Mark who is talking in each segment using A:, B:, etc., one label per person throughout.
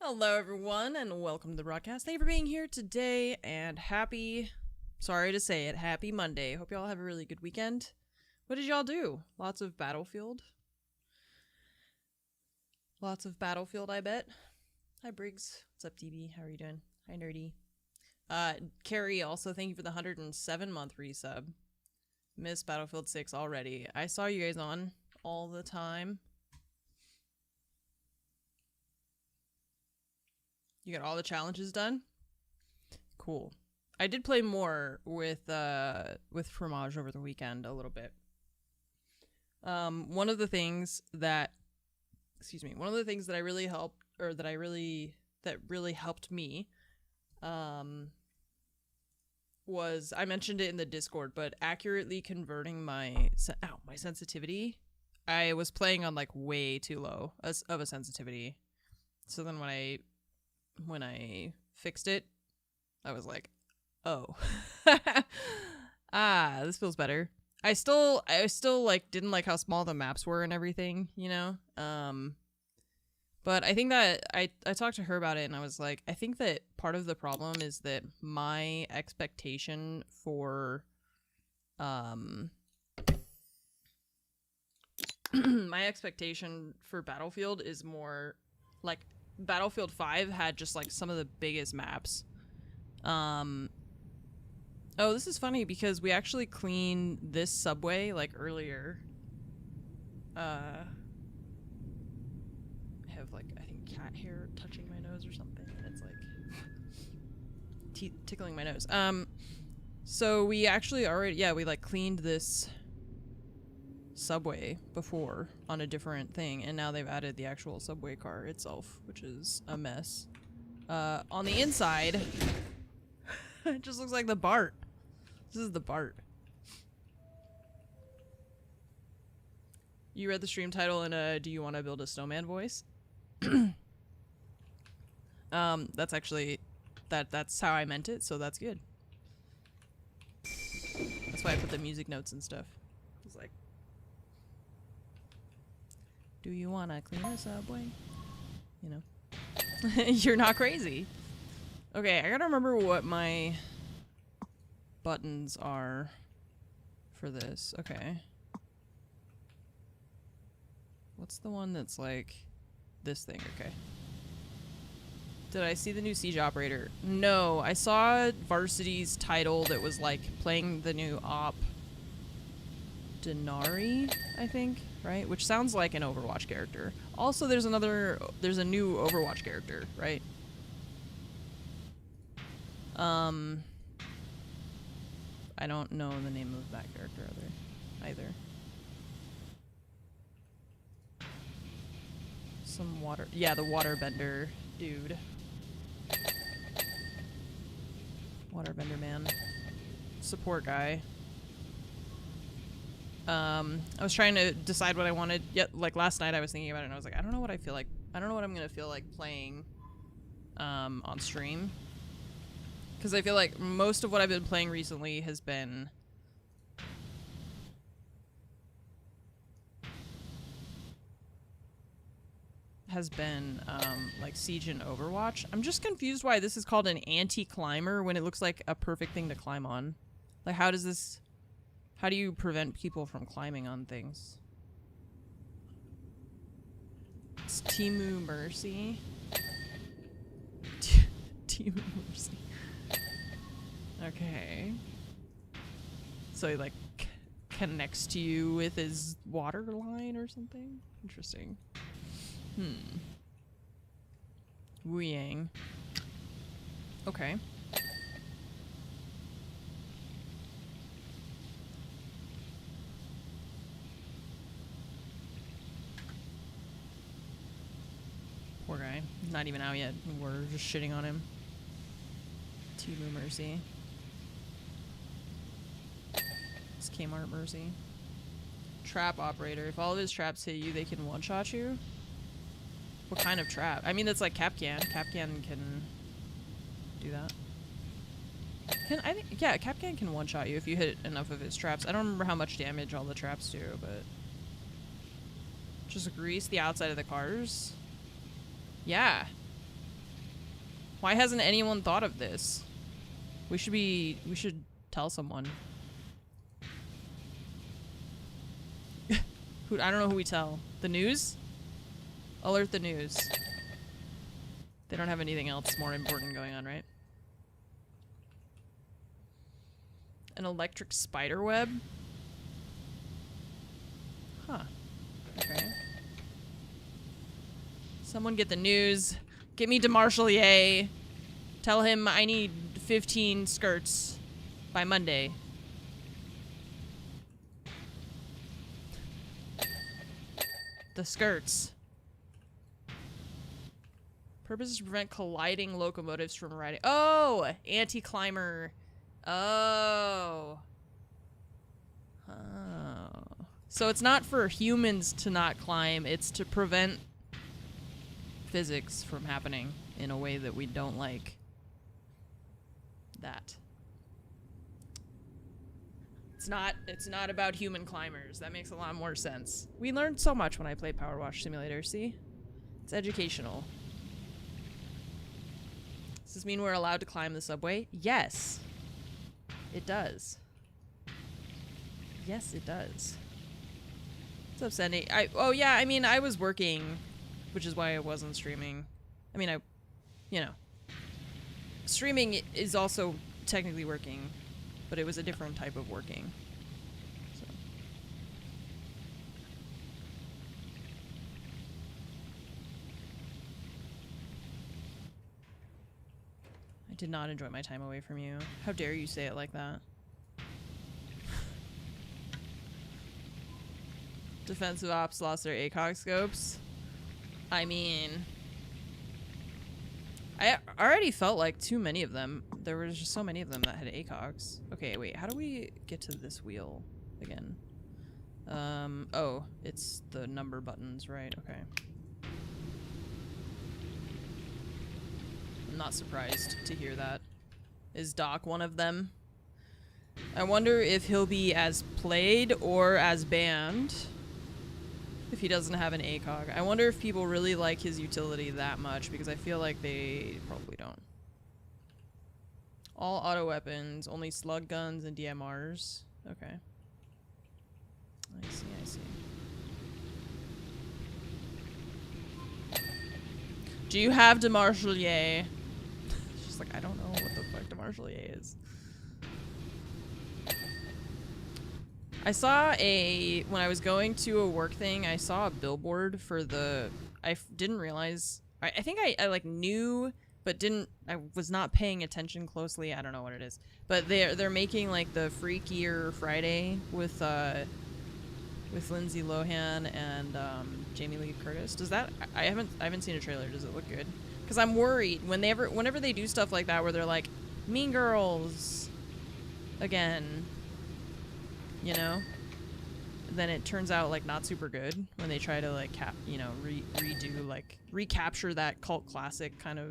A: Hello, everyone, and welcome to the broadcast. Thank you for being here today, and sorry to say it, happy Monday. Hope y'all have a really good weekend. What did y'all do? Lots of Battlefield? Lots of Battlefield, I bet. Hi, Briggs. What's up, DB? How are you doing? Hi, Nerdy. Carrie, also, thank you for the 107-month resub. Miss Battlefield 6 already. I saw you guys on all the time. You got all the challenges done? Cool. I did play more with Fromage over the weekend a little bit. One of the things that really helped, or that really helped me, was, I mentioned it in the Discord, but accurately converting my sensitivity. I was playing on like way too low of a sensitivity. So then when I fixed it, I was like, oh. This feels better. I still like didn't like how small the maps were and everything, you know? But I think that I talked to her about it, and I was like, I think that part of the problem is that my expectation for Battlefield is more like Battlefield 5 had just like some of the biggest maps. Oh, this is funny because we actually cleaned this subway like earlier. I have like, I think, cat hair touching my nose or something, and it's like tickling my nose. So we actually we like cleaned this subway before on a different thing, and now they've added the actual subway car itself, which is a mess. On the inside, it just looks like the BART. This is the BART. You read the stream title in do you want to build a snowman voice? That's actually that's how I meant it, so that's good. That's why I put the music notes and stuff. It's like, do you want to clean a subway? You know. You're not crazy. Okay, I gotta remember what my buttons are for this. Okay. What's the one that's like this thing? Okay. Did I see the new Siege Operator? No, I saw Varsity's title that was like playing the new op Denari, I think, right? Which sounds like an Overwatch character. Also, there's a new Overwatch character, right? I don't know the name of that character either. Some water, yeah, the waterbender dude. Waterbender man. Support guy. I was trying to decide what I wanted. Like last night I was thinking about it and I was like, I don't know what I feel like. I don't know what I'm gonna feel like playing on stream. Because I feel like most of what I've been playing recently has been like Siege and Overwatch. I'm just confused why this is called an anti-climber when it looks like a perfect thing to climb on. Like, how do you prevent people from climbing on things? It's Timu Mercy. Timu Mercy. Okay. So he like connects to you with his water line or something? Interesting. Wu Yang. Okay. Poor guy. Not even out yet. We're just shitting on him. Timu Mercy. It's Kmart Mercy. Trap operator. If all of his traps hit you, they can one-shot you? What kind of trap? I mean, it's like Capcan. Capcan can do that. Yeah, Capcan can one-shot you if you hit enough of his traps. I don't remember how much damage all the traps do, but... Just grease the outside of the cars? Yeah. Why hasn't anyone thought of this? We should tell someone. I don't know who we tell. The news? Alert the news. They don't have anything else more important going on, right? An electric spider web? Huh. Okay. Someone get the news. Get me DeMarchelier. Tell him I need 15 skirts by Monday. The skirts. Purpose is to prevent colliding locomotives from riding. Oh! Anti-climber. Oh. Oh. So it's not for humans to not climb, it's to prevent physics from happening in a way that we don't like. That. It's not about human climbers. That makes a lot more sense. We learned so much when I played PowerWash Simulator, see? It's educational. Does this mean we're allowed to climb the subway? Yes. It does. Yes, it does. What's up, Sandy? Oh yeah, I mean, I was working, which is why I wasn't streaming. I mean, you know. Streaming is also technically working, but it was a different type of working. So. I did not enjoy my time away from you. How dare you say it like that? Defensive ops lost their ACOG scopes. I mean, I already felt like too many of them. There were just so many of them that had ACOGs. Okay, wait, how do we get to this wheel again? Oh, it's the number buttons, right? Okay. I'm not surprised to hear that. Is Doc one of them? I wonder if he'll be as played or as banned if he doesn't have an ACOG. I wonder if people really like his utility that much, because I feel like they probably don't. All auto weapons, only slug guns and DMRs. Okay. I see, I see. Do you have DeMarchelier? She's like, I don't know what the fuck DeMarchelier is. I saw when I was going to a work thing, I saw a billboard for the, didn't realize, I think I like knew, but I was not paying attention closely. I don't know what it is, but they're making like the Freakier Friday with Lindsay Lohan and Jamie Lee Curtis. Does that, I haven't seen a trailer. Does it look good? Because I'm worried whenever they do stuff like that where they're like, Mean Girls again, you know, then it turns out like not super good when they try to like redo, like recapture that cult classic kind of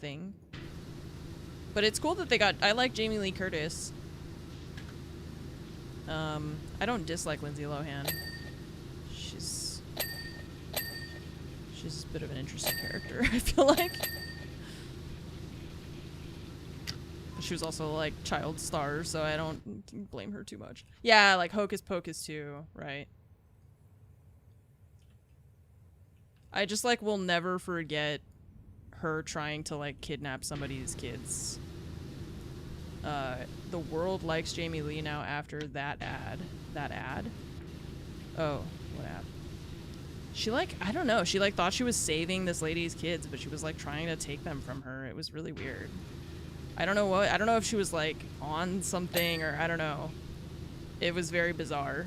A: thing. But it's cool that I like Jamie Lee Curtis. I don't dislike Lindsay Lohan. She's a bit of an interesting character, I feel like. She was also like child star, so I don't blame her too much. Yeah, like Hocus Pocus too, right? I just like will never forget her trying to like kidnap somebody's kids. The world likes Jamie Lee now after that ad. That ad? Oh, what ad? She like, I don't know, she like thought she was saving this lady's kids, but she was like trying to take them from her. It was really weird. I don't know if she was like on something or I don't know. It was very bizarre.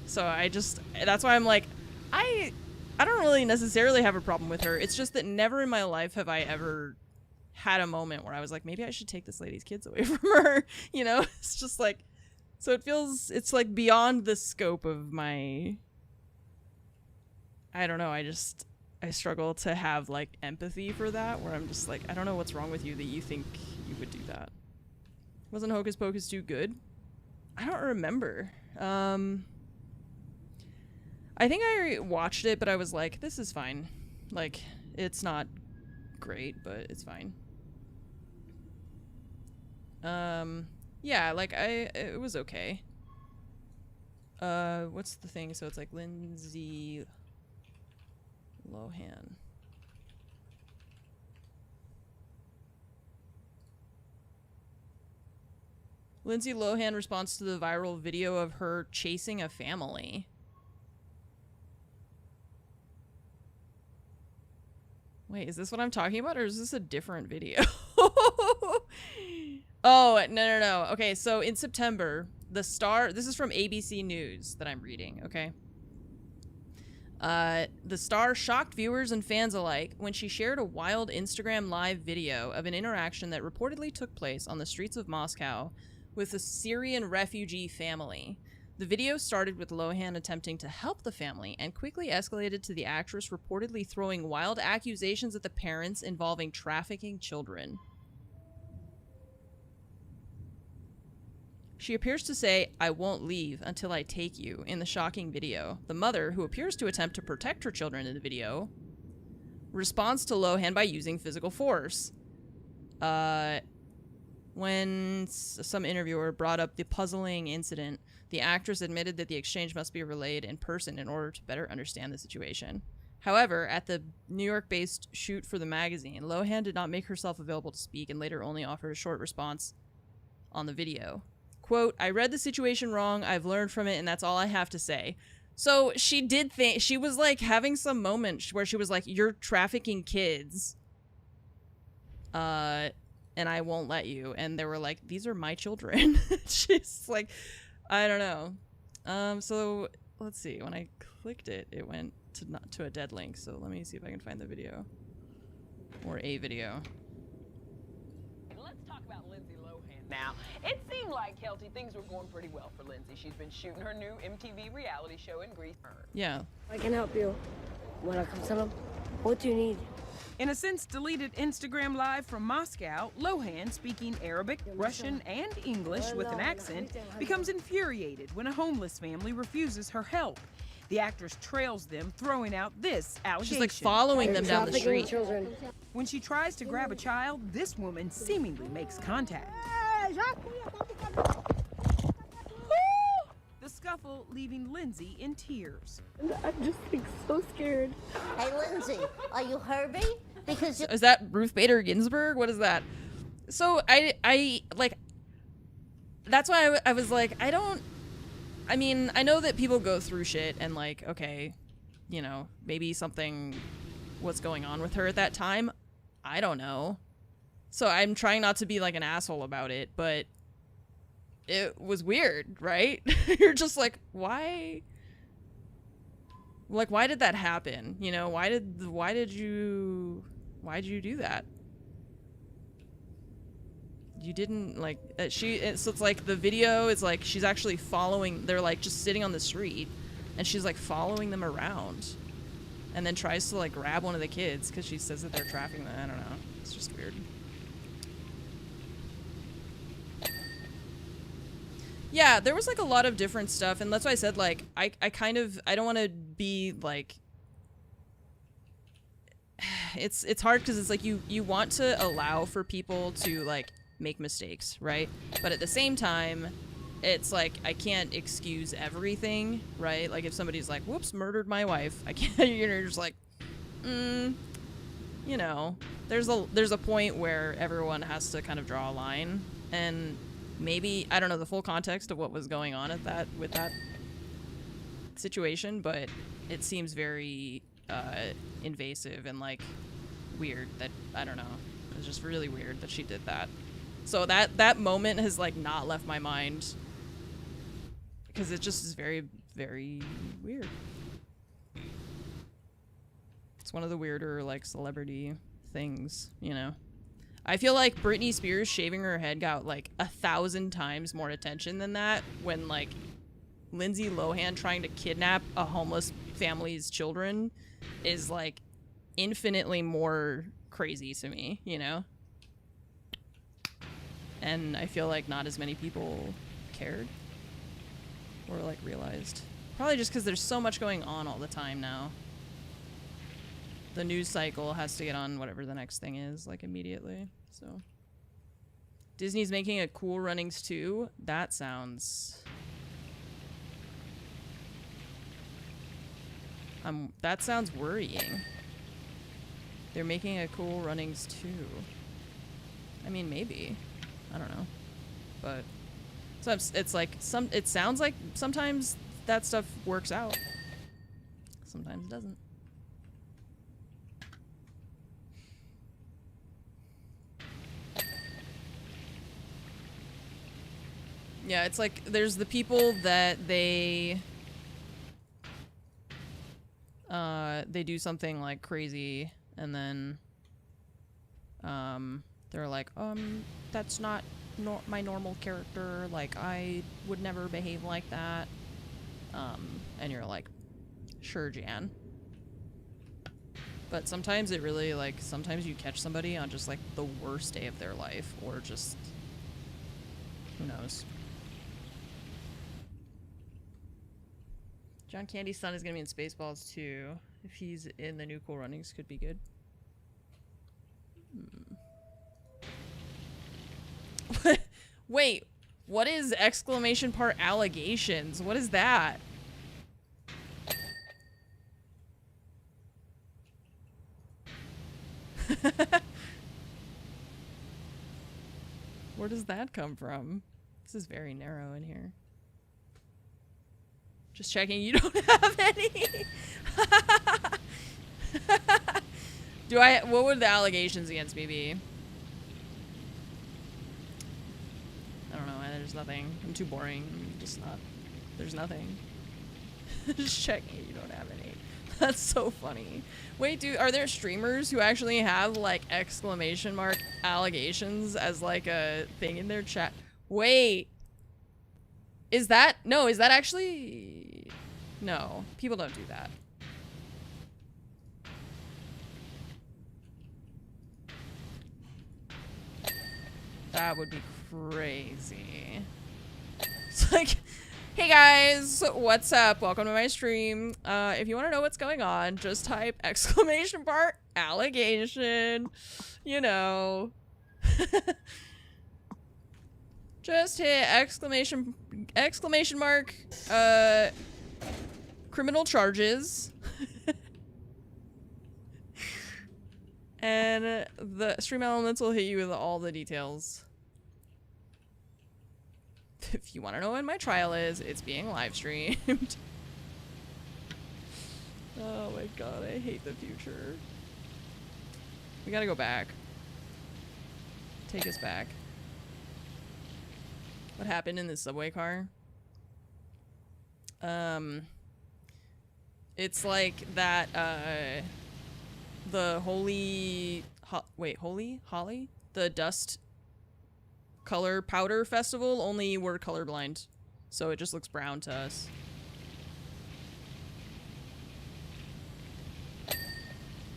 A: So that's why I'm like, I don't really necessarily have a problem with her. It's just that never in my life have I ever had a moment where I was like, maybe I should take this lady's kids away from her. You know, it's just like, so it's like beyond the scope of my, I don't know. I struggle to have like empathy for that, where I'm just like, I don't know what's wrong with you that you think you would do that. Wasn't Hocus Pocus too good? I don't remember. I think I watched it, but I was like, this is fine. Like, it's not great, but it's fine. Yeah, like it was okay. What's the thing? So it's like Lindsay Lohan. Lindsay Lohan responds to the viral video of her chasing a family. Wait, is this what I'm talking about, or is this a different video? Oh, no. Okay, so in September, the Star... This is from ABC News that I'm reading, okay? The Star shocked viewers and fans alike when she shared a wild Instagram live video of an interaction that reportedly took place on the streets of Moscow with a Syrian refugee family. The video started with Lohan attempting to help the family and quickly escalated to the actress reportedly throwing wild accusations at the parents involving trafficking children. She appears to say, "I won't leave until I take you," in the shocking video. The mother, who appears to attempt to protect her children in the video, responds to Lohan by using physical force. When some interviewer brought up the puzzling incident, the actress admitted that the exchange must be relayed in person in order to better understand the situation. However, at the New York-based shoot for the magazine, Lohan did not make herself available to speak and later only offered a short response on the video. Quote, "I read the situation wrong, I've learned from it, and that's all I have to say." So she did think, she was like having some moment where she was like, "You're trafficking kids. And I won't let you." And they were like, "These are my children." She's like, I don't know. So let's see. When I clicked it, it went to a dead link. So let me see if I can find the video or a video.
B: Let's talk about Lindsay Lohan now. It seemed like, Kelty, things were going pretty well for Lindsay. She's been shooting her new MTV reality show in Greece.
A: Yeah.
C: I can help you. Wanna come to them? What do you need?
B: In a since-deleted Instagram live from Moscow, Lohan, speaking Arabic, Russian, and English with an accent, becomes infuriated when a homeless family refuses her help. The actress trails them, throwing out this allegation.
A: She's like following them down the street.
B: When she tries to grab a child, this woman seemingly makes contact. The scuffle leaving Lindsay in tears.
C: I'm just like so scared.
D: Hey, Lindsay, are you Herbie? Because
A: Is that Ruth Bader Ginsburg? What is that? So I like, that's why I was like, I mean, I know that people go through shit and like, okay, you know, maybe something was going on with her at that time. I don't know. So I'm trying not to be like an asshole about it, but it was weird, right? You're just like, why? Like, why did that happen? You know, why did you do that? You didn't like so it's like the video is like she's actually following, they're like just sitting on the street and she's like following them around and then tries to like grab one of the kids because she says that they're trafficking them. I don't know. It's just weird. Yeah, there was like a lot of different stuff, and that's why I said like I don't want to be like, it's hard because it's like you want to allow for people to like make mistakes, right? But at the same time, it's like I can't excuse everything, right? Like if somebody's like, "Whoops, murdered my wife," I can't. You're just like, you know, there's a point where everyone has to kind of draw a line, and maybe I don't know the full context of what was going on with that situation, but it seems very invasive and like weird that, I don't know, it's just really weird that she did that. So that moment has like not left my mind because it just is very, very weird. It's one of the weirder like celebrity things, you know. I feel like Britney Spears shaving her head got like 1,000 times more attention than that, when like Lindsay Lohan trying to kidnap a homeless family's children is like infinitely more crazy to me, you know? And I feel like not as many people cared or like realized. Probably just because there's so much going on all the time now. The news cycle has to get on whatever the next thing is like immediately, so Disney's making a Cool Runnings 2. That sounds... that sounds worrying. They're making a Cool Runnings 2. I mean, maybe. I don't know. But sometimes it's like it sounds like sometimes that stuff works out. Sometimes it doesn't. Yeah, it's like there's the people that they do something like crazy and then they're like, that's not my normal character, like I would never behave like that. And you're like, sure, Jan. But sometimes it really, like, sometimes you catch somebody on just like the worst day of their life, or just who knows. John Candy's son is gonna be in Spaceballs too. If he's in the new Cool Runnings, could be good. Wait, what is exclamation part allegations? What is that? Where does that come from? This is very narrow in here. Just checking you don't have any. What would the allegations against me be? I don't know. There's nothing. I'm too boring. Just not. There's nothing. Just checking you don't have any. That's so funny. Wait, dude, are there streamers who actually have like exclamation mark allegations as like a thing in their chat? Wait. Is that actually... No, people don't do that. That would be crazy. It's like, hey guys, what's up? Welcome to my stream. If you want to know what's going on, just type exclamation mark allegation. You know. Just hit exclamation mark criminal charges. And the stream elements will hit you with all the details. If you want to know when my trial is, it's being live streamed. Oh my god, I hate the future. We gotta go back. Take us back. What happened in the subway car? It's like that, the Holly? The dust color powder festival, only we're colorblind. So it just looks brown to us.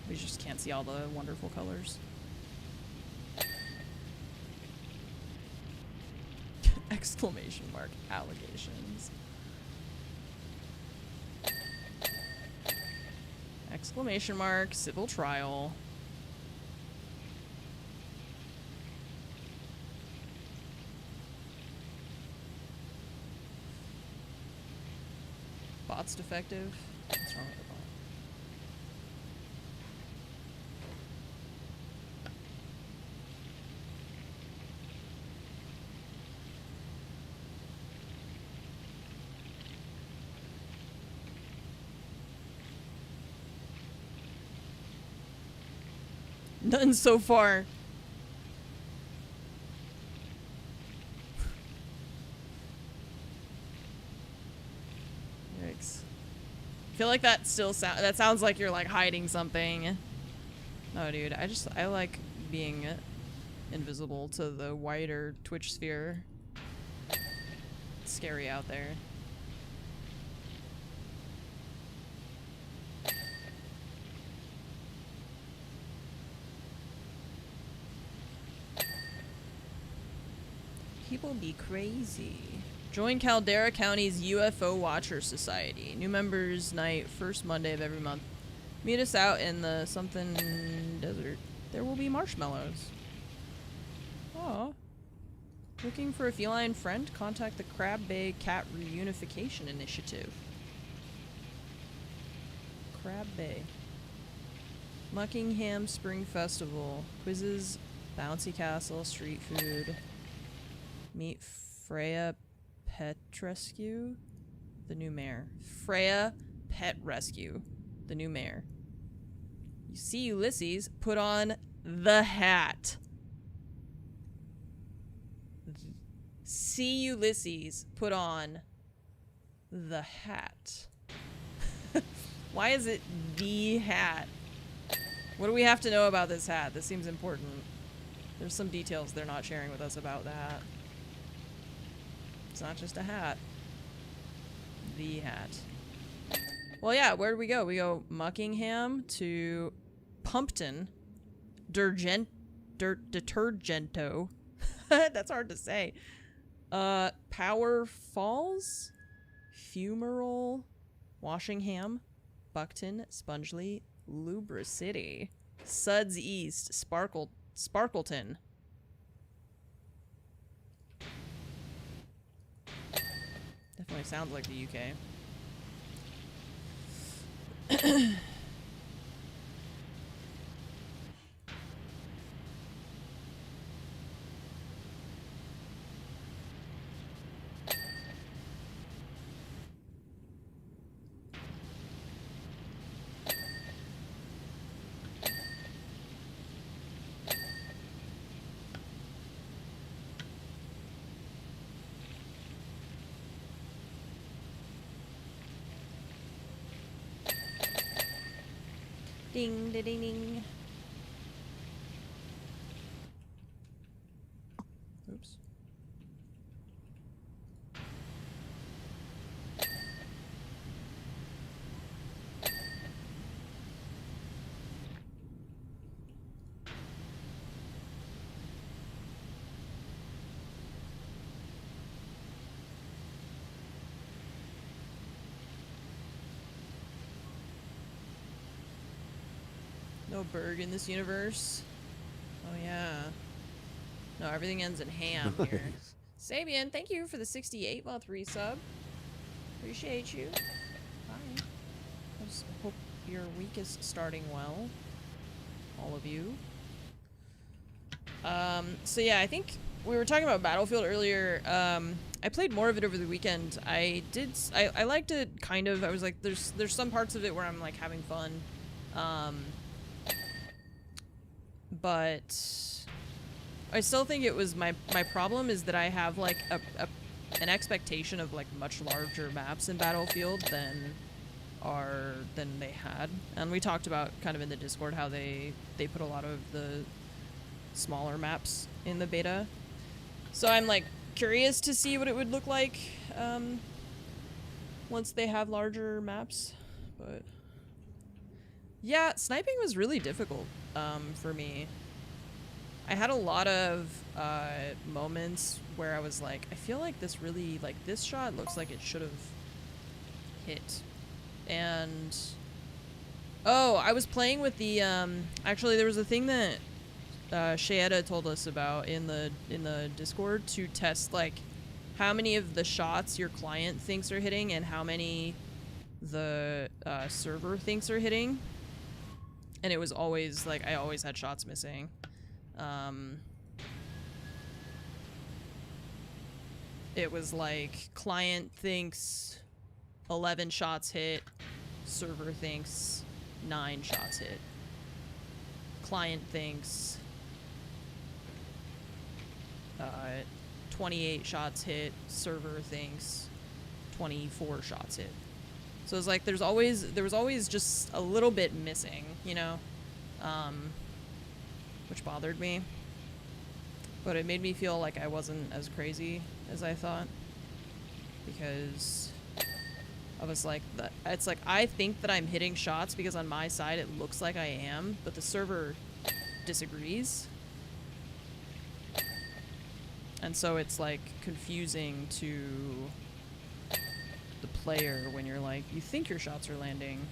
A: We just can't see all the wonderful colors. Exclamation mark allegations. Exclamation mark civil trial. Bot's defective. What's wrong with the bot? None so far. Yikes. I feel like that still that sounds like you're like hiding something. No, dude, I like being invisible to the wider Twitch sphere. It's scary out there. People be crazy. Join Caldera County's UFO Watcher Society. New members night, first Monday of every month. Meet us out in the something desert. There will be marshmallows. Aw. Looking for a feline friend? Contact the Crab Bay Cat Reunification Initiative. Crab Bay. Muckingham Spring Festival. Quizzes, bouncy castle, street food. Meet Freya Pet Rescue. The new mayor. Freya Pet Rescue. The new mayor. You see Ulysses, put on the hat. See Ulysses, put on the hat. Why is it the hat? What do we have to know about this hat? This seems important. There's some details they're not sharing with us about that. It's not just a hat. The hat. Well, yeah, where do we go? We go Muckingham to Pumpton. Detergento. That's hard to say. Power Falls? Fumarole? Washingham? Buckton? Spongely? Lubricity. Suds East. Sparkleton. Definitely sounds like the UK. Ding, ding, ding, ding. Oops. No Berg in this universe. Oh yeah. No, everything ends in ham here. Sabian, thank you for the 68 month resub. Appreciate you. Bye. I just hope your week is starting well. All of you. So yeah, I think we were talking about Battlefield earlier. I played more of it over the weekend. I liked it kind of. I was like, there's some parts of it where I'm like having fun. But I still think it was my problem is that I have like an expectation of like much larger maps in Battlefield than they had, and we talked about kind of in the Discord how they put a lot of the smaller maps in the beta. So I'm like curious to see what it would look like once they have larger maps. But yeah, sniping was really difficult for me. I had a lot of moments where I was like, I feel like this really, like, this shot looks like it should have hit. And oh, I was playing with the actually there was a thing that Shayetta told us about in the Discord to test like how many of the shots your client thinks are hitting and how many the server thinks are hitting. And it was always like I always had shots missing. It was like client thinks 11 shots hit, server thinks 9 shots hit. Client thinks 28 shots hit, server thinks 24 shots hit. So it's like there was always just a little bit missing, you know, which bothered me. But it made me feel like I wasn't as crazy as I thought, because I was like, it's like I think that I'm hitting shots because on my side it looks like I am, but the server disagrees. And so it's like confusing to the player when you're like, you think your shots are landing,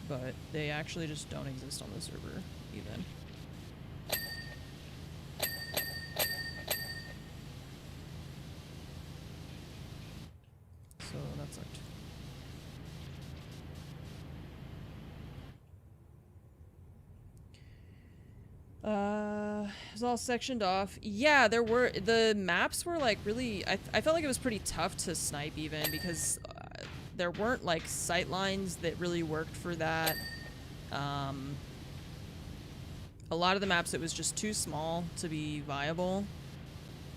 A: but they actually just don't exist on the server even. that sucked. It was all sectioned off. Yeah, the maps were like really, I felt like it was pretty tough to snipe even because there weren't like sight lines that really worked for that. A lot of the maps, it was just too small to be viable.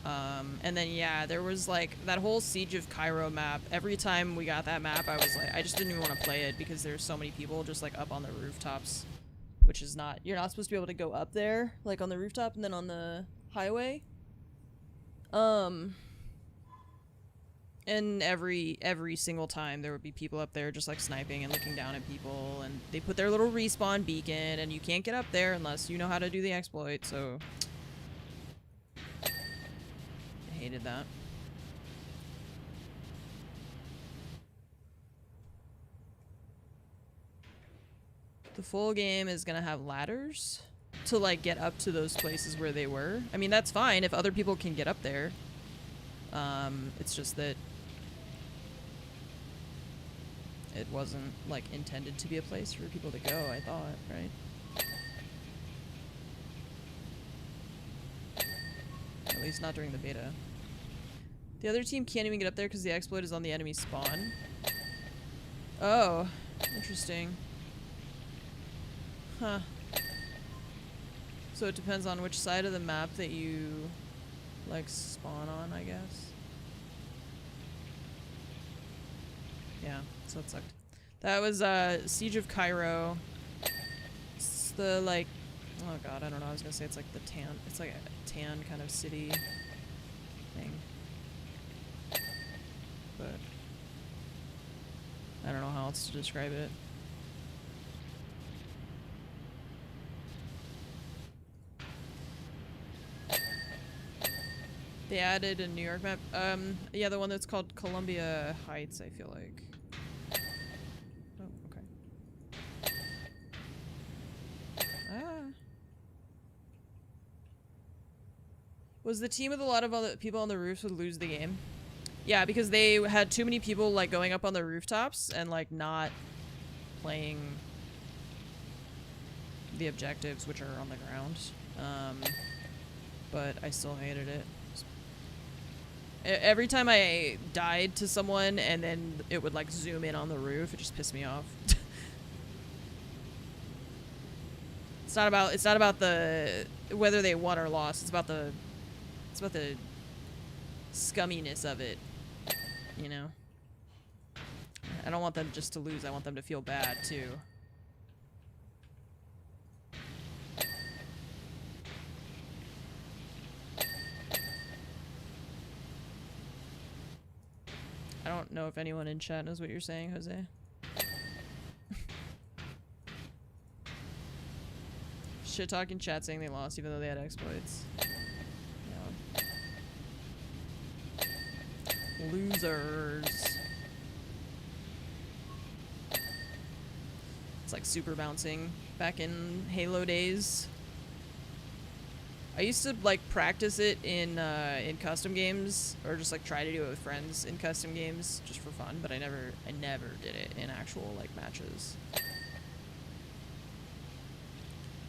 A: And then yeah, there was like that whole Siege of Cairo map. Every time we got that map, I was like, I just didn't even want to play it because there's so many people just like up on the rooftops. Which is not, you're not supposed to be able to go up there, like on the rooftop and then on the highway. And every single time there would be people up there just like sniping and looking down at people, and they put their little respawn beacon and you can't get up there unless you know how to do the exploit, so I hated that. The full game is gonna have ladders to like get up to those places where they were. I mean, that's fine if other people can get up there. It's just that it wasn't like intended to be a place for people to go, I thought, right? At least not during the beta. The other team can't even get up there because the exploit is on the enemy spawn. Oh, interesting. Huh. So it depends on which side of the map that you, like, spawn on, I guess. Yeah, so it sucked. That was, Siege of Cairo. It's the, like, oh god, I don't know, I was gonna say it's like the tan, it's like a tan kind of city thing. But I don't know how else to describe it. They added a New York map. Yeah, the one that's called Columbia Heights, I feel like. Oh, okay. Ah. Was the team with a lot of other people on the roofs would lose the game? Yeah, because they had too many people, like, going up on the rooftops and, like, not playing the objectives, which are on the ground. But I still hated it. Every time I died to someone and then it would like zoom in on the roof, it just pissed me off. It's not about the whether they won or lost. It's about the scumminess of it, you know. I don't want them just to lose. I want them to feel bad too. I don't know if anyone in chat knows what you're saying, Jose. Shit talking chat saying they lost even though they had exploits. Yeah. Losers. It's like super bouncing back in Halo days. I used to like practice it in custom games, or just like try to do it with friends in custom games just for fun, but I never did it in actual like matches.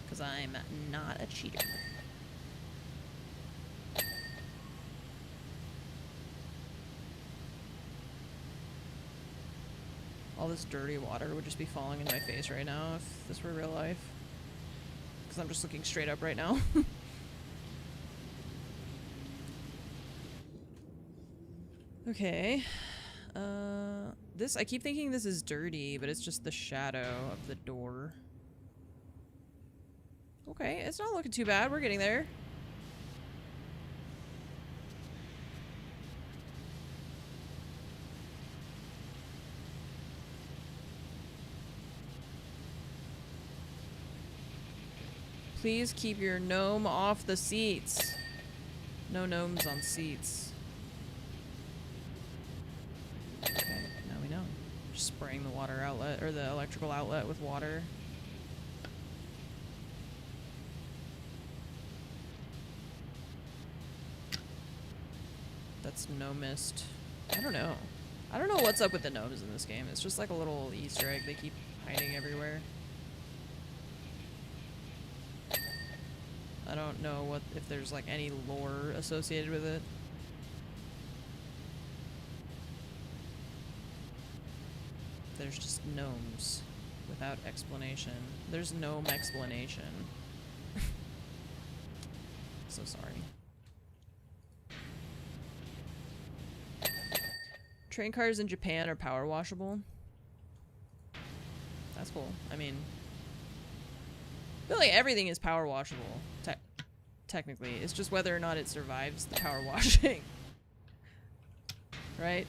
A: Cause I'm not a cheater. All this dirty water would just be falling in my face right now if this were real life. Cause I'm just looking straight up right now. Okay, this, I keep thinking this is dirty, but it's just the shadow of the door. Okay, it's not looking too bad, we're getting there. Please keep your gnome off the seats. No gnomes on seats. Okay, now we know. Just spraying the water outlet, or the electrical outlet with water. That's no mist. I don't know. I don't know what's up with the gnomes in this game. It's just like a little Easter egg they keep hiding everywhere. I don't know what if there's like any lore associated with it. There's just gnomes without explanation. There's gnome explanation. So sorry. Train cars in Japan are power washable. That's cool. I mean, really everything is power washable. Technically, it's just whether or not it survives the power washing. Right?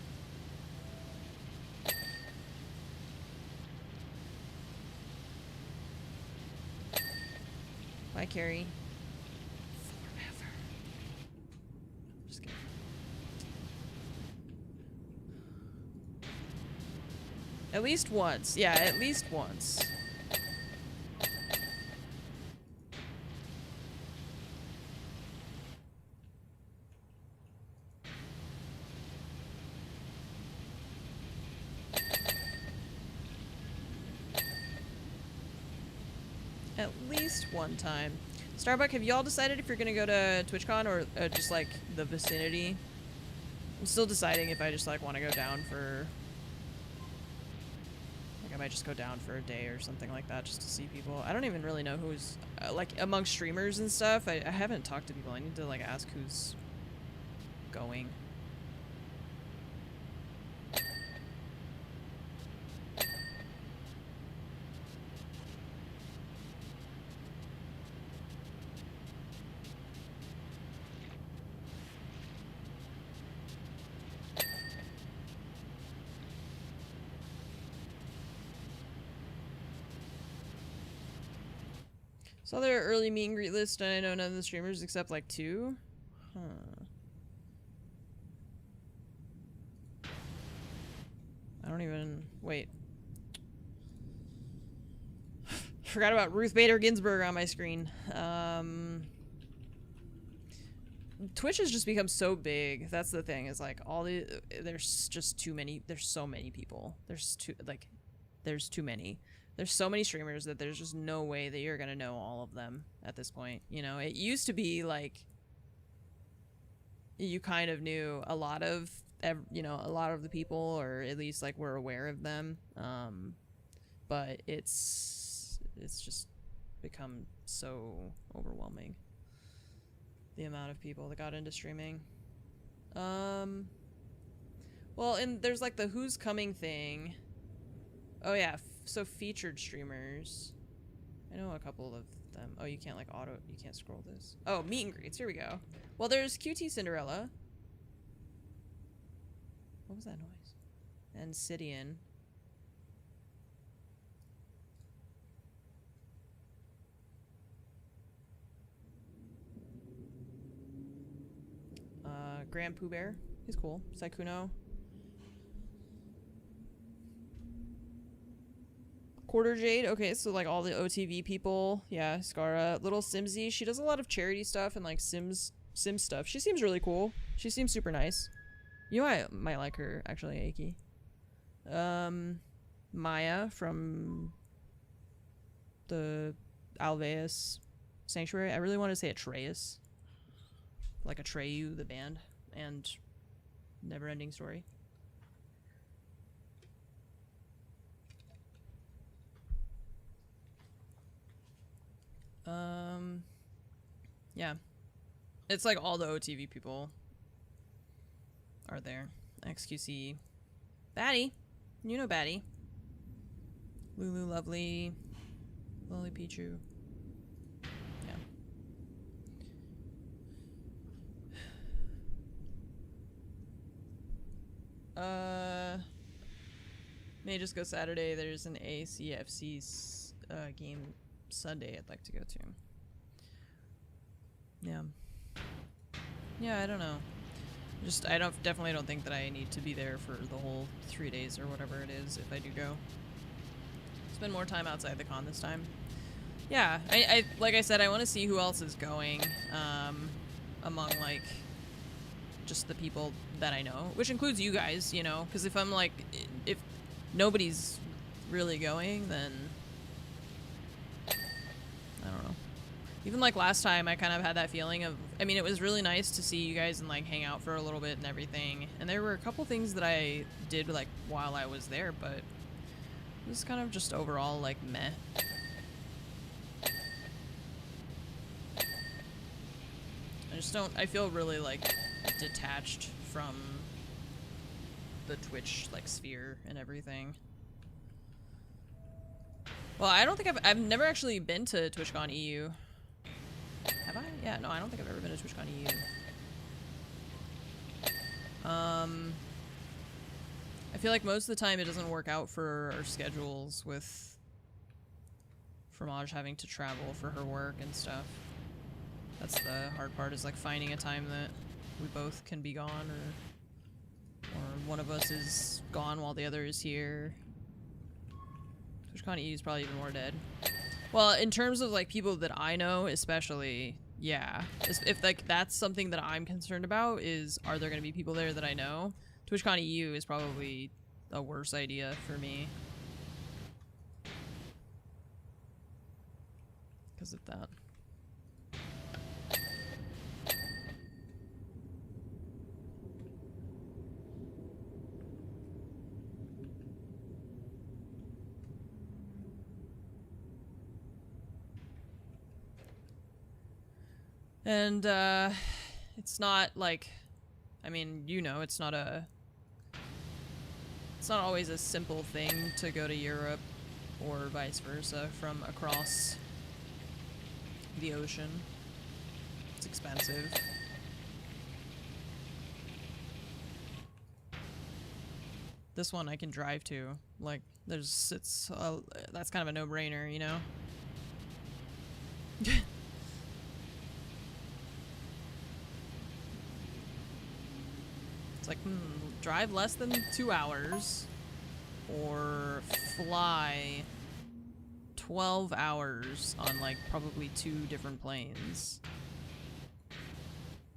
A: Bye, Carrie. Forever. Just kidding. At least once. Yeah, at least once. At least one time. Starbuck, have y'all decided if you're gonna go to TwitchCon or just like the vicinity? I'm still deciding if I just like want to go down for... Like I might just go down for a day or something like that just to see people. I don't even really know who's... like among streamers and stuff, I haven't talked to people. I need to like ask who's going. Saw their early meet and greet list, and I know none of the streamers except like 2. Huh. I don't even... Wait. Forgot about Ruth Bader Ginsburg on my screen. Twitch has just become so big. That's the thing, is like all the... There's just too many... There's so many people. There's too many. There's so many streamers that there's just no way that you're gonna know all of them at this point. You know, it used to be like you kind of knew a lot of, you know, a lot of the people, or at least like were aware of them. But it's just become so overwhelming, the amount of people that got into streaming. Well, and there's like the who's coming thing. Oh yeah. So featured streamers. I know a couple of them. Oh, you can't like you can't scroll this. Oh, meet and greets. Here we go. Well, there's QT Cinderella. What was that noise? And Sidian. Grand Pooh Bear. He's cool. Saikuno. Quarter Jade, okay, so like all the OTV people, yeah, Scara, Little Simsy, she does a lot of charity stuff and like Sims stuff. She seems really cool. She seems super nice. You might like her, actually, Aiki. Maya from the Alveus Sanctuary. I really want to say Atreus. Like Atreyu, the band, and Neverending Story. Yeah. It's like all the OTV people are there. XQC. Batty. You know Batty. Lulu Lovely. Lily Pichu. Yeah. May just go Saturday. There's an ACFC game Sunday I'd like to go to. Yeah. Yeah, I don't know. I definitely don't think that I need to be there for the whole 3 days or whatever it is if I do go. Spend more time outside the con this time. Yeah, I like I said, I want to see who else is going, among like just the people that I know, which includes you guys, you know, because if I'm like, if nobody's really going, then I don't know. Even like last time, I kind of had that feeling of, I mean, it was really nice to see you guys and like hang out for a little bit and everything. And there were a couple things that I did like while I was there, but it was kind of just overall like meh. I feel really like detached from the Twitch like sphere and everything. Well, I don't think I've never actually been to TwitchCon EU. Have I? Yeah, no, I don't think I've ever been to TwitchCon EU. I feel like most of the time it doesn't work out for our schedules with Fromage having to travel for her work and stuff. That's the hard part, is like finding a time that we both can be gone, or one of us is gone while the other is here. TwitchCon EU is probably even more dead. Well, in terms of like people that I know, especially, yeah. If like that's something that I'm concerned about, is are there going to be people there that I know? TwitchCon EU is probably a worse idea for me. Because of that. And, it's not like, I mean, you know, it's not always a simple thing to go to Europe or vice versa from across the ocean. It's expensive. This one I can drive to. Like, that's kind of a no-brainer, you know? Like, drive less than 2 hours, or fly 12 hours on, like, probably 2 different planes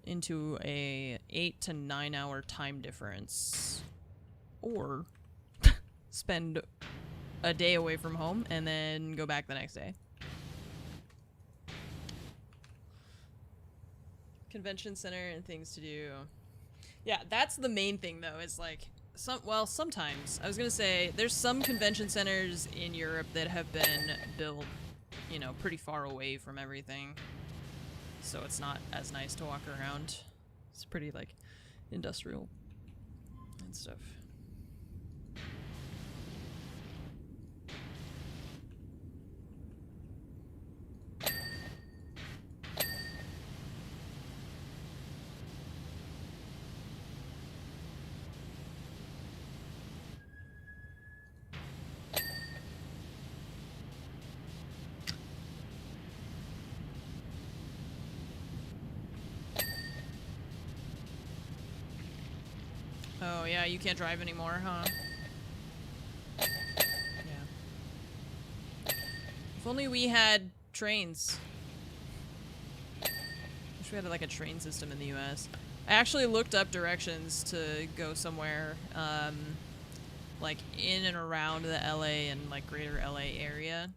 A: into a 8 to 9 hour time difference, or spend a day away from home and then go back the next day. Convention center and things to do. Yeah, that's the main thing, though, is like, sometimes. I was gonna say, there's some convention centers in Europe that have been built, you know, pretty far away from everything. So it's not as nice to walk around. It's pretty, like, industrial and stuff. Oh, yeah, you can't drive anymore, huh? Yeah. If only we had trains. Wish we had, like, a train system in the US. I actually looked up directions to go somewhere, like, in and around the LA and, like, greater LA area.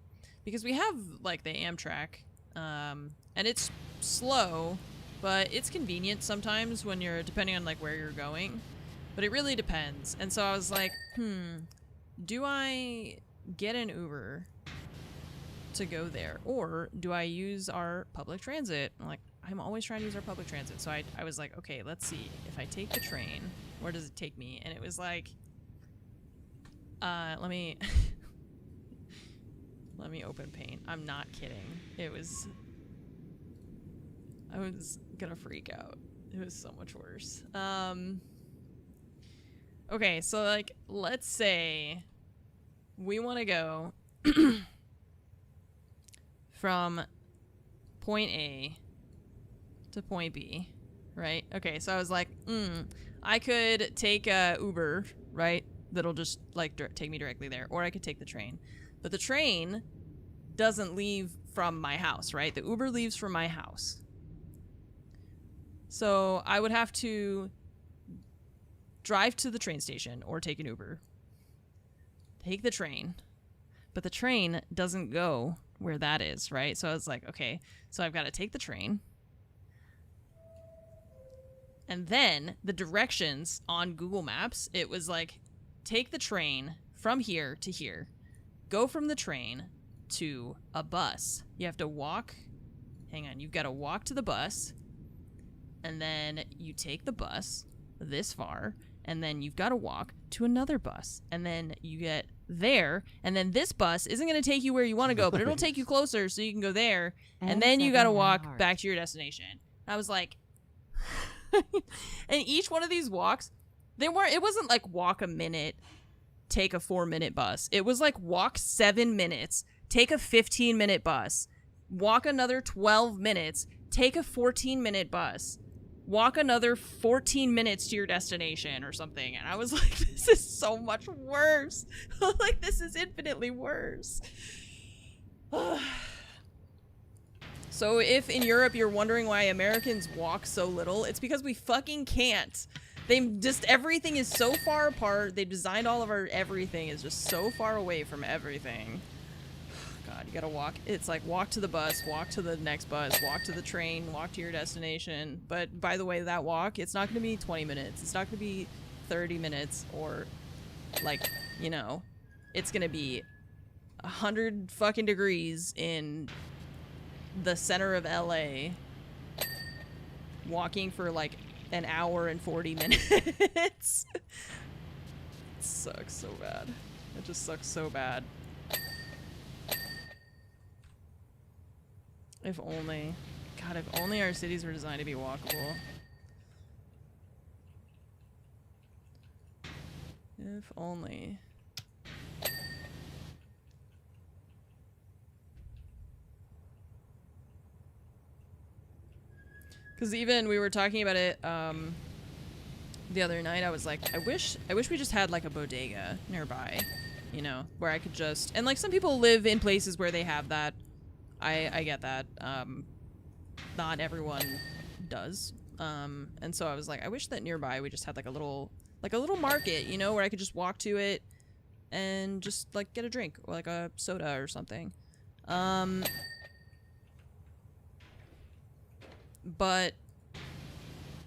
A: Because we have, like, the Amtrak, and it's slow, but it's convenient sometimes when you're, depending on, like, where you're going. But it really depends. And so I was like, do I get an Uber to go there? Or do I use our public transit? I'm always trying to use our public transit. So I was like, okay, let's see. If I take the train, where does it take me? And it was like, let me open Paint. I'm not kidding. I was gonna freak out. It was so much worse. Okay, so, like, let's say we want to go from point A to point B, right? Okay, so I was like, I could take a Uber, right? That'll just, like, take me directly there. Or I could take the train. But the train doesn't leave from my house, right? The Uber leaves from my house. So I would have to drive to the train station or take an Uber. Take the train. But the train doesn't go where that is, right? So I was like, okay, so I've got to take the train. And then the directions on Google Maps, it was like, take the train from here to here. Go from the train to a bus. You have to walk. Hang on. You've got to walk to the bus. And then you take the bus this far. And then you've got to walk to another bus. And then you get there. And then this bus isn't going to take you where you want to go, but it'll take you closer so you can go there. And then you got to walk back to your destination. I was like... And each one of these walks, it wasn't like walk a minute, take a 4-minute bus. It was like walk 7 minutes, take a 15-minute bus, walk another 12 minutes, take a 14-minute bus, walk another 14 minutes to your destination or something. And I was like, this is so much worse. Like, this is infinitely worse. So if in Europe you're wondering why Americans walk so little, it's because we fucking can't. Everything is so far apart. They designed all of our everything is just so far away from everything. God, you gotta walk. It's like walk to the bus, walk to the next bus, walk to the train, walk to your destination. But by the way, that walk, it's not gonna be 20 minutes. It's not gonna be 30 minutes or like, you know, it's gonna be 100 fucking degrees in the center of LA, walking for like an hour and 40 minutes. It sucks so bad. It just sucks so bad. If only. God, if only our cities were designed to be walkable. If only. Because even we were talking about it the other night. I was like, I wish we just had like a bodega nearby, you know, where I could just, and like some people live in places where they have that. I get that. Not everyone does. And so I was like, I wish that nearby we just had like a little market, you know, where I could just walk to it and just like get a drink or like a soda or something. But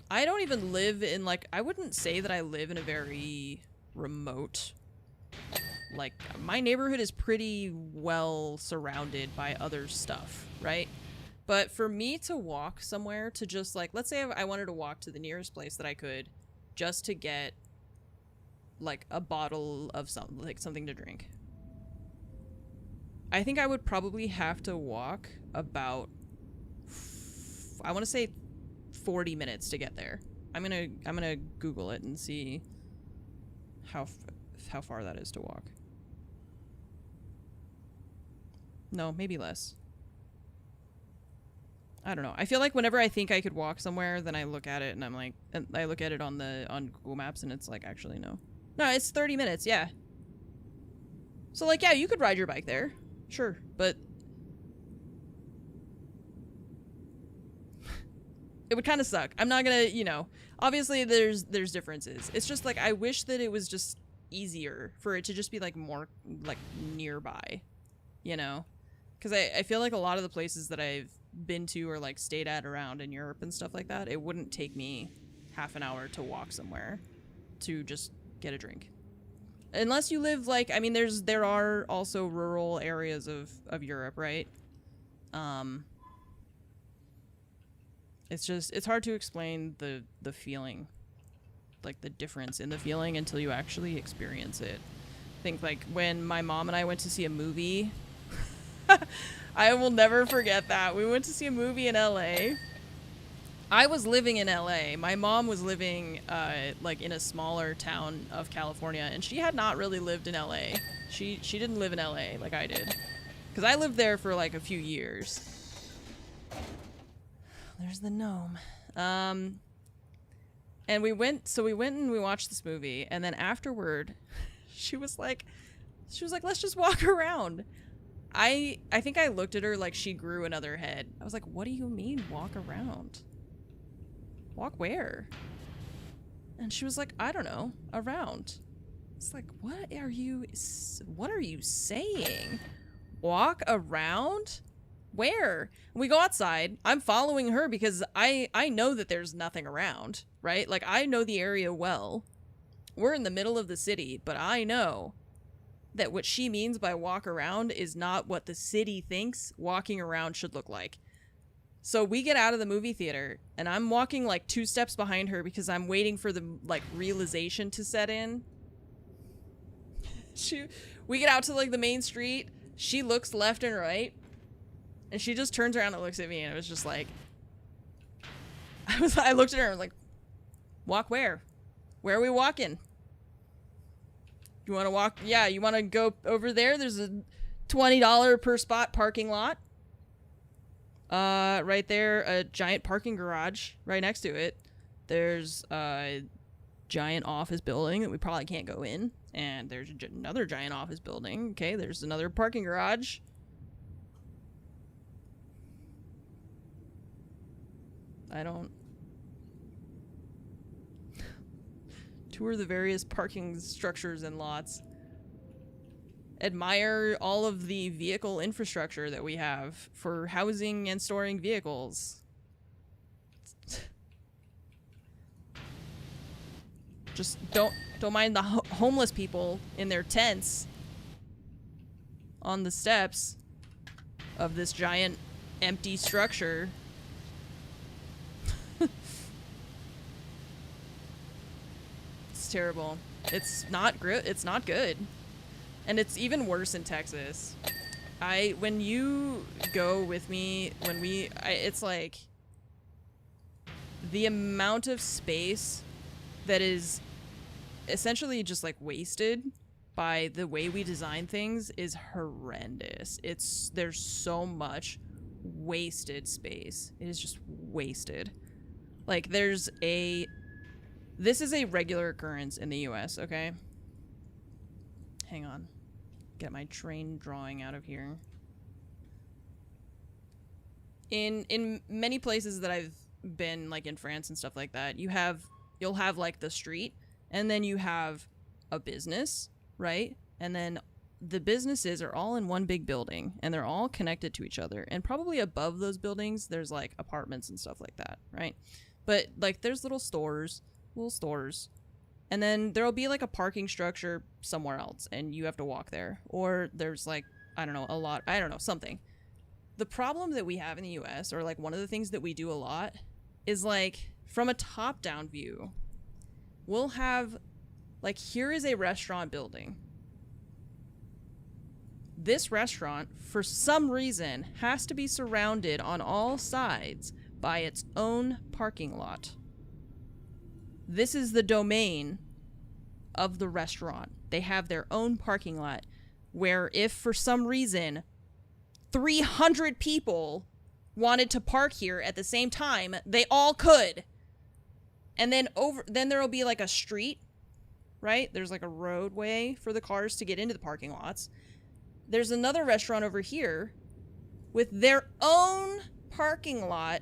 A: I don't even live in, like, I wouldn't say that I live in a very remote, like, my neighborhood is pretty well surrounded by other stuff, right? But for me to walk somewhere to just, like, let's say I wanted to walk to the nearest place that I could just to get, like, a bottle of something to drink. I think I would probably have to walk about, I want to say 40 minutes to get there. I'm gonna Google it and see how far that is to walk. No, maybe less. I don't know. I feel like whenever I think I could walk somewhere, then I look at it and I'm like, and I look at it on Google Maps and it's like, actually no. No, it's 30 minutes, yeah. So like, yeah, you could ride your bike there. Sure, but it would kind of suck. I'm not gonna, you know, obviously there's differences. It's just like, I wish that it was just easier for it to just be like more like nearby, you know? Because I feel like a lot of the places that I've been to or like stayed at around in Europe and stuff like that, it wouldn't take me half an hour to walk somewhere to just get a drink. Unless you live like, I mean, there are also rural areas of Europe, right? It's hard to explain the feeling, like the difference in the feeling until you actually experience it. I think like when my mom and I went to see a movie, I will never forget that. We went to see a movie in LA. I was living in LA. My mom was living like in a smaller town of California, and she had not really lived in LA. She didn't live in LA like I did, because I lived there for like a few years. There's the gnome. And we went and we watched this movie, and then afterward, she was like, let's just walk around. I think I looked at her like she grew another head. I was like, what do you mean walk around? Walk where? And she was like, I don't know, around. It's like, what are you saying? Walk around? Where? We go outside. I'm following her because I know that there's nothing around, right? Like, I know the area well. We're in the middle of the city, but I know that what she means by walk around is not what the city thinks walking around should look like. So we get out of the movie theater, and I'm walking like 2 steps behind her because I'm waiting for the like realization to set in. We get out to like the main street. She looks left and right, and she just turns around and looks at me, and it was just like, I looked at her and was like, walk where? Where are we walking? You want to walk? Yeah, you want to go over there? There's a $20 per spot parking lot. Right there, a giant parking garage right next to it. There's a giant office building that we probably can't go in. And there's another giant office building. Okay, there's another parking garage. I don't... Tour the various parking structures and lots. Admire all of the vehicle infrastructure that we have for housing and storing vehicles. Just don't mind the homeless people in their tents on the steps of this giant empty structure. It's terrible. It's not good. And it's even worse in Texas. When you go with me, it's like the amount of space that is essentially just like wasted by the way we design things is horrendous. There's so much wasted space. It is just wasted. Like this is a regular occurrence in the US, okay? Hang on. Get my train drawing out of here. In many places that I've been, like in France and stuff like that, you'll have like the street, and then you have a business, right? And then the businesses are all in one big building, and they're all connected to each other. And probably above those buildings, there's like apartments and stuff like that, right? But like there's little stores. And then there'll be like a parking structure somewhere else, and you have to walk there. Or there's like, something. The problem that we have in the US, or like one of the things that we do a lot, is like from a top-down view, we'll have like, here is a restaurant building. This restaurant, for some reason, has to be surrounded on all sides by its own parking lot. This is the domain of the restaurant. They have their own parking lot where if for some reason 300 people wanted to park here at the same time, they all could. And then there'll be like a street, right? There's like a roadway for the cars to get into the parking lots. There's another restaurant over here with their own parking lot.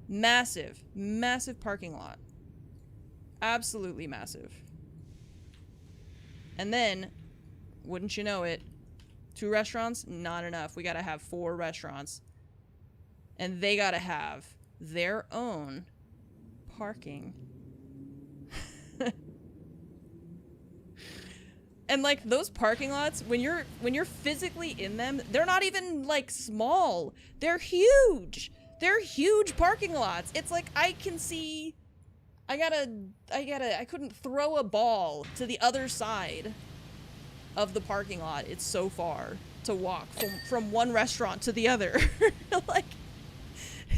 A: Massive parking lot. Absolutely massive. And then, wouldn't you know it, 2 restaurants, not enough. We gotta have 4 restaurants. And they gotta have their own parking. And like those parking lots, when you're physically in them, they're not even like small. They're huge. They're huge parking lots. It's like I can see I couldn't throw a ball to the other side of the parking lot. It's so far to walk from one restaurant to the other. Like,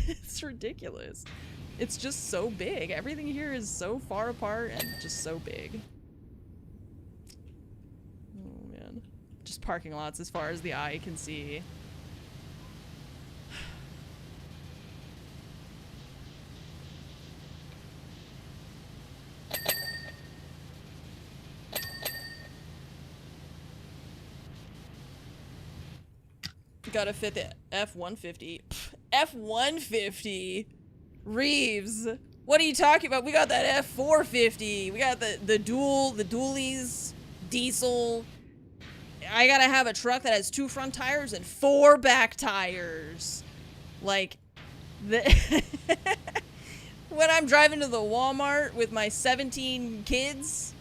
A: it's ridiculous. It's just so big. Everything here is so far apart and just so big. Oh man. Just parking lots as far as the eye can see. Gotta fit the F-150. F-150! Reeves! What are you talking about? We got that F450. We got the dualies, diesel. I gotta have a truck that has 2 front tires and 4 back tires. Like, when I'm driving to the Walmart with my 17 kids.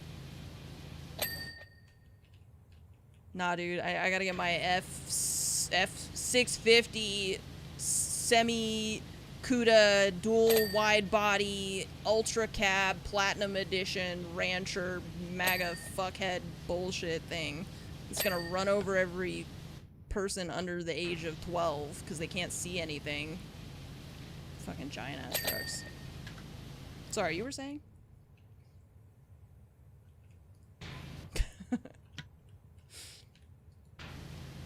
A: Nah, dude, I gotta get my F650 semi CUDA dual wide body ultra cab platinum edition rancher MAGA fuckhead bullshit thing. It's gonna run over every person under the age of 12 because they can't see anything. Fucking giant ass trucks. Sorry, you were saying?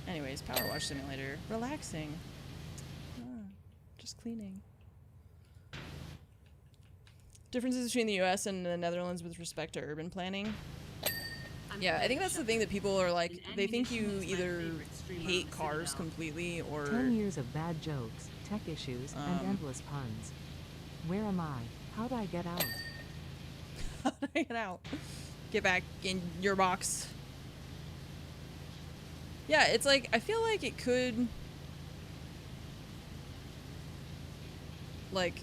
A: Anyways, PowerWash Simulator. Relaxing. Just cleaning. Differences between the US and the Netherlands with respect to urban planning. Yeah, I think that's the thing that people are like, they think you either hate cars completely or...
E: 10 years of bad jokes, tech issues, and endless puns. Where am I? How'd I get out?
A: How'd I get out? Get back in your box. Yeah, it's like, I feel like it could... Like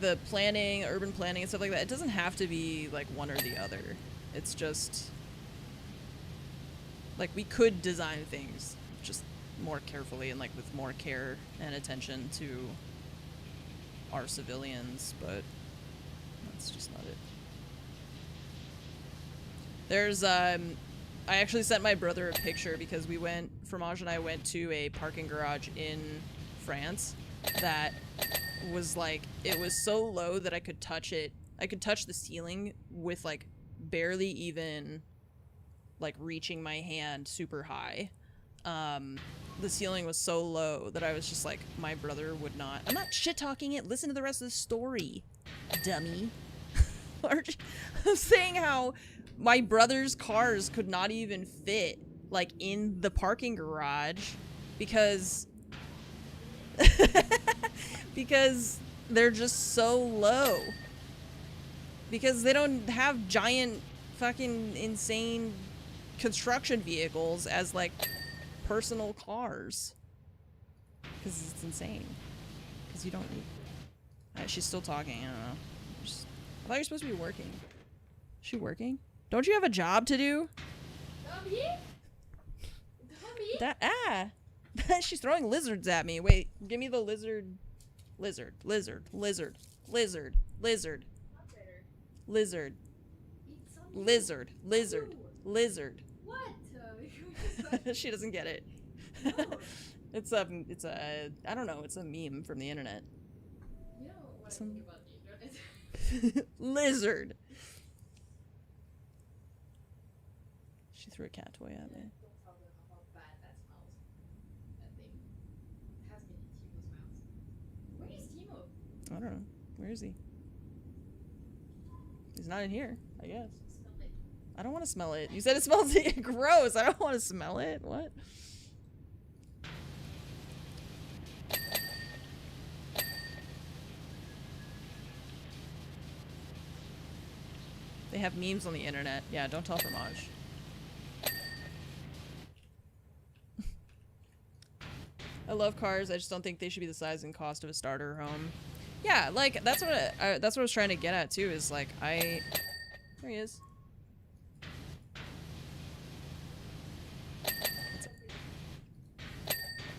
A: the planning, urban planning and stuff like that, it doesn't have to be like one or the other. It's just like we could design things just more carefully and like with more care and attention to our civilians, but that's just not it. There's I actually sent my brother a picture because Fromage and I went to a parking garage in France that was like, it was so low that I could touch it. I could touch the ceiling with like barely even like reaching my hand super high. The ceiling was so low that I was just like, my brother would not. I'm not shit talking it. Listen to the rest of the story, dummy. I'm saying how my brother's cars could not even fit like in the parking garage because because they're just so low. Because they don't have giant fucking insane construction vehicles as like personal cars. Because it's insane. Because you don't need... she's still talking, I don't know. I thought you were supposed to be working. Is she working? Don't you have a job to do? She's throwing lizards at me. Wait, give me the lizard. Lizard. Lizard. Lizard. Lizard. Lizard. Lizard. Lizard. Lizard. Lizard. What? She doesn't get it. No. It's a, I don't know, it's a meme from the internet.
F: You know what I think about the internet?
A: Lizard. She threw a cat toy at me.
F: Don't tell them how bad that smells. That thing has been in Timo's mouth. Where is Timo?
A: I don't know. Where is he? He's not in here, I guess.
F: Smell it.
A: I don't want to smell it. You said it smells gross. I don't want to smell it. What? They have memes on the internet. Yeah, don't tell Fromage. I love cars. I just don't think they should be the size and cost of a starter home. Yeah, like that's what I was trying to get at too. Is like there he is.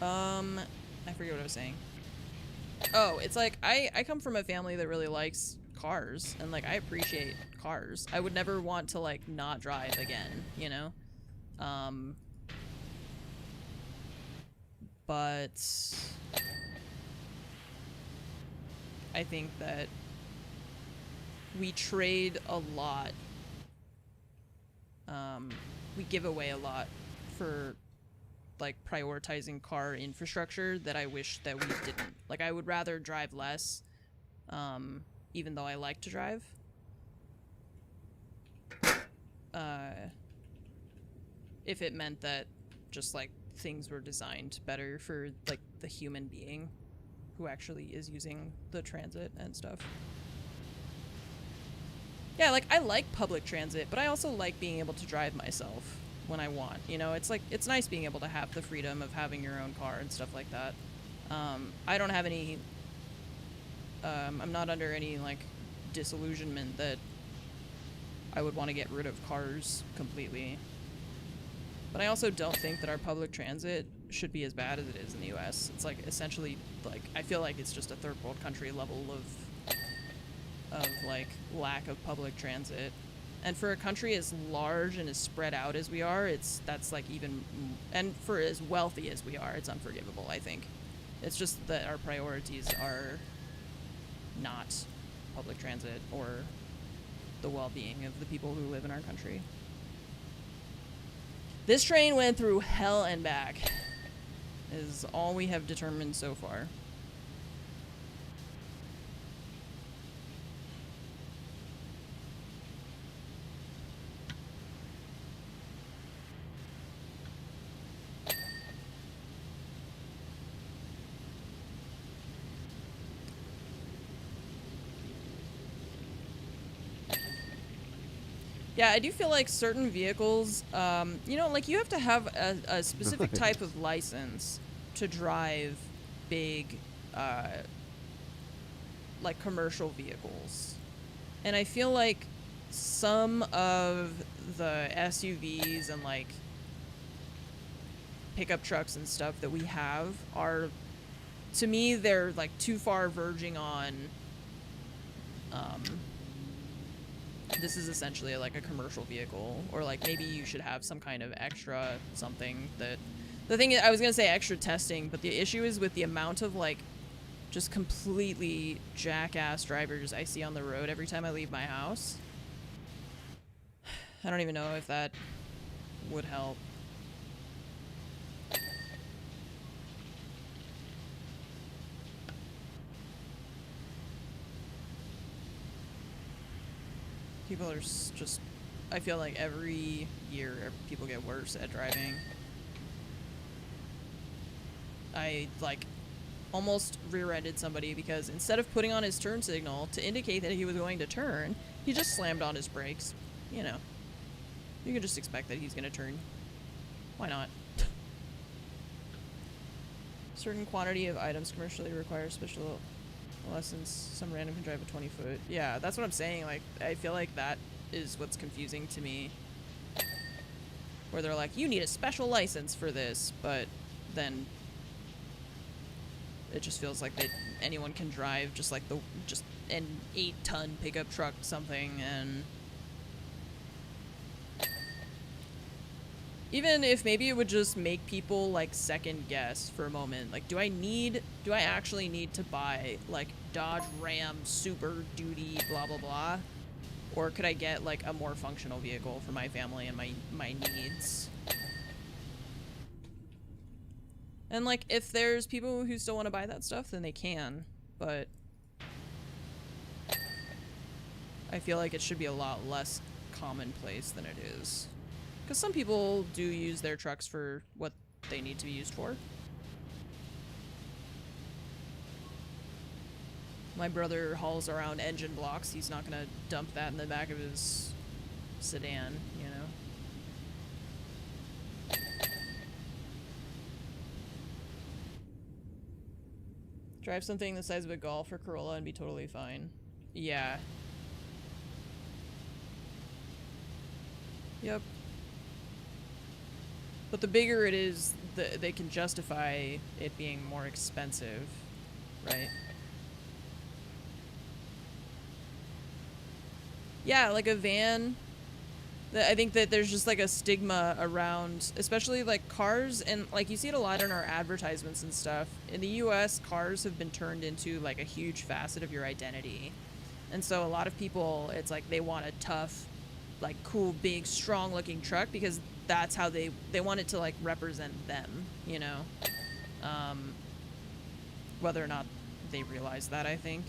A: I forget what I was saying. Oh, it's like I come from a family that really likes cars and like I appreciate cars. I would never want to like not drive again, you know? But I think that we trade a lot. We give away a lot for like prioritizing car infrastructure that I wish that we didn't. Like I would rather drive less, even though I like to drive. If it meant that just like things were designed better for like the human being who actually is using the transit and stuff. Yeah, like, I like public transit, but I also like being able to drive myself when I want. You know, it's like, it's nice being able to have the freedom of having your own car and stuff like that. I don't have any, I'm not under any, like, disillusionment that I would want to get rid of cars completely. But I also don't think that our public transit should be as bad as it is in the US. It's like, essentially, like, I feel like it's just a third world country level of like, lack of public transit. And for a country as large and as spread out as we are, that's like even, and for as wealthy as we are, it's unforgivable, I think. It's just that our priorities are not public transit or the well-being of the people who live in our country. This train went through hell and back, is all we have determined so far. Yeah, I do feel like certain vehicles, you know, like, you have to have a specific type of license to drive big, like, commercial vehicles. And I feel like some of the SUVs and, like, pickup trucks and stuff that we have are, to me, they're, like, too far verging on, this is essentially like a commercial vehicle, or like maybe you should have some kind of extra something that, the thing is, I was gonna say extra testing, but the issue is with the amount of like just completely jackass drivers I see on the road every time I leave my house. I don't even know if that would help. People are just, I feel like every year people get worse at driving. I, like, almost rear-ended somebody because instead of putting on his turn signal to indicate that he was going to turn, he just slammed on his brakes. You know, you can just expect that he's gonna turn. Why not? Certain quantity of items commercially require special lessons. Some random can drive a 20-foot. Yeah, that's what I'm saying. Like, I feel like that is what's confusing to me. Where they're like, you need a special license for this, but then it just feels like anyone can drive just like just an 8-ton pickup truck something, and even if maybe it would just make people like second guess for a moment, like, do I actually need to buy like Dodge Ram Super Duty blah blah blah, or could I get like a more functional vehicle for my family and my needs? And like, if there's people who still want to buy that stuff, then they can, but I feel like it should be a lot less commonplace than it is. Because some people do use their trucks for what they need to be used for. My brother hauls around engine blocks. He's not gonna dump that in the back of his sedan, you know? Drive something the size of a Golf or Corolla and be totally fine. Yeah. Yep. But the bigger it is, they can justify it being more expensive, right? Yeah, like a van. I think that there's just like a stigma around, especially like cars, and like you see it a lot in our advertisements and stuff. In the US, cars have been turned into like a huge facet of your identity. And so a lot of people, it's like they want a tough, like cool, big, strong looking truck because that's how they want it to like represent them, you know? Whether or not they realize that, I think.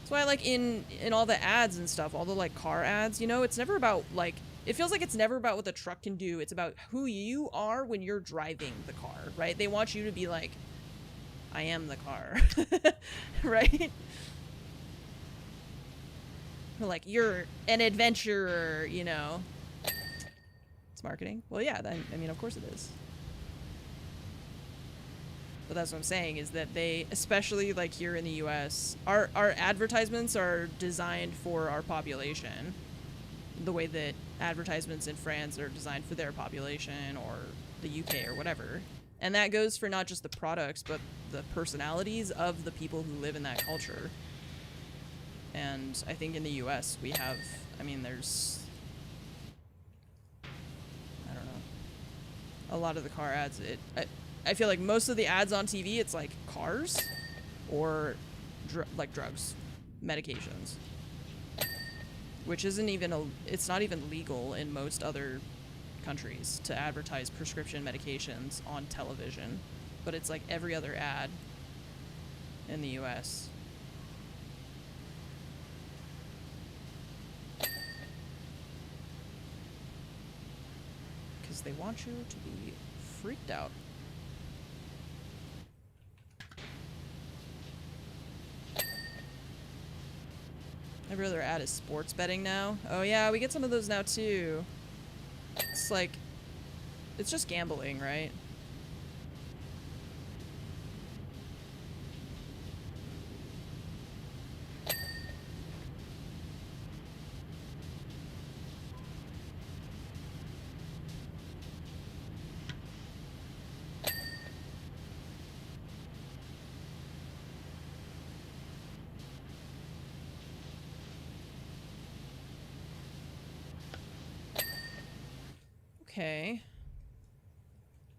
A: That's why, like, in all the ads and stuff, all the, like, car ads, you know, it's never about, like, it feels like it's never about what the truck can do. It's about who you are when you're driving the car, right? They want you to be like, I am the car, right? Like, you're an adventurer, you know. It's marketing. Well, yeah, I mean, of course it is. But that's what I'm saying, is that they, especially like here in the US, our advertisements are designed for our population. The way that advertisements in France are designed for their population, or the UK or whatever. And that goes for not just the products, but the personalities of the people who live in that culture. And I think in the US we have, I mean, there's, I don't know, a lot of the car ads, I feel like most of the ads on TV, it's like cars or like drugs, medications, which isn't even it's not even legal in most other countries to advertise prescription medications on television, but it's like every other ad in the US. Because they want you to be freaked out. Every other ad is sports betting now. Oh yeah, we get some of those now too. It's like, it's just gambling, right? Okay.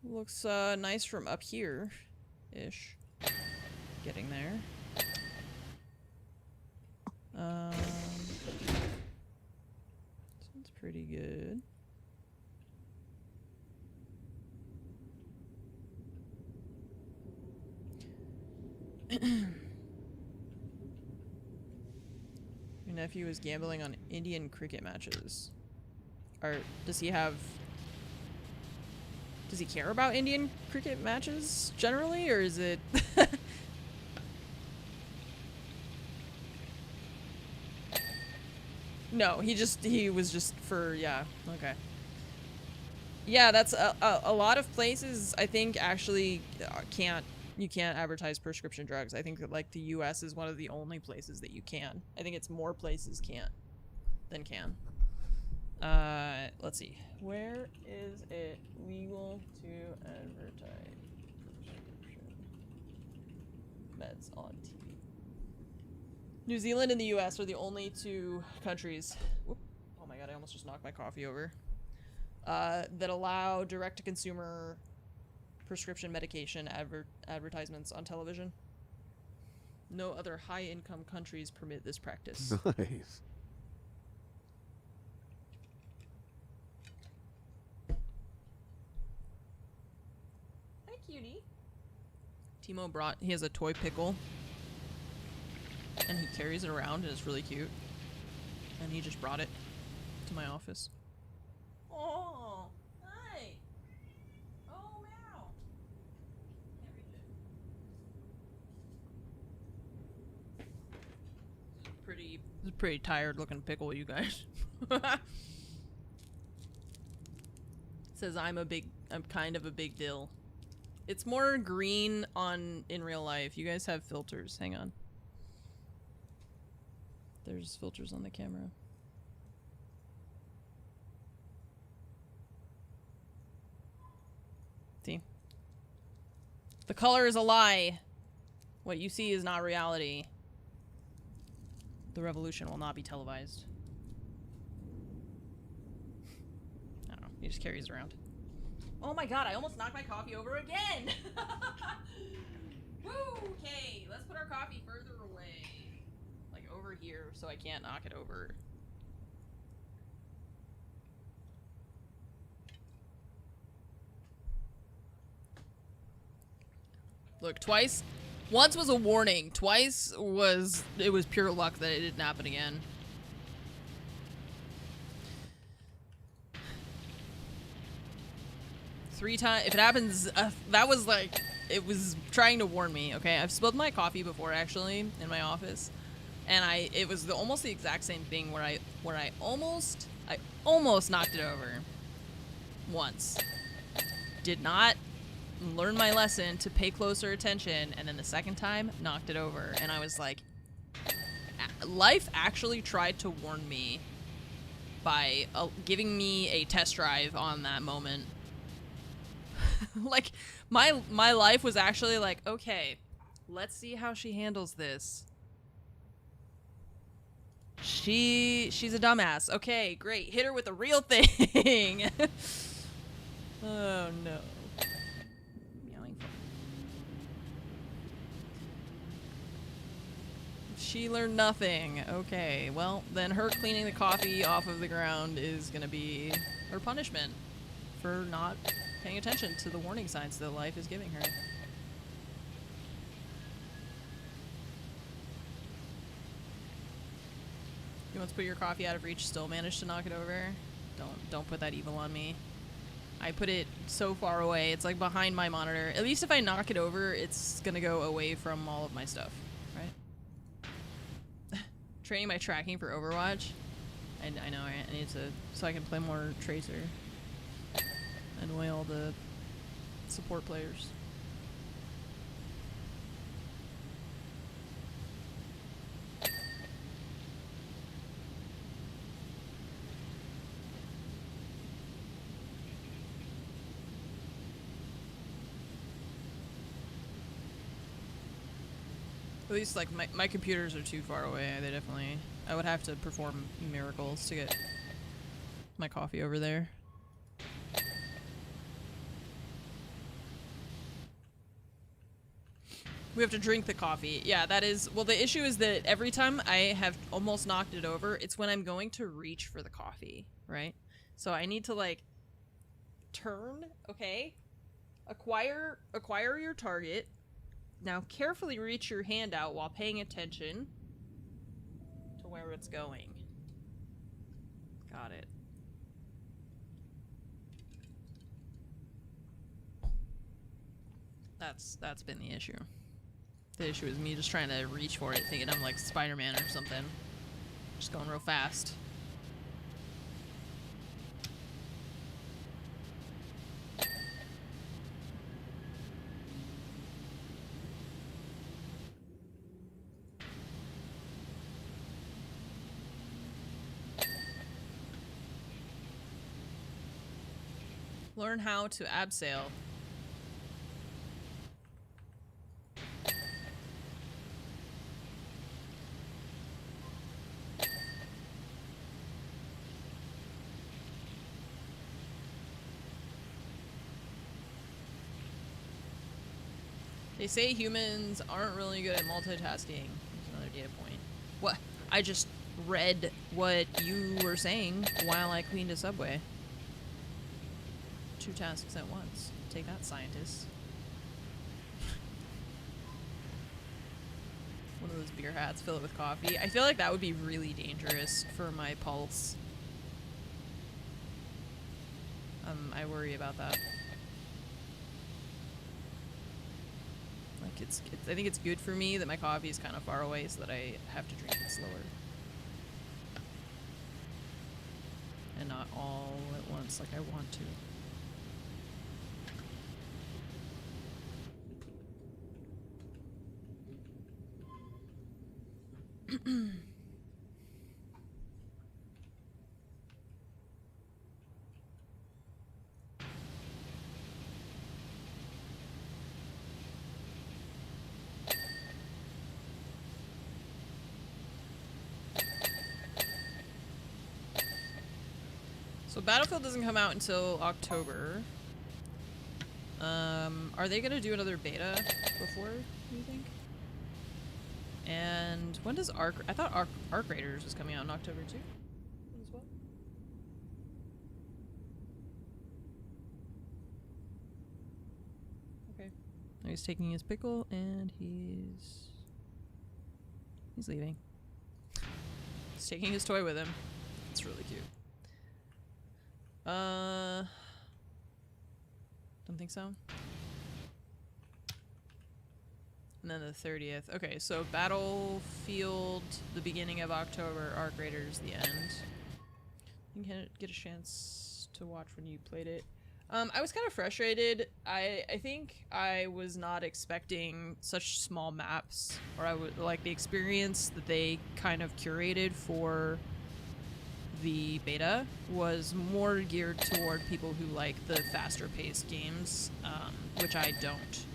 A: Looks nice from up here-ish. Getting there. Sounds pretty good. Your nephew is gambling on Indian cricket matches. Or does he have... Does he care about Indian cricket matches generally, or is it... No, he was just for, yeah, okay. Yeah, that's a lot of places, I think, actually you can't advertise prescription drugs. I think that, like, the US is one of the only places that you can. I think it's more places can't than can. Let's see. Where is it legal to advertise prescription meds on TV? New Zealand and the US are the only two countries. Whoop, oh my god, I almost just knocked my coffee over. That allow direct-to-consumer prescription medication advertisements on television. No other high-income countries permit this practice.
G: Nice.
A: Cutie. Timo he has a toy pickle and he carries it around and it's really cute, and he just brought it to my office. Oh, hi. Oh, wow. Can't reach it. This is pretty tired looking pickle, you guys. Says I'm kind of a big dill. It's more green in real life. You guys have filters. Hang on. There's filters on the camera. See? The color is a lie. What you see is not reality. The revolution will not be televised. I don't know. He just carries it around. Oh my god, I almost knocked my coffee over again! Woo! Okay, let's put our coffee further away. Like over here, so I can't knock it over. Look, twice. Once was a warning. Twice was... It was pure luck that it didn't happen again. Three times. If it happens, that was like, it was trying to warn me. Okay, I've spilled my coffee before actually in my office, And it was almost the exact same thing where I almost knocked it over once. Did not learn my lesson to pay closer attention, and then the second time knocked it over, and I was like, life actually tried to warn me by giving me a test drive on that moment. Like my life was actually like, okay, let's see how she handles this. She's a dumbass. Okay, great. Hit her with a real thing. Oh no. She learned nothing. Okay, well, then her cleaning the coffee off of the ground is gonna be her punishment for not paying attention to the warning signs that life is giving her. You want to put your coffee out of reach, still manage to knock it over? Don't put that evil on me. I put it so far away, it's like behind my monitor. At least if I knock it over, it's gonna go away from all of my stuff, right? Training my tracking for Overwatch. I know, I need to, so I can play more Tracer. Annoy all the support players. At least, like, my computers are too far away. They definitely... I would have to perform miracles to get my coffee over there. We have to drink the coffee. Yeah, that is... Well, the issue is that every time I have almost knocked it over, it's when I'm going to reach for the coffee, right? So I need to, like, turn, okay? Acquire your target. Now carefully reach your hand out while paying attention to where it's going. Got it. That's been the issue. The issue is me just trying to reach for it, thinking I'm like Spider-Man or something. Just going real fast. Learn how to abseil. They say humans aren't really good at multitasking. There's another data point. What? I just read what you were saying while I cleaned a subway. 2 tasks at once. Take that, scientists. One of those beer hats, fill it with coffee. I feel like that would be really dangerous for my pulse. I worry about that. Like I think it's good for me that my coffee is kind of far away so that I have to drink it slower. And not all at once like I want to. So Battlefield doesn't come out until October. Are they gonna do another beta before, do you think? And when does Arc... I thought Arc Raiders was coming out in October too, as well. Okay. Now he's taking his pickle and he's leaving. He's taking his toy with him. It's really cute. Don't think so. And then the 30th. Okay, so Battlefield, the beginning of October, Arc Raiders, the end. You can get a chance to watch when you played it. I was kind of frustrated. I think I was not expecting such small maps, or I would like the experience that they kind of curated for the beta was more geared toward people who like the faster paced games, which I don't.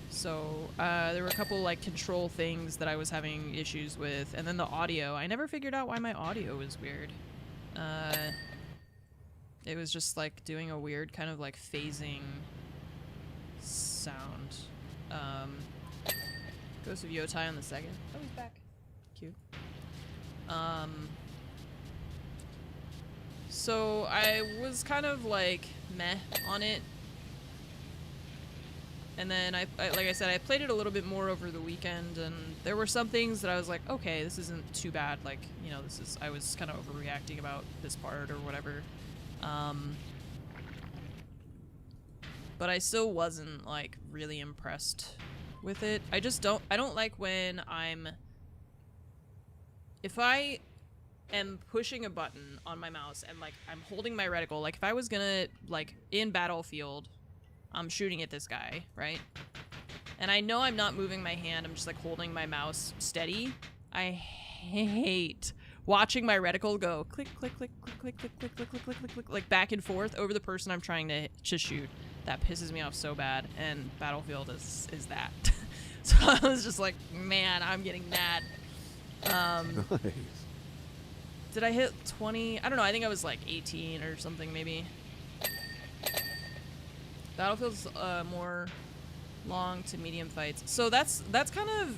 A: So there were a couple like control things that I was having issues with, and then the audio. I never figured out why my audio was weird. It was just like doing a weird kind of like phasing sound. Ghost of Yotai on the 2nd. Oh, he's back. Cute. So I was kind of like meh on it. And then I like I said, I played it a little bit more over the weekend, and there were some things that I was like, okay, this isn't too bad. Like, you know, I was kind of overreacting about this part or whatever. But I still wasn't like really impressed with it. I don't like when if I am pushing a button on my mouse and like I'm holding my reticle, like if I was gonna like in Battlefield, I'm shooting at this guy, right? And I know I'm not moving my hand, I'm just like holding my mouse steady. I hate watching my reticle go click, click, click, click, click, click, click, click, click, click, click, click, like back and forth over the person I'm trying to shoot. That pisses me off so bad, and Battlefield is that. So I was just like, man, I'm getting mad.
G: Nice.
A: Did I hit 20? I don't know, I think I was like 18 or something maybe. Battlefield's more long to medium fights. So that's kind of,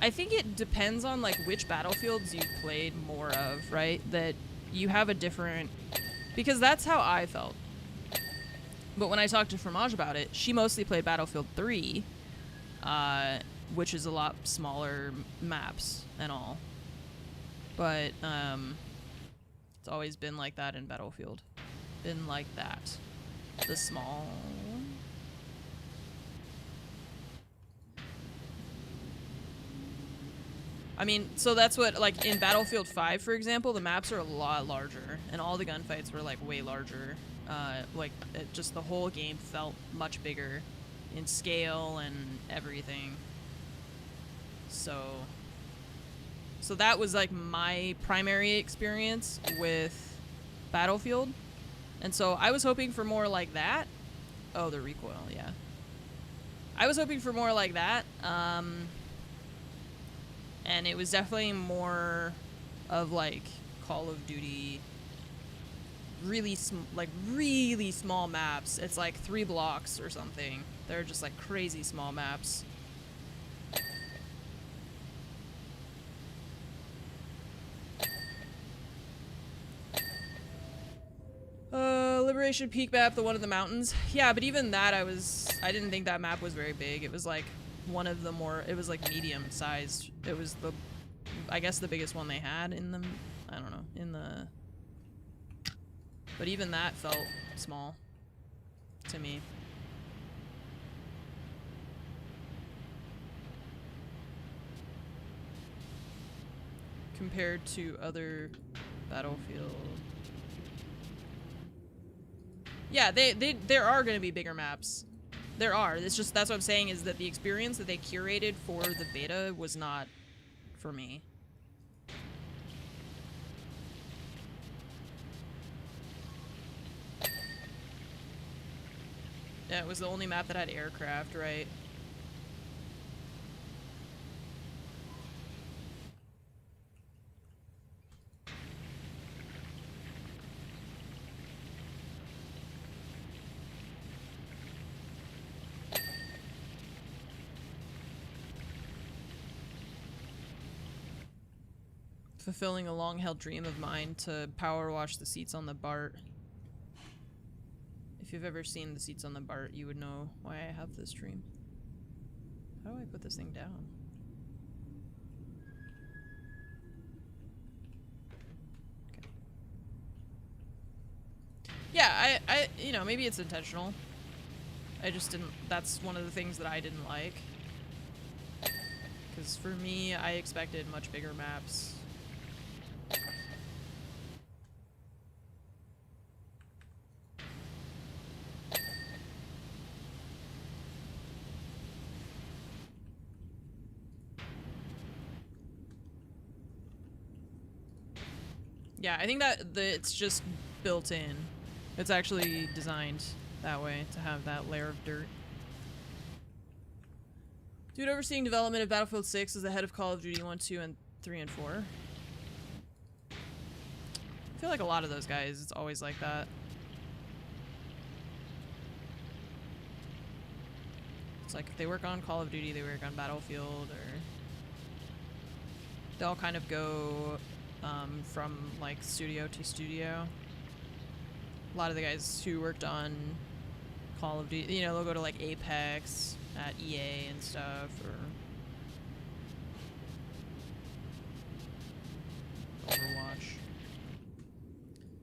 A: I think it depends on like which Battlefields you've played more of, right? That you have a different, because that's how I felt. But when I talked to Fromage about it, she mostly played Battlefield 3, which is a lot smaller maps and all. But it's always been like that in Battlefield. Been like that. The small... I mean, so that's what, like, in Battlefield 5, for example, the maps are a lot larger, and all the gunfights were, like, way larger. Just the whole game felt much bigger in scale and everything. So that was, like, my primary experience with Battlefield. And so I was hoping for more like that. Oh, the recoil, yeah. I was hoping for more like that. And it was definitely more of like Call of Duty, really small maps. It's like 3 blocks or something. They're just like crazy small maps. Liberation Peak map, the one in the mountains. Yeah, but even that I didn't think that map was very big. It was like one of the more, it was like medium sized. It was I guess the biggest one they had in the, I don't know, in the, but even that felt small to me. Compared to other Battlefield. Yeah, there are going to be bigger maps. There are. It's just, that's what I'm saying, is that the experience that they curated for the beta was not for me. Yeah, it was the only map that had aircraft, right? Fulfilling a long-held dream of mine to power wash the seats on the BART. If you've ever seen the seats on the BART, you would know why I have this dream. How do I put this thing down? Okay. Yeah, I you know, maybe it's intentional. I just didn't, that's one of the things that I didn't like. Because for me, I expected much bigger maps. Yeah, I think that it's just built in. It's actually designed that way to have that layer of dirt. Dude overseeing development of Battlefield 6 is the head of Call of Duty 1, 2, and 3, and 4. I feel like a lot of those guys, it's always like that. It's like if they work on Call of Duty, they work on Battlefield, or they all kind of go from like studio to studio. A lot of the guys who worked on Call of Duty, you know, they'll go to like Apex at EA and stuff, or Overwatch.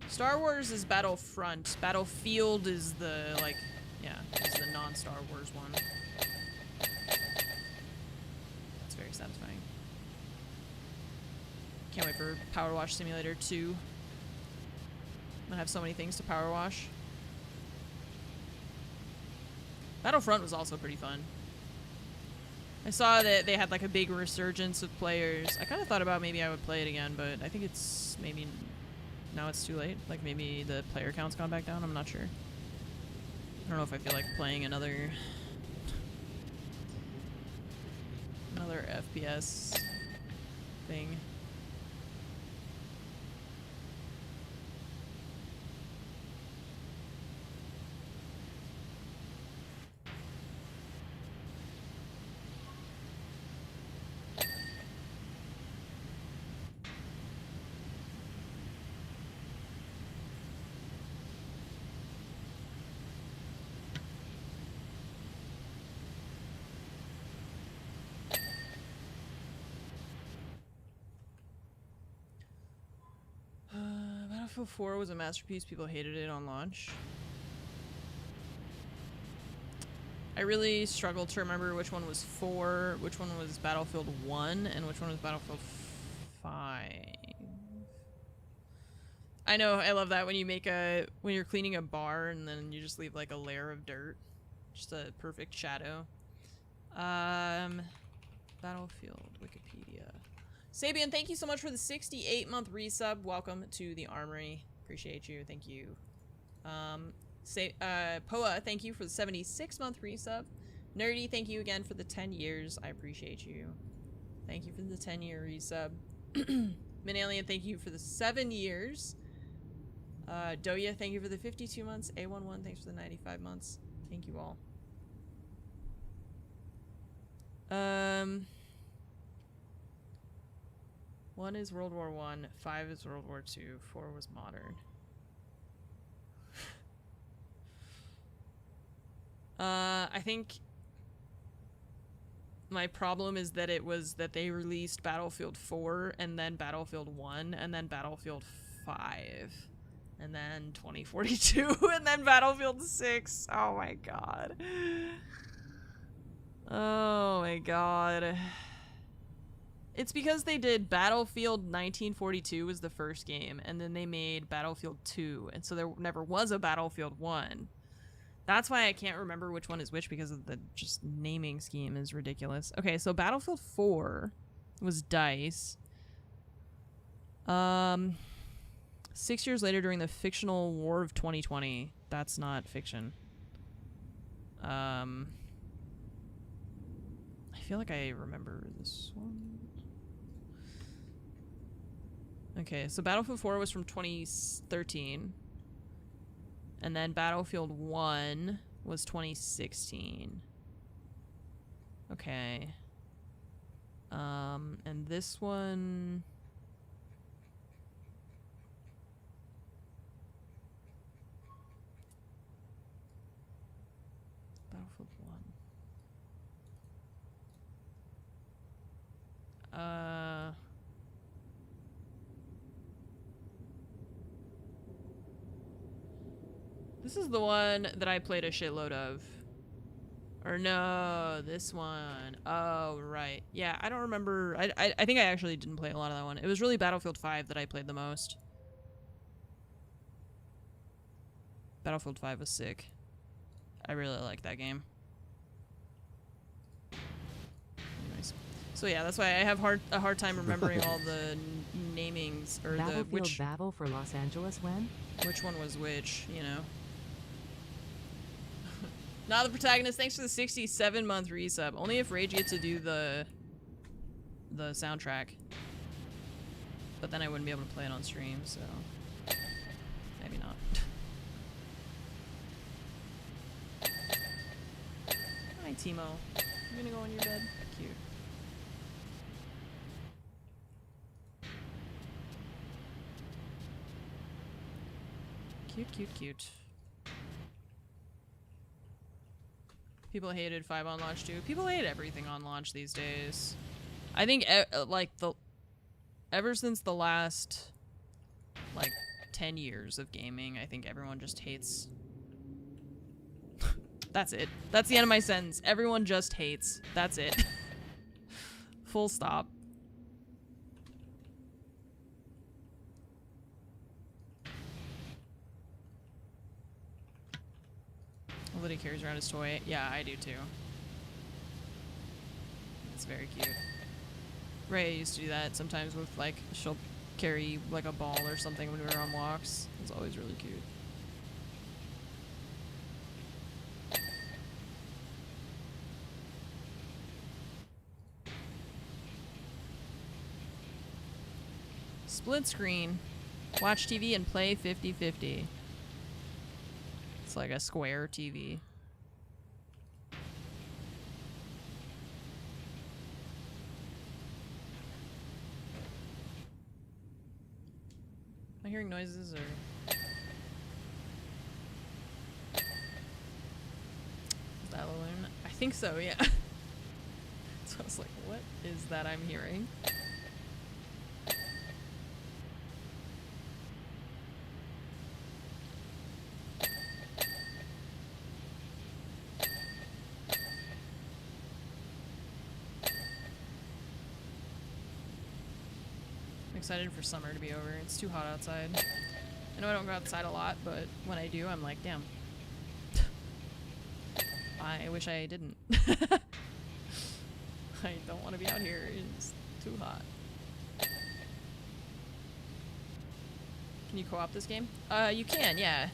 A: Star Wars is Battlefront. Battlefield is the, like, yeah, is the non-Star Wars one. That's very satisfying. Can't wait for PowerWash Simulator 2. I'm gonna have so many things to PowerWash. Battlefront was also pretty fun. I saw that they had like a big resurgence of players. I kind of thought about maybe I would play it again, but I think it's maybe now it's too late. Like maybe the player count's gone back down. I'm not sure. I don't know if I feel like playing another FPS thing. Battlefield 4 was a masterpiece. People hated it on launch. I really struggled to remember which one was 4, which one was Battlefield 1, and which one was Battlefield 5. I know, I love that when you make when you're cleaning a bar and then you just leave like a layer of dirt. Just a perfect shadow. Battlefield Wikipedia. Sabian, thank you so much for the 68-month resub. Welcome to the Armory. Appreciate you. Thank you. Poa, thank you for the 76-month resub. Nerdy, thank you again for the 10 years. I appreciate you. Thank you for the 10-year resub. Minalien, thank you for the 7 years. Doya, thank you for the 52 months. A11, thanks for the 95 months. Thank you all. One is World War I, 5 is World War II, 4 was modern. I think my problem is that it was that they released Battlefield 4 and then Battlefield 1 and then Battlefield 5 and then 2042 and then Battlefield 6. Oh my god. Oh my god. It's because they did Battlefield 1942 was the first game, and then they made Battlefield 2, and so there never was a Battlefield 1. That's why I can't remember which one is which, because of the just naming scheme is ridiculous. Okay, so Battlefield 4 was DICE. 6 years later during the fictional War of 2020. That's not fiction. I feel like I remember this one. Okay, so Battlefield 4 was from 2013. And then Battlefield 1 was 2016. Okay. And this one... Battlefield 1. This is the one that I played a shitload of. Or no, this one. Oh, right. Yeah, I don't remember. I think I actually didn't play a lot of that one. It was really Battlefield 5 that I played the most. Battlefield 5 was sick. I really like that game. Anyways. So yeah, that's why I have a hard time remembering all the namings or
E: Battlefield Battle for Los Angeles when?
A: Which one was which, you know. Not the protagonist, thanks for the 67-month resub. Only if Rage gets to do the soundtrack. But then I wouldn't be able to play it on stream, so maybe not. Hi, Timo. You gonna go in your bed? Cute. Cute, cute, cute. People hated 5 on launch too. People hate everything on launch these days. I think like ever since the last like 10 years of gaming, I think everyone just hates. That's it. That's the end of my sentence. Everyone just hates. That's it. Full stop. Liddy carries around his toy. Yeah, I do too. It's very cute. Ray used to do that sometimes with, like, she'll carry, like, a ball or something when we were on walks. It was always really cute. Split screen. Watch TV and play 50-50. It's like a square TV. Am I hearing noises or? Is that Laloon? I think so, yeah. So I was like, what is that I'm hearing? Excited for summer to be over. It's too hot outside. I know I don't go outside a lot, but when I do, I'm like, damn. I wish I didn't. I don't want to be out here. It's too hot. Can you co-op this game? You can, yeah.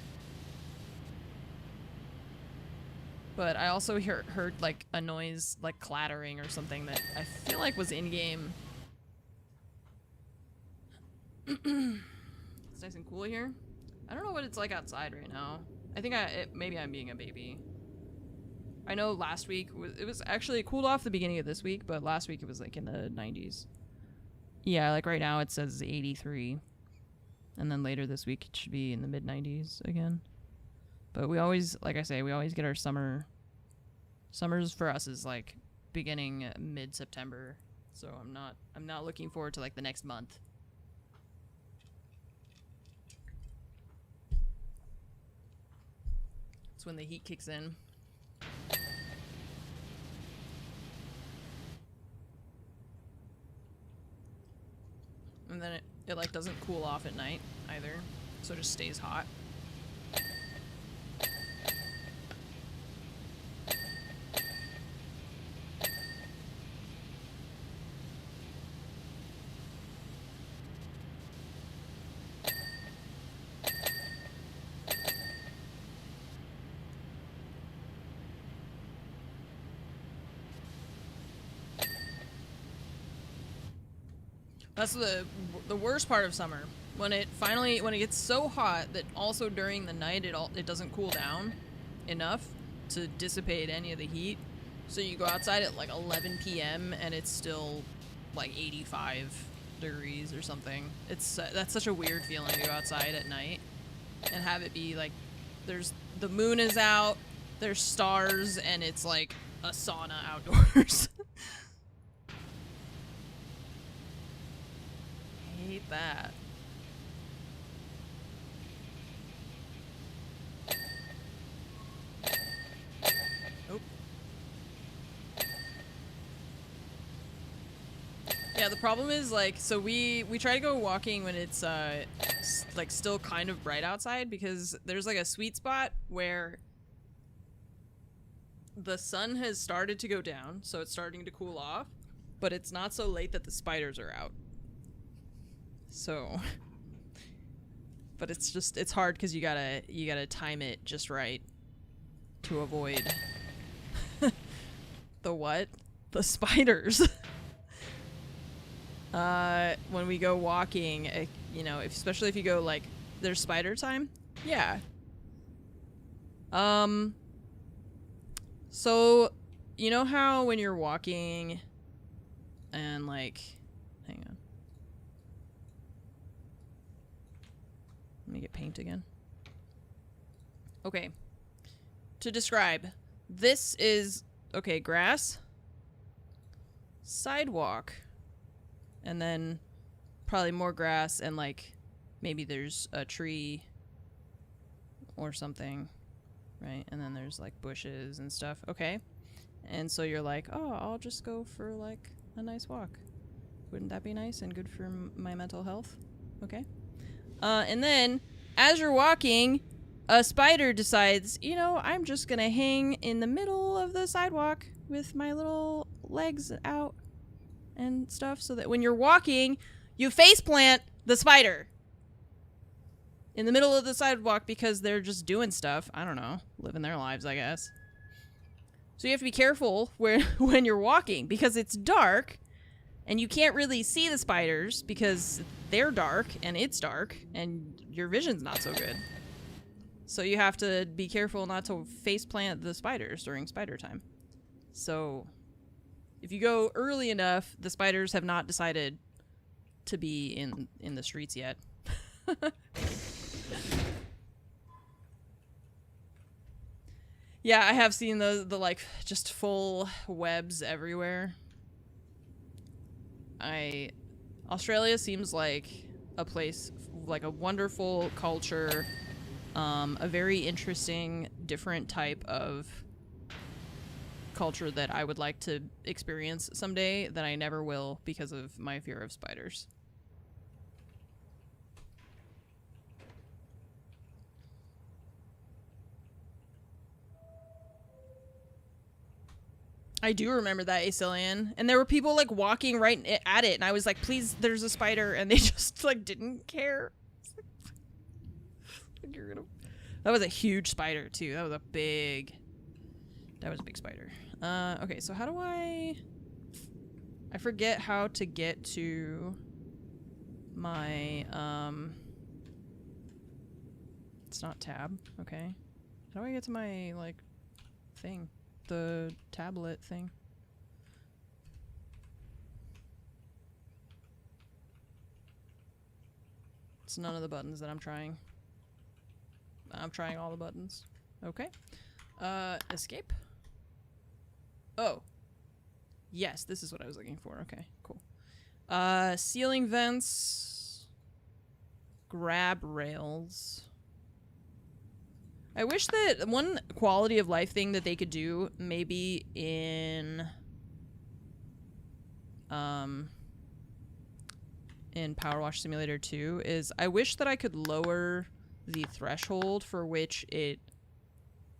A: But I also heard like a noise, like clattering or something that I feel like was in-game. It's nice and cool here. I don't know what it's like outside right now. I think maybe I'm being a baby. I know last week it was actually cooled off the beginning of this week, but last week it was like in the 90s. Yeah, like right now it says 83. And then later this week it should be in the mid 90s again. But we always, like I say, we always get our summer. Summers for us is like beginning mid-September. So I'm not looking forward to like the next month. When the heat kicks in. And then it like doesn't cool off at night either, so it just stays hot. That's the worst part of summer. When it gets so hot that also during the night it doesn't cool down enough to dissipate any of the heat. So you go outside at like 11 p.m. and it's still like 85 degrees or something. That's such a weird feeling to go outside at night and have it be like the moon is out, there's stars, and it's like a sauna outdoors. I hate that. Oh. Yeah, the problem is, like, so we try to go walking when it's, like, still kind of bright outside, because there's, like, a sweet spot where the sun has started to go down, so it's starting to cool off, but it's not so late that the spiders are out. So, but it's just, it's hard because you gotta time it just right to avoid the what? The spiders. When we go walking, you know, especially if you go, like, there's spider time. Yeah. So, you know how when you're walking and, like, hang on. Let me get paint again. Okay. To describe, this is, okay, grass, sidewalk, and then probably more grass, and, like, maybe there's a tree or something, right? And then there's, like, bushes and stuff. Okay. And so you're like, oh, I'll just go for, like, a nice walk. Wouldn't that be nice and good for my mental health? Okay. And then, as you're walking, a spider decides, you know, I'm just gonna hang in the middle of the sidewalk with my little legs out and stuff, so that when you're walking, you faceplant the spider in the middle of the sidewalk because they're just doing stuff. I don't know, living their lives, I guess. So you have to be careful when you're walking, because it's dark and you can't really see the spiders because they're dark and it's dark and your vision's not so good. So you have to be careful not to faceplant the spiders during spider time. So if you go early enough, the spiders have not decided to be in the streets yet. Yeah, I have seen the like just full webs everywhere. Australia seems like a place, like a wonderful culture, a very interesting, different type of culture that I would like to experience someday that I never will because of my fear of spiders. I do remember that, Asilian. And there were people, like, walking right at it, and I was like, please, there's a spider, and they just, like, didn't care. Like, you're gonna... That was a huge spider, too. That was a big spider. Okay, so how do I forget how to get to my, it's not tab, okay. How do I get to my, like, thing? The tablet thing. It's none of the buttons that I'm trying. I'm trying all the buttons. Okay. Escape. Oh. Yes, this is what I was looking for. Okay, cool. Ceiling vents. Grab rails. I wish that one quality of life thing that they could do, maybe in PowerWash Simulator 2, is I wish that I could lower the threshold for which it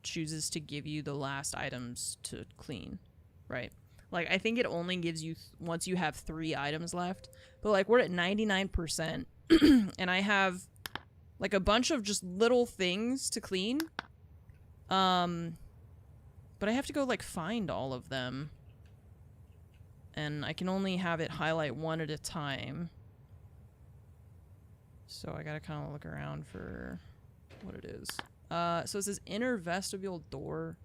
A: chooses to give you the last items to clean, right? Like, I think it only gives you once you have 3 items left, but like we're at 99% and I have like a bunch of just little things to clean. But I have to go like find all of them. And I can only have it highlight one at a time. So I gotta kind of look around for what it is. So it says inner vestibule door.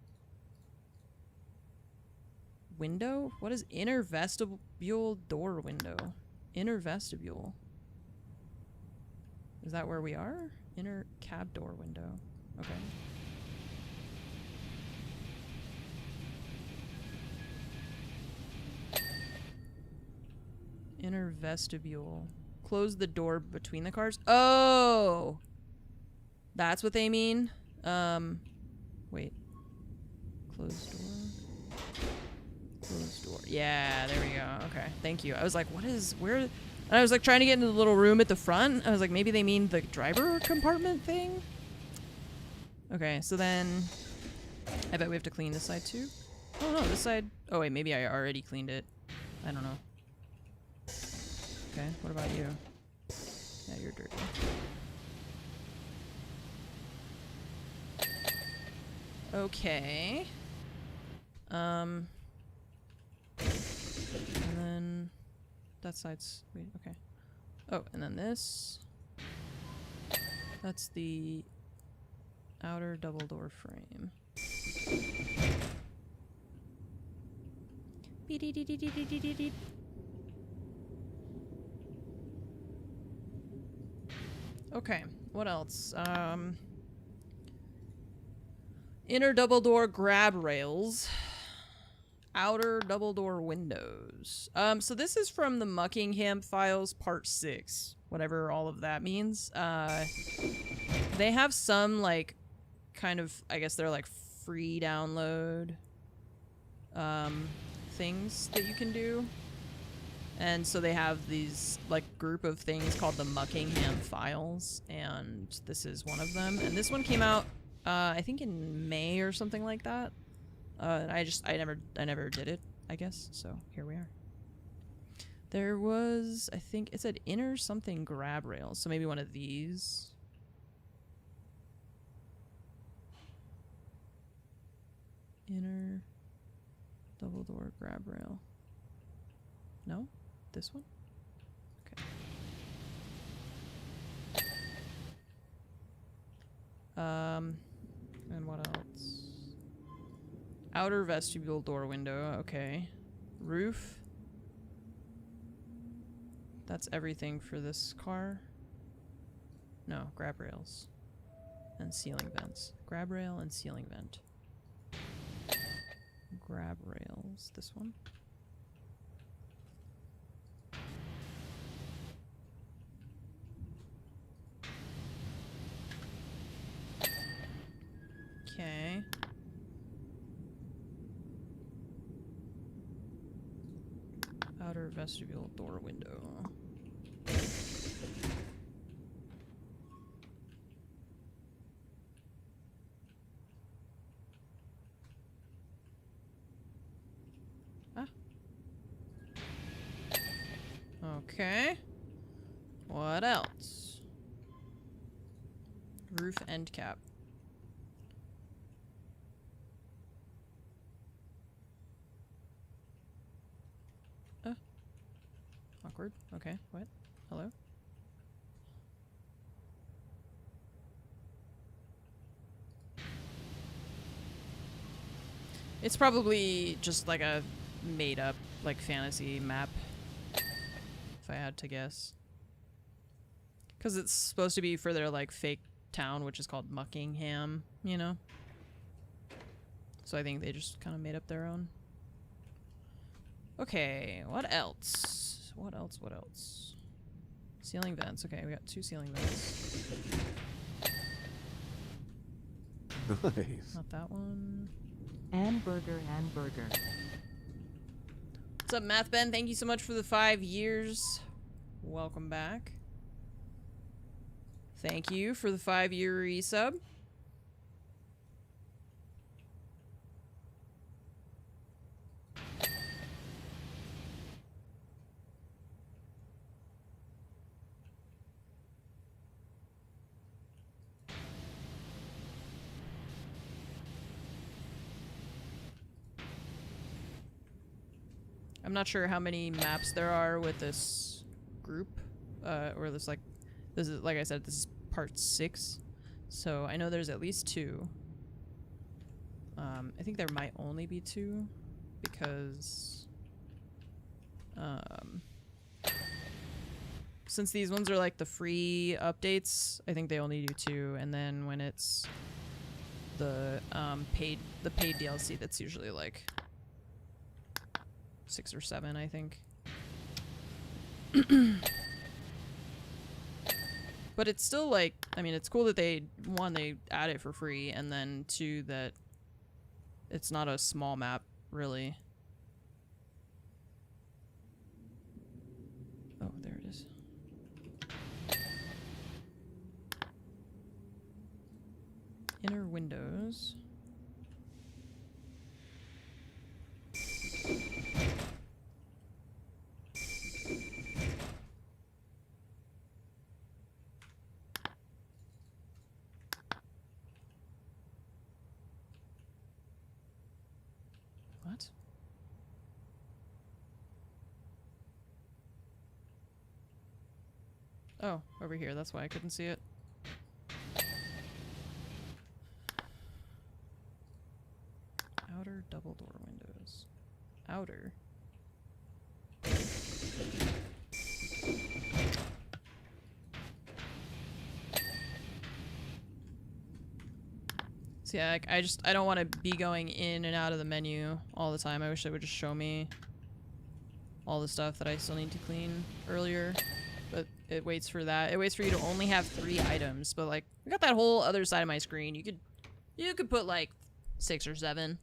A: Window? What is inner vestibule door window? Inner vestibule. Is that where we are? Inner cab door window. Okay. Inner vestibule. Close the door between the cars. Oh! That's what they mean? Wait. Close door. Closed door. Yeah, there we go. Okay, thank you. I was like, what is, where? And I was like trying to get into the little room at the front. I was like, maybe they mean the driver compartment thing? Okay, so then I bet we have to clean this side too. Oh no, this side. Oh wait, maybe I already cleaned it. I don't know. Okay, what about you? Yeah, you're dirty. Okay. And then that side's wait, okay. Oh, and then this. That's the outer double door frame. Beep-dee-dee-dee-dee-dee-dee-dee. Okay, what else? Inner double door grab rails. Outer double door windows. So this is from the Muckingham Files Part 6. Whatever all of that means. They have some, like, kind of, I guess they're like free download things that you can do. And so they have these, like, group of things called the Muckingham Files, and this is one of them. And this one came out, I think in May or something like that. I never did it, I guess. So here we are. There was, I think it said inner something grab rails, so maybe one of these. Inner double door grab rail. No? This one? Okay. And what else? Outer vestibule door window, okay. Roof. That's everything for this car. No, grab rails. And ceiling vents. Grab rail and ceiling vent. Grab rails. This one. Okay. Outer vestibule door window. Ah. Okay. What else? Roof end cap. Awkward. Okay, what? Hello? It's probably just like a made-up, like, fantasy map, if I had to guess. Because it's supposed to be for their, like, fake town, which is called Muckingham, you know? So I think they just kind of made up their own. Okay, what else? What else? What else? Ceiling vents. Okay, we got 2 ceiling vents.
G: Nice.
A: Not that one.
E: And burger.
A: What's up, Math Ben? Thank you so much for the 5 years. Welcome back. Thank you for the 5-year resub. I'm not sure how many maps there are with this group, or this, like, this is, like I said, this is part 6, so I know there's at least 2. I think there might only be 2, because, since these ones are, like, the free updates, I think they only do 2, and then when it's the, paid DLC, that's usually, like, 6 or 7, I think. But it's still, like, I mean, it's cool that they add it for free, and then 2, that it's not a small map, really. God. Inner windows. What? Oh, over here. That's why I couldn't see it. Outer double door windows. Outer. So yeah, like, I don't want to be going in and out of the menu all the time. I wish it would just show me all the stuff that I still need to clean earlier. But it waits for that. It waits for you to only have 3 items. But like, we got that whole other side of my screen. You could put like 6 or 7.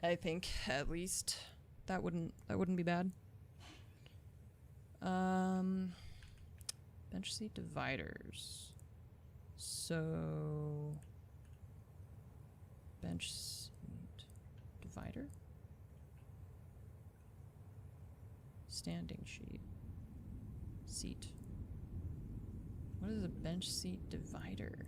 A: I think at least that wouldn't be bad. Bench seat dividers. So bench seat divider. Standing seat. What is a bench seat divider?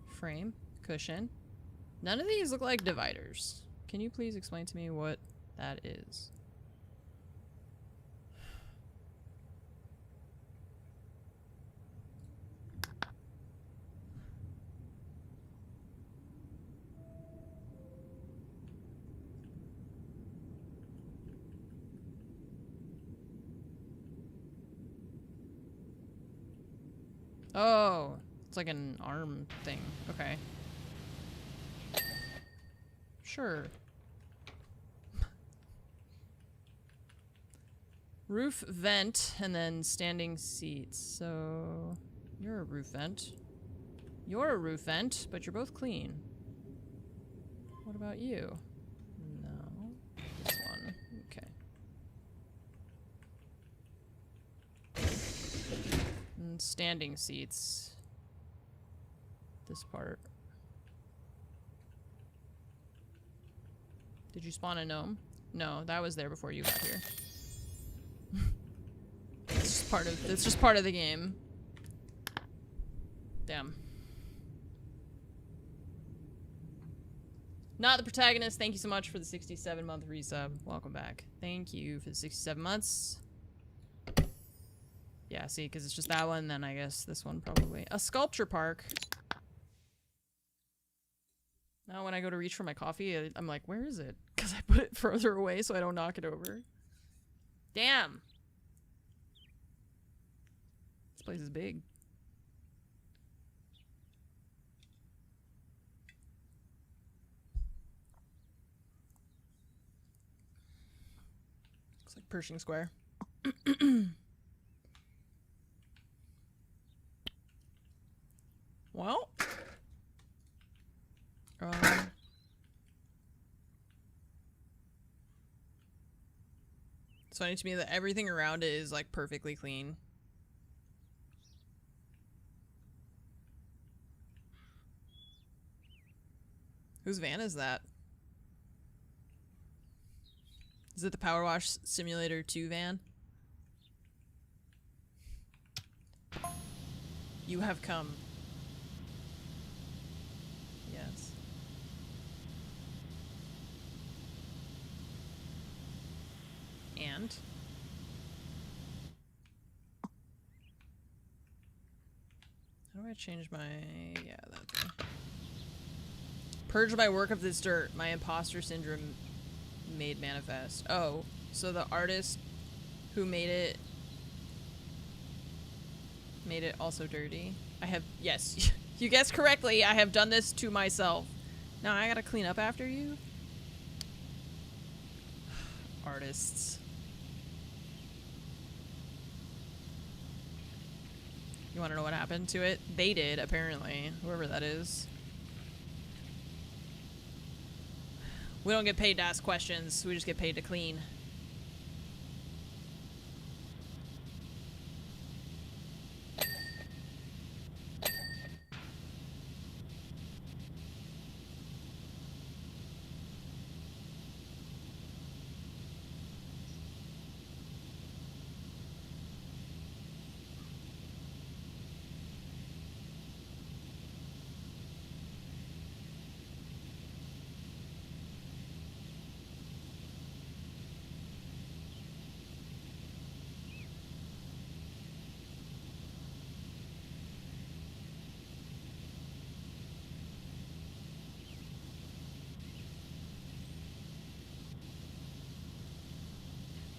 A: Frame, cushion. None of these look like dividers. Can you please explain to me what that is? Oh, it's like an arm thing. Okay. Sure. Roof vent and then standing seats. So you're a roof vent. You're a roof vent, but you're both clean. What about you? No. This one. Okay. And standing seats. This part. Did you spawn a gnome? No, that was there before you got here. It's just part of the game. Damn. Not the protagonist, thank you so much for the 67-month resub. Welcome back. Thank you for the 67 months. Yeah, see, because it's just that one, then I guess this one probably. A sculpture park. Now when I go to reach for my coffee, I'm like, where is it? Because I put it further away so I don't knock it over. Damn. This place is big. Looks like Pershing Square. Well. It's funny to me that everything around it is like perfectly clean. Whose van is that? Is it the PowerWash Simulator 2 van? You have come. Yes. And? How do I change my... yeah, that thing. Purge my work of this dirt. My imposter syndrome made manifest. Oh, so the artist who made it also dirty. I have... yes, you guessed correctly. I have done this to myself. Now I gotta clean up after you? Artists. You want to know what happened to it? They did, apparently. Whoever that is. We don't get paid to ask questions. We just get paid to clean.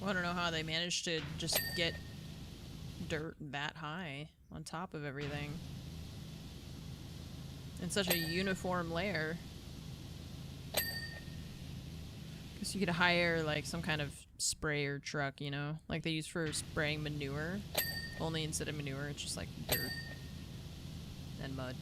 A: I don't know how they managed to just get dirt that high on top of everything in such a uniform layer. Guess you could hire like some kind of sprayer truck, you know, like they use for spraying manure, only instead of manure it's just like dirt and mud.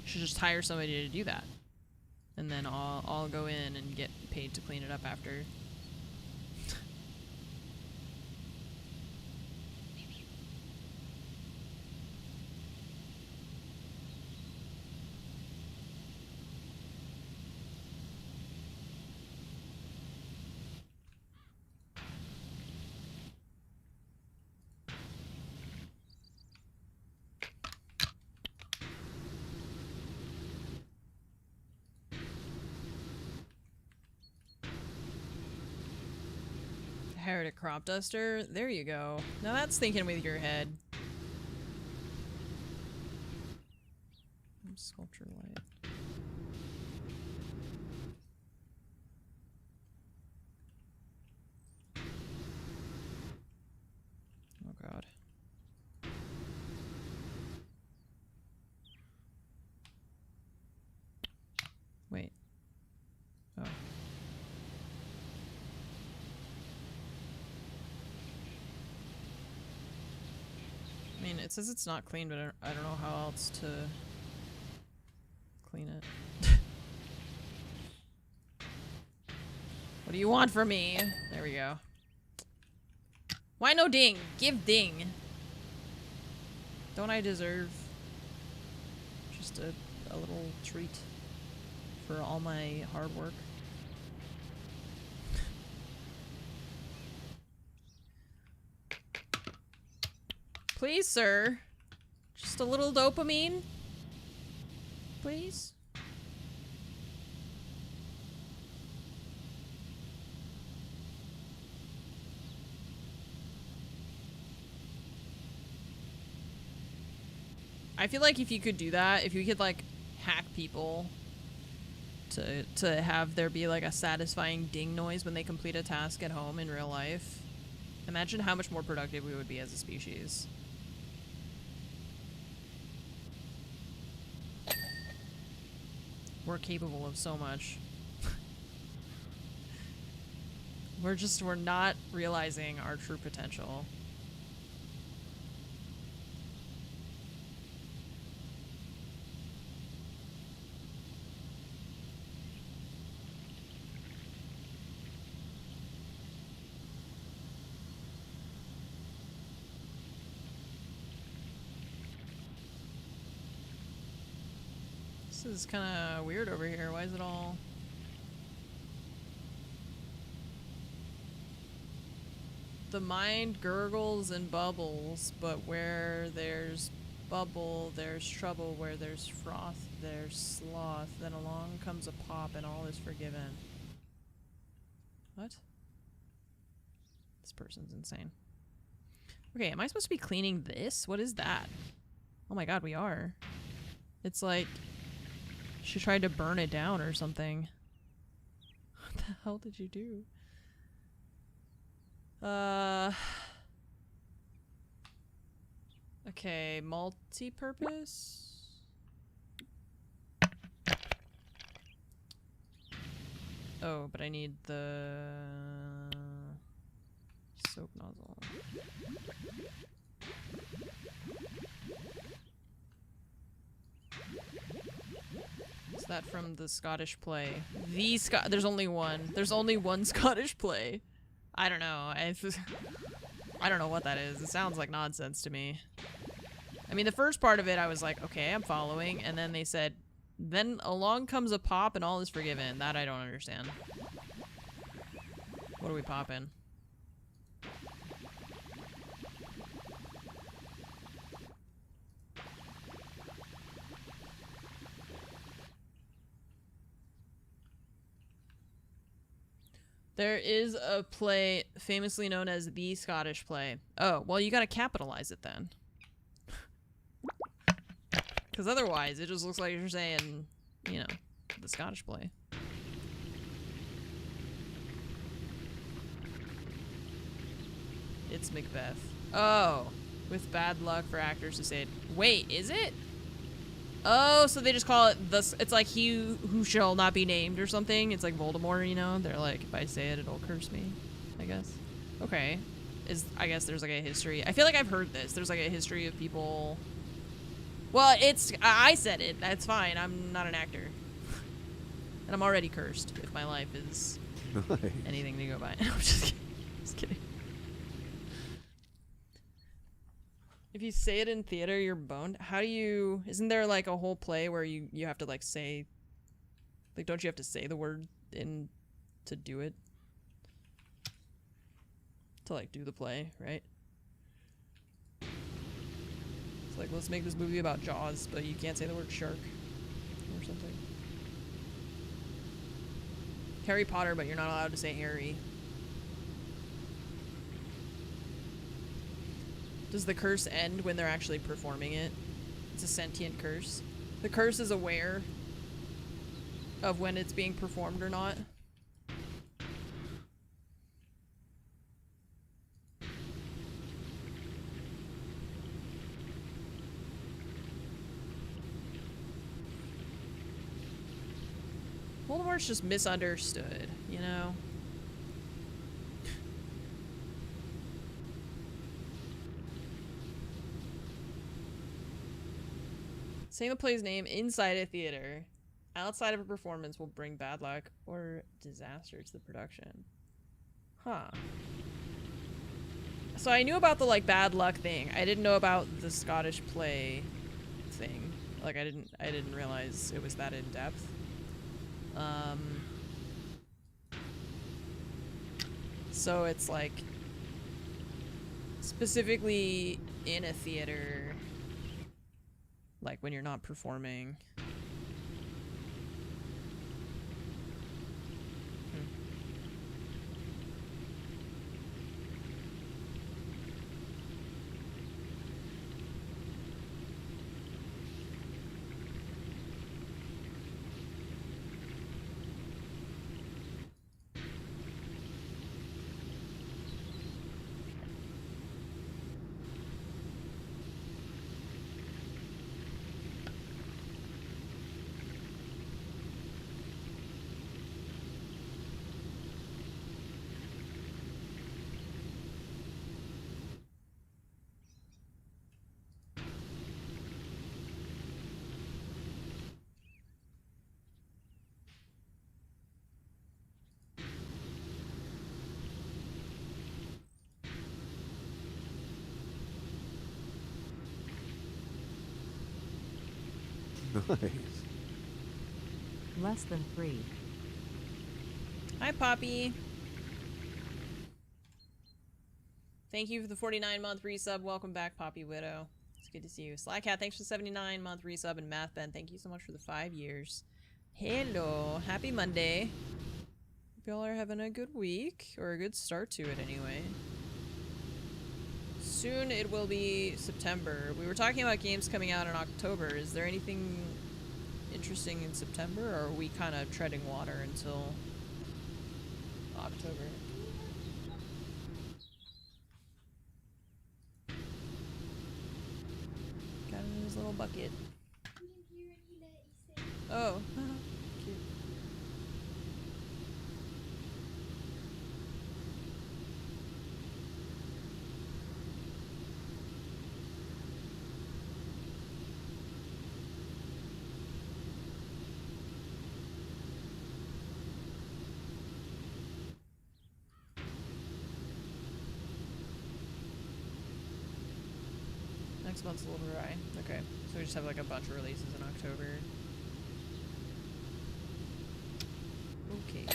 A: Should just hire somebody to do that, and then I'll go in and get paid to clean it up after. Hired a crop duster. There you go. Now that's thinking with your head. Sculpture light. Oh god. Wait. Oh. I mean, it says it's not clean, but I don't know how else to clean it. What do you want from me? There we go. Why no ding? Give ding. Don't I deserve just a little treat for all my hard work? Please, sir. Just a little dopamine. Please. I feel like if you could do that, if you could like hack people to have there be like a satisfying ding noise when they complete a task at home in real life, imagine how much more productive we would be as a species. We're capable of so much. We're not realizing our true potential. This is kind of weird over here. Why is it all... The mind gurgles and bubbles, but where there's bubble, there's trouble. Where there's froth, there's sloth. Then along comes a pop and all is forgiven. What? This person's insane. Okay, am I supposed to be cleaning this? What is that? Oh my god, we are. It's like... She tried to burn it down or something. What the hell did you do? Okay, multi-purpose. Oh, but I need the soap nozzle. Is that from the Scottish play? There's only one. There's only one Scottish play. I don't know. I don't know what that is. It sounds like nonsense to me. I mean, the first part of it, I was like, okay, I'm following. And then they said, then along comes a pop and all is forgiven. That I don't understand. What are we popping? There is a play famously known as the Scottish play. Oh, well, you gotta capitalize it then. Because otherwise, it just looks like you're saying, you know, the Scottish play. It's Macbeth. Oh, with bad luck for actors to say it. Wait, is it? Oh, so they just call it the. It's like he who shall not be named or something. It's like Voldemort, you know? They're like, if I say it, it'll curse me, I guess. Okay. I guess there's like a history. I feel like I've heard this. There's like a history of people. Well, I said it. That's fine. I'm not an actor. And I'm already cursed if my life is anything to go by. No, I'm just kidding. Just kidding. If you say it in theater, you're boned. How do you... Isn't there, like, a whole play where you have to, like, say... Like, don't you have to say the word in... to do it? To, like, do the play, right? It's like, let's make this movie about Jaws, but you can't say the word shark. Or something. Harry Potter, but you're not allowed to say Harry. Does the curse end when they're actually performing it? It's a sentient curse. The curse is aware of when it's being performed or not. Voldemort's just misunderstood, you know? Saying the play's name inside a theater, outside of a performance, will bring bad luck or disaster to the production. Huh. So I knew about the, like, bad luck thing. I didn't know about the Scottish play thing. Like, I didn't realize it was that in depth. So it's like specifically in a theater, like when you're not performing.
G: Nice.
E: Less than 3.
A: Hi, Poppy. Thank you for the 49-month resub. Welcome back, Poppy Widow. It's good to see you. Slycat, thanks for the 79-month resub. And Math Ben, thank you so much for the 5 years. Hello. Happy Monday. Hope y'all are having a good week. Or a good start to it, anyway. Soon it will be September. We were talking about games coming out in October. Is there anything interesting in September, or are we kind of treading water until October? Got it in his little bucket. Oh, cute. next month's a little dry. Okay, so we just have like a bunch of releases in October. Okay.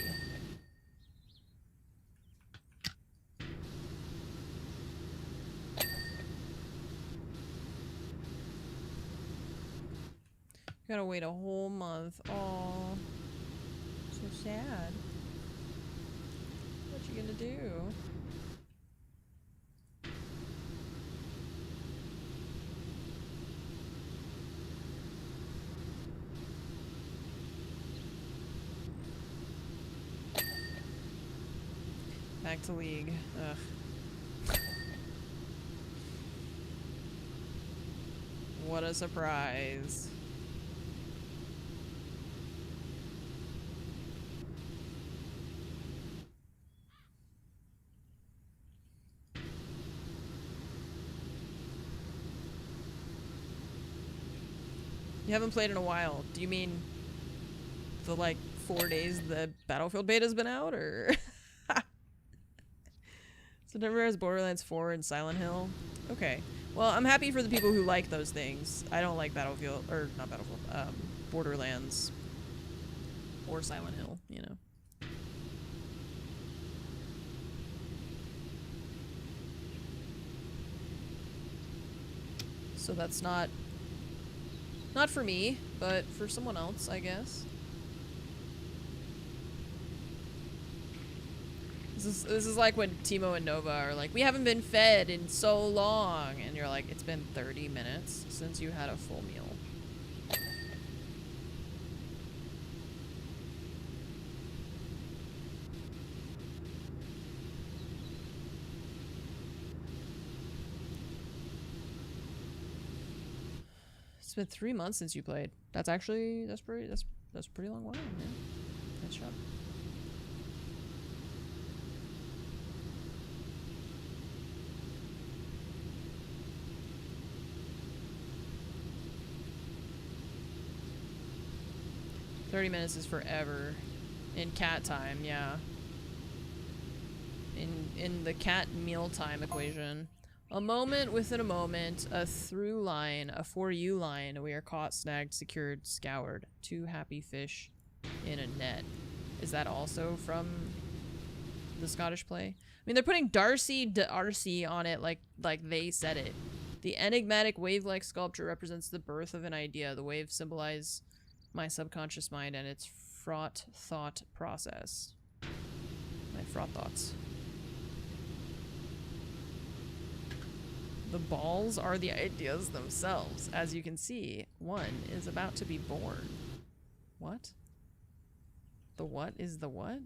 A: Gotta wait a whole month. Oh, so sad. What you gonna do? Back to League. Ugh. What a surprise. You haven't played in a while. Do you mean the like 4 days the Battlefield beta's been out, or? So never has Borderlands 4 and Silent Hill. Okay. Well, I'm happy for the people who like those things. I don't like Battlefield, or not Battlefield, Borderlands or Silent Hill, you know. So that's not for me, but for someone else, I guess. This is like when Timo and Nova are like, we haven't been fed in so long, and you're like, it's been 30 minutes since you had a full meal. It's been 3 months since you played. That's a pretty long while, man. Nice job. $30 is forever in cat time, yeah. In the cat mealtime equation. A moment within a moment, a through line, a for you line. We are caught, snagged, secured, scoured. 2 happy fish in a net. Is that also from the Scottish play? I mean, they're putting Darcy on it like they said it. The enigmatic wave-like sculpture represents the birth of an idea. The waves symbolize my subconscious mind and its fraught thought process. My fraught thoughts. The balls are the ideas themselves. As you can see, one is about to be born. What? The what is the what?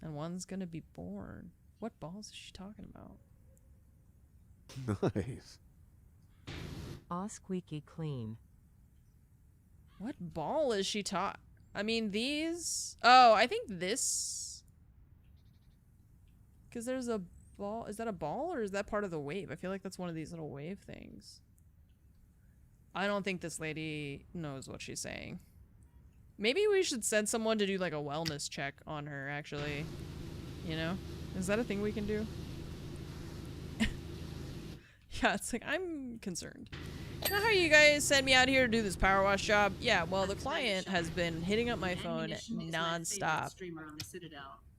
A: And one's gonna be born. What balls is she talking about?
G: Nice.
E: All squeaky clean.
A: What ball is she I mean, these... Oh, I think this... Because there's a ball. Is that a ball or is that part of the wave? I feel like that's one of these little wave things. I don't think this lady knows what she's saying. Maybe we should send someone to do like a wellness check on her, actually. You know? Is that a thing we can do? Yeah, it's like, I'm concerned. You know how you guys sent me out here to do this PowerWash job? Yeah, well, the client has been hitting up my phone non-stop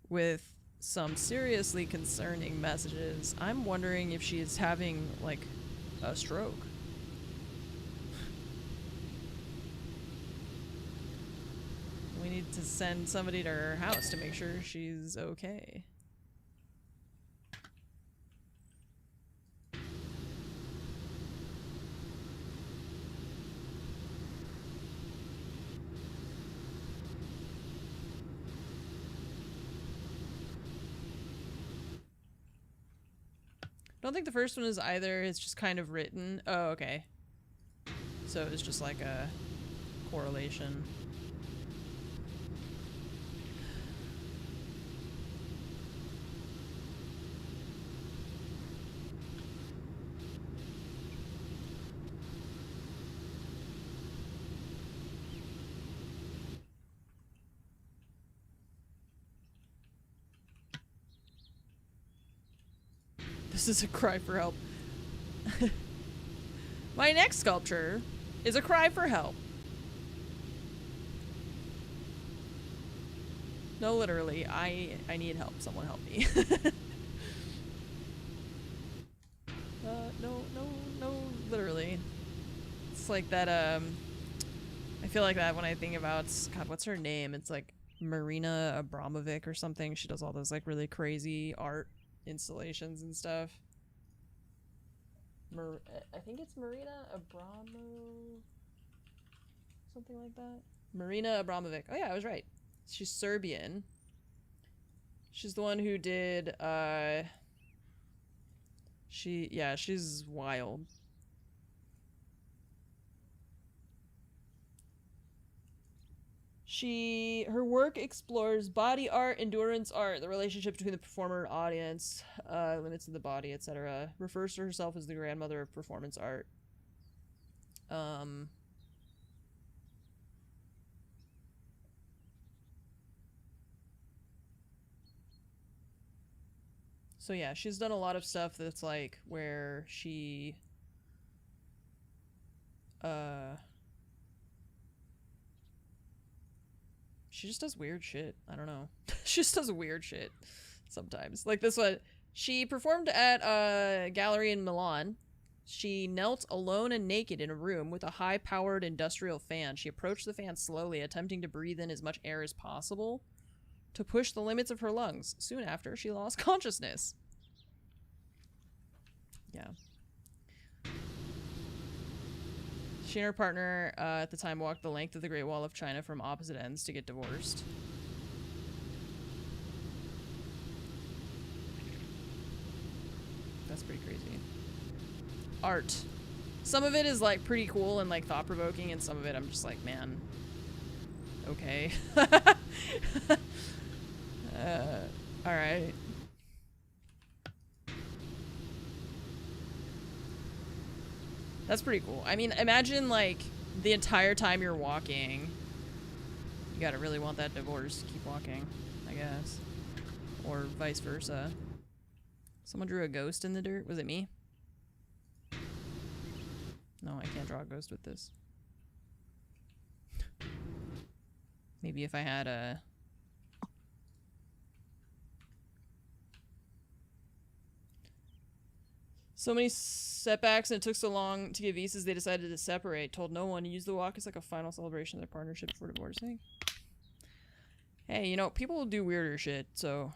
A: with some seriously concerning messages. I'm wondering if she is having, like, a stroke. We need to send somebody to her house to make sure she's okay. I don't think the first one is either. It's just kind of written. Oh, okay. So it's just like a correlation. This is a cry for help. My next sculpture is a cry for help. No, literally, I need help. Someone help me. No, literally. It's like that, I feel like that when I think about, God, what's her name? It's like Marina Abramovic or something. She does all those like really crazy art installations and stuff. I think it's Marina something like that. Marina Abramovic. Oh yeah, I was right. She's Serbian. She's the one who did, she's wild. Her work explores body art, endurance art, the relationship between the performer and audience, limits of the body, etc. Refers to herself as the grandmother of performance art. So yeah, she's done a lot of stuff that's like where she just does weird shit. I don't know. She just does weird shit sometimes. Like this one, she performed at a gallery in Milan. She knelt alone and naked in a room with a high-powered industrial fan. She approached the fan slowly, attempting to breathe in as much air as possible to push the limits of her lungs. Soon after, she lost consciousness. Yeah. She and her partner at the time walked the length of the Great Wall of China from opposite ends to get divorced. That's pretty crazy. Art. Some of it is like pretty cool and like thought-provoking, and some of it I'm just like, man, okay. Alright. That's pretty cool. I mean, imagine like the entire time you're walking, you gotta really want that divorce. Keep walking, I guess. Or vice versa. Someone drew a ghost in the dirt. Was it me? No, I can't draw a ghost with this. Maybe if I had a... So many setbacks and it took so long to get visas they decided to separate. Told no one. Use the walk as like a final celebration of their partnership before divorcing. Hey, you know, people will do weirder shit, so...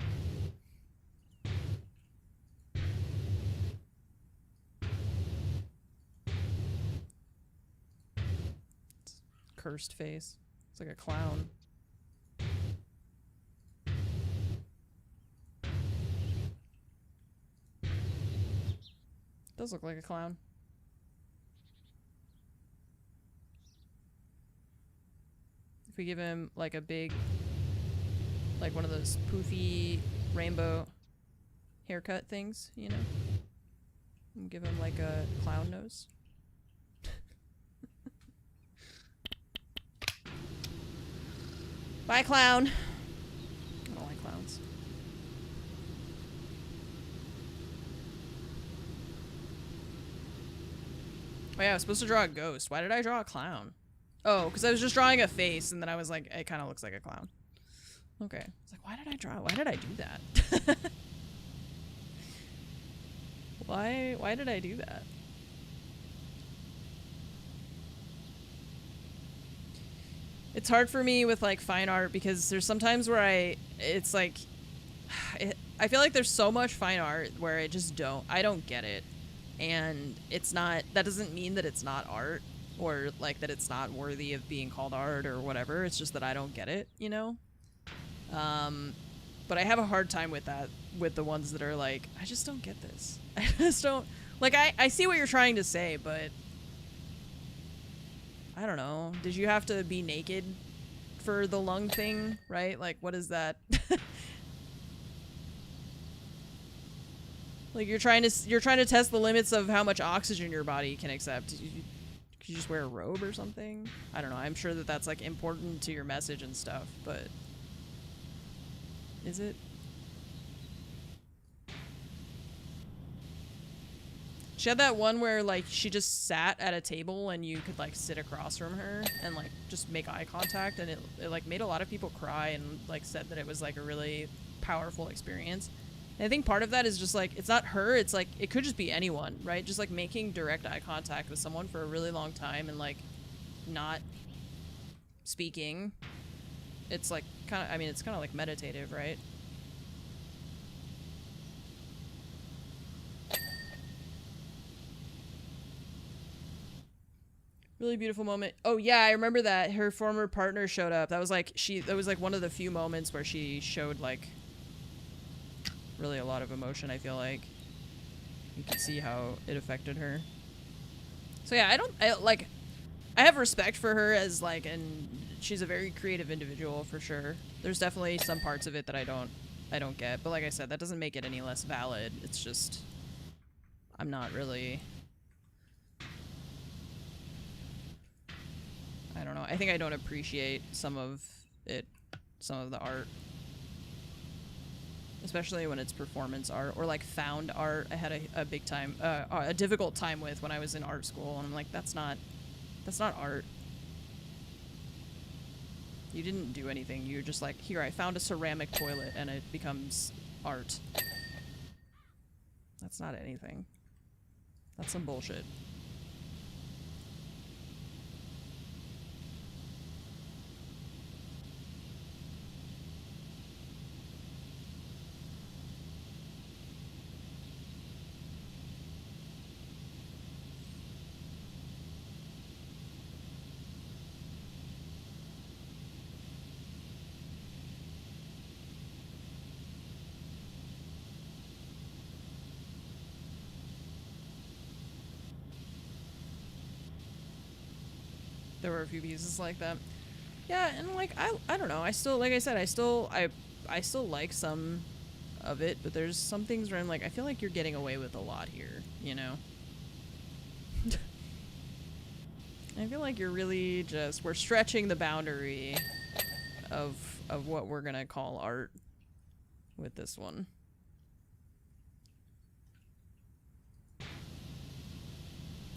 A: Cursed face. It's like a clown. Does look like a clown. If we give him like a big, like one of those poofy rainbow haircut things, you know? And give him like a clown nose. Bye, clown. I don't like clowns. Oh yeah, I was supposed to draw a ghost. Why did I draw a clown? Oh, because I was just drawing a face, and then I was like, it kind of looks like a clown. Okay. It's like, why did I do that? Why did I do that? It's hard for me with like fine art because there's sometimes where it's like, I feel like there's so much fine art where I don't get it. And it's not, that doesn't mean that it's not art or like that it's not worthy of being called art or whatever. It's just that I don't get it, you know? But I have a hard time with that, with the ones that are like, I just don't get this. I just don't, like, I see what you're trying to say, but I don't know. Did you have to be naked for the lung thing, right? Like, what is that? Like you're trying to test the limits of how much oxygen your body can accept. Could you just wear a robe or something? I don't know. I'm sure that that's like important to your message and stuff, but is it? She had that one where like she just sat at a table and you could like sit across from her and like just make eye contact, and it like made a lot of people cry and like said that it was like a really powerful experience. And I think part of that is just like, it's not her, it's like it could just be anyone, right? Just like making direct eye contact with someone for a really long time and like not speaking. It's like kind of, I mean, it's kind of like meditative, right? Really beautiful moment. Oh yeah, I remember that her former partner showed up. That was like one of the few moments where she showed like really a lot of emotion. I feel like you can see how it affected her. So yeah, I have respect for her as like, and she's a very creative individual for sure. There's definitely some parts of it that I don't get, but like I said, that doesn't make it any less valid. It's just I'm not really, I don't know. I think I don't appreciate some of the art. Especially when it's performance art or like found art. I had a big time, a difficult time with when I was in art school, and I'm like, that's not art. You didn't do anything. You're just like, here, I found a ceramic toilet and it becomes art. That's not anything. That's some bullshit. There were a few pieces like that. Yeah, and like I don't know. I still, like I said, I still like some of it, but there's some things where I'm like, I feel like you're getting away with a lot here, you know? I feel like you're really just, we're stretching the boundary of what we're gonna call art with this one.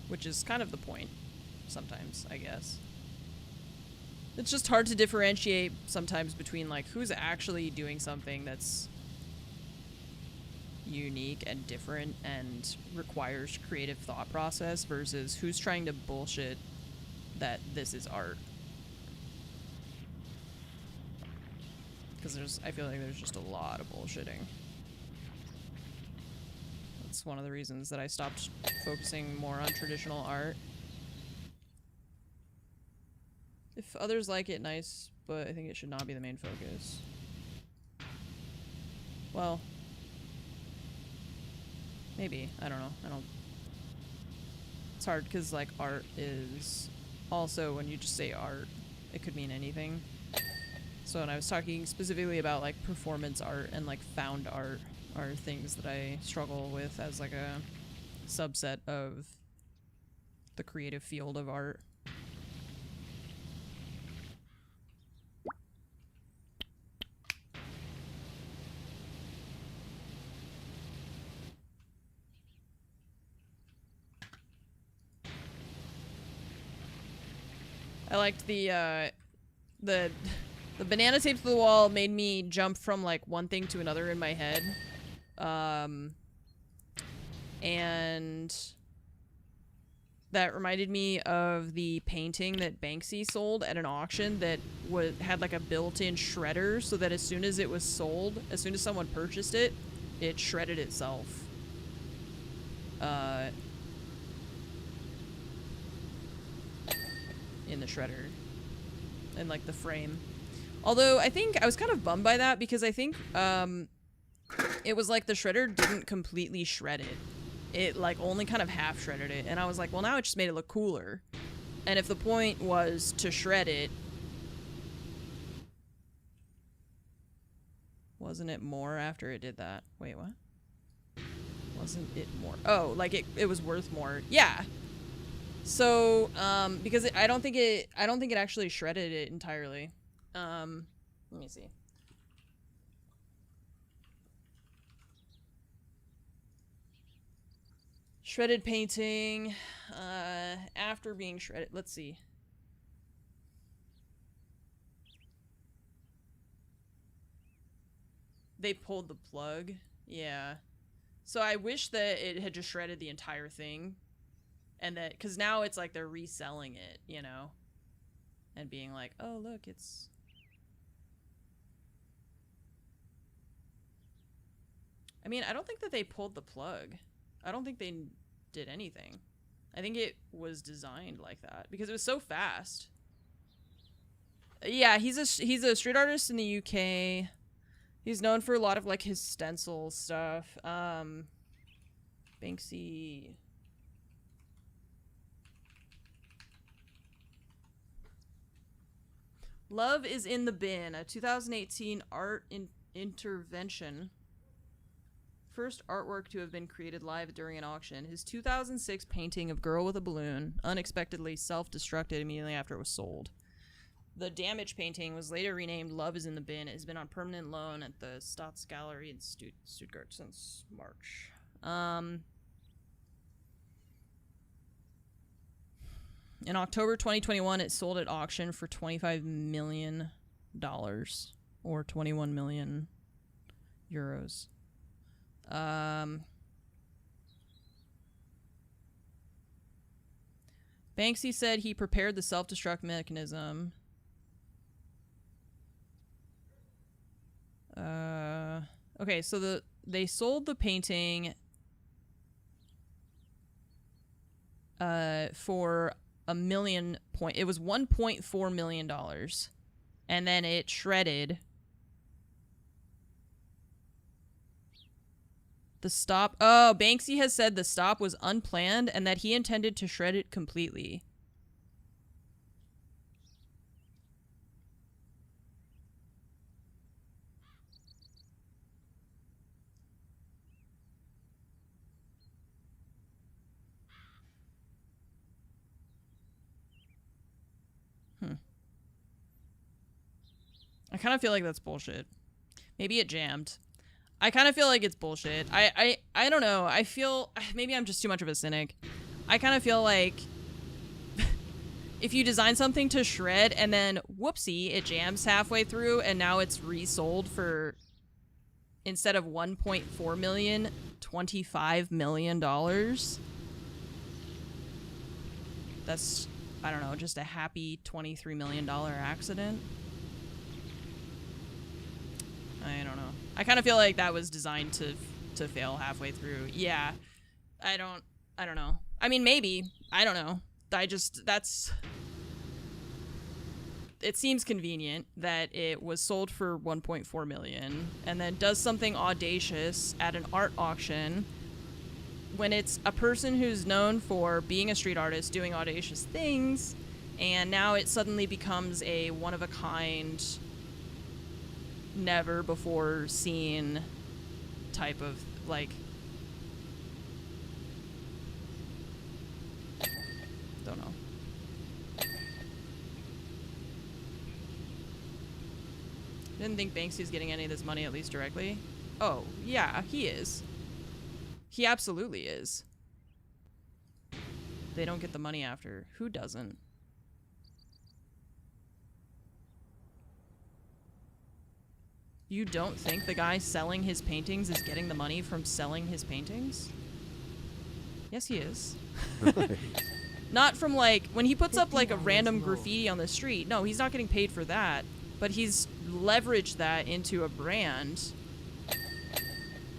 A: Which is kind of the point. Sometimes, I guess. It's just hard to differentiate sometimes between like who's actually doing something that's unique and different and requires creative thought process versus who's trying to bullshit that this is art. Because I feel like there's just a lot of bullshitting. That's one of the reasons that I stopped focusing more on traditional art. If others like it, nice, but I think it should not be the main focus. Well, maybe. I don't know. It's hard because, like, art is also, when you just say art, it could mean anything. So when I was talking specifically about, like, performance art and, like, found art are things that I struggle with as, like, a subset of the creative field of art. I liked the banana tape to the wall made me jump from like one thing to another in my head. And that reminded me of the painting that Banksy sold at an auction that had like a built-in shredder so that as soon as it was sold, as soon as someone purchased it, it shredded itself. In the shredder and like the frame. Although I think I was kind of bummed by that because I think it was like the shredder didn't completely shred it. It like only kind of half shredded it, and I was like, well, now it just made it look cooler. And if the point was to shred it, wasn't it more after it did that? Wait, what? Wasn't it more? Oh, like it was worth more. Yeah. So, because I don't think it actually shredded it entirely. Let me see. Shredded painting. After being shredded. Let's see. They pulled the plug. Yeah. So I wish that it had just shredded the entire thing. And that, because now it's like they're reselling it, you know? And being like, oh, look, it's... I mean, I don't think that they pulled the plug. I don't think they did anything. I think it was designed like that because it was so fast. Yeah, he's a street artist in the UK. He's known for a lot of like his stencil stuff. Banksy. Love is in the Bin, a 2018 art intervention. First artwork to have been created live during an auction. His 2006 painting of Girl with a Balloon unexpectedly self-destructed immediately after it was sold. The damaged painting was later renamed Love is in the Bin. It has been on permanent loan at the Staatsgalerie in Stuttgart since March. In October 2021, it sold at auction for $25 million or 21 million euros. Banksy said he prepared the self-destruct mechanism. Okay, so they sold the painting for it was $1.4 million, and then it shredded. The stop. Oh, Banksy has said the stop was unplanned and that he intended to shred it completely. I kind of feel like that's bullshit. Maybe it jammed. I kind of feel like it's bullshit. I don't know. I feel... Maybe I'm just too much of a cynic. I kind of feel like... if you design something to shred and then, whoopsie, it jams halfway through and now it's resold for... Instead of $1.4 million, $25 million. That's, I don't know, just a happy $23 million accident. I don't know. I kind of feel like that was designed to fail halfway through. Yeah. I don't know. I mean, maybe. I don't know. It seems convenient that it was sold for 1.4 million and then does something audacious at an art auction when it's a person who's known for being a street artist, doing audacious things, and now it suddenly becomes a one-of-a-kind, never before seen type of, like, don't know. Didn't think Banksy's getting any of this money, at least directly. Oh, yeah, he is. He absolutely is. They don't get the money after. Who doesn't? You don't think the guy selling his paintings is getting the money from selling his paintings? Yes, he is. Not from, like, when he puts up, like, a random graffiti on the street. No, he's not getting paid for that. But he's leveraged that into a brand.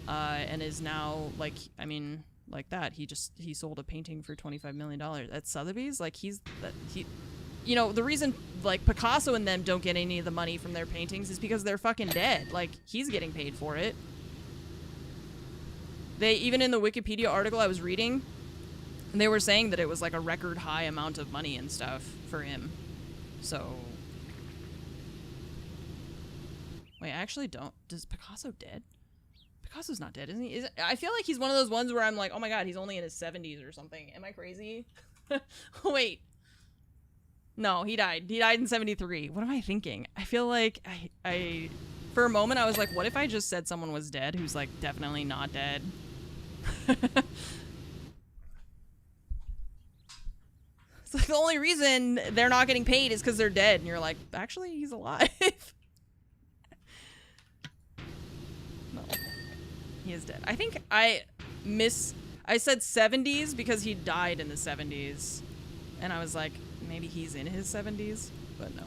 A: And is now, like, I mean, like that. He sold a painting for $25 million at Sotheby's. Like, you know, the reason, like, Picasso and them don't get any of the money from their paintings is because they're fucking dead. Like, he's getting paid for it. Even in the Wikipedia article I was reading, they were saying that it was, like, a record high amount of money and stuff for him. So... Wait, I actually don't... Is Picasso dead? Picasso's not dead, isn't he? I feel like he's one of those ones where I'm like, oh my god, he's only in his 70s or something. Am I crazy? Wait. No, he died. He died in 73. What am I thinking? I feel like I for a moment I was like, what if I just said someone was dead who's, like, definitely not dead? It's like the only reason they're not getting paid is because they're dead. And you're like, actually, he's alive. No. He is dead. I think I said 70s because he died in the 70s. And I was like, maybe he's in his 70s. But no.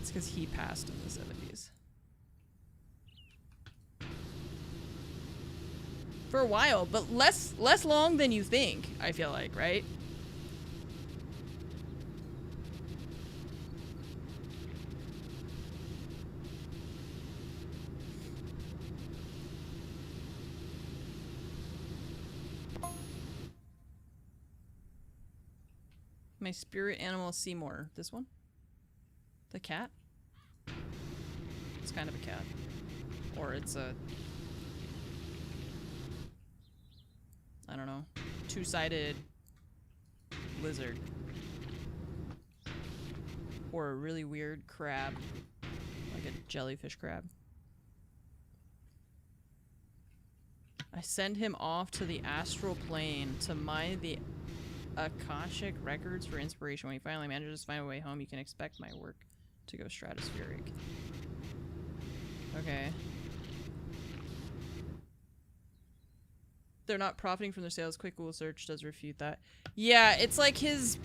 A: It's because he passed in the 70s. For a while, but less long than you think, I feel like, right? My spirit animal Seymour. This one? The cat? It's kind of a cat. Or it's a... I don't know. Two-sided lizard. Or a really weird crab. Like a jellyfish crab. I send him off to the astral plane to mine the Akashic records for inspiration. When he finally manages to find a way home, you can expect my work to go stratospheric. Okay. They're not profiting from their sales. Quick Google search does refute that. Yeah, it's like he's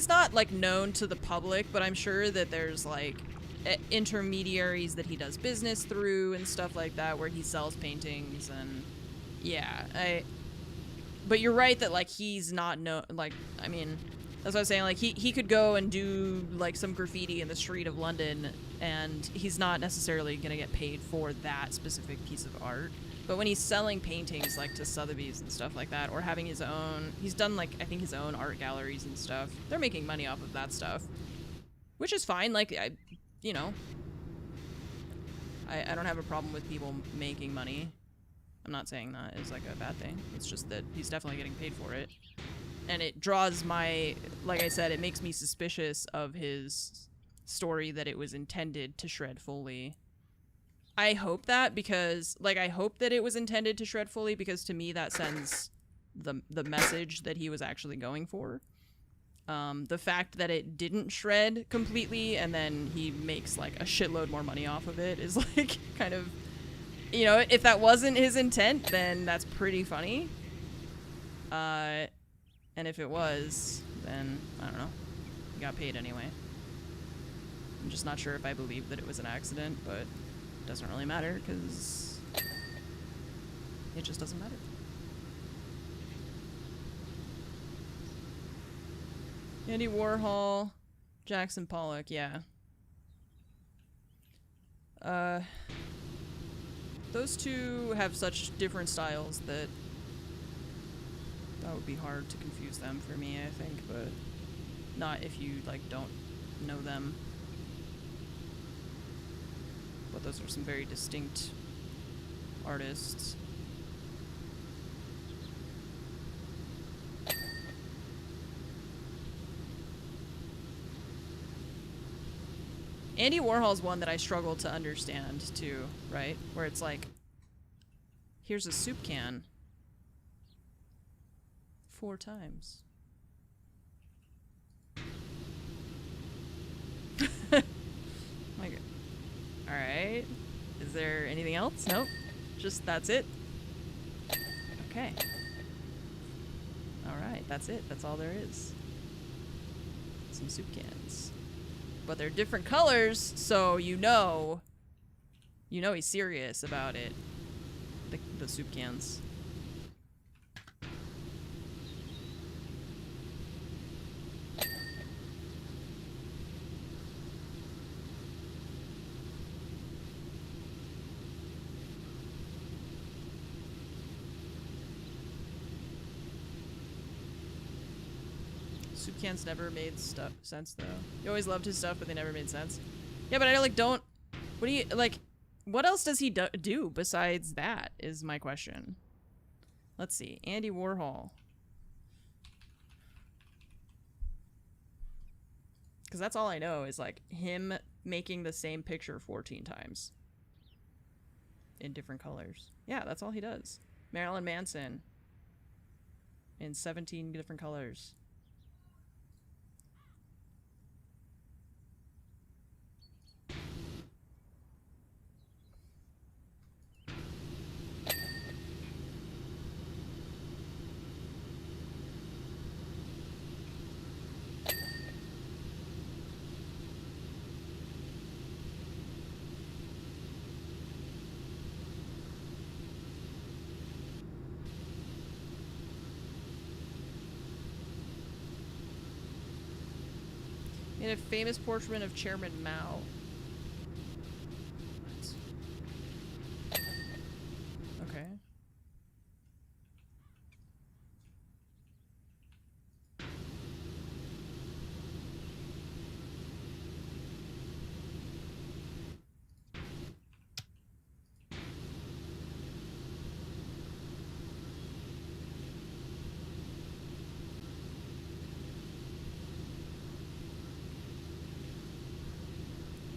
A: not like known to the public, but I'm sure that there's like intermediaries that he does business through and stuff like that where he sells paintings and yeah, but you're right that like he's not known, like, I mean, that's what I was saying, like he could go and do like some graffiti in the street of London and he's not necessarily gonna get paid for that specific piece of art. But when he's selling paintings like to Sotheby's and stuff like that, or having his own, he's done like, I think his own art galleries and stuff, they're making money off of that stuff. Which is fine, like, you know, I don't have a problem with people making money. I'm not saying that is like a bad thing. It's just that he's definitely getting paid for it. And it draws my, like I said, it makes me suspicious of his story that it was intended to shred fully. I hope that because, like, I hope that it was intended to shred fully because to me that sends the message that he was actually going for. The fact that it didn't shred completely and then he makes like a shitload more money off of it is like kind of, you know, if that wasn't his intent, then that's pretty funny. And if it was, then I don't know. He got paid anyway. I'm just not sure if I believe that it was an accident, but it doesn't really matter because it just doesn't matter. Andy Warhol, Jackson Pollock, yeah. Those two have such different styles that would be hard to confuse them for me, I think, but not if you, like, don't know them. But those are some very distinct artists. Andy Warhol's one that I struggle to understand too, right? Where it's like, here's a soup can 4 times. Like, all right. Is there anything else? Nope. Just that's it. Okay. All right, that's it. That's all there is. Some soup cans. But they're different colors, so you know he's serious about it. The soup cans. Soup cans never made sense though. You always loved his stuff, but they never made sense. Yeah, but I like don't. What do you like? What else does he do besides that? Is my question. Let's see, Andy Warhol. Because that's all I know is like him making the same picture 14 times in different colors. Yeah, that's all he does. Marilyn Manson in 17 different colors. In a famous portrait of Chairman Mao. Okay.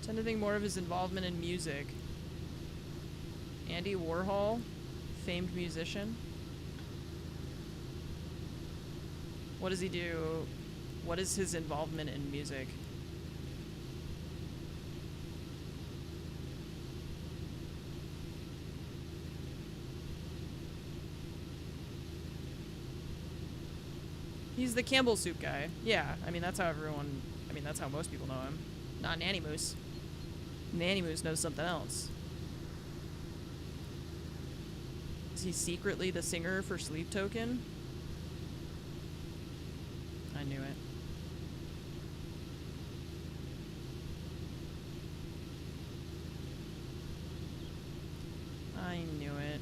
A: Tend to think more of his involvement in music. Andy Warhol, famed musician. What does he do? What is his involvement in music? He's the Campbell Soup guy. Yeah, I mean, that's how everyone... I mean, that's how most people know him. Not Nanny Moose. Nanny Moose knows something else. Is he secretly the singer for Sleep Token? I knew it. I knew it.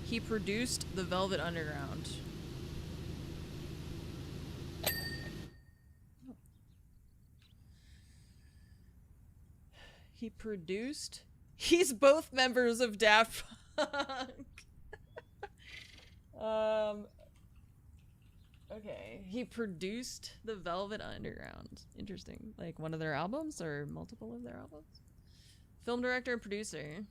A: He produced The Velvet Underground. He produced... He's both members of Daft Punk. Okay. He produced The Velvet Underground. Interesting. Like one of their albums or multiple of their albums? Film director and producer.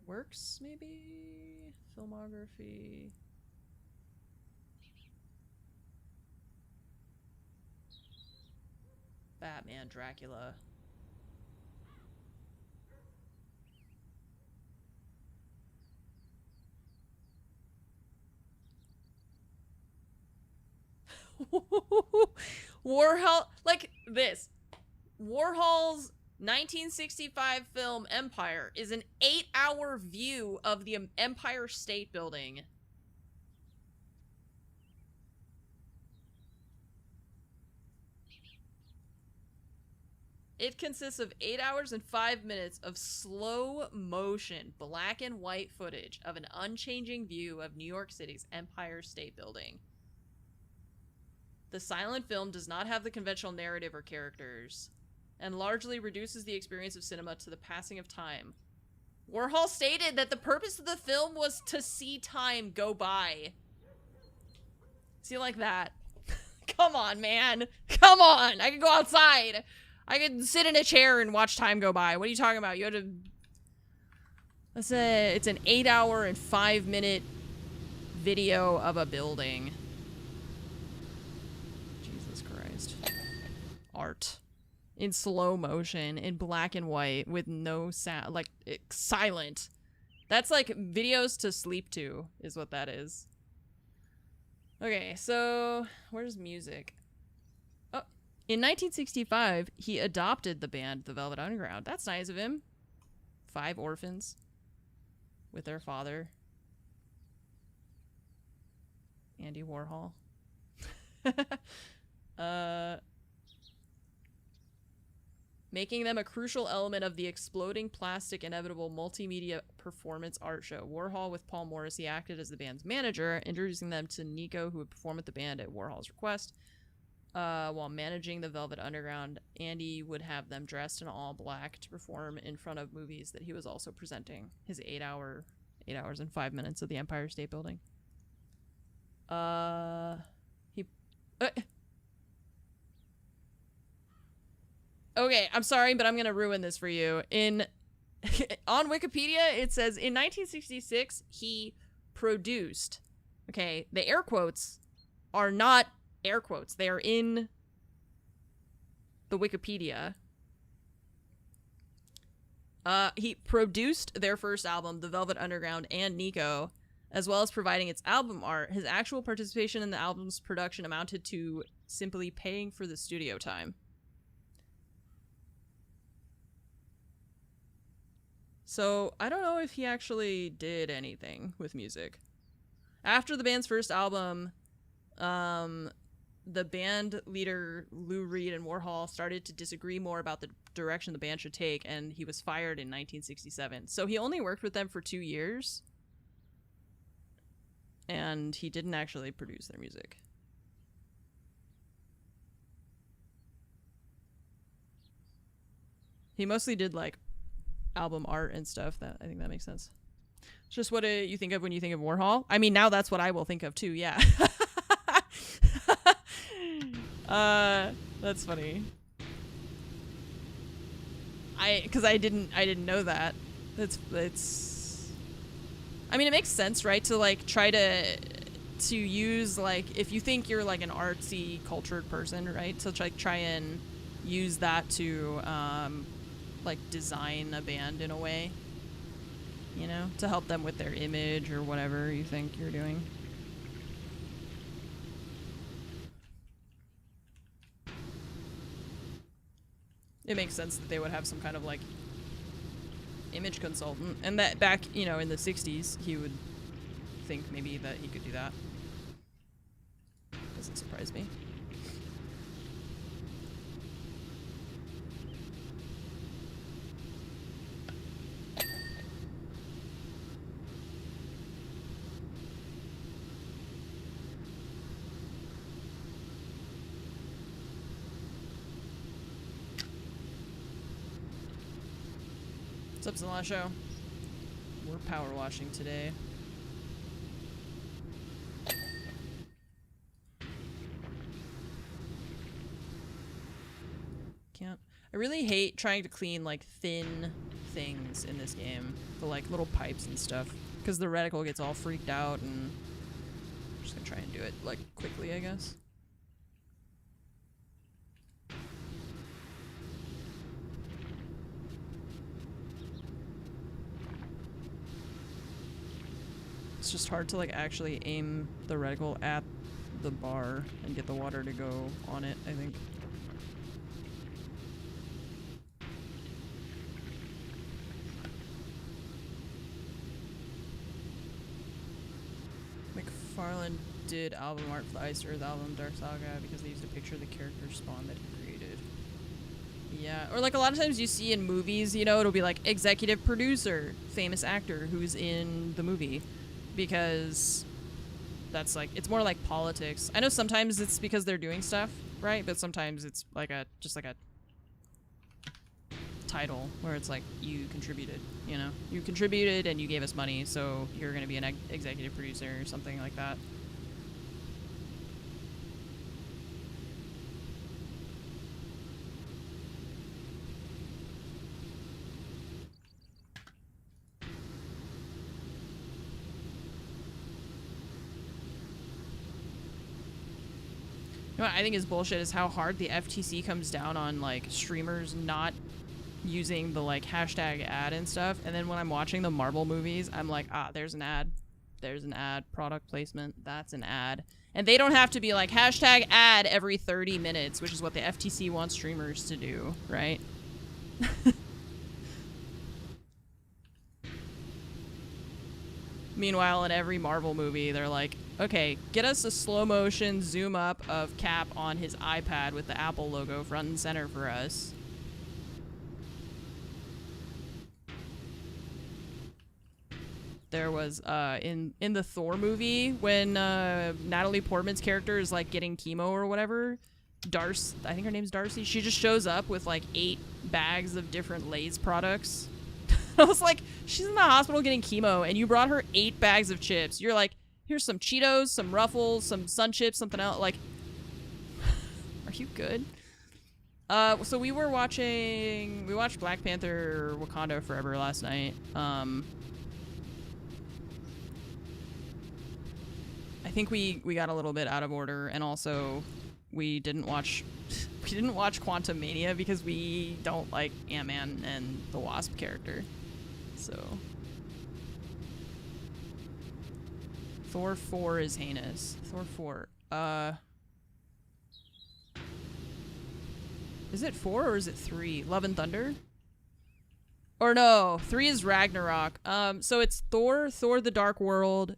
A: Works, maybe? Filmography. Batman, Dracula. Warhol, like this. Warhol's 1965 film Empire is an 8-hour view of the Empire State Building. It consists of 8 hours and 5 minutes of slow motion, black and white footage of an unchanging view of New York City's Empire State Building. The silent film does not have the conventional narrative or characters, and largely reduces the experience of cinema to the passing of time. Warhol stated that the purpose of the film was to see time go by. See, like that. Come on, man. Come on. I could go outside. I could sit in a chair and watch time go by. What are you talking about? You had to... Let's say it's an 8-hour and 5-minute video of a building. Jesus Christ. Art. In slow motion, in black and white, with no sound, like, silent. That's like videos to sleep to, is what that is. Okay, so, where's music? Oh, in 1965, he adopted the band The Velvet Underground. That's nice of him. 5 orphans with their father. Andy Warhol. Making them a crucial element of the exploding plastic inevitable multimedia performance art show. Warhol with Paul Morrissey acted as the band's manager, introducing them to Nico, who would perform with the band at Warhol's request. While managing the Velvet Underground, Andy would have them dressed in all black to perform in front of movies that he was also presenting. His 8 hours and 5 minutes of the Empire State Building. Okay, I'm sorry, but I'm gonna ruin this for you. On Wikipedia, it says in 1966 he produced. Okay, the air quotes are not air quotes. They are in the Wikipedia. He produced their first album, The Velvet Underground and Nico, as well as providing its album art. His actual participation in the album's production amounted to simply paying for the studio time. So I don't know if he actually did anything with music. After the band's first album, the band leader Lou Reed and Warhol started to disagree more about the direction the band should take, and he was fired in 1967. So he only worked with them for 2 years, and he didn't actually produce their music. He mostly did like album art and stuff. I think that makes sense. It's just what you think of when you think of Warhol. I mean, now that's what I will think of too. Yeah. That's funny. Because I didn't know that. It's. I mean, it makes sense, right? To like try to use like if you think you're like an artsy, cultured person, right? To try and use that to like design a band in a way, you know, to help them with their image or whatever you think you're doing. It makes sense that they would have some kind of like image consultant, and that back, you know, in the 60s he would think maybe that he could do that. Doesn't surprise me. What's up, Zilla Show? We're power washing today. Can't. I really hate trying to clean like thin things in this game. The like little pipes and stuff. Because the reticle gets all freaked out, and I'm just gonna try and do it like quickly, I guess. It's just hard to like actually aim the reticle at the bar and get the water to go on it, I think. McFarlane did album art for the Ice Earth album Dark Saga because they used a picture of the character Spawn that he created. Yeah, or like a lot of times you see in movies, you know, it'll be like executive producer, famous actor who's in the movie. Because that's like, it's more like politics. I know sometimes it's because they're doing stuff, right? But sometimes it's like just like a title where it's like, you contributed, you know? You contributed and you gave us money, so you're gonna be an executive producer or something like that. You know what I think is bullshit is how hard the FTC comes down on like streamers not using the like hashtag ad and stuff, and then when I'm watching the Marvel movies, I'm like, ah, there's an ad, product placement, that's an ad, and they don't have to be like hashtag ad every 30 minutes, which is what the FTC wants streamers to do, right? Meanwhile, in every Marvel movie, they're like, okay, get us a slow motion zoom up of Cap on his iPad with the Apple logo front and center for us. There was, in the Thor movie, when Natalie Portman's character is like getting chemo or whatever, Darcy, I think her name's Darcy, she just shows up with like 8 bags of different Lay's products. I was like, she's in the hospital getting chemo, and you brought her 8 bags of chips. You're like, here's some Cheetos, some Ruffles, some Sun Chips, something else. Like, are you good? So we watched Black Panther Wakanda Forever last night. I think we got a little bit out of order, and also we didn't watch Quantum Mania because we don't like Ant-Man and the Wasp character. So Thor 4 is heinous. Thor 4. Is it 4 or is it 3? Love and Thunder? Or no, 3 is Ragnarok. So it's Thor, Thor the Dark World,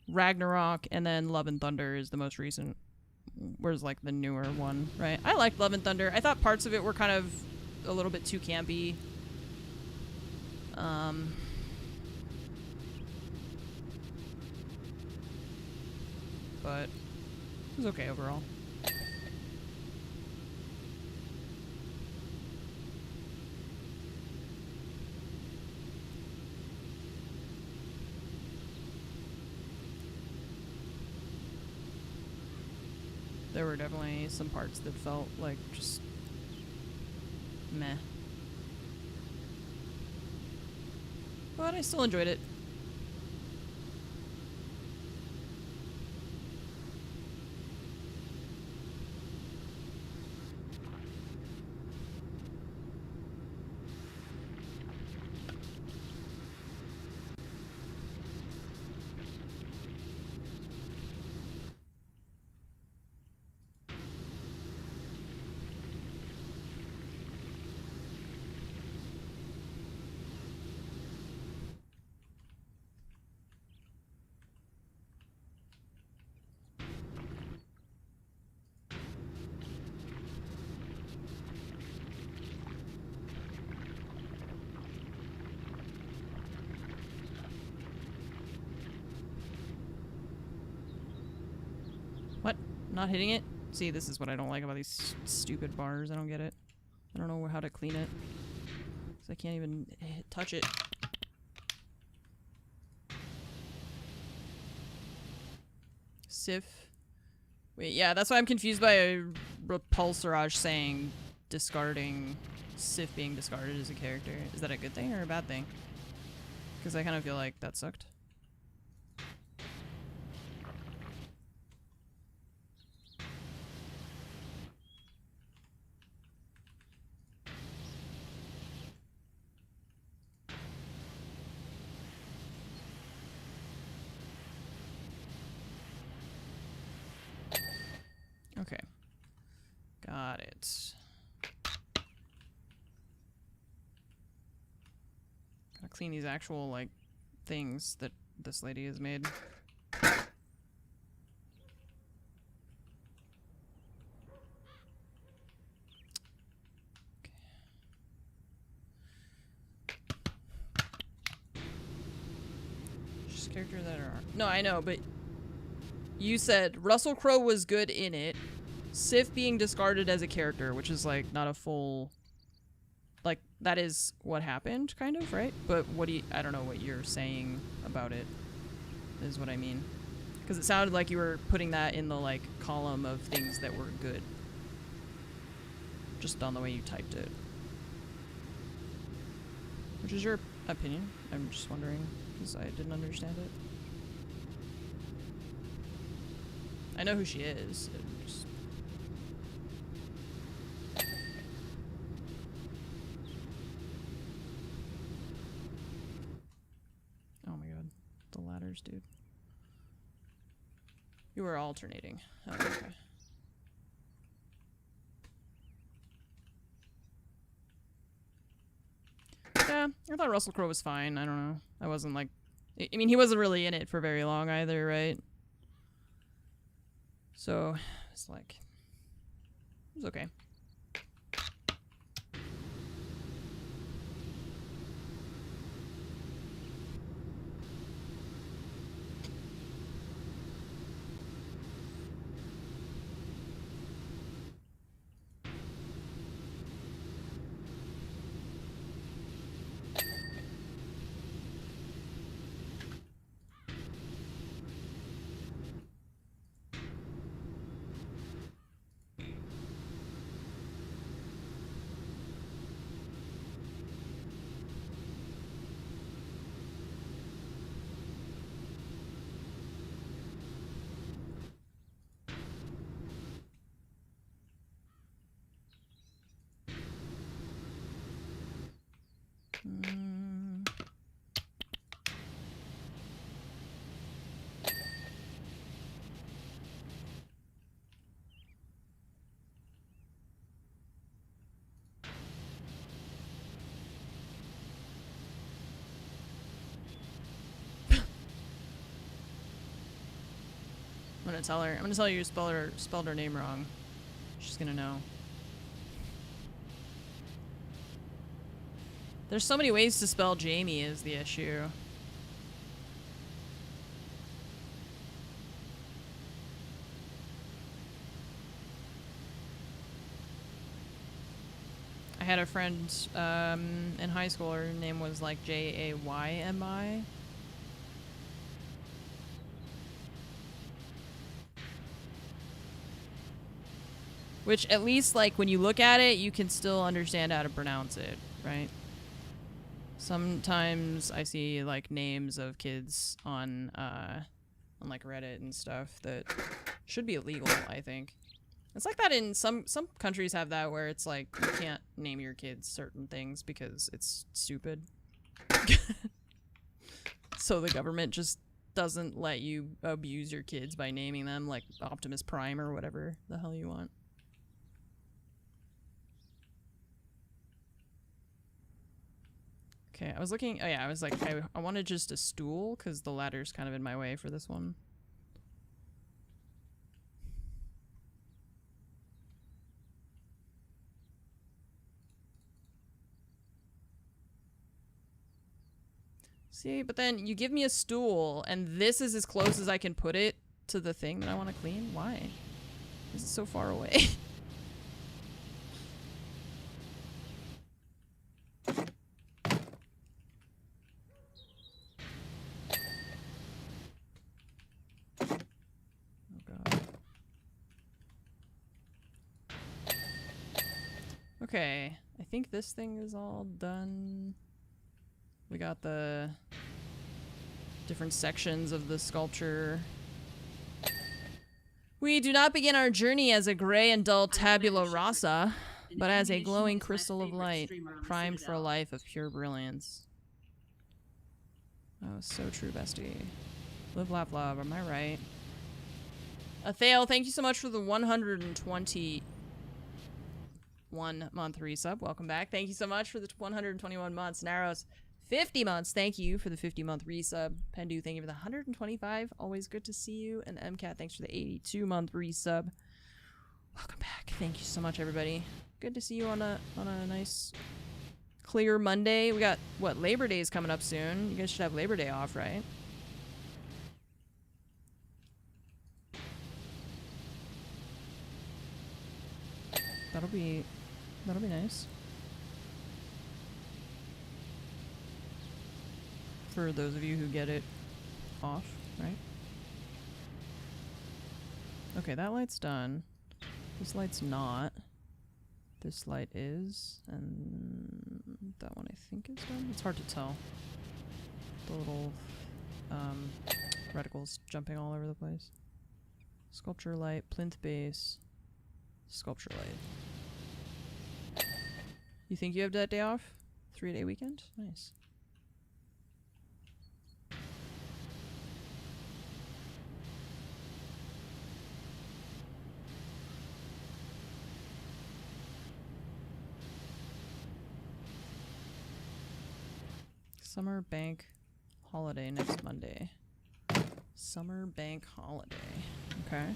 A: Ragnarok, and then Love and Thunder is the most recent. Where's like the newer one, right? I liked Love and Thunder. I thought parts of it were kind of a little bit too campy. But it was okay overall. There were definitely some parts that felt like just meh. But I still enjoyed it. What? Not hitting it? See, this is what I don't like about these stupid bars. I don't get it. I don't know how to clean it. 'Cause I can't even touch it. Sif. Wait, yeah, that's why I'm confused by a Repulsorage saying discarding Sif being discarded as a character. Is that a good thing or a bad thing? Because I kind of feel like that sucked. Okay. Got it. Gotta clean these actual, like, things that this lady has made. Just characters that are... No, I know, but... You said Russell Crowe was good in it. Sif being discarded as a character, which is like not a full, like that is what happened, kind of, right? But what do you? I don't know what you're saying about it. Is what I mean, because it sounded like you were putting that in the like column of things that were good, just on the way you typed it. Which is your opinion? I'm just wondering because I didn't understand it. I know who she is. Just... Oh my god. The ladders, dude. You were alternating. Oh, okay. Yeah, I thought Russell Crowe was fine. I don't know. I wasn't like... I mean, he wasn't really in it for very long either, right? So, it's like, it was okay. gonna tell her. I'm gonna tell you spelled her name wrong. She's gonna know. There's so many ways to spell Jamie is the issue. I had a friend in high school. Her name was like Jaymi. Which at least like when you look at it, you can still understand how to pronounce it, right? Sometimes I see like names of kids on like Reddit and stuff that should be illegal, I think. It's like that in some countries have that where it's like you can't name your kids certain things because it's stupid. So the government just doesn't let you abuse your kids by naming them like Optimus Prime or whatever the hell you want. Okay, I was looking. Oh yeah, I was like, I wanted just a stool because the ladder's kind of in my way for this one. See, but then you give me a stool, and this is as close as I can put it to the thing that I want to clean? Why? This is so far away. Okay, I think this thing is all done. We got the different sections of the sculpture. We do not begin our journey as a gray and dull tabula rasa, but as a glowing crystal of light, primed for a life of pure brilliance. Oh, so true, bestie. Live, laugh, love, am I right? Athale, thank you so much for the 121-month resub. Welcome back. Thank you so much for the 121 months. Narrows, 50 months. Thank you for the 50-month resub. Pendu, thank you for the 125. Always good to see you. And MCAT, thanks for the 82-month resub. Welcome back. Thank you so much, everybody. Good to see you on a nice, clear Monday. We got, what, Labor Day is coming up soon. You guys should have Labor Day off, right? That'll be nice. For those of you who get it off, right? Okay, that light's done. This light's not. This light is, and that one I think is done. It's hard to tell. The little reticles jumping all over the place. Sculpture light, plinth base, sculpture light. You think you have that day off? 3-day weekend? Nice. Summer bank holiday next Monday. Summer bank holiday. Okay.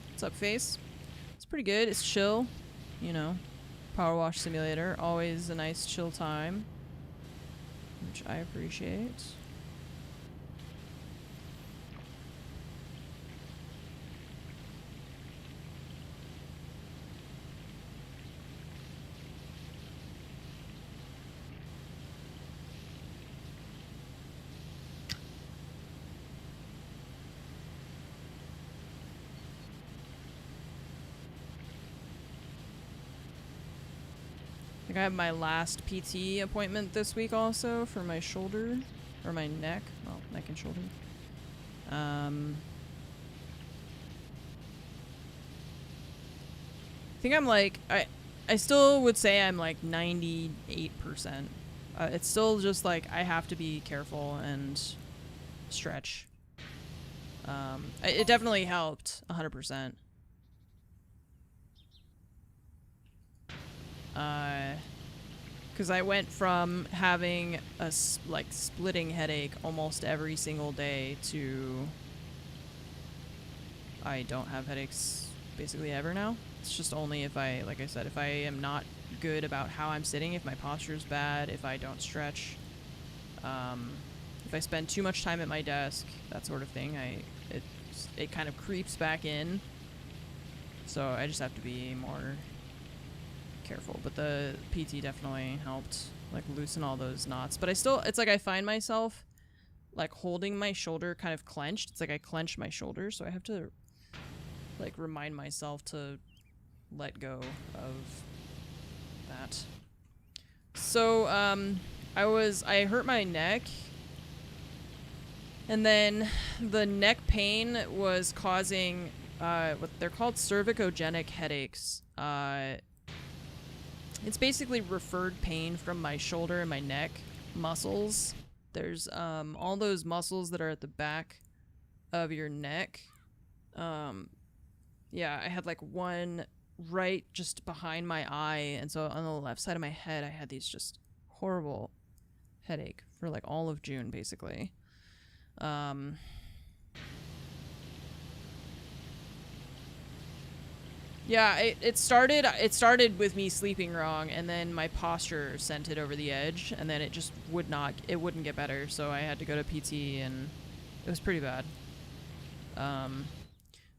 A: What's up, Face? It's pretty good. It's chill. You know, PowerWash simulator. Always a nice chill time, which I appreciate. I think I have my last PT appointment this week also for my shoulder, or my neck. Well, neck and shoulder. I think I'm like, I still would say I'm like 98%. It's still just like I have to be careful and stretch. It definitely helped 100%. Because I went from having a like splitting headache almost every single day to I don't have headaches basically ever now. It's just only if I, like I said, if I am not good about how I'm sitting, if my posture is bad, if I don't stretch, if I spend too much time at my desk, that sort of thing, it kind of creeps back in. So I just have to be more careful. But the PT definitely helped, like, loosen all those knots. But I still, it's like I find myself, like, holding my shoulder kind of clenched. It's like I clench my shoulder, so I have to, like, remind myself to let go of that. So, I hurt my neck, and then the neck pain was causing, what they're called cervicogenic headaches. It's basically referred pain from my shoulder and my neck muscles. There's, all those muscles that are at the back of your neck. Yeah, I had, like, one right just behind my eye, and so on the left side of my head, I had these just horrible headache for, like, all of June, basically. Yeah, it started with me sleeping wrong, and then my posture sent it over the edge, and then it just wouldn't get better, so I had to go to PT, and it was pretty bad.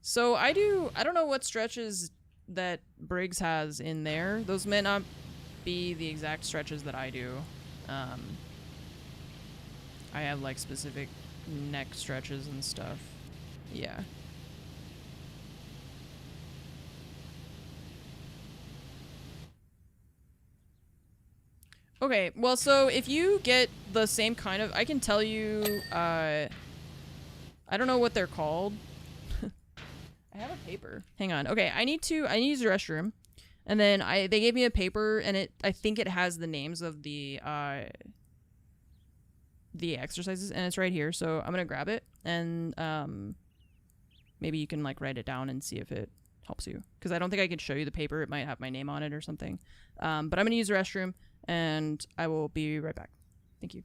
A: So I don't know what stretches that Briggs has in there. Those may not be the exact stretches that I do. I have, like, specific neck stretches and stuff. Yeah. Okay, well, so if you get the same kind of, I can tell you, I don't know what they're called. I have a paper. Hang on. Okay, I need to use the restroom. And then they gave me a paper, and I think it has the names of the exercises, and it's right here. So I'm gonna grab it, and maybe you can, like, write it down and see if it helps you. Because I don't think I can show you the paper. It might have my name on it or something. But I'm gonna use the restroom, and I will be right back. Thank you.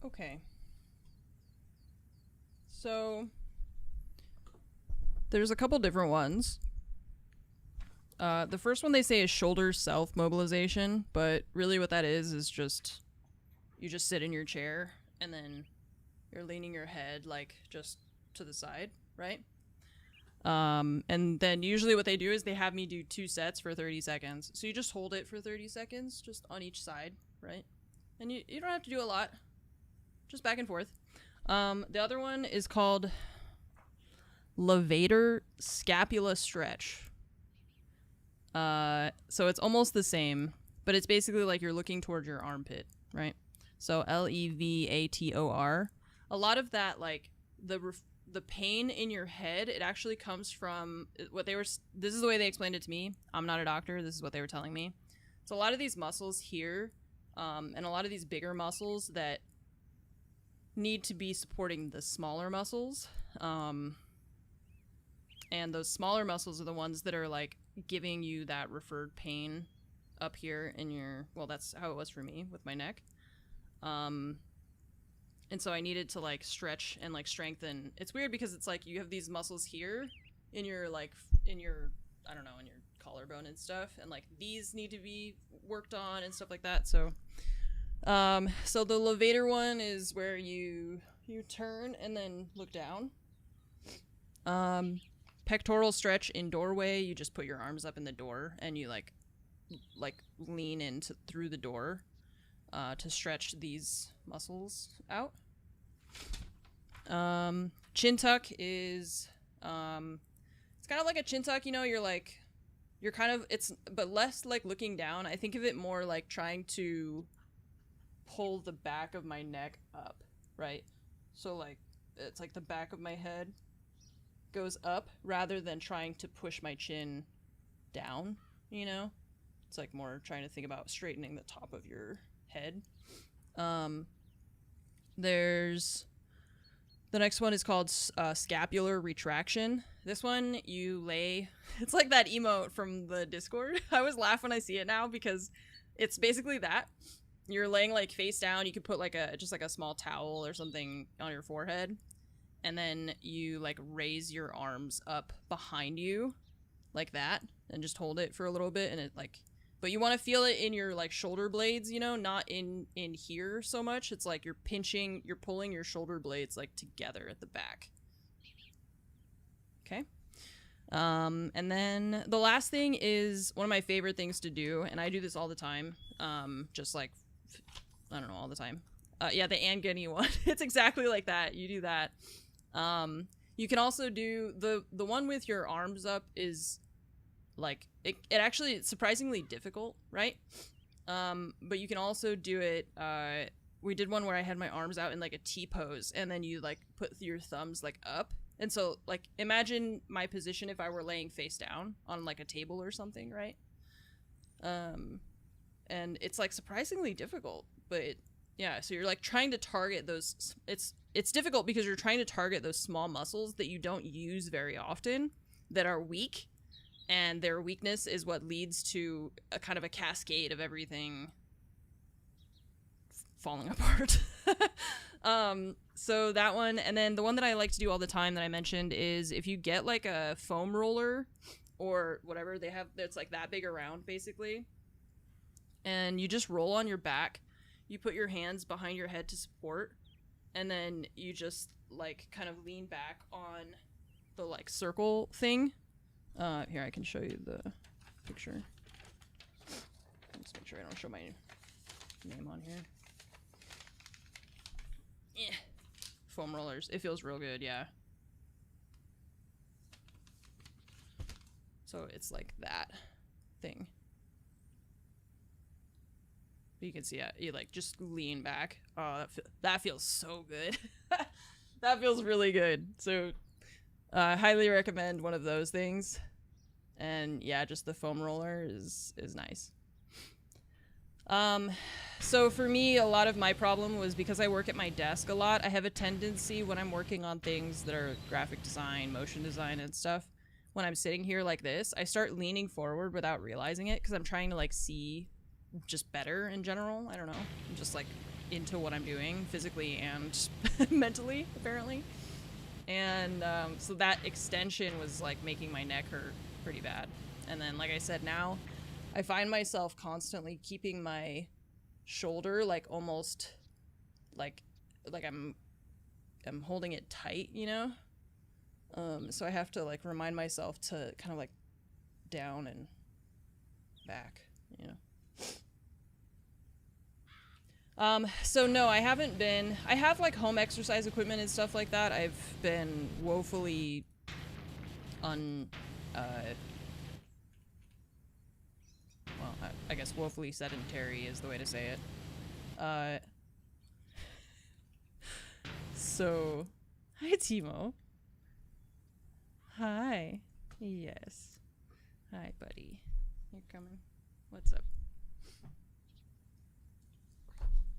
A: Okay. So there's a couple different ones. The first one they say is shoulder self-mobilization, but really what that is just you just sit in your chair and then you're leaning your head like just to the side, right? And then usually what they do is they have me do 2 sets for 30 seconds. So you just hold it for 30 seconds just on each side, right? And you don't have to do a lot, just back and forth. The other one is called levator scapula stretch. So it's almost the same, but it's basically like you're looking towards your armpit, right? So levator. A lot of that, like the pain in your head, it actually comes from what they were. This is the way they explained it to me. I'm not a doctor. This is what they were telling me. So a lot of these muscles here, and a lot of these bigger muscles that need to be supporting the smaller muscles, and those smaller muscles are the ones that are like giving you that referred pain up here in your. Well, that's how it was for me with my neck. And so I needed to like stretch and like strengthen. It's weird because it's like you have these muscles here in your like in your I don't know, in your collarbone and stuff, and like these need to be worked on and stuff like that. So so the levator one is where you turn and then look down. Pectoral stretch in doorway, you just put your arms up in the door and you like lean into through the door to stretch these muscles out. Chin tuck is it's kind of like a chin tuck, you know, you're kind of, it's but less like looking down. I think of it more like trying to pull the back of my neck up, right? So like it's like the back of my head goes up rather than trying to push my chin down, you know? It's like more trying to think about straightening the top of your head. There's the next one is called scapular retraction. This one you lay, it's like that emote from the Discord. I always laugh when I see it now because it's basically that. You're laying like face down. You could put like just like a small towel or something on your forehead, and then you like raise your arms up behind you like that and just hold it for a little bit, and it like, but you want to feel it in your like shoulder blades, you know, not in here so much. It's like you're pulling your shoulder blades like together at the back. Okay. And then the last thing is one of my favorite things to do, and I do this all the time. Just like, I don't know, all the time. Yeah, the Angani one. It's exactly like that. You do that. You can also do the one with your arms up is like it actually it's surprisingly difficult, right? But you can also do it. We did one where I had my arms out in like a T pose, and then you like put your thumbs like up, and so like imagine my position if I were laying face down on like a table or something, right? And it's like surprisingly difficult, but yeah, so you're like trying to target those. It's difficult because you're trying to target those small muscles that you don't use very often, that are weak, and their weakness is what leads to a kind of a cascade of everything falling apart. So that one, and then the one that I like to do all the time that I mentioned is if you get like a foam roller or whatever they have that's like that big around basically, and you just roll on your back, you put your hands behind your head to support, and then you just like kind of lean back on the like circle thing. Here, I can show you the picture. Just make sure I don't show my name on here. Yeah. Foam rollers. It feels real good, yeah. So it's like that thing. But you can see you like just lean back. Oh, that feels so good. That feels really good. So I highly recommend one of those things. And yeah, just the foam roller is nice. So for me, a lot of my problem was because I work at my desk a lot. I have a tendency when I'm working on things that are graphic design, motion design and stuff, when I'm sitting here like this, I start leaning forward without realizing it because I'm trying to like see just better in general. I don't know. I'm just like into what I'm doing physically and mentally, apparently. And so that extension was like making my neck hurt pretty bad. And then, like I said, now I find myself constantly keeping my shoulder like almost like I'm holding it tight, you know? So I have to like remind myself to kind of like down and back, you know? So no, I haven't been, I have like home exercise equipment and stuff like that. I've been woefully well, I guess woefully sedentary is the way to say it. So, hi Timo. Hi. Yes. Hi, buddy. You're coming? What's up?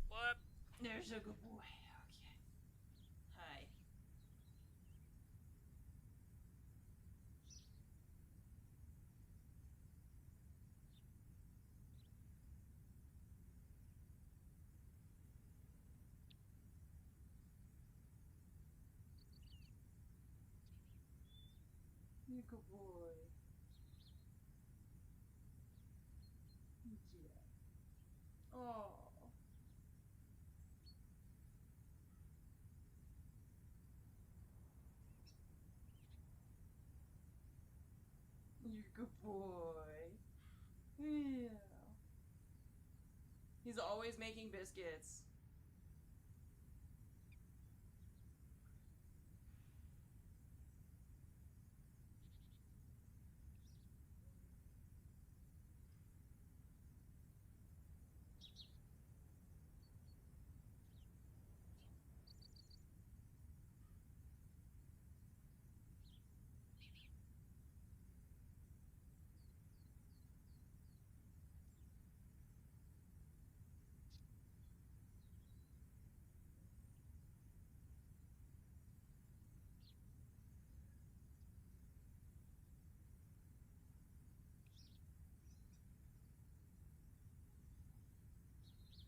A: What? There's a good boy. Okay. Hi. You're a good boy. Yeah. Oh. You're a good boy. Yeah. He's always making biscuits.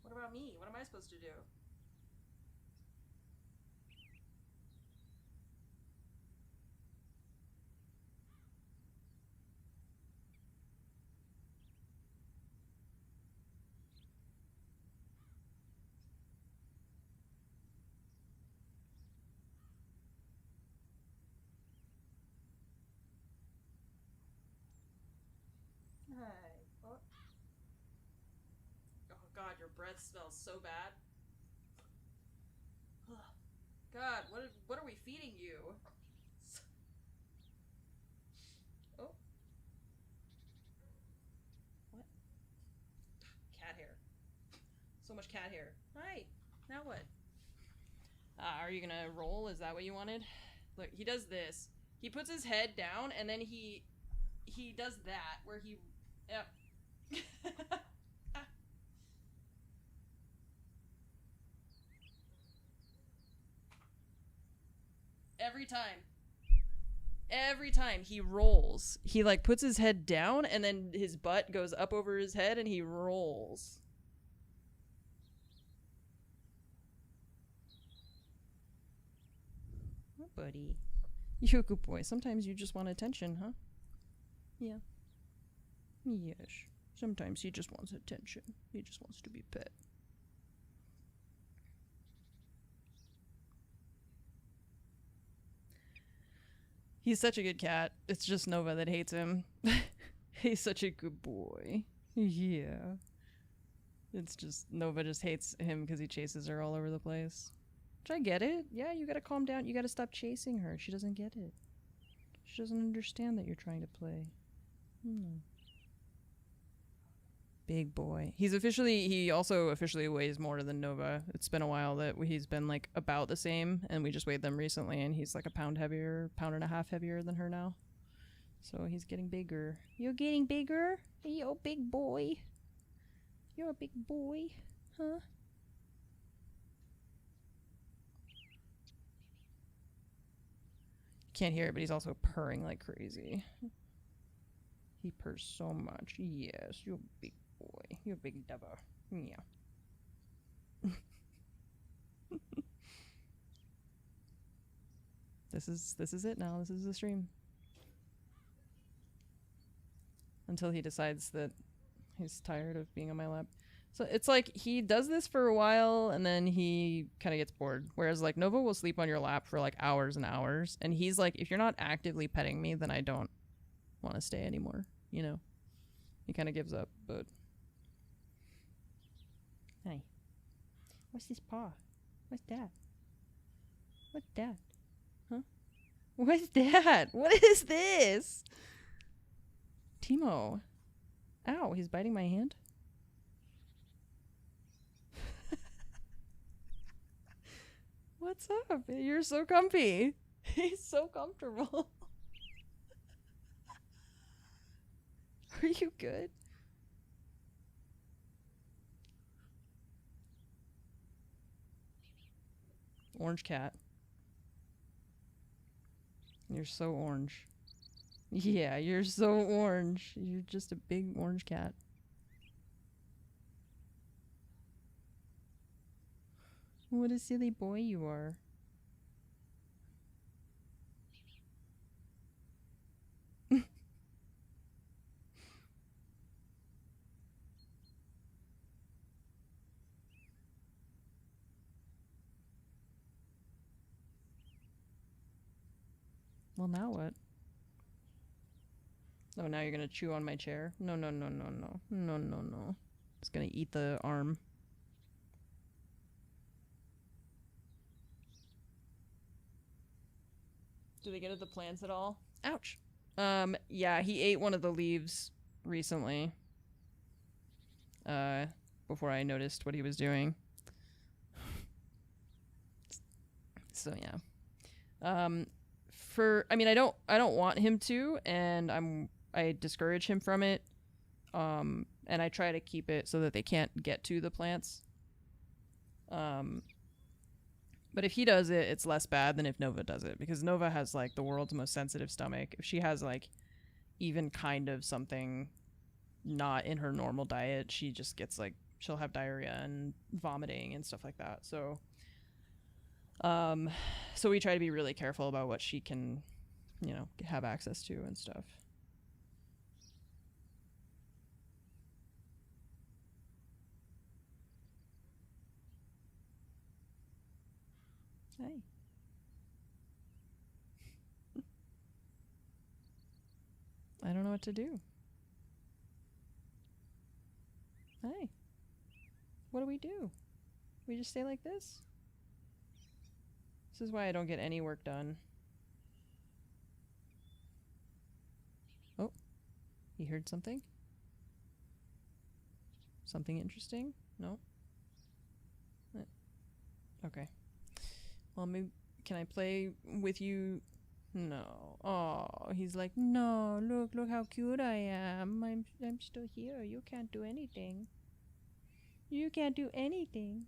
A: What about me? What am I supposed to do? Hi. Oh. Oh God, your breath smells so bad. God, what are we feeding you? Oh. What? Cat hair. So much cat hair. Hi. Now what? Are you gonna roll? Is that what you wanted? Look, he does this. He puts his head down and then he does that where he. Yep. Every time. Every time he rolls, he like puts his head down and then his butt goes up over his head and he rolls. Oh, buddy. You're a good boy. Sometimes you just want attention, huh? Yeah. Yes. Sometimes he just wants attention. He just wants to be pet. He's such a good cat. It's just Nova that hates him. He's such a good boy. Yeah. It's just, Nova just hates him because he chases her all over the place. Which I get it. Yeah, you gotta calm down. You gotta stop chasing her. She doesn't get it. She doesn't understand that you're trying to play. Big boy. He also officially weighs more than Nova. It's been a while that he's been like about the same, and we just weighed them recently, and he's like a pound heavier, pound and a half heavier than her now. So he's getting bigger. You're getting bigger? You're a big boy. You're a big boy, huh? Can't hear it, but he's also purring like crazy. He purrs so much. Yes, you're a big boy. You're a big dubber. Yeah. This is it now. This is the stream. Until he decides that he's tired of being on my lap. So it's like he does this for a while and then he kind of gets bored. Whereas like Nova will sleep on your lap for like hours and hours. And he's like, if you're not actively petting me, then I don't want to stay anymore. You know? He kind of gives up, but... Hey. What's this paw? What's that? What's that? Huh? What's that? What is this? Timo. Ow, he's biting my hand? What's up? You're so comfy. He's so comfortable. Are you good? Orange cat. You're so orange. Yeah, you're so orange. You're just a big orange cat. What a silly boy you are. Well, now what? Oh, now you're gonna chew on my chair? No, no, no, no, no. No, no, no. It's gonna eat the arm. Do they get at the plants at all? Ouch. Yeah, he ate one of the leaves recently. Before I noticed what he was doing. So yeah. I mean, I don't want him to, and I discourage him from it. And I try to keep it so that they can't get to the plants. But if he does it, it's less bad than if Nova does it, because Nova has like the world's most sensitive stomach. If she has like even kind of something not in her normal diet, she just gets like, she'll have diarrhea and vomiting and stuff like that. So so we try to be really careful about what she can, you know, have access to and stuff. Hey. I don't know what to do. Hey. What do we do? We just stay like this? This is why I don't get any work done. Oh. He heard something? Something interesting? No? Okay. Well, maybe, can I play with you? No. Oh, he's like, no, look how cute I am. I'm still here. You can't do anything. You can't do anything.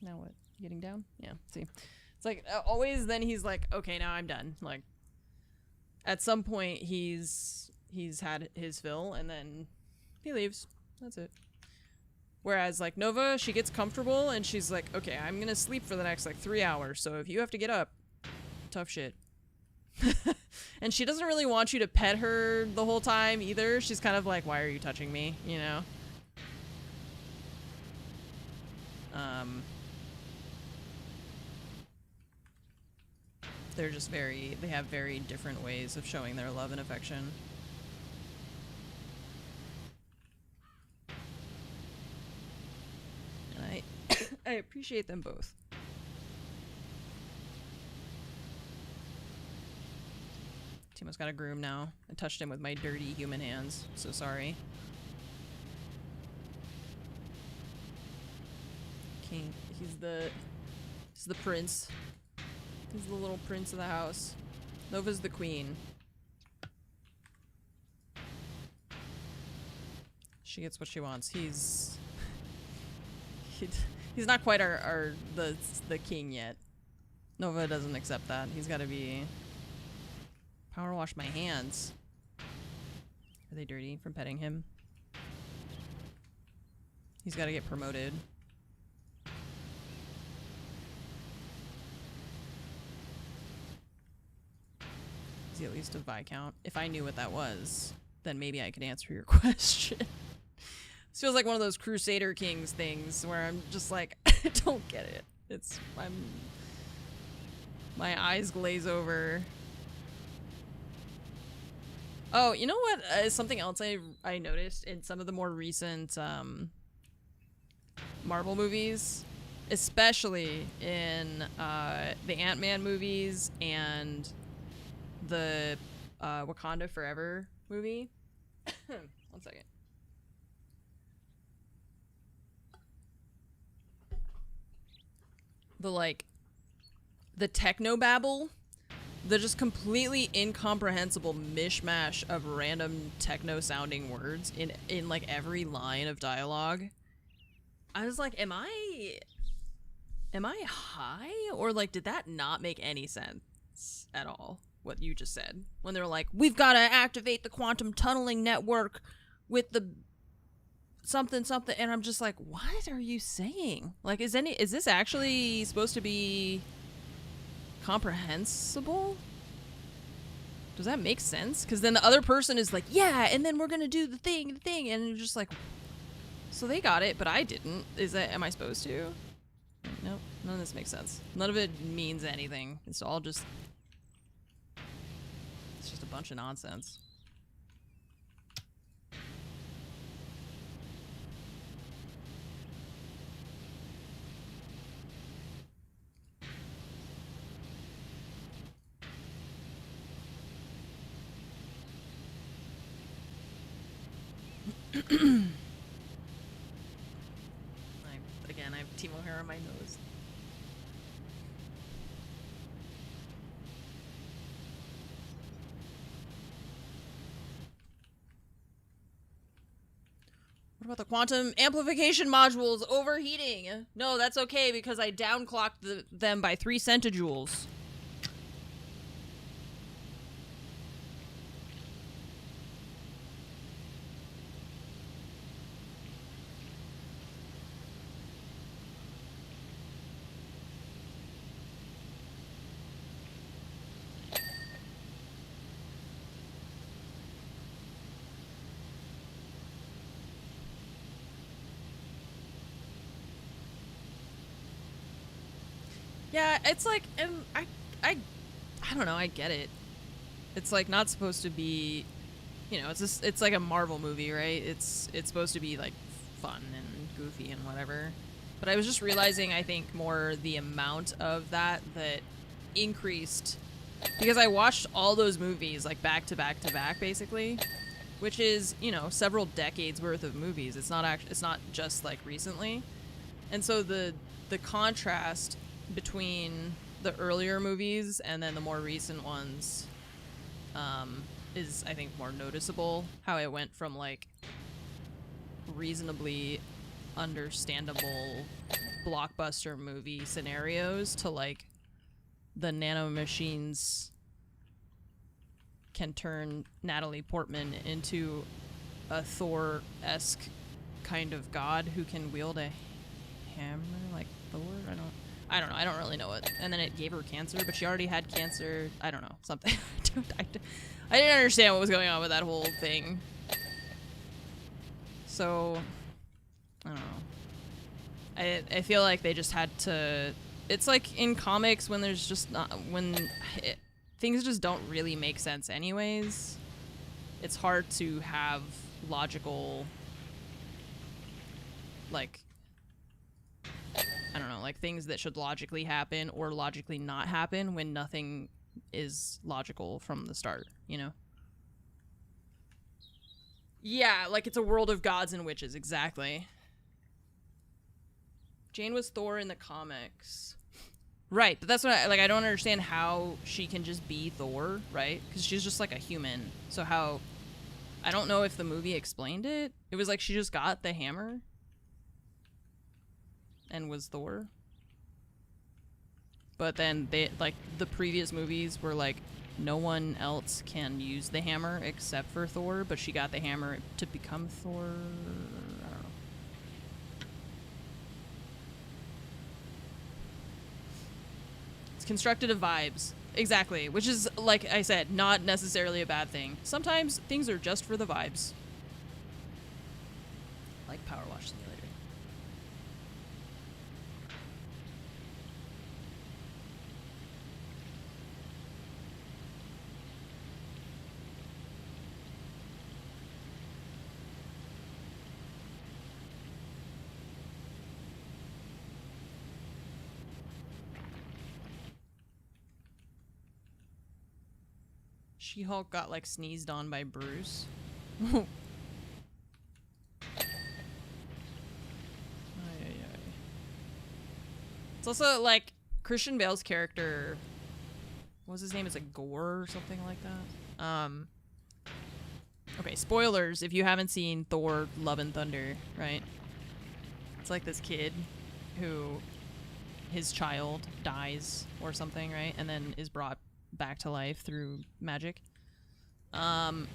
A: Now what? Getting down? Yeah, see. It's like, always then he's like, okay, now I'm done. Like, at some point he's had his fill and then he leaves. That's it. Whereas, like, Nova, she gets comfortable and she's like, okay, I'm gonna sleep for the next, like, 3 hours, so if you have to get up, tough shit. And she doesn't really want you to pet her the whole time either. She's kind of like, why are you touching me, you know? They're just they have very different ways of showing their love and affection. And I appreciate them both. Timo's got a groom now. I touched him with my dirty human hands. So sorry. King. He's the prince. He's the little prince of the house. Nova's the queen. She gets what she wants. He's not quite the king yet. Nova doesn't accept that. He's got to be. Power wash my hands. Are they dirty from petting him? He's got to get promoted. he at least a Viscount? If I knew what that was, then maybe I could answer your question. This feels like one of those Crusader Kings things where I'm just like, I don't get it. My eyes glaze over. Oh, you know what? Something else I noticed in some of the more recent Marvel movies, especially in the Ant-Man movies and the Wakanda Forever movie. One second. The technobabble, the just completely incomprehensible mishmash of random techno-sounding words in like every line of dialogue. I was like, am I high? Or like, did that not make any sense at all? What you just said. When they're like, we've got to activate the quantum tunneling network with the something, and I'm just like, what are you saying? Like, is this actually supposed to be comprehensible? Does that make sense? Because then the other person is like, yeah, and then we're gonna do the thing, and you're just like, so they got it, but I didn't. Am I supposed to? Nope, none of this makes sense. None of it means anything. It's all just, it's just a bunch of nonsense. Again, I have Timo hair on my nose. What about the quantum amplification modules overheating? No, that's okay because I downclocked them by 3 centijoules. Yeah, it's like, and I don't know, I get it. It's like not supposed to be, you know, it's like a Marvel movie, right? It's supposed to be like fun and goofy and whatever. But I was just realizing, I think, more the amount of that increased because I watched all those movies like back to back to back, basically, which is, you know, several decades worth of movies. It's not just like recently, and so the contrast between the earlier movies and then the more recent ones is, I think, more noticeable. How it went from like reasonably understandable blockbuster movie scenarios to like the nanomachines can turn Natalie Portman into a Thor-esque kind of god who can wield a hammer like Thor. I don't know. I don't really know it. And then it gave her cancer, but she already had cancer. I don't know. Something. I didn't understand what was going on with that whole thing. So, I don't know. I feel like they just had to... It's like in comics when there's just not... things just don't really make sense anyways. It's hard to have logical... like... I don't know, like things that should logically happen or logically not happen when nothing is logical from the start, you know? Yeah, like it's a world of gods and witches, exactly. Jane was Thor in the comics. Right, but that's what I don't understand how she can just be Thor, right? Because she's just like a human. So how... I don't know if the movie explained it. It was like she just got the hammer and was Thor. But then they, like, the previous movies were like, no one else can use the hammer except for Thor, but she got the hammer to become Thor. I don't know. It's constructed of vibes. Exactly, which is, like I said, not necessarily a bad thing. Sometimes things are just for the vibes. Like PowerWash Simulator. She-Hulk got like sneezed on by Bruce. Ay, ay, ay. It's also like Christian Bale's character, what was his name? Is it Gore or something like that? Okay, spoilers if you haven't seen Thor Love and Thunder, right? It's like this kid who his child dies or something, right? And then is brought back to life through magic. The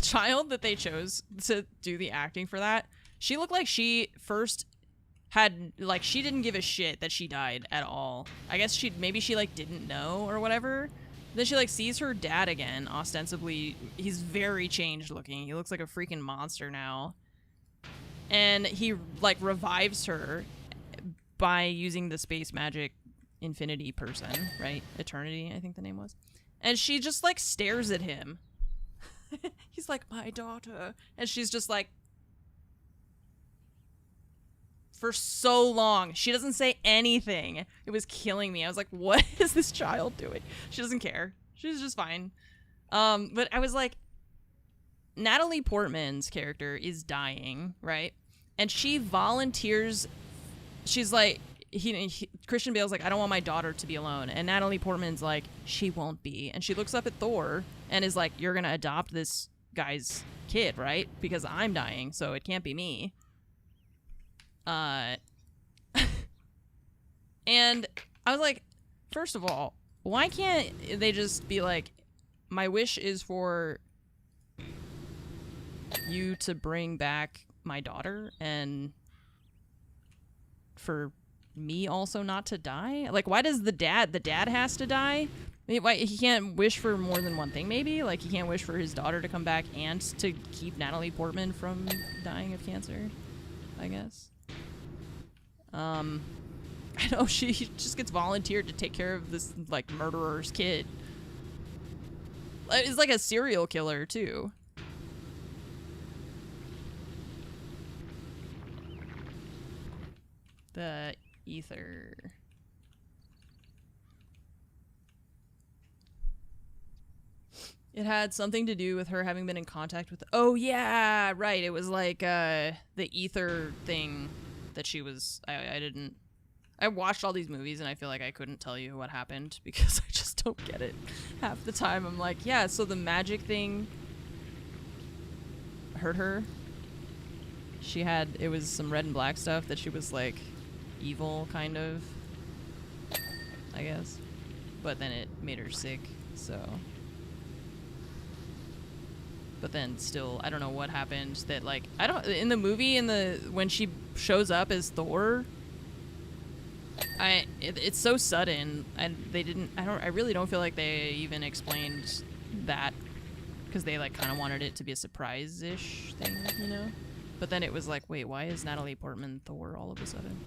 A: child that they chose to do the acting for that, she looked like she first had, like, she didn't give a shit that she died at all. I guess maybe she like didn't know or whatever. Then she like sees her dad again, ostensibly. He's very changed looking. He looks like a freaking monster now. And he like revives her by using the space magic infinity person, right? Eternity, I think the name was. And she just like stares at him. He's like, my daughter. And she's just like, for so long. She doesn't say anything. It was killing me. I was like, what is this child doing? She doesn't care. She's just fine. But I was like, Natalie Portman's character is dying, right? And she volunteers. She's like, Christian Bale's like, I don't want my daughter to be alone. And Natalie Portman's like, she won't be. And she looks up at Thor and is like, you're going to adopt this guy's kid, right? Because I'm dying, so it can't be me. And I was like, first of all, why can't they just be like, my wish is for you to bring back my daughter and for me also not to die? Like, why does the dad has to die? I mean, why he can't wish for more than one thing? Maybe like he can't wish for his daughter to come back and to keep Natalie Portman from dying of cancer, I guess. I know she just gets volunteered to take care of this like murderer's kid. It's like a serial killer too. The ether. It had something to do with her having been in contact with. Oh yeah, right. It was like the ether thing that she was. I didn't. I watched all these movies and I feel like I couldn't tell you what happened because I just don't get it. Half the time I'm like, yeah. So the magic thing hurt her. She had. It was some red and black stuff that she was like evil kind of, I guess, but then it made her sick, so. But then still, I don't know what happened that like, I don't, in the movie, when she shows up as Thor, it's so sudden, and they didn't, I really don't feel like they even explained that, because they like kind of wanted it to be a surprise-ish thing, you know? But then it was like, wait, why is Natalie Portman Thor all of a sudden?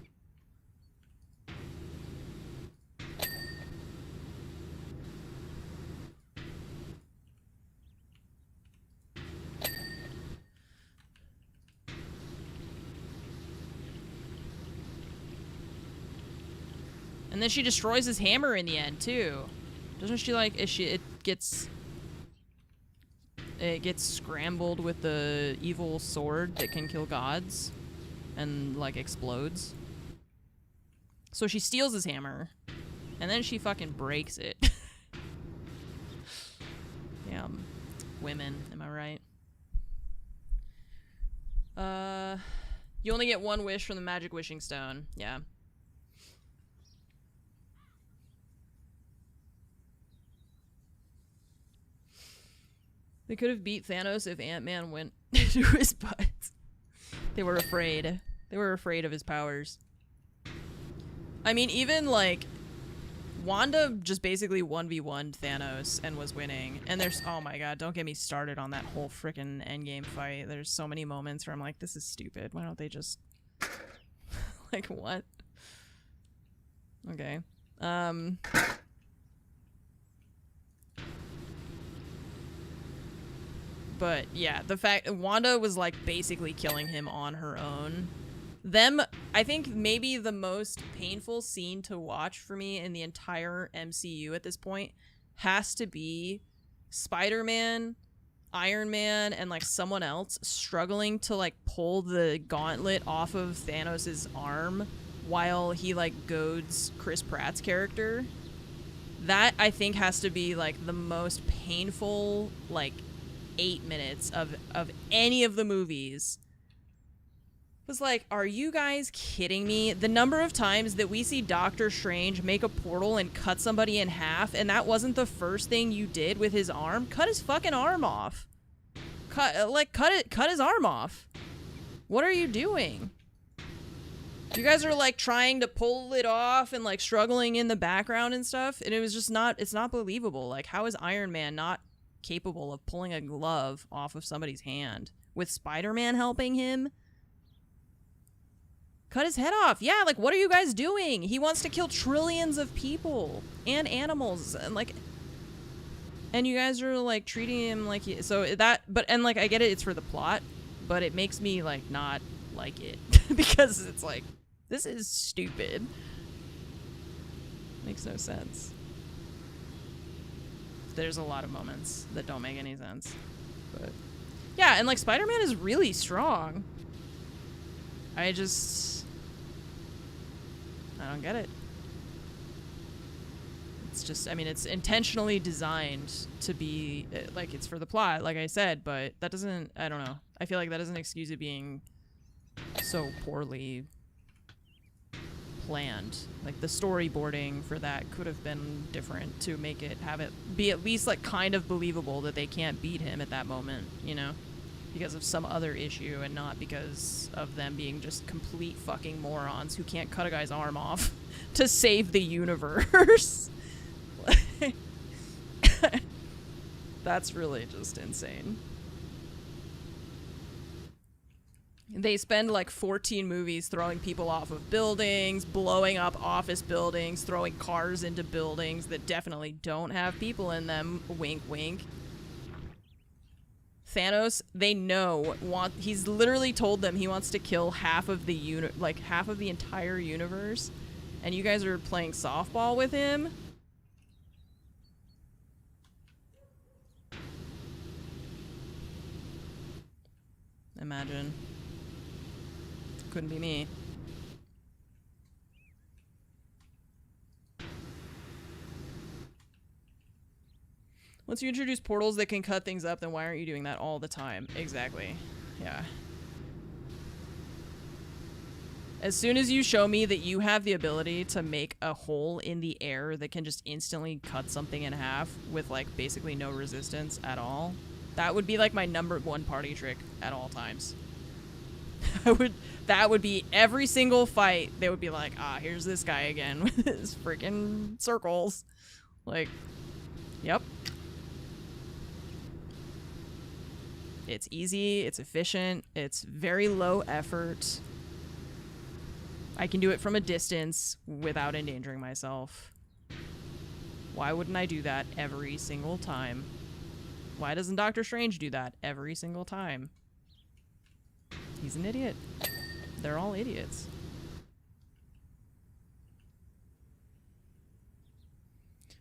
A: And then she destroys his hammer in the end too. Doesn't she like it gets scrambled with the evil sword that can kill gods and like explodes. So she steals his hammer and then she fucking breaks it. Damn. Women, am I right? You only get one wish from the magic wishing stone. Yeah. They could have beat Thanos if Ant-Man went to his butt. They were afraid. They were afraid of his powers. I mean, even like Wanda just basically 1v1'd Thanos and was winning. And there's, oh my god, don't get me started on that whole frickin' endgame fight. There's so many moments where I'm like, this is stupid. Why don't they just, like, what? Okay. But yeah, the fact Wanda was like basically killing him on her own. I think maybe the most painful scene to watch for me in the entire MCU at this point has to be Spider-Man, Iron Man, and like someone else struggling to like pull the gauntlet off of Thanos' arm while he like goads Chris Pratt's character. That I think has to be like the most painful like 8 minutes of any of the movies. Was like, are you guys kidding me? The number of times that we see Doctor Strange make a portal and cut somebody in half, and that wasn't the first thing you did with his arm. Cut his fucking arm off. Cut his arm off. What are you doing? You guys are like trying to pull it off and like struggling in the background and stuff, and it was just not, it's not believable. Like, how is Iron Man not capable of pulling a glove off of somebody's hand with Spider-Man helping him? Cut his head off. Yeah, like, what are you guys doing? He wants to kill trillions of people and animals, and like, and you guys are like treating him like and like, I get it, it's for the plot, but it makes me like not like it because it's like, this is stupid. Makes no sense. There's a lot of moments that don't make any sense, but yeah, and like Spider-Man is really strong. I don't get it. It's just, I mean, it's intentionally designed to be, like, it's for the plot, like I said, but that doesn't, I don't know. I feel like that doesn't excuse it being so poorly planned. Like, the storyboarding for that could have been different to make it, have it be at least, like, kind of believable that they can't beat him at that moment, you know? Because of some other issue and not because of them being just complete fucking morons who can't cut a guy's arm off to save the universe. That's really just insane. They spend like 14 movies throwing people off of buildings, blowing up office buildings, throwing cars into buildings that definitely don't have people in them. Wink, wink. Thanos, they know, he's literally told them he wants to kill half of the half of the entire universe, and you guys are playing softball with him? Imagine. Couldn't be me. Once you introduce portals that can cut things up, then why aren't you doing that all the time? Exactly. Yeah. As soon as you show me that you have the ability to make a hole in the air that can just instantly cut something in half with, like, basically no resistance at all, that would be, like, my #1 party trick at all times. That would be every single fight. They would be like, ah, here's this guy again with his freaking circles. Like, yep. It's easy, it's efficient, it's very low effort. I can do it from a distance without endangering myself. Why wouldn't I do that every single time? Why doesn't Doctor Strange do that every single time? He's an idiot. They're all idiots.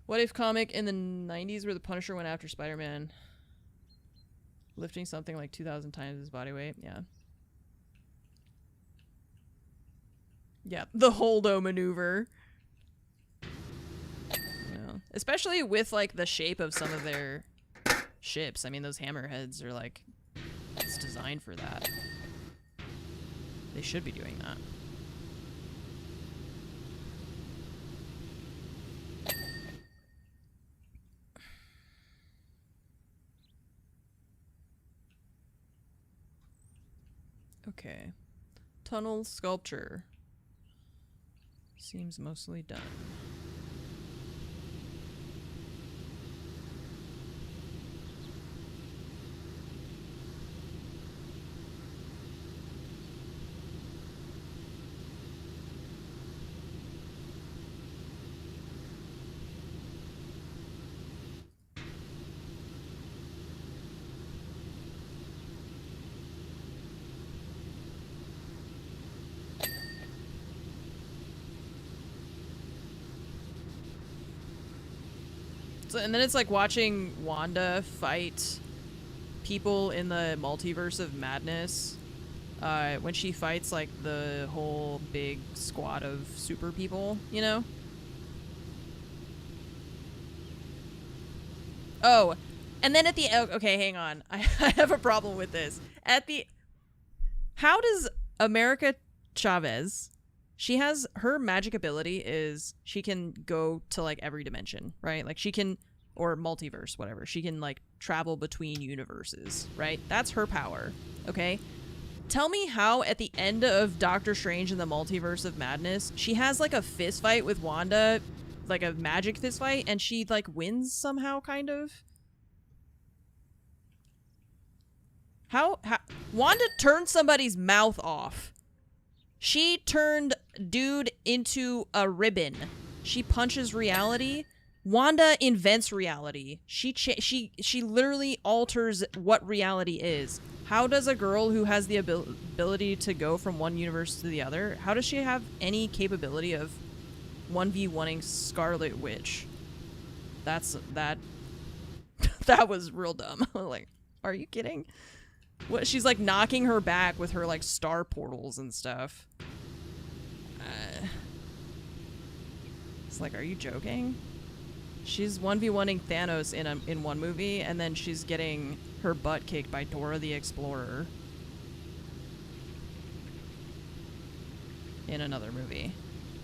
A: What if comic in the 90s where the Punisher went after Spider-Man? Lifting something like 2,000 times his body weight. Yeah. Yeah, the Holdo maneuver. Yeah. Especially with, like, the shape of some of their ships. I mean, those hammerheads are, like, it's designed for that. They should be doing that. Okay. Tunnel sculpture. Seems mostly done. And then it's like watching Wanda fight people in the multiverse of madness. When she fights like the whole big squad of super people, you know? Oh, and then at the okay, hang on. I have a problem with this. How does America Chavez, she has her magic ability is she can go to like every dimension, right? Like she can, or multiverse, whatever. She can like travel between universes, right? That's her power. Okay. Tell me how at the end of Doctor Strange in the Multiverse of Madness, she has like a fist fight with Wanda, like a magic fist fight, and she like wins somehow, kind of. How Wanda turned somebody's mouth off. She turned dude into a ribbon. She punches reality. Wanda invents reality. She literally alters what reality is. How does a girl who has the ability to go from one universe to the other, how does she have any capability of 1v1ing Scarlet Witch? That was real dumb. Like, are you kidding? What, she's like knocking her back with her like star portals and stuff. It's like, are you joking? She's 1v1ing Thanos in one movie, and then she's getting her butt kicked by Dora the Explorer in another movie.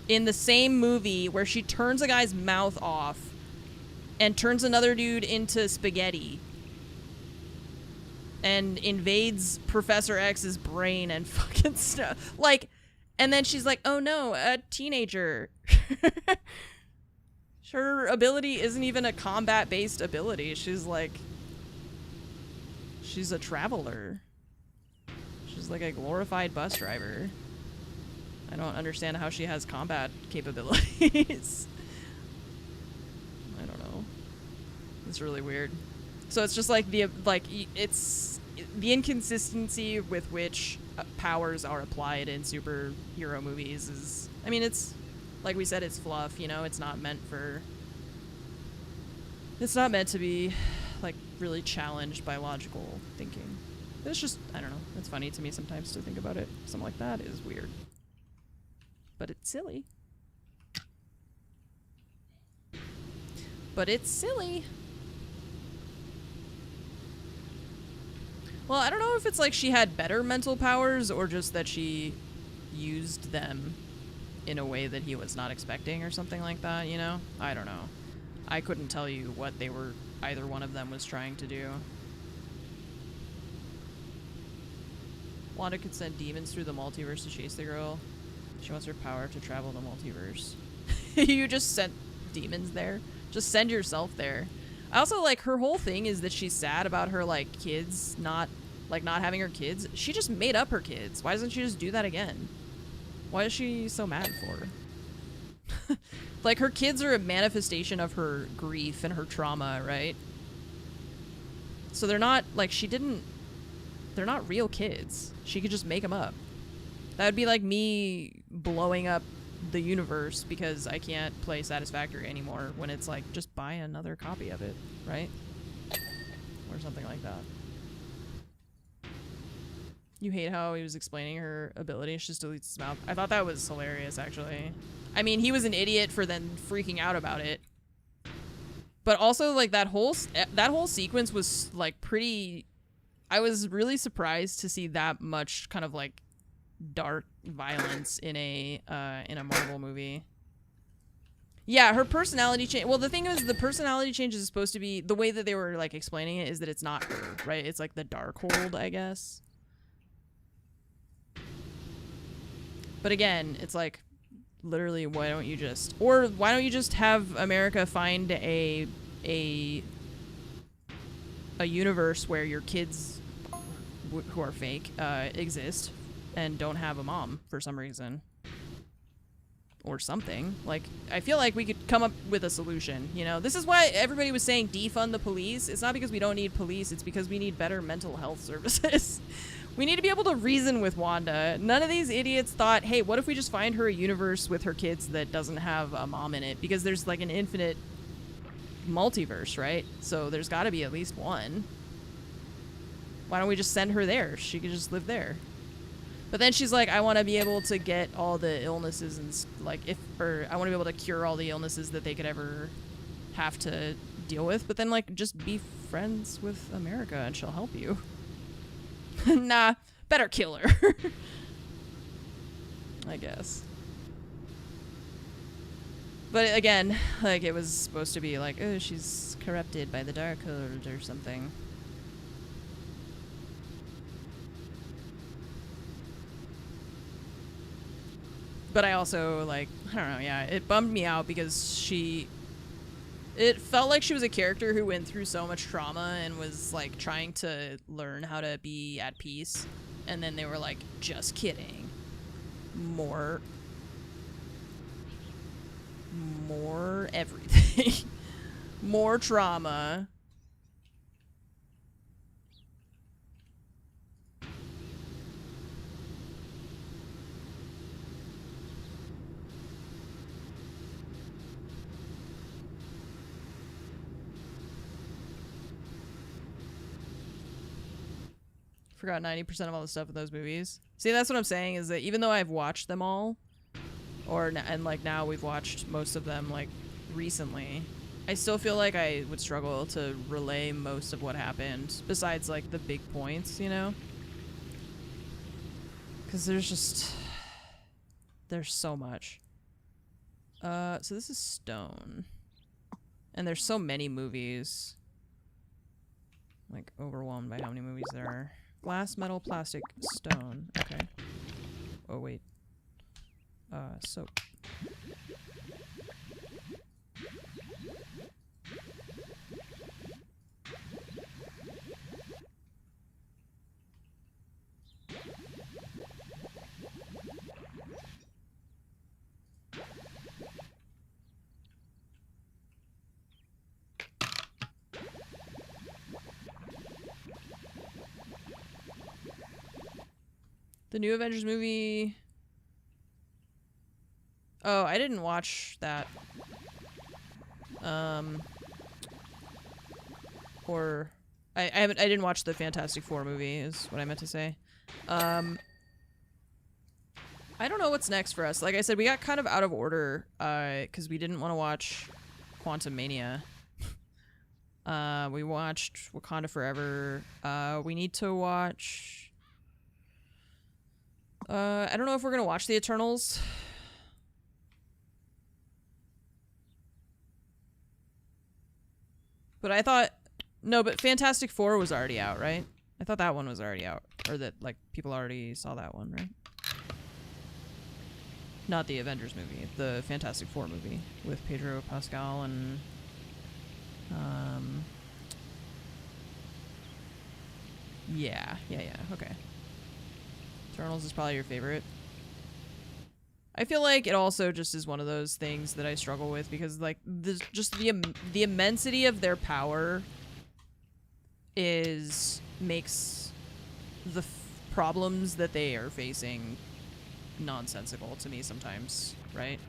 A: In the same movie where she turns a guy's mouth off and turns another dude into spaghetti and invades Professor X's brain and fucking stuff. Like, and then she's like, oh no, a teenager. Her ability isn't even a combat-based ability. She's like... She's a traveler. She's like a glorified bus driver. I don't understand how she has combat capabilities. I don't know. It's really weird. So it's just like it's the inconsistency with which powers are applied in superhero movies is, I mean, it's like we said, it's fluff, you know. It's not meant to be like really challenged by logical thinking. It's just, I don't know, it's funny to me sometimes to think about it. Something like that is weird, but it's silly. Well, I don't know if it's like she had better mental powers or just that she used them in a way that he was not expecting or something like that, you know? I don't know. I couldn't tell you what either one of them was trying to do. Wanda could send demons through the multiverse to chase the girl. She wants her power to travel the multiverse. You just sent demons there? Just send yourself there. I also like her whole thing is that she's sad about her like kids not having her kids. She just made up her kids. Why doesn't she just do that again? Why is she so mad for? Like, her kids are a manifestation of her grief and her trauma, right? So they're not, like, they're not real kids. She could just make them up. That would be like me blowing up the universe because I can't play Satisfactory anymore when it's like, just buy another copy of it, right? Or something like that. You hate how he was explaining her ability. She just deletes his mouth. I thought that was hilarious, actually. I mean, he was an idiot for then freaking out about it. But also, like, that whole sequence was, like, pretty... I was really surprised to see that much kind of, like, dark violence in a Marvel movie. Yeah, her personality change... Well, the thing is, the personality change is supposed to be... The way that they were, like, explaining it is that it's not her, right? It's, like, the Darkhold, I guess. But again, it's like, literally, why don't you just have America find a universe where your kids who are fake exist and don't have a mom for some reason or something. Like, I feel like we could come up with a solution, you know? This is why everybody was saying defund the police. It's not because we don't need police, it's because we need better mental health services. We need to be able to reason with Wanda. None of these idiots thought, hey, what if we just find her a universe with her kids that doesn't have a mom in it? Because there's like an infinite multiverse, right? So there's got to be at least one. Why don't we just send her there? She could just live there. But then she's like, I want to be able to get all the illnesses and like I want to be able to cure all the illnesses that they could ever have to deal with. But then like just be friends with America and she'll help you. Nah, better kill her. I guess. But again, like it was supposed to be like, oh, she's corrupted by the Darkhold or something. But I also, like, I don't know, yeah, it bummed me out because it felt like she was a character who went through so much trauma and was, like, trying to learn how to be at peace. And then they were like, just kidding. More everything. More trauma. Forgot 90% of all the stuff in those movies. See, that's what I'm saying, is that even though I've watched them all, and like now we've watched most of them like recently, I still feel like I would struggle to relay most of what happened, besides like the big points, you know? Because there's so much. So this is stone. And there's so many movies. Like, overwhelmed by how many movies there are. Glass, metal, plastic, stone. Okay. Oh, wait. Soap. The new Avengers movie. Oh, I didn't watch that. Or I didn't watch the Fantastic Four movie, is what I meant to say. I don't know what's next for us. Like I said, we got kind of out of order, because we didn't want to watch Quantum Mania. We watched Wakanda Forever. We need to watch... I don't know if we're gonna watch the Eternals. But I thought... No, but Fantastic Four was already out, right? I thought that one was already out. Or that, like, people already saw that one, right? Not the Avengers movie. The Fantastic Four movie. With Pedro Pascal and... Yeah, okay. Eternals is probably your favorite. I feel like it also just is one of those things that I struggle with because, like, the immensity of their power makes the problems that they are facing nonsensical to me sometimes, right?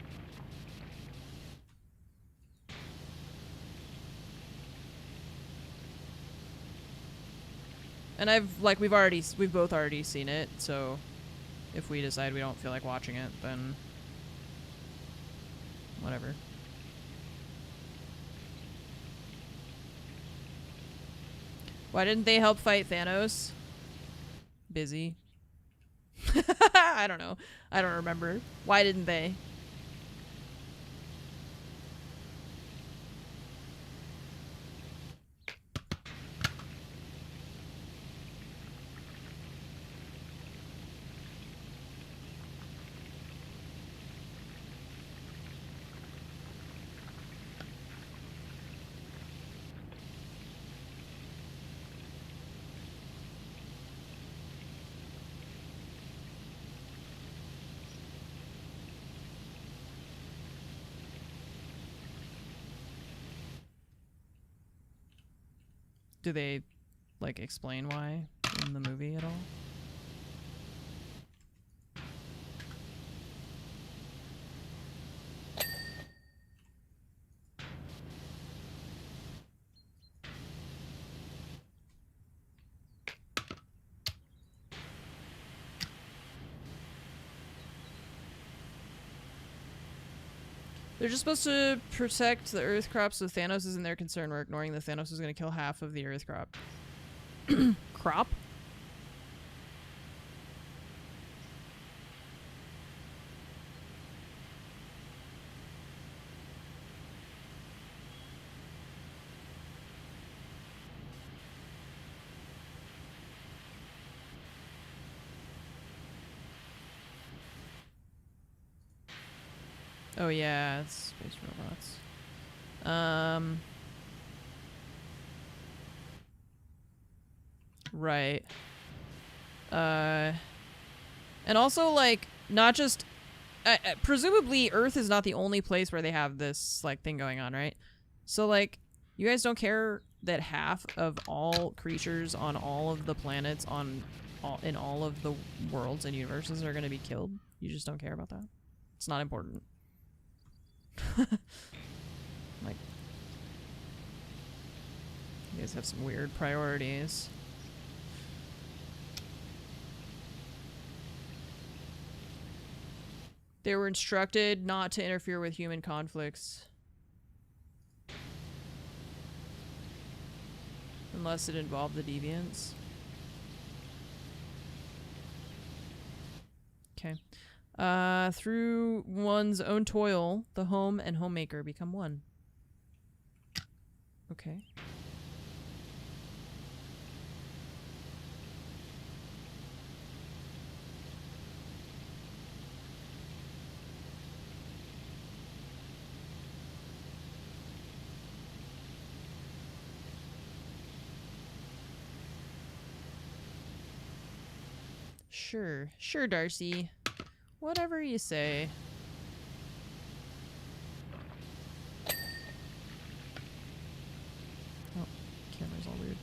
A: And we've both already seen it, so if we decide we don't feel like watching it, then whatever. Why didn't they help fight Thanos? Busy. I don't know. I don't remember. Why didn't they? Do they, like, explain why in the movie at all? They're just supposed to protect the Earth crop, so Thanos isn't their concern. We're ignoring that Thanos is going to kill half of the Earth crop. Crop? Oh yeah, it's space robots. Right. And also, like, not just... presumably, Earth is not the only place where they have this, like, thing going on, right? So, like, you guys don't care that half of all creatures on all of the planets in all of the worlds and universes are going to be killed? You just don't care about that? It's not important. Like, you guys have some weird priorities. They were instructed not to interfere with human conflicts. Unless it involved the deviants. Okay. Through one's own toil, the home and homemaker become one. Okay. Sure. Sure, Darcy. Whatever you say. Oh, camera's all weird.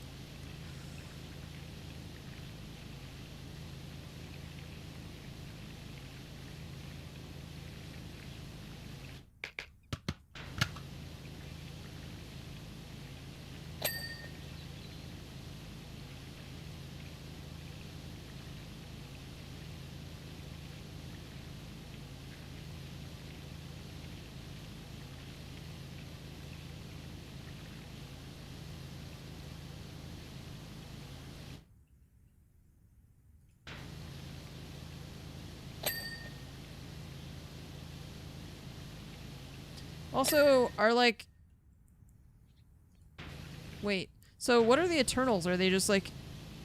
A: Also, are like... Wait, so what are the Eternals? Are they just like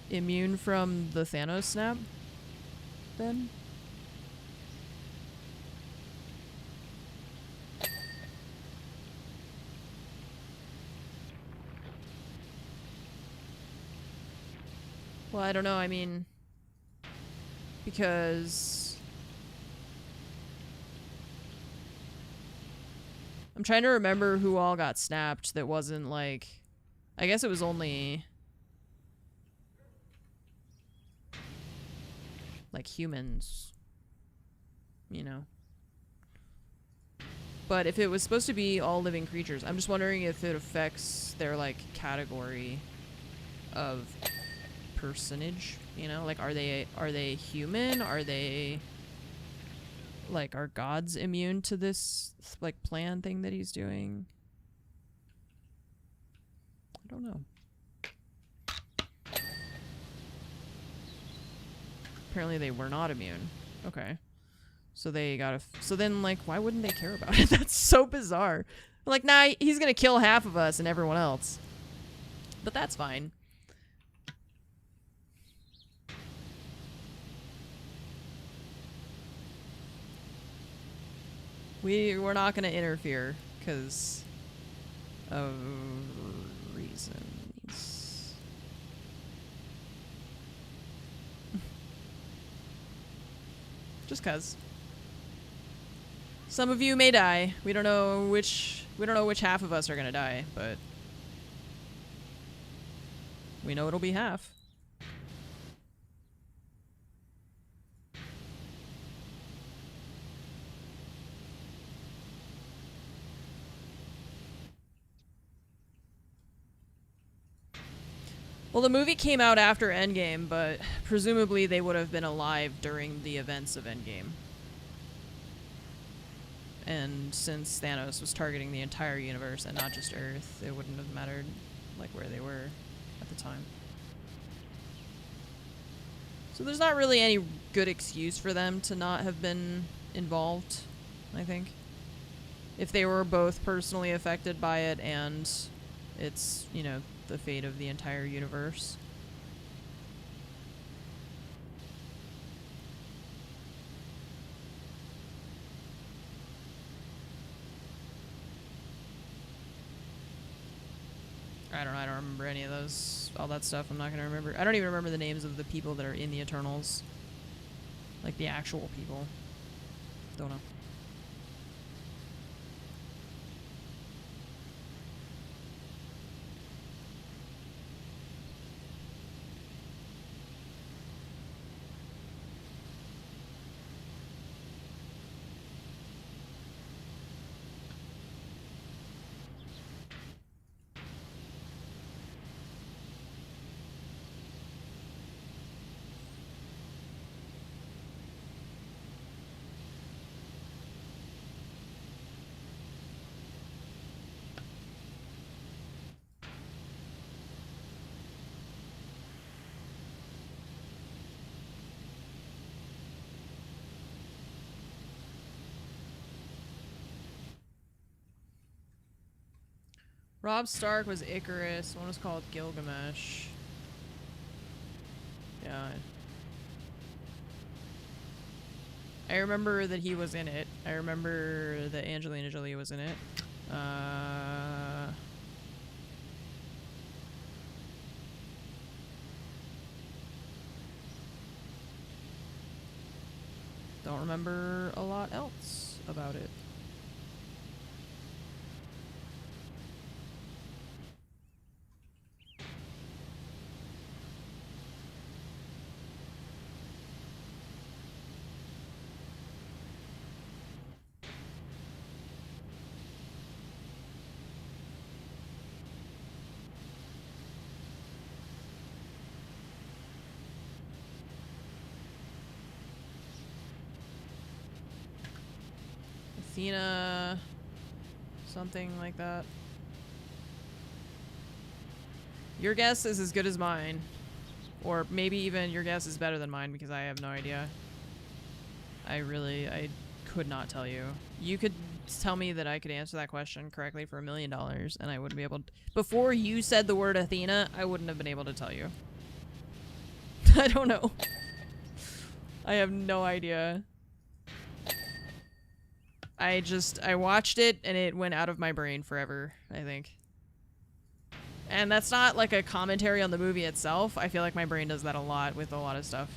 A: immune from the Thanos snap? Then? Well, I don't know, I mean... Because... I'm trying to remember who all got snapped that wasn't like... I guess it was only... like humans. You know. But if it was supposed to be all living creatures, I'm just wondering if it affects their like category of personage, you know? Like are they human? Are they... like, are gods immune to this, like, plan thing that he's doing? I don't know. Apparently they were not immune. Okay. So they gotta... so then, like, why wouldn't they care about it? That's so bizarre. Like, nah, he's gonna kill half of us and everyone else. But that's fine. We're not gonna interfere because of reasons. Just cause. Some of you may die. We don't know which half of us are gonna die, but we know it'll be half. Well, the movie came out after Endgame, but presumably they would have been alive during the events of Endgame. And since Thanos was targeting the entire universe and not just Earth, it wouldn't have mattered like where they were at the time. So there's not really any good excuse for them to not have been involved, I think. If they were both personally affected by it and it's, you know, the fate of the entire universe. I don't remember any of those, all that stuff. I'm not gonna remember. I don't even remember the names of the people that are in the Eternals. Like the actual people. Don't know. Robb Stark was Icarus. One was called Gilgamesh. Yeah. I remember that he was in it. I remember that Angelina Jolie was in it. Don't remember a lot else about it. Athena, something like that. Your guess is as good as mine. Or maybe even your guess is better than mine because I have no idea. I could not tell you. You could tell me that I could answer that question correctly for $1 million and I wouldn't be able to. Before you said the word Athena, I wouldn't have been able to tell you. I don't know. I have no idea. I watched it and it went out of my brain forever, I think. And that's not like a commentary on the movie itself. I feel like my brain does that a lot with a lot of stuff.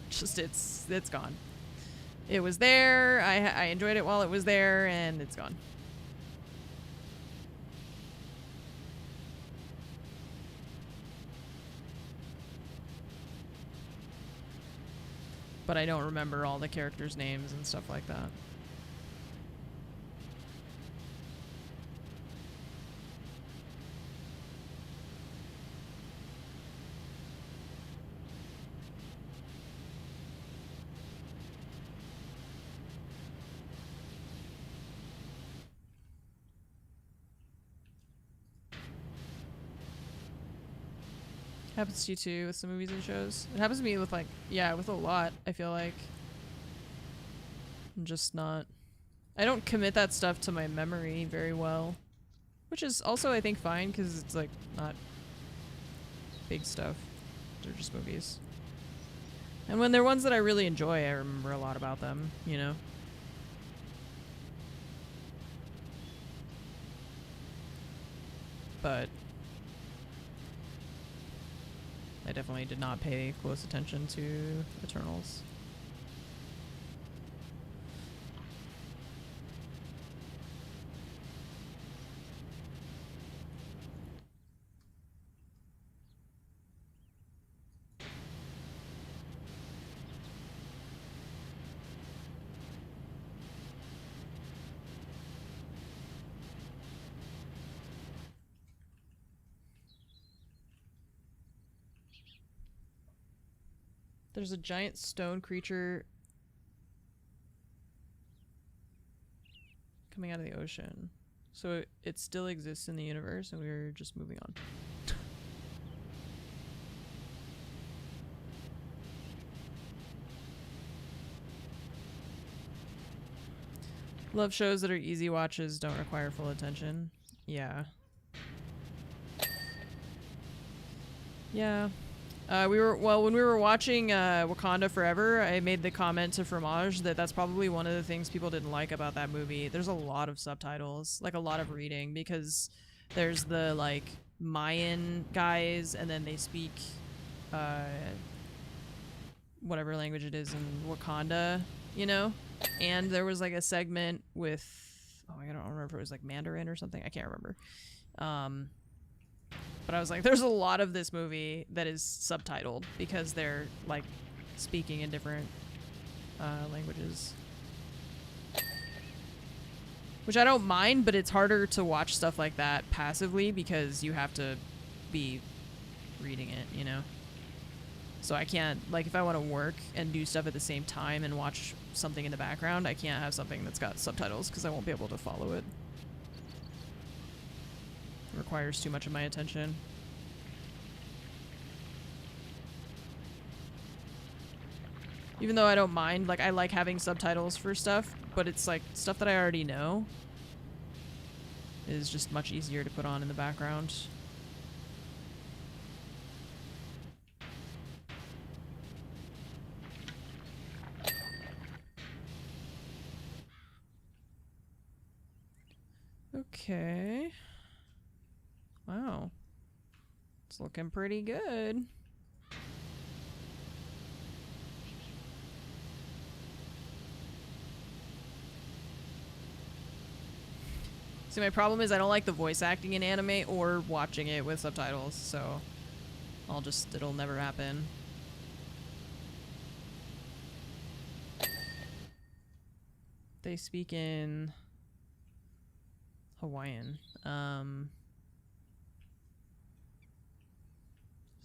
A: Just, it's gone. It was there, I enjoyed it while it was there, and it's gone. But I don't remember all the characters' names and stuff like that. Happens to you too with some movies and shows. It happens to me with like, yeah, with a lot, I feel like. I'm just not... I don't commit that stuff to my memory very well. Which is also, I think, fine, because it's like, not big stuff. They're just movies. And when they're ones that I really enjoy, I remember a lot about them, you know? But I definitely did not pay close attention to Eternals. There's a giant stone creature coming out of the ocean. So it still exists in the universe and we're just moving on. Love shows that are easy watches, don't require full attention. Yeah. Yeah. When we were watching Wakanda Forever, I made the comment to Fromage that that's probably one of the things people didn't like about that movie. There's a lot of subtitles, like a lot of reading, because there's the like Mayan guys and then they speak whatever language it is in Wakanda, you know? And there was like a segment with, oh, I don't remember if it was like Mandarin or something. I can't remember. But I was like, there's a lot of this movie that is subtitled because they're like speaking in different languages. Which I don't mind, but it's harder to watch stuff like that passively because you have to be reading it, you know? So I can't, like, if I want to work and do stuff at the same time and watch something in the background, I can't have something that's got subtitles because I won't be able to follow it. It requires too much of my attention. Even though I don't mind, like, I like having subtitles for stuff, but it's like stuff that I already know is just much easier to put on in the background. Okay. Wow. It's looking pretty good. See, my problem is I don't like the voice acting in anime or watching it with subtitles, so it'll never happen. They speak in Hawaiian. There's a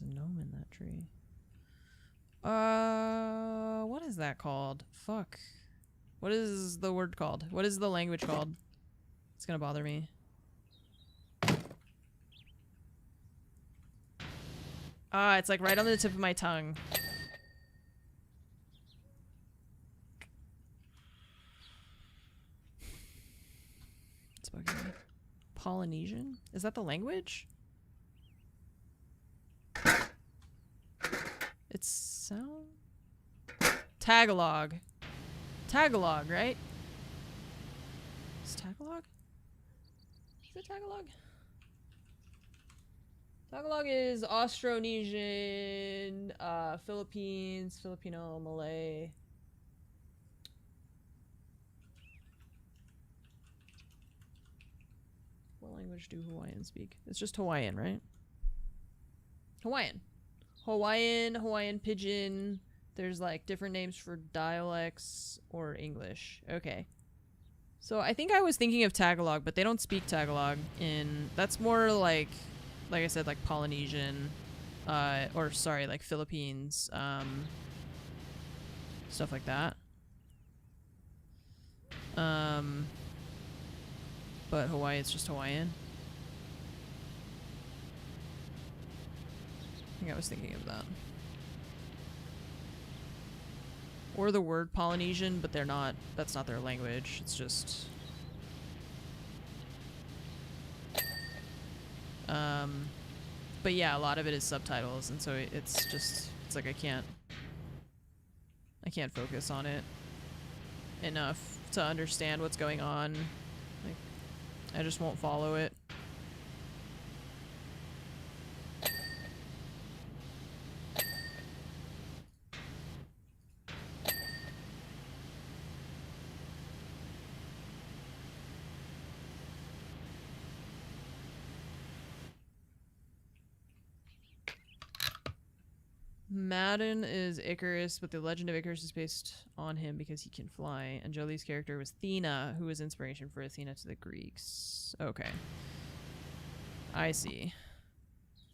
A: gnome in that tree. What is that called? Fuck. What is the word called? What is the language called? It's gonna bother me. Ah, it's like right on the tip of my tongue. It's bugging me. Polynesian? Is that the language? It's sound... Tagalog. Tagalog, right? Is Tagalog? Is it Tagalog? Tagalog is Austronesian, Philippines, Filipino, Malay. What language do Hawaiians speak? It's just Hawaiian, right? Hawaiian. Hawaiian Pidgin. There's like different names for dialects or English. Okay. So I think I was thinking of Tagalog, but they don't speak Tagalog in... That's more like I said, like Polynesian, or sorry, like Philippines, stuff like that. But Hawaii, it's just Hawaiian. I think I was thinking of that. Or the word Polynesian, but they're not, that's not their language. It's just... but yeah, a lot of it is subtitles, and so it's just, it's like I can't focus on it enough to understand what's going on. Like, I just won't follow it. Madden is Icarus, but the legend of Icarus is based on him because he can fly. And Jolie's character was Athena, who was inspiration for Athena to the Greeks. Okay. I see.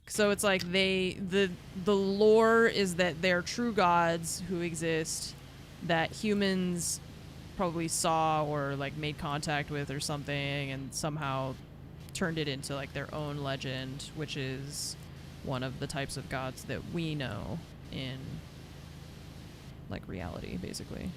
A: So it's like the lore is that they're true gods who exist, that humans probably saw or like made contact with or something, and somehow turned it into like their own legend, which is one of the types of gods that we know in like reality, basically.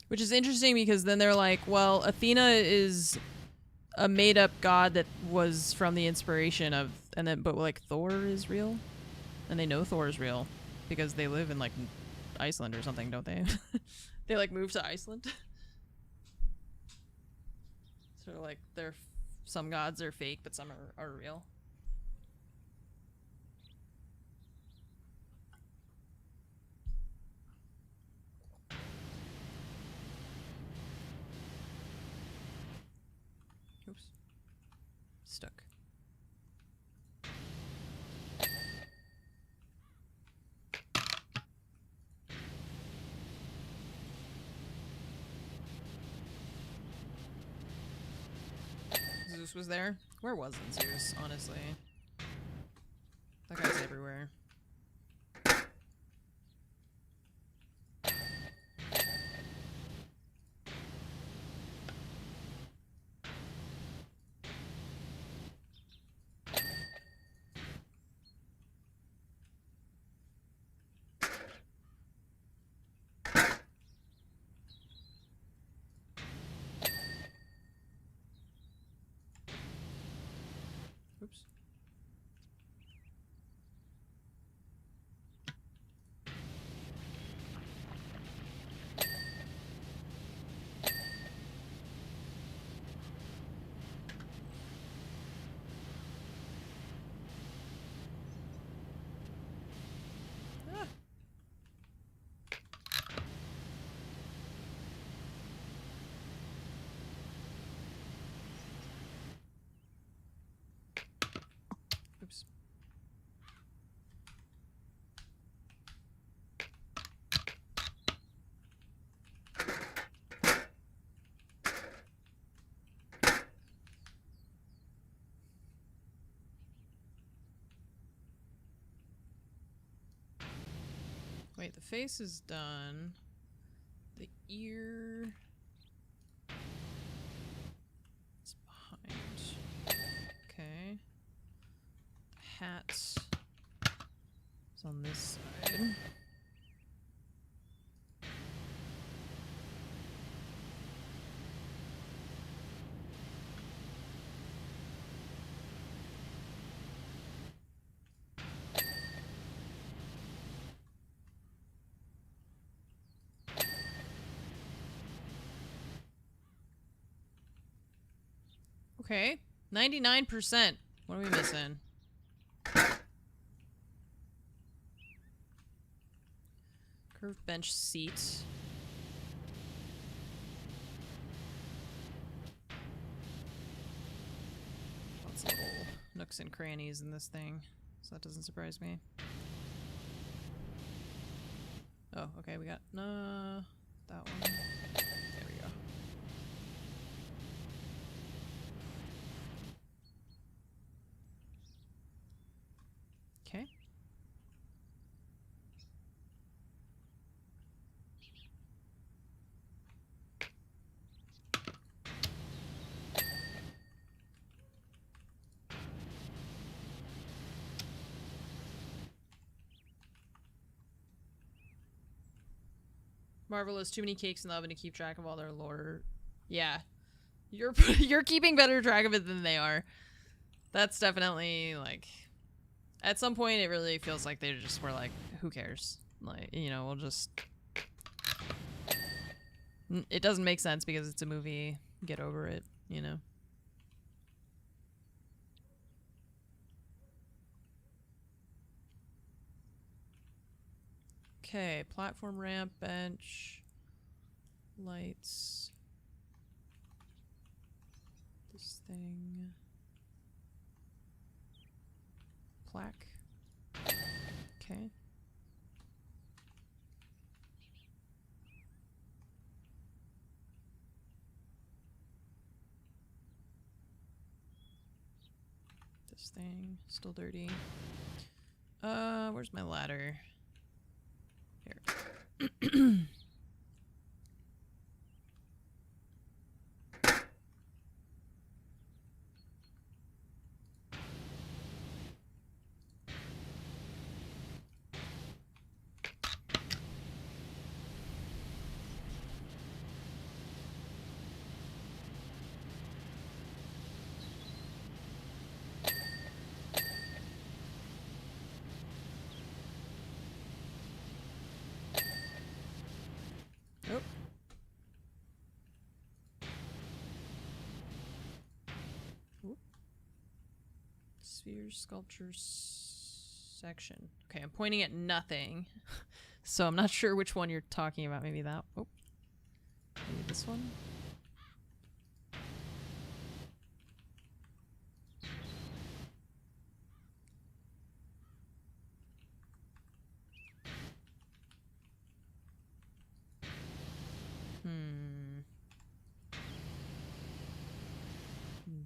A: Which is interesting because then they're like, well, Athena is a made-up god that was from the inspiration of, and then, but like Thor is real, and they know Thor is real because they live in like Iceland or something, don't they? They like moved to Iceland. So like, they're some gods are fake, but some are real. Oops. Stuck. Zeus was there? Where wasn't Zeus, honestly? That guy's everywhere. Oops. Ah. Oops. Wait, the face is done. The ear is behind. Okay. The hat is on this side. Okay, 99%. What are we missing? Curved bench seat. Lots of little nooks and crannies in this thing, so that doesn't surprise me. Oh, okay, we got that one. There we go. Okay. Marvelous. Too many cakes in the oven to keep track of all their lore. Yeah. You're you're keeping better track of it than they are. That's definitely, like... At some point, it really feels like they just were like, who cares? Like, you know, we'll just... It doesn't make sense because it's a movie. Get over it, you know? Okay, platform, ramp, bench, lights, this thing, plaque, okay. This thing still dirty. Where's my ladder? Here. Oh. Oop. Sphere sculptures section. Okay, I'm pointing at nothing. So I'm not sure which one you're talking about. Maybe that. Oh. Maybe this one.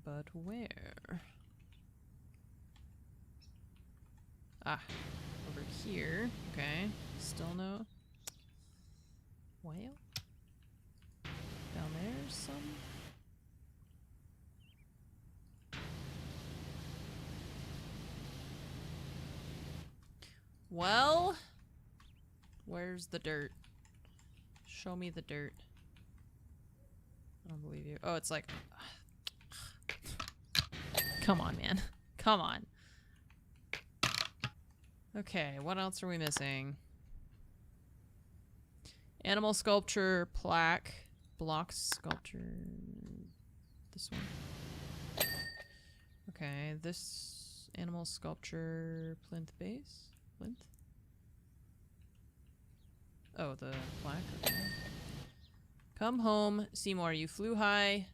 A: But where? Ah, over here. Okay, still no. Well, down there some. Well, where's the dirt? Show me the dirt. I don't believe you. Oh, it's like... Come on, man. Come on. Okay, what else are we missing? Animal sculpture, plaque, block sculpture. This one. Okay, this animal sculpture, plinth base? Plinth? Oh, the plaque? Okay. Come home, Seymour. You flew high.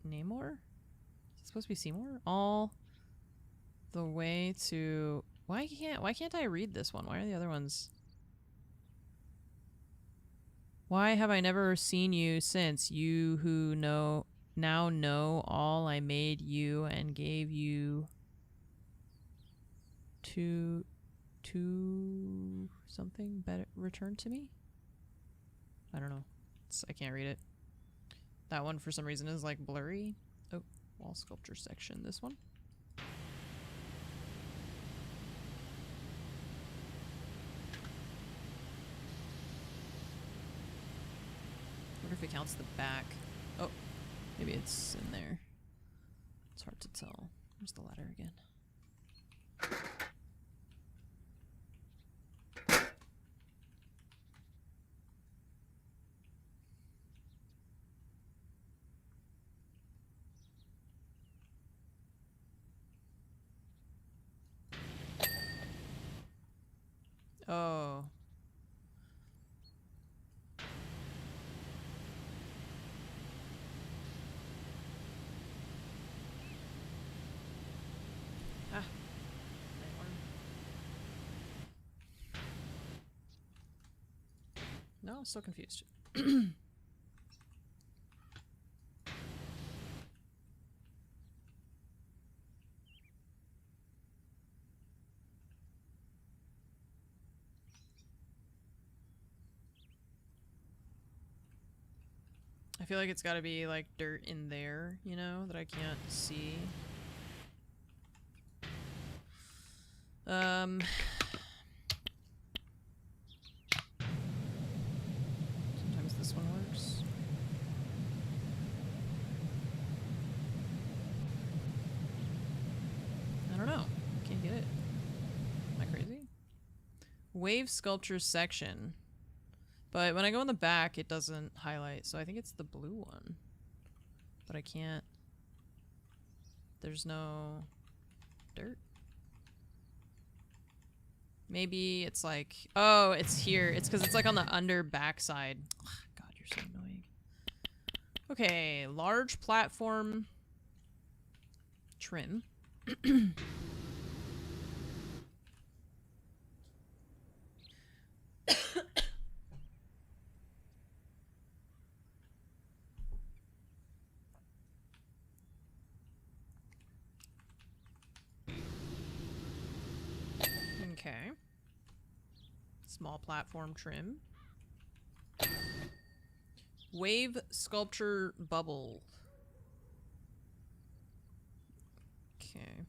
A: Namor? Is it supposed to be Seymour? All the way to... Why can't I read this one? Why are the other ones... Why have I never seen you since? You who now know all I made you and gave you to something better return to me? I don't know. I can't read it. That one for some reason is like blurry. Oh, wall sculpture section. This one. I wonder if it counts the back. Oh, maybe it's in there. It's hard to tell. Where's the ladder again? Oh. Ah. No, I'm so confused. I feel like it's gotta be like dirt in there, you know, that I can't see. Sometimes this one works. I don't know. Can't get it. Am I crazy? Wave sculpture section. But when I go in the back, it doesn't highlight, so I think it's the blue one. But I can't... There's no... dirt? Maybe it's like... Oh, it's here. It's because it's like on the under back side. God, you're so annoying. Okay, large platform... trim. Okay. Small platform trim. Wave sculpture bubble. Okay.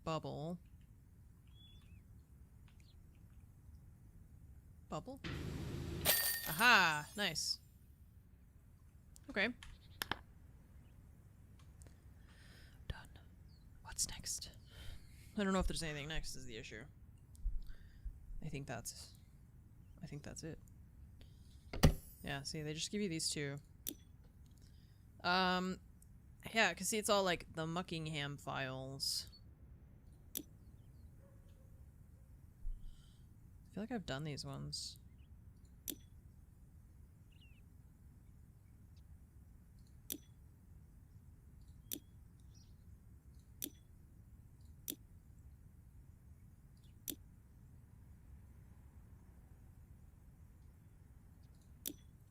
A: Bubble. Bubble? Aha! Nice. Okay. Done. What's next? I don't know if there's anything next is the issue. I think that's it. Yeah, see, they just give you these two. Yeah, cause see, it's all like the Muckingham files. I feel like I've done these ones.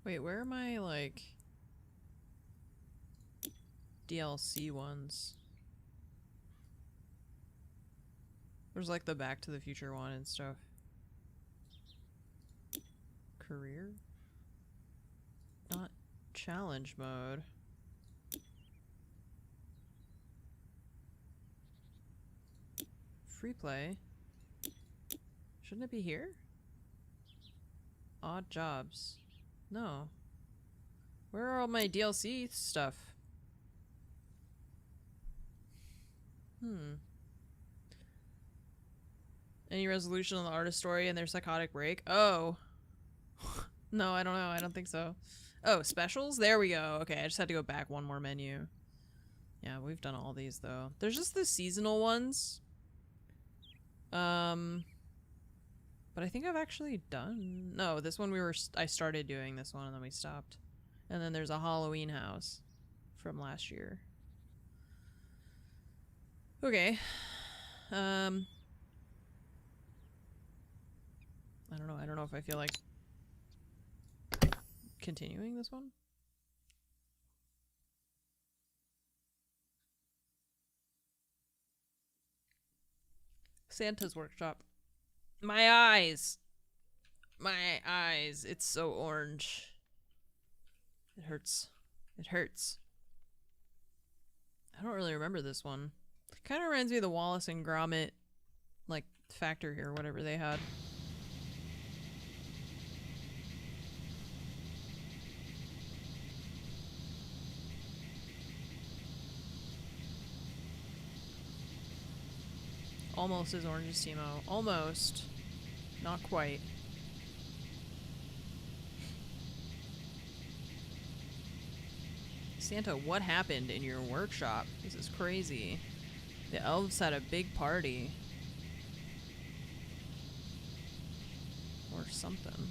A: Wait, where are my, like, DLC ones? There's, like, the Back to the Future one and stuff. Career? Not challenge mode. Free play? Shouldn't it be here? Odd jobs. No. Where are all my DLC stuff? Any resolution on the artist story and their psychotic break? Oh. No, I don't know. I don't think so. Oh, specials? There we go. Okay, I just had to go back one more menu. Yeah, we've done all these, though. There's just the seasonal ones. But I think I've actually done... No, this one I started doing this one and then we stopped. And then there's a Halloween house from last year. Okay. I don't know if I feel like continuing this one. Santa's workshop. My eyes! My eyes. It's so orange. It hurts. It hurts. I don't really remember this one. Kind of reminds me of the Wallace and Gromit, like, factory or whatever they had. Almost as orange as Timo. Almost. Not quite. Santa, what happened in your workshop? This is crazy. The elves had a big party. Or something.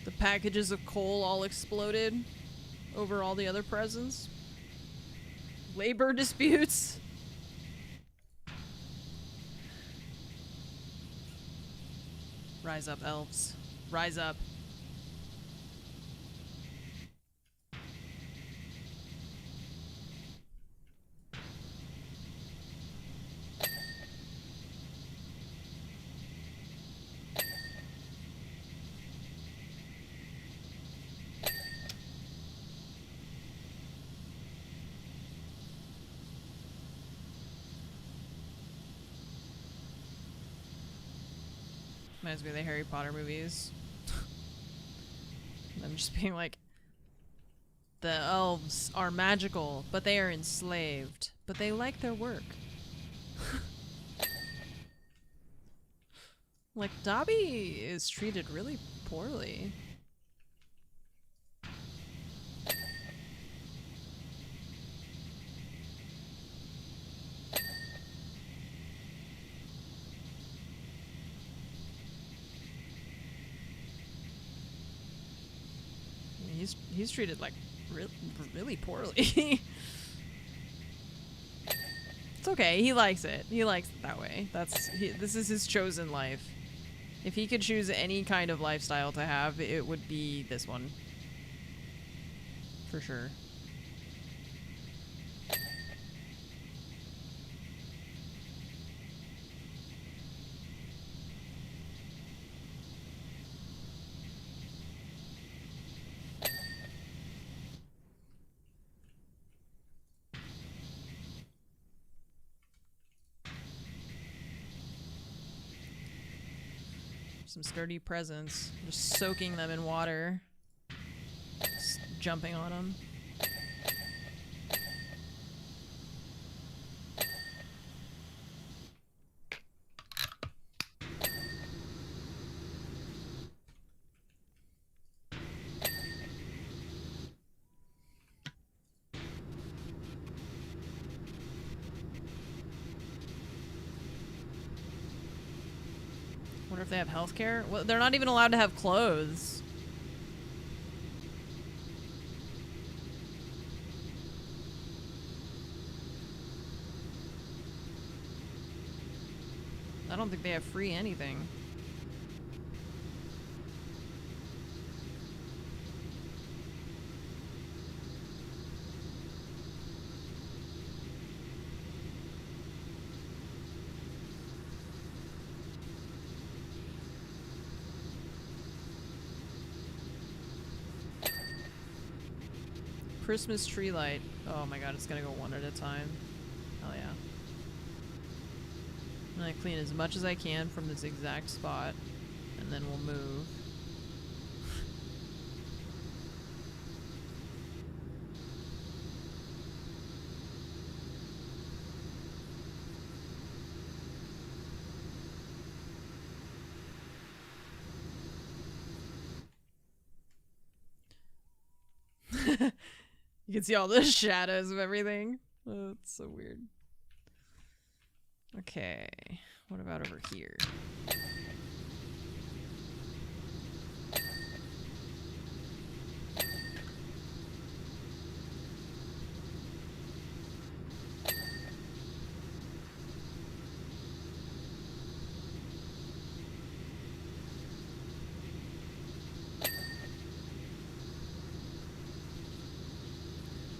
A: The packages of coal all exploded over all the other presents. Labor disputes. Rise up, elves. Rise up. Reminds me of the Harry Potter movies. I'm just being like, the elves are magical, but they are enslaved. But they like their work. Like, Dobby is treated really poorly. he's treated like really poorly. It's okay. He likes it. He likes it that way. This is his chosen life. If he could choose any kind of lifestyle to have, it would be this one. For sure. Some sturdy presents. Just soaking them in water. Just jumping on them. Wonder if they have healthcare. Well, they're not even allowed to have clothes. I don't think they have free anything. Christmas tree light. Oh my god, it's gonna go one at a time. Hell yeah. I'm gonna clean as much as I can from this exact spot, and then we'll move. You can see all the shadows of everything. Oh, it's so weird. Okay, what about over here?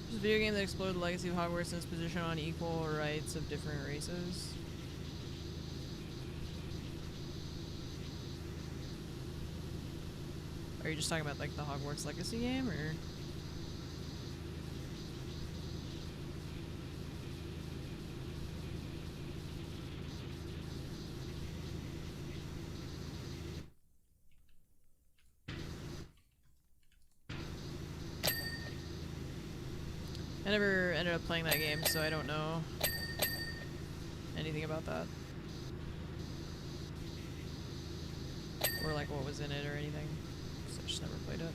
A: A video game that explored the legacy of Hogwarts and its position on equal rights of different races. Are you just talking about like the Hogwarts Legacy game, or? I never ended up playing that game, so I don't know anything about that. Or like what was in it or anything. So I just never played it.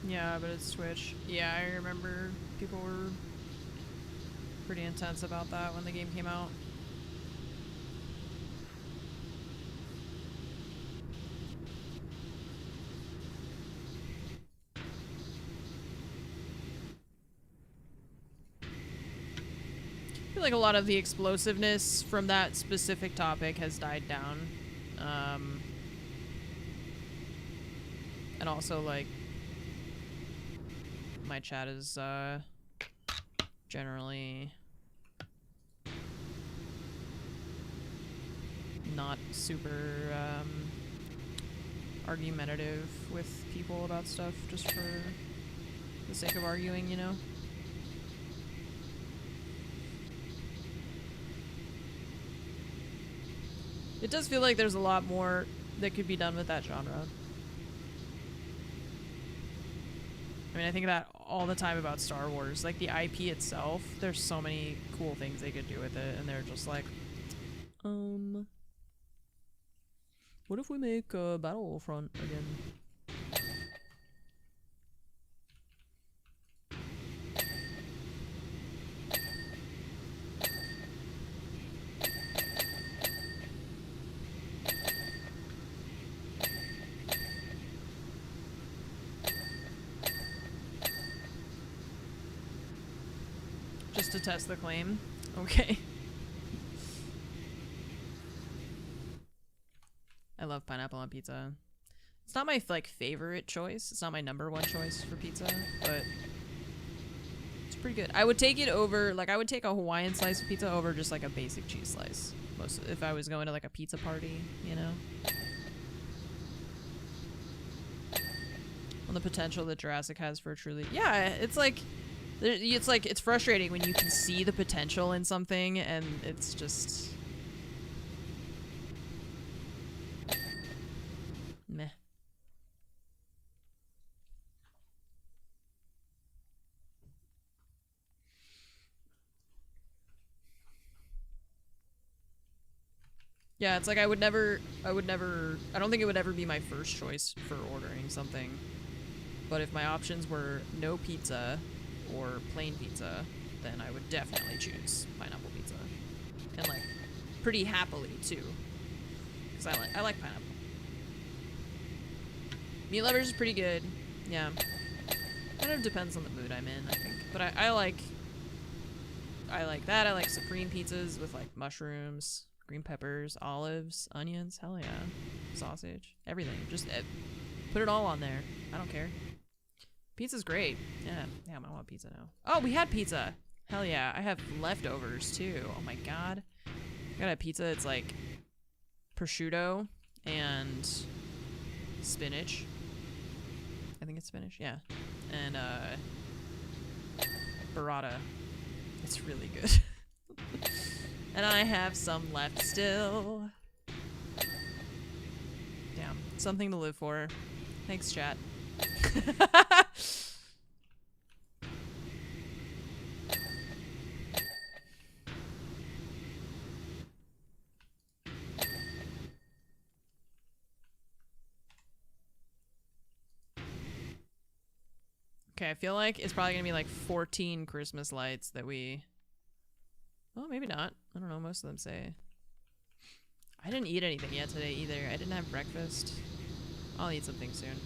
A: Yeah, but it's Twitch. Yeah, I remember people were pretty intense about that when the game came out. I feel like a lot of the explosiveness from that specific topic has died down. And also, like, my chat is generally not super argumentative with people about stuff just for the sake of arguing, you know? It does feel like there's a lot more that could be done with that genre. I mean, I think that all the time about Star Wars. Like, the IP itself, there's so many cool things they could do with it, and they're just like, what if we make Battlefront again? Just to test the claim? Okay. I love pineapple on pizza. It's not my, like, favorite choice. It's not my #1 choice for pizza, but it's pretty good. I would take it over, like, I would take a Hawaiian slice of pizza over just, like, a basic cheese slice. If I was going to, like, a pizza party, you know? On the potential that Jurassic has for a truly... Yeah, it's like... it's frustrating when you can see the potential in something and it's just... meh. Yeah, it's like I don't think it would ever be my first choice for ordering something. But if my options were no pizza or plain pizza, then I would definitely choose pineapple pizza. And, like, pretty happily, too. Because I like pineapple. Meat lovers is pretty good. Yeah. Kind of depends on the mood I'm in, I think. But I like that. I like supreme pizzas with, like, mushrooms, green peppers, olives, onions. Hell yeah. Sausage. Everything. Just put it all on there. I don't care. Pizza's great. Yeah. Damn, I want pizza now. Oh, we had pizza. Hell yeah. I have leftovers, too. Oh my god. I got a pizza. It's, like, prosciutto and spinach. I think it's spinach, yeah. And, burrata. It's really good. And I have some left still. Damn. Something to live for. Thanks, chat. Okay, I feel like it's probably gonna be like 14 Christmas lights that we... Well, maybe not. I don't know, most of them say. I didn't eat anything yet today either. I didn't have breakfast. I'll eat something soon.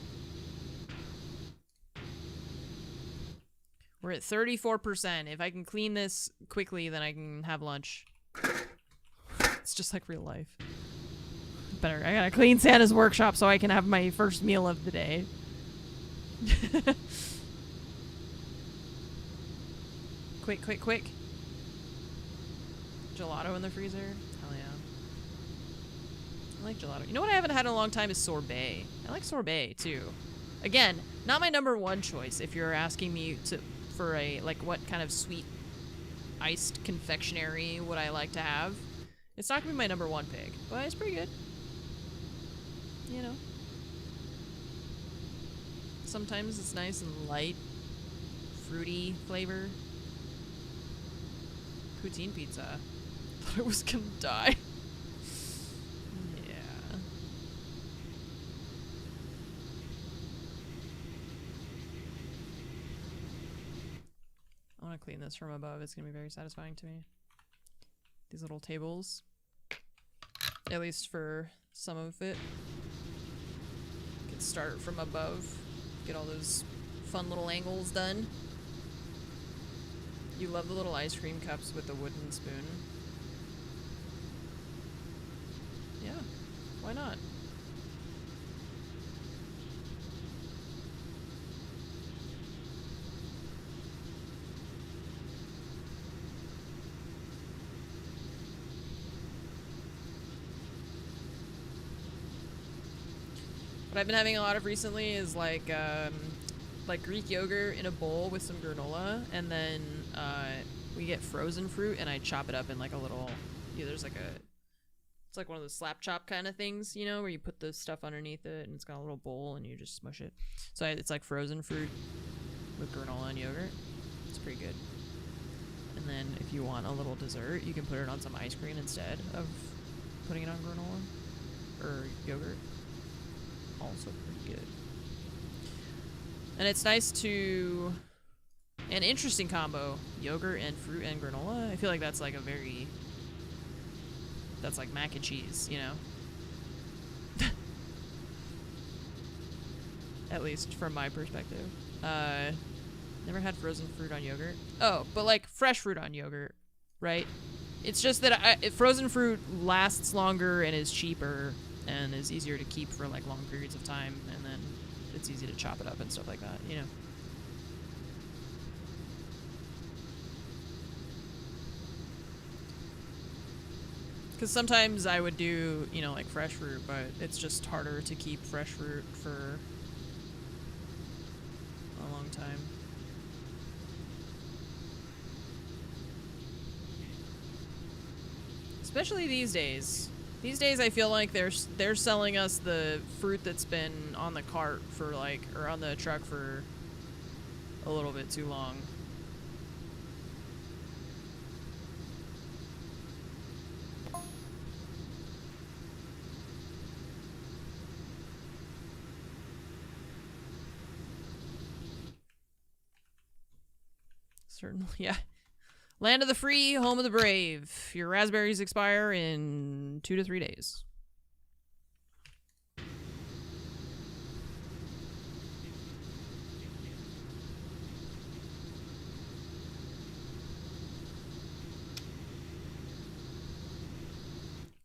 A: We're at 34%. If I can clean this quickly, then I can have lunch. It's just like real life. Better. I gotta clean Santa's workshop so I can have my first meal of the day. Quick, quick, quick. Gelato in the freezer? Hell yeah. I like gelato. You know what I haven't had in a long time is sorbet. I like sorbet, too. Again, not my #1 choice if you're asking me for a, like, what kind of sweet iced confectionery would I like to have. It's not gonna be my #1 pick, but it's pretty good. You know. Sometimes it's nice and light, fruity flavor. Poutine pizza. Thought I was gonna die. Yeah. I want to clean this from above. It's gonna be very satisfying to me. These little tables. At least for some of it. Could start from above. Get all those fun little angles done. You love the little ice cream cups with the wooden spoon. Yeah, why not? What I've been having a lot of recently is like Greek yogurt in a bowl with some granola, and then we get frozen fruit, and I chop it up in like a little, there's like a, It's like one of those slap chop kind of things, you know, where you put the stuff underneath it and it's got a little bowl and you just smush it. So it's like frozen fruit with granola and yogurt. It's pretty good. And then if you want a little dessert, you can put it on some ice cream instead of putting it on granola or yogurt. Also pretty good. And it's nice to... An interesting combo. Yogurt and fruit and granola. I feel like that's like a very... That's like mac and cheese, you know? At least from my perspective. Never had frozen fruit on yogurt. Oh, but like fresh fruit on yogurt, right? It's just that frozen fruit lasts longer and is cheaper and is easier to keep for like long periods of time, and then it's easy to chop it up and stuff like that, you know? Because sometimes I would do, you know, like fresh fruit, but it's just harder to keep fresh fruit for a long time. Especially these days. These days I feel like they're selling us the fruit that's been on the cart for like, or on the truck for a little bit too long. Certainly, yeah. Land of the free, home of the brave. Your raspberries expire in 2 to 3 days.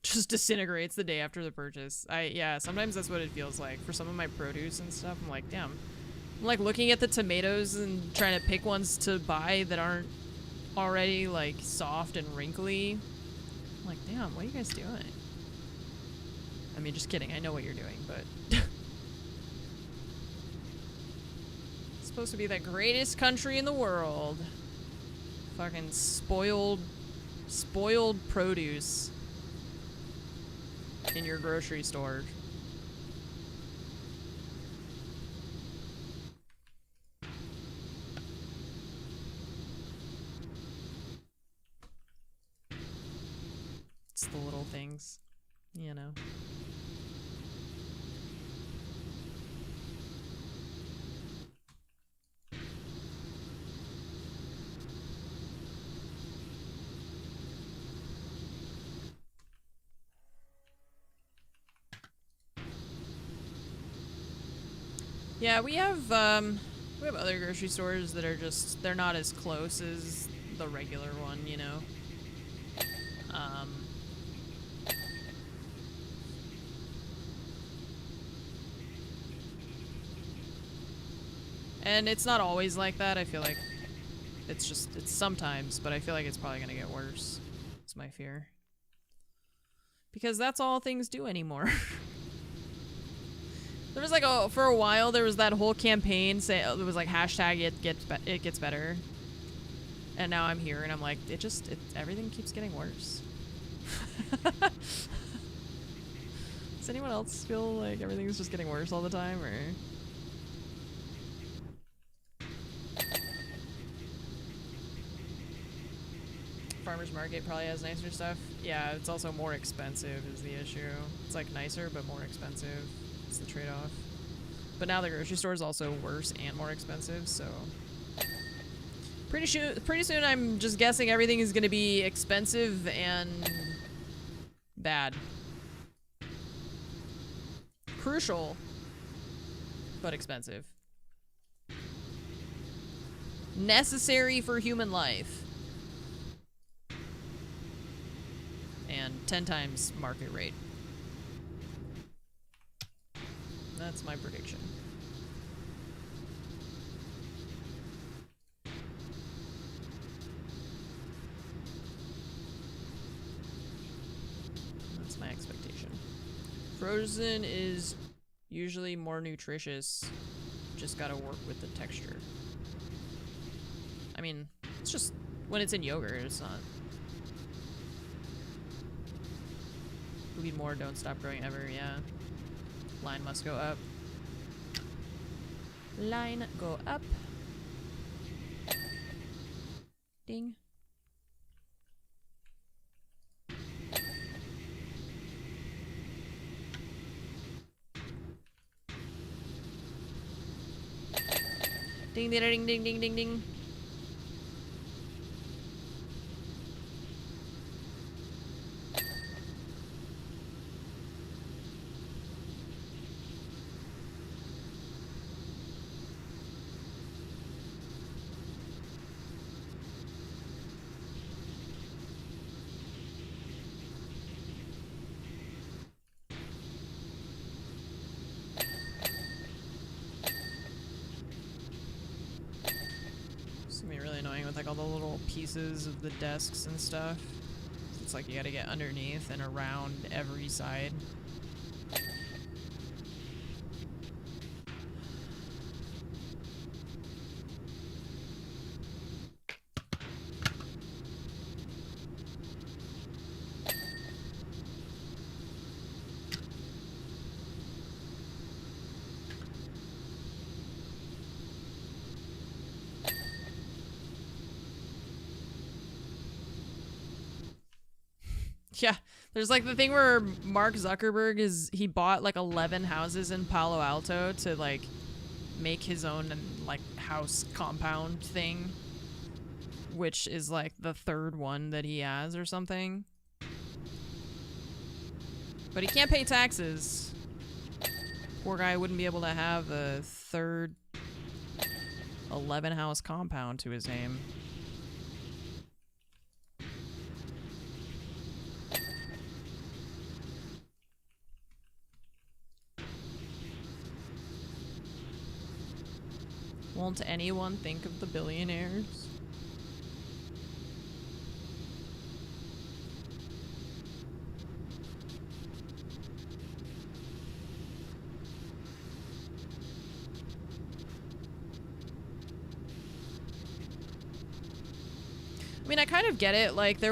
A: Just disintegrates the day after the purchase. Yeah, sometimes that's what it feels like. For some of my produce and stuff, I'm like, damn. I'm like looking at the tomatoes and trying to pick ones to buy that aren't already like soft and wrinkly. I'm like, damn, what are you guys doing? I mean, just kidding. I know what you're doing, but it's supposed to be the greatest country in the world. Fucking spoiled produce in your grocery store. It's the little things, you know. Yeah, we have other grocery stores that are just, they're not as close as the regular one, you know. And it's not always like that. I feel like it's sometimes, but I feel like it's probably gonna get worse. It's my fear. Because that's all things do anymore. There was like for a while there was that whole campaign say it was like hashtag it gets better. And now I'm here and I'm like, everything keeps getting worse. Does anyone else feel like everything's just getting worse all the time, or? Farmer's market probably has nicer stuff. Yeah, it's also more expensive is the issue. It's like nicer, but more expensive. It's the trade-off. But now the grocery store is also worse and more expensive, so... Pretty soon I'm just guessing everything is going to be expensive and... bad. Crucial, but expensive. Necessary for human life. And 10 times market rate. That's my prediction. That's my expectation. Frozen is usually more nutritious. Just gotta work with the texture. I mean, it's just when it's in yogurt, it's not Bleed more, don't stop growing ever, yeah. Line must go up. Line go up. Ding. Ding ding ding ding ding ding ding. With like all the little pieces of the desks and stuff. It's like you gotta get underneath and around every side. Yeah, there's like the thing where Mark Zuckerberg he bought like 11 houses in Palo Alto to like make his own like house compound thing, which is like the third one that he has or something. But he can't pay taxes. Poor guy wouldn't be able to have a third 11 house compound to his name. Won't anyone think of the billionaires? I mean, I kind of get it. Like, I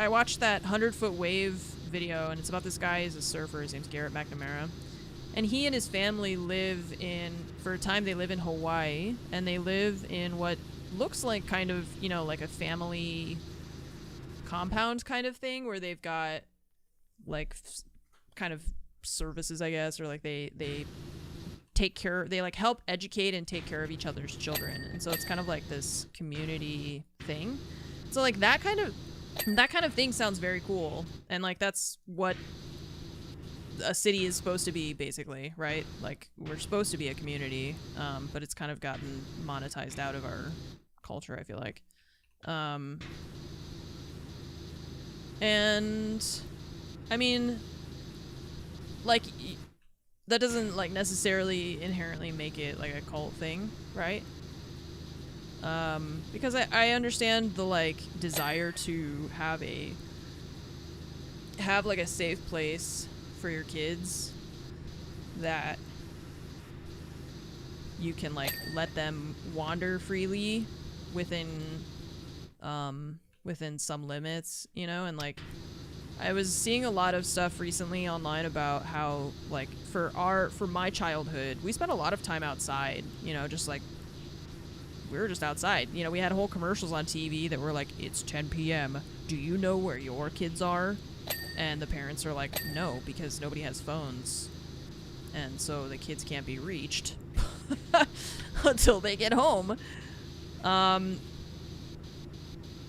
A: watched that 100-foot wave video, and it's about this guy. He's a surfer. His name's Garrett McNamara. And he and his family for a time, they live in Hawaii, and they live in what looks like kind of, you know, like a family compound kind of thing, where they've got like kind of services, I guess, or like they like help educate and take care of each other's children. And so it's kind of like this community thing. So like that kind of thing sounds very cool. And like that's what a city is supposed to be, basically, right? Like, we're supposed to be a community, but it's kind of gotten monetized out of our culture, I feel like. And I mean, like, that doesn't like necessarily inherently make it like a cult thing, right? Because I understand the like desire to have like a safe place for your kids that you can like let them wander freely within some limits, you know. And like I was seeing a lot of stuff recently online about how like for my childhood we spent a lot of time outside, you know, just like we were just outside, you know. We had whole commercials on TV that were like, it's 10 p.m. do you know where your kids are? And the parents are like, no, because nobody has phones. And so the kids can't be reached until they get home.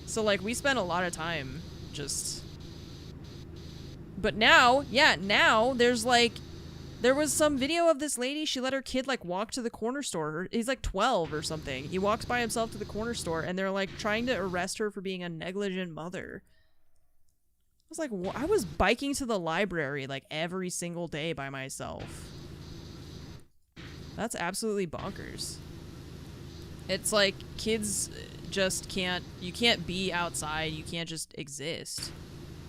A: So like we spent a lot of time just... But now, yeah, now there's like... There was some video of this lady, she let her kid like walk to the corner store. He's like 12 or something. He walks by himself to the corner store and they're like trying to arrest her for being a negligent mother. I was like, I was biking to the library like every single day by myself. That's absolutely bonkers. It's like kids just can't, you can't be outside, you can't just exist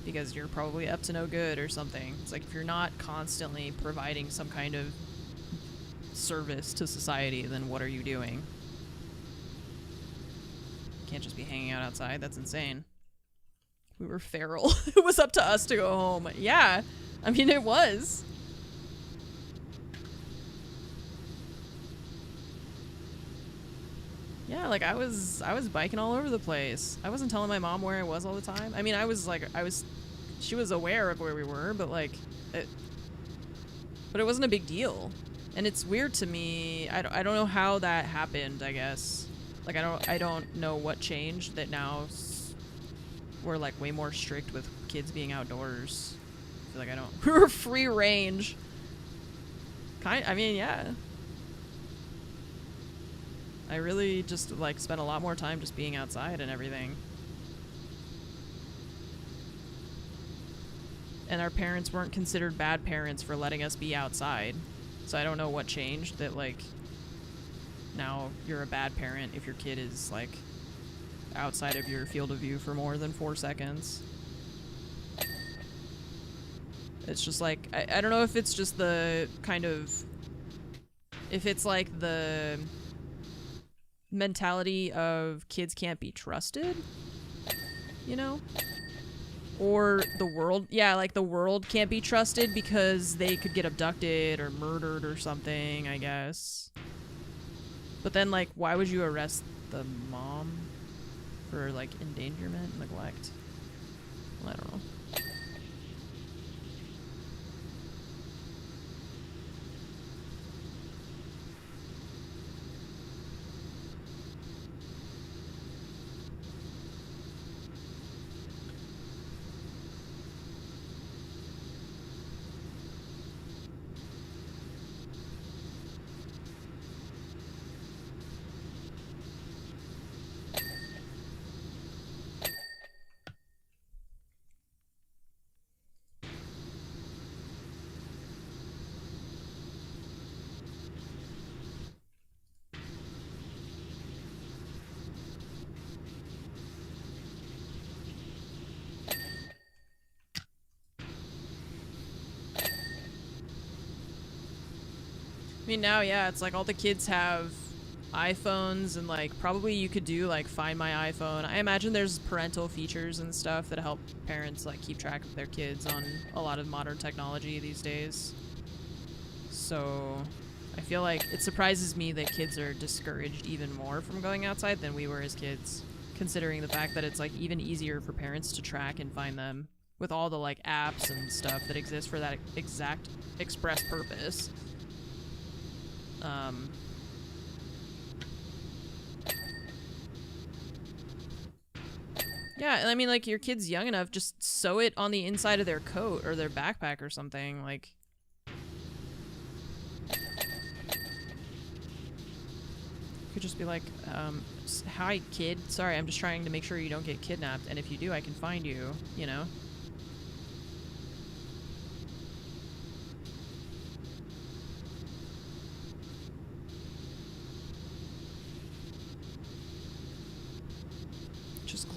A: because you're probably up to no good or something. It's like if you're not constantly providing some kind of service to society, then what are you doing? You can't just be hanging out outside, that's insane. We were feral. It was up to us to go home. Yeah, I mean, it was. Yeah, like I was biking all over the place. I wasn't telling my mom where I was all the time. I mean, she was aware of where we were, but like, but it wasn't a big deal. And it's weird to me. I don't know how that happened, I guess. Like, I don't know what changed that now we're like way more strict with kids being outdoors. I feel like we're free range. I mean, yeah. I really just like spent a lot more time just being outside and everything. And our parents weren't considered bad parents for letting us be outside. So I don't know what changed that like now you're a bad parent if your kid is like outside of your field of view for more than 4 seconds. It's just like, I don't know if it's just the kind of, if it's like the mentality of kids can't be trusted, you know? Or the world, yeah, like the world can't be trusted because they could get abducted or murdered or something, I guess. But then, like, why would you arrest the mom for, like, endangerment, neglect? Well, I don't know. I mean, now, yeah, it's like all the kids have iPhones and like probably you could do like Find My iPhone. I imagine there's parental features and stuff that help parents like keep track of their kids on a lot of modern technology these days. So I feel like it surprises me that kids are discouraged even more from going outside than we were as kids, considering the fact that it's like even easier for parents to track and find them with all the like apps and stuff that exist for that exact express purpose. Yeah, and I mean, like, your kid's young enough, just sew it on the inside of their coat or their backpack or something, like... Could just be like, hi, kid, sorry, I'm just trying to make sure you don't get kidnapped, and if you do, I can find you, you know?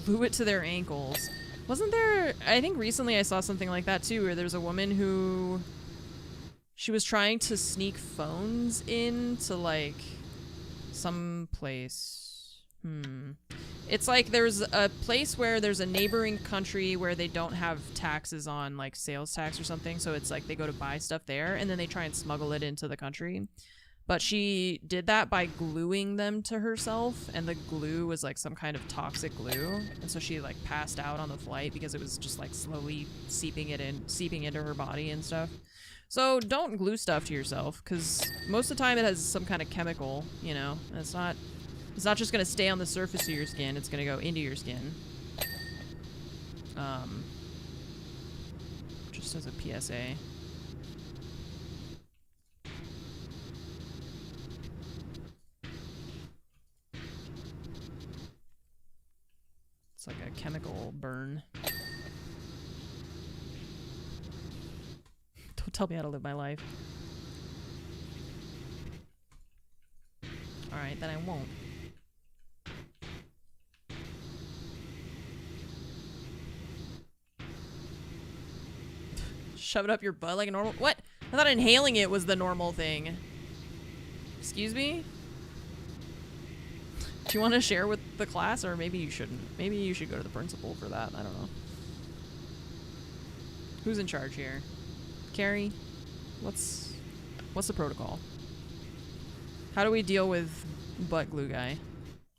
A: Glue it to their ankles. Wasn't there, I think recently I saw something like that too, where there's a woman who, she was trying to sneak phones into like some place. It's like there's a place where there's a neighboring country where they don't have taxes on like sales tax or something, so it's like they go to buy stuff there and then they try and smuggle it into the country. But she did that by gluing them to herself, and the glue was like some kind of toxic glue, and so she like passed out on the flight because it was just like slowly seeping into her body and stuff. So don't glue stuff to yourself, because most of the time it has some kind of chemical, you know, and it's not just gonna stay on the surface of your skin, it's gonna go into your skin. Just as a PSA. It's like a chemical burn. Don't tell me how to live my life. Alright, then I won't. Shove it up your butt like a normal— what? I thought inhaling it was the normal thing. Excuse me? Do you want to share with the class, or maybe you shouldn't? Maybe you should go to the principal for that. I don't know. Who's in charge here? Carrie? What's the protocol? How do we deal with butt glue guy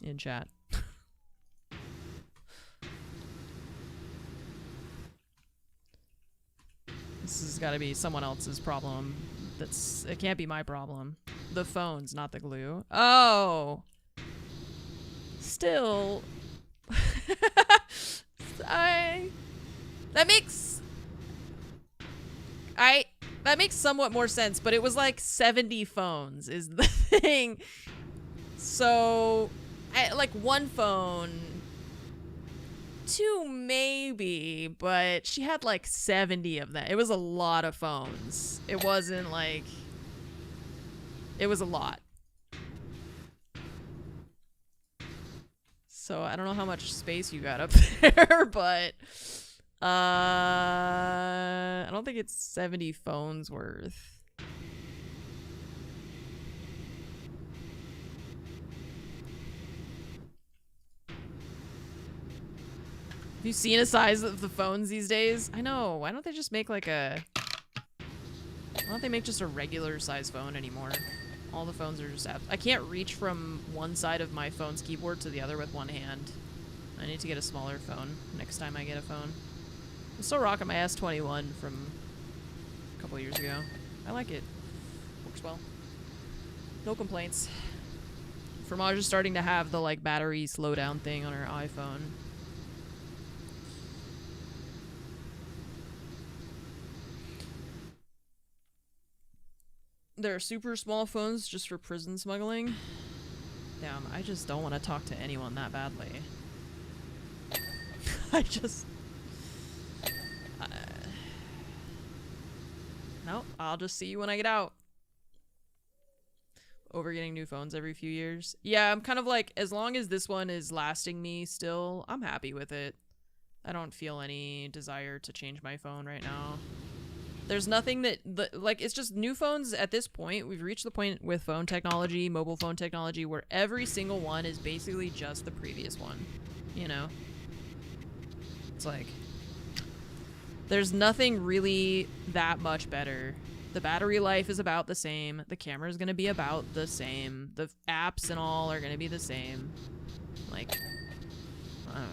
A: in chat? This has got to be someone else's problem. It can't be my problem. The phone's not the glue. Oh. Still. That makes somewhat more sense, but it was like 70 phones is the thing. So, like one phone, 2 maybe, but she had like 70 of them. It was a lot of phones. It wasn't like, it was a lot. So I don't know how much space you got up there, but I don't think it's 70 phones worth. Have you seen the size of the phones these days? I know. Why don't they just make like a... Why don't they make just a regular size phone anymore? All the phones are just... I can't reach from one side of my phone's keyboard to the other with one hand. I need to get a smaller phone next time I get a phone. I'm still rocking my S21 from a couple years ago. I like it. Works well. No complaints. Fromage is starting to have the like battery slowdown thing on her iPhone. There are super small phones just for prison smuggling. Damn, I just don't want to talk to anyone that badly. No, I'll just see you when I get out. Over getting new phones every few years. Yeah, I'm kind of like, as long as this one is lasting me still, I'm happy with it. I don't feel any desire to change my phone right now. There's nothing that, like, it's just new phones at this point. We've reached the point with phone technology, mobile phone technology, where every single one is basically just the previous one, you know? It's like, there's nothing really that much better. The battery life is about the same. The camera is going to be about the same. The apps and all are going to be the same. Like, I don't know.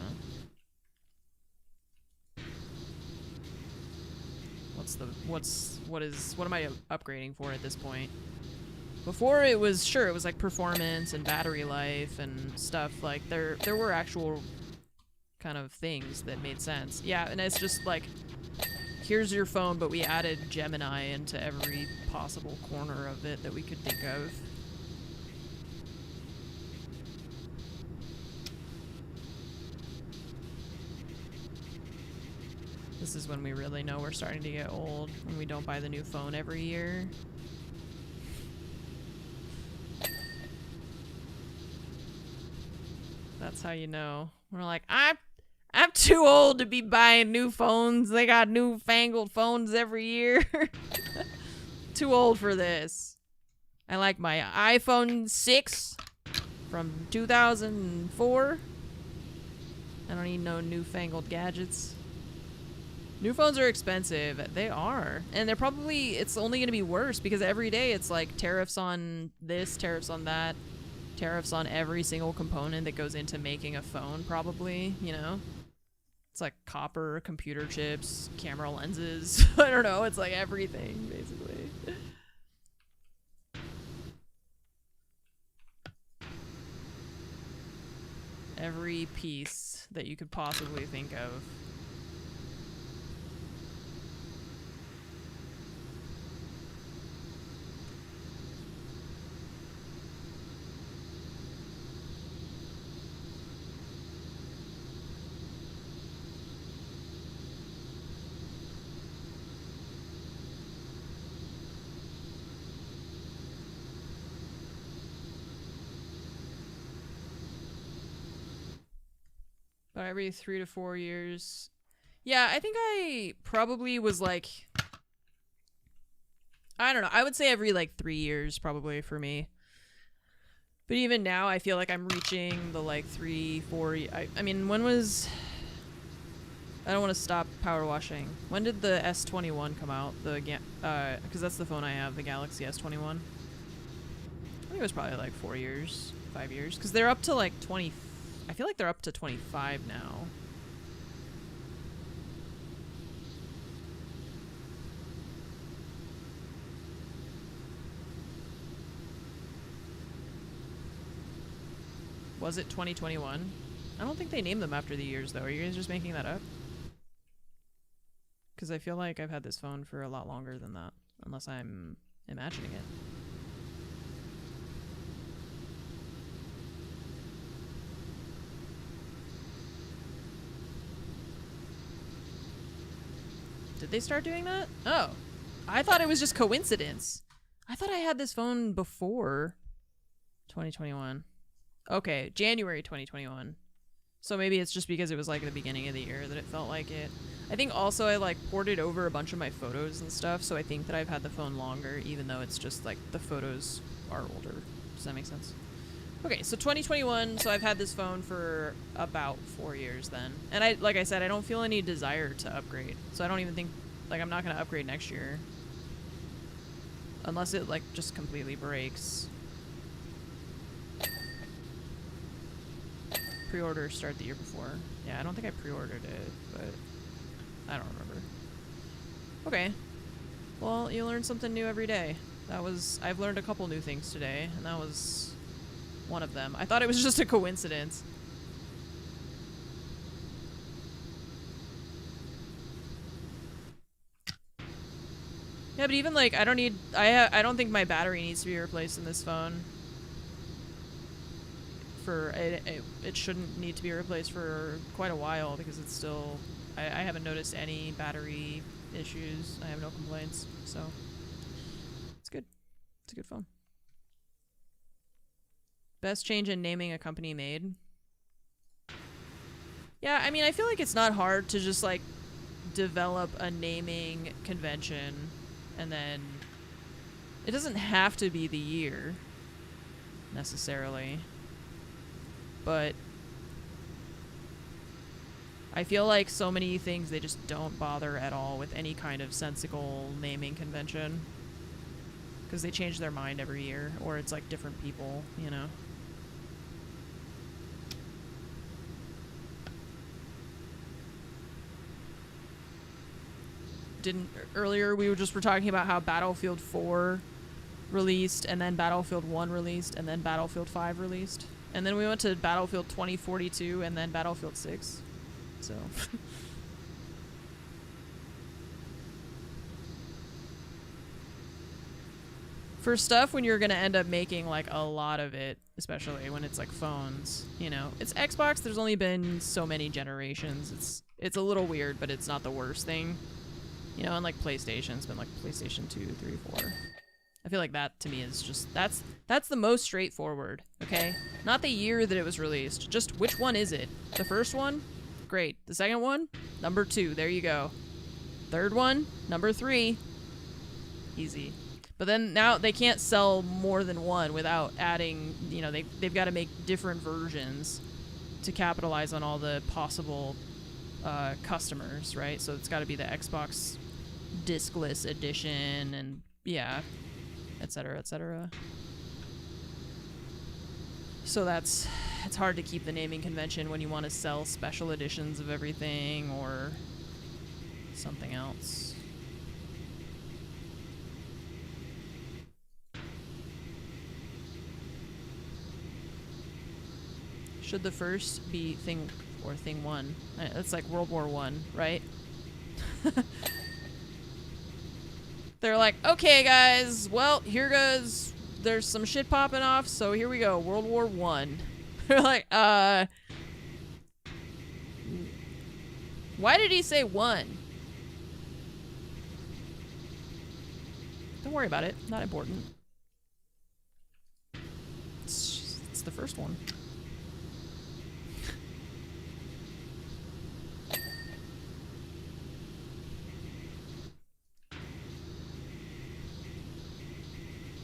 A: What am I upgrading for at this point? Before it was, sure, it was like performance and battery life and stuff. Like there were actual kind of things that made sense. Yeah, and it's just like, here's your phone, but we added Gemini into every possible corner of it that we could think of. This is when we really know we're starting to get old, when we don't buy the new phone every year. That's how you know. We're like, I'm too old to be buying new phones. They got newfangled phones every year. Too old for this. I like my iPhone 6 from 2004. I don't need no newfangled gadgets. New phones are expensive. They are. And they're probably, it's only going to be worse because every day it's like tariffs on this, tariffs on that, tariffs on every single component that goes into making a phone probably, you know? It's like copper, computer chips, camera lenses. I don't know. It's like everything, basically. Every piece that you could possibly think of. About every 3 to 4 years. Yeah, I think I probably was like, I don't know. I would say every like 3 years probably for me. But even now I feel like I'm reaching the like 3, 4, I mean, when was I don't want to stop power washing. When did the S21 come out? Because that's the phone I have, the Galaxy S21. I think it was probably like 4 years, 5 years. Because they're up to like 20. I feel like they're up to 25 now. Was it 2021? I don't think they named them after the years, though. Are you guys just making that up? Because I feel like I've had this phone for a lot longer than that, unless I'm imagining it. Did they start doing that? Oh. I thought it was just coincidence. I thought I had this phone before 2021. Okay, January 2021. So maybe it's just because it was like the beginning of the year that it felt like it. I think also I like ported over a bunch of my photos and stuff, so I think that I've had the phone longer, even though it's just like the photos are older. Does that make sense? Okay, so 2021, so I've had this phone for about 4 years then. And like I said, I don't feel any desire to upgrade. So I don't even think, like I'm not gonna upgrade next year. Unless it like just completely breaks. Pre-order started the year before. Yeah, I don't think I pre-ordered it, but I don't remember. Okay. Well, you learn something new every day. I've learned a couple new things today, and that was one of them. I thought it was just a coincidence. Yeah, but even like, I don't think my battery needs to be replaced in this phone. It shouldn't need to be replaced for quite a while because it's still, I haven't noticed any battery issues. I have no complaints, so it's good. It's a good phone. Best change in naming a company made? Yeah, I mean, I feel like it's not hard to just like develop a naming convention, and then it doesn't have to be the year necessarily. But I feel like so many things, they just don't bother at all with any kind of sensical naming convention. Because they change their mind every year, or it's like different people, you know? Earlier we were talking about how Battlefield 4 released, and then Battlefield 1 released, and then Battlefield 5 released. And then we went to Battlefield 2042 and then Battlefield 6. So. For stuff when you're going to end up making like a lot of it, especially when it's like phones, you know. It's Xbox, there's only been so many generations. It's a little weird, but it's not the worst thing. You know, and like PlayStation's been like PlayStation 2, 3, 4. I feel like that to me is just, that's the most straightforward, okay? Not the year that it was released, just which one is it? The first one? Great. The second one? Number 2, there you go. Third one? Number 3. Easy. But then now they can't sell more than one without adding, you know, they've got to make different versions to capitalize on all the possible customers, right? So it's got to be the Xbox discless edition and, yeah, etc., etc. So it's hard to keep the naming convention when you want to sell special editions of everything or something else. Should the first be thing 1? That's like World War I, right? They're like, okay guys, well, here goes, there's some shit popping off, so here we go, World War I. They're like, why did he say 1? Don't worry about it, not important. It's the first one.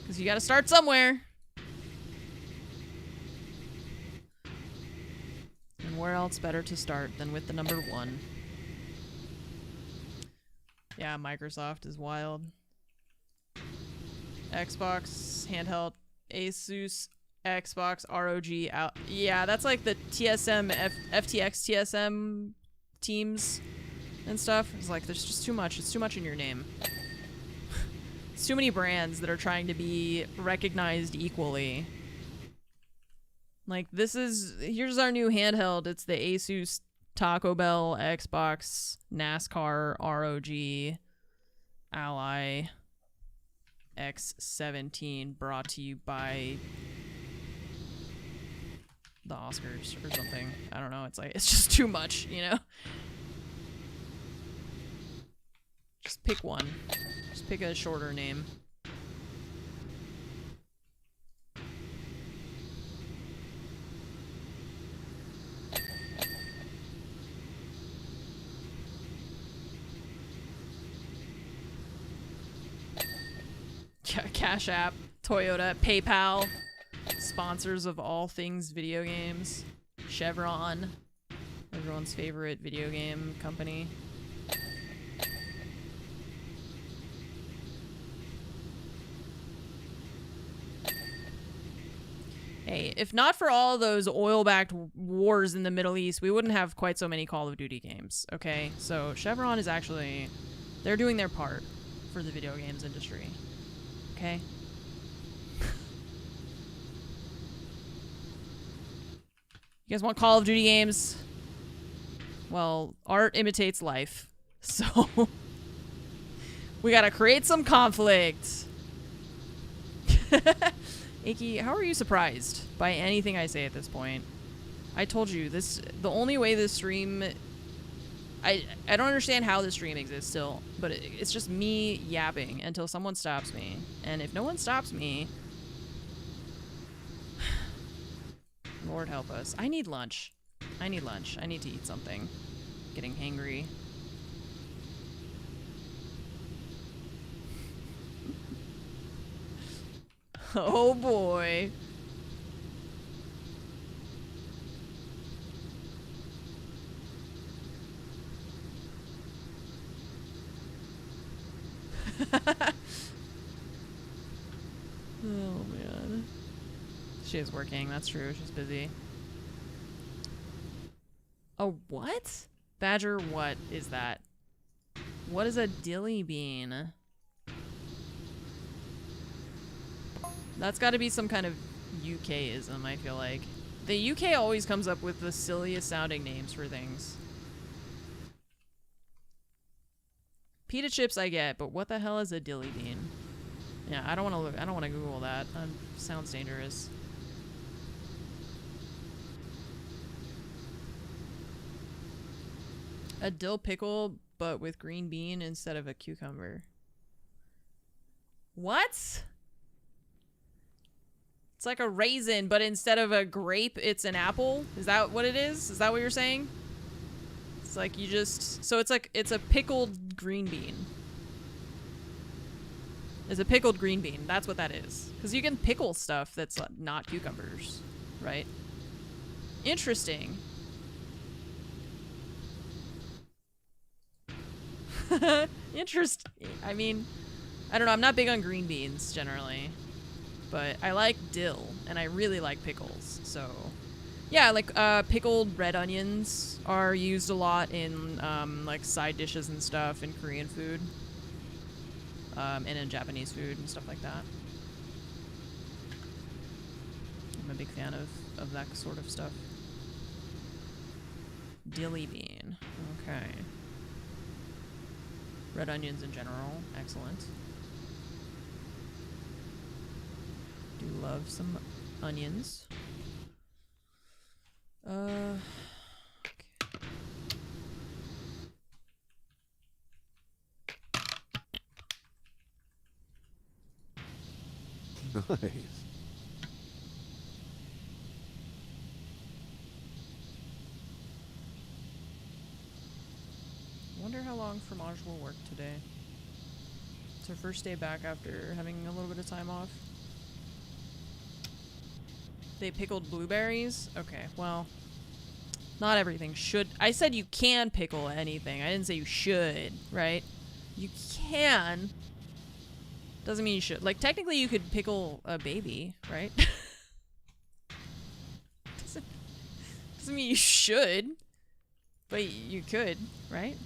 A: Because you gotta start somewhere. And where else better to start than with the number 1? Yeah, Microsoft is wild. Xbox handheld, Asus, Xbox, ROG out. Yeah, that's like the TSM, FTX TSM teams and stuff. It's like there's just too much. It's too much in your name. It's too many brands that are trying to be recognized equally. Like here's our new handheld. It's the Asus Taco Bell, Xbox, NASCAR, ROG, Ally, X17, brought to you by the Oscars or something. I don't know. It's like, it's just too much, you know? Just pick one. Just pick a shorter name. Cash App, Toyota, PayPal, sponsors of all things video games, Chevron, everyone's favorite video game company. Hey, if not for all those oil-backed wars in the Middle East, we wouldn't have quite so many Call of Duty games, okay? So Chevron is actually, they're doing their part for the video games industry. Okay. You guys want Call of Duty games? Well, art imitates life. So we gotta create some conflict. Iki, how are you surprised by anything I say at this point? I told you this, the only way this stream, I don't understand how this stream exists still, but it's just me yapping until someone stops me. And if no one stops me, Lord help us. I need lunch. I need lunch. I need to eat something. Getting hangry. Oh boy. Oh man. She is working, that's true. She's busy. A what? Badger, what is that? What is a dilly bean? That's gotta be some kind of UK-ism, I feel like. The UK always comes up with the silliest sounding names for things. Pita chips I get, but what the hell is a dilly bean? Yeah, I don't want to Google that. Sounds dangerous. A dill pickle, but with green bean instead of a cucumber. What? It's like a raisin, but instead of a grape, it's an apple? Is that what it is? Is that what you're saying? It's like you just... So it's like, it's a pickled green bean. It's a pickled green bean. That's what that is. Because you can pickle stuff that's not cucumbers, right? Interesting. Interesting. I mean, I don't know. I'm not big on green beans generally, but I like dill and I really like pickles. So yeah, like pickled red onions are used a lot in like side dishes and stuff in Korean food, and in Japanese food and stuff like that. I'm a big fan of that sort of stuff. Dilly bean. Okay. Red onions in general. Excellent. Do love some onions. Okay.
G: Nice.
A: Wonder how long Fromage will work today. It's her first day back after having a little bit of time off. They pickled blueberries? Okay, well, not everything should. I said you can pickle anything. I didn't say you should, right? You can. Doesn't mean you should. Like, technically you could pickle a baby, right? doesn't mean you should. But you could, right?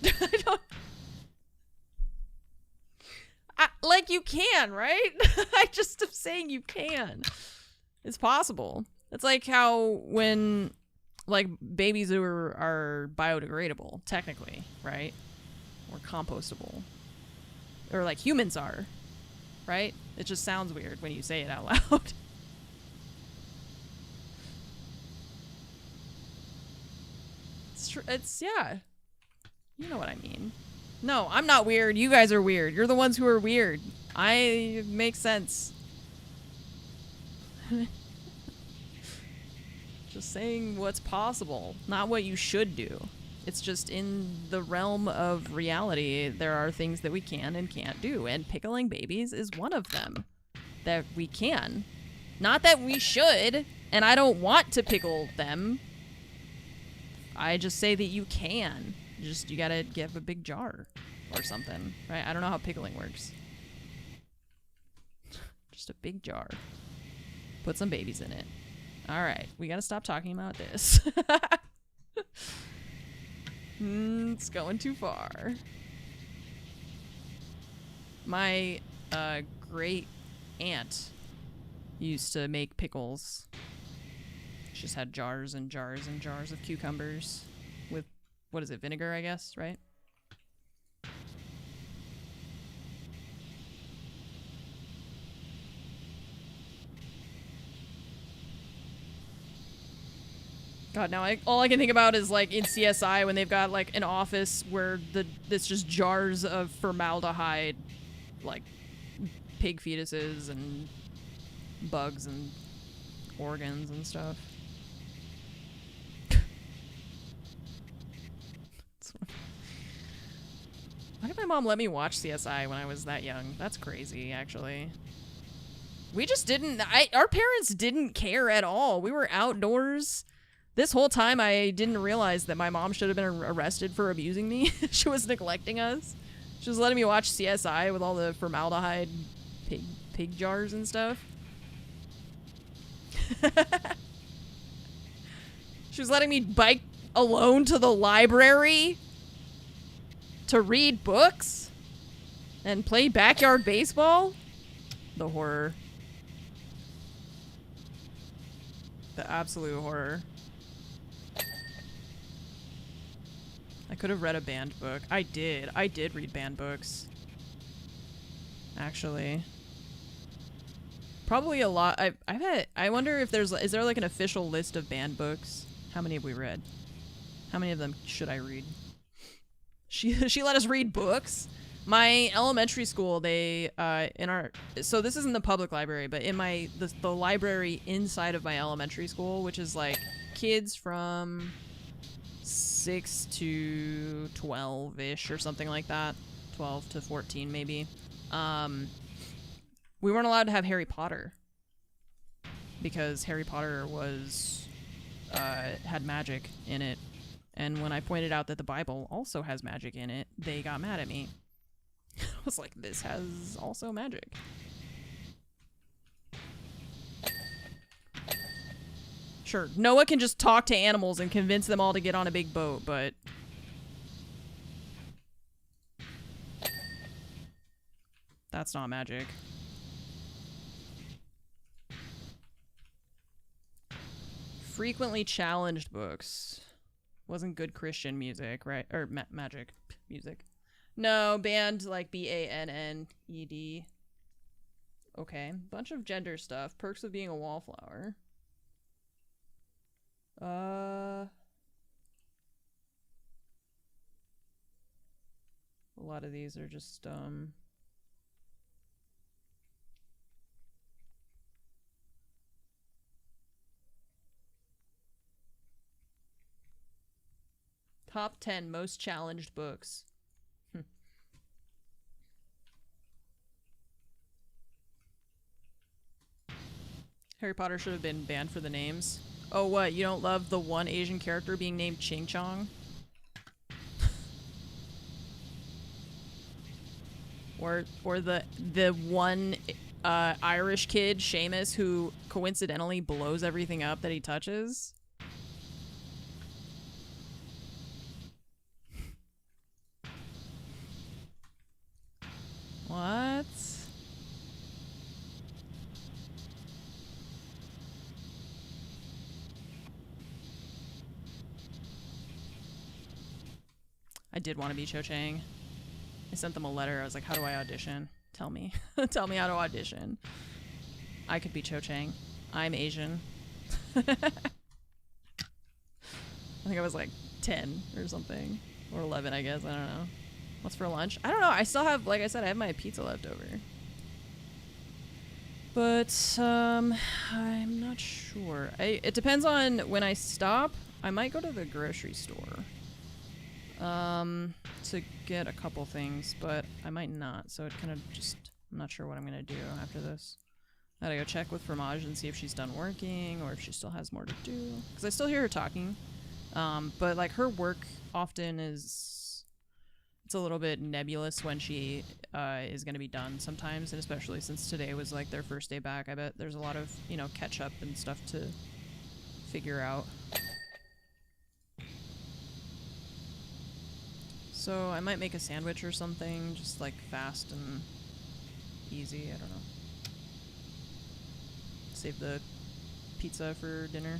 A: I don't... like, you can, right? I just am saying you can. It's possible. It's like how when, like, babies are biodegradable, technically, right? Or compostable. Or like humans are, right? It just sounds weird when you say it out loud. It's true. It's, yeah. You know what I mean. No, I'm not weird. You guys are weird. You're the ones who are weird. It makes sense. Just saying what's possible, not what you should do. It's just in the realm of reality, there are things that we can and can't do, and pickling babies is one of them that we can. Not that we should, and I don't want to pickle them. I just say that you can. You gotta give a big jar or something, right? I don't know how pickling works. Just a big jar. Put some babies in it. All right, we gotta stop talking about this. It's going too far. My great aunt used to make pickles. She just had jars and jars and jars of cucumbers with, what is it, vinegar, I guess, right? God, now all I can think about is like in CSI when they've got like an office where it's just jars of formaldehyde, like pig fetuses and bugs and organs and stuff. Why did my mom let me watch CSI when I was that young? That's crazy, actually. We just didn't, our parents didn't care at all. We were outdoors. This whole time, I didn't realize that my mom should have been arrested for abusing me. She was neglecting us. She was letting me watch CSI with all the formaldehyde pig jars and stuff. She was letting me bike alone to the library to read books and play backyard baseball. The horror. The absolute horror. I could have read a banned book. I did read banned books. Actually. Probably a lot. I wonder if is there like an official list of banned books? How many have we read? How many of them should I read? She let us read books? My elementary school, they, so this isn't the public library, but in the library inside of my elementary school, which is like kids from 6 to 12-ish or something like that. 12 to 14 maybe. We weren't allowed to have Harry Potter because Harry Potter had magic in it. And when I pointed out that the Bible also has magic in it, they got mad at me. I was like, this has also magic. Sure, Noah can just talk to animals and convince them all to get on a big boat, but... that's not magic. Frequently challenged books. Wasn't good Christian music, right? Or magic music. No, banned like B-A-N-N-E-D. Okay, bunch of gender stuff. Perks of being a wallflower. A lot of these are just, Top 10 most challenged books. Harry Potter should have been banned for the names. Oh, what? You don't love the one Asian character being named Ching Chong? Or the one Irish kid, Seamus, who coincidentally blows everything up that he touches. What? I did want to be Cho Chang. I sent them a letter. I was like, how do I audition? Tell me. Tell me how to audition. I could be Cho Chang. I'm Asian. I think I was like 10 or something. Or 11, I guess. I don't know. What's for lunch? I don't know. I still have, like I said, I have my pizza left over. But, I'm not sure. It depends on when I stop. I might go to the grocery store. To get a couple things, but I might not. So it kind of just, I'm not sure what I'm gonna do after this. I gotta go check with Fromage and see if she's done working or if she still has more to do. Because I still hear her talking. But like her work often is, it's a little bit nebulous when she is going to be done sometimes, and especially since today was like their first day back. I bet there's a lot of, you know, catch up and stuff to figure out. So I might make a sandwich or something, just like fast and easy. I don't know. Save the pizza for dinner.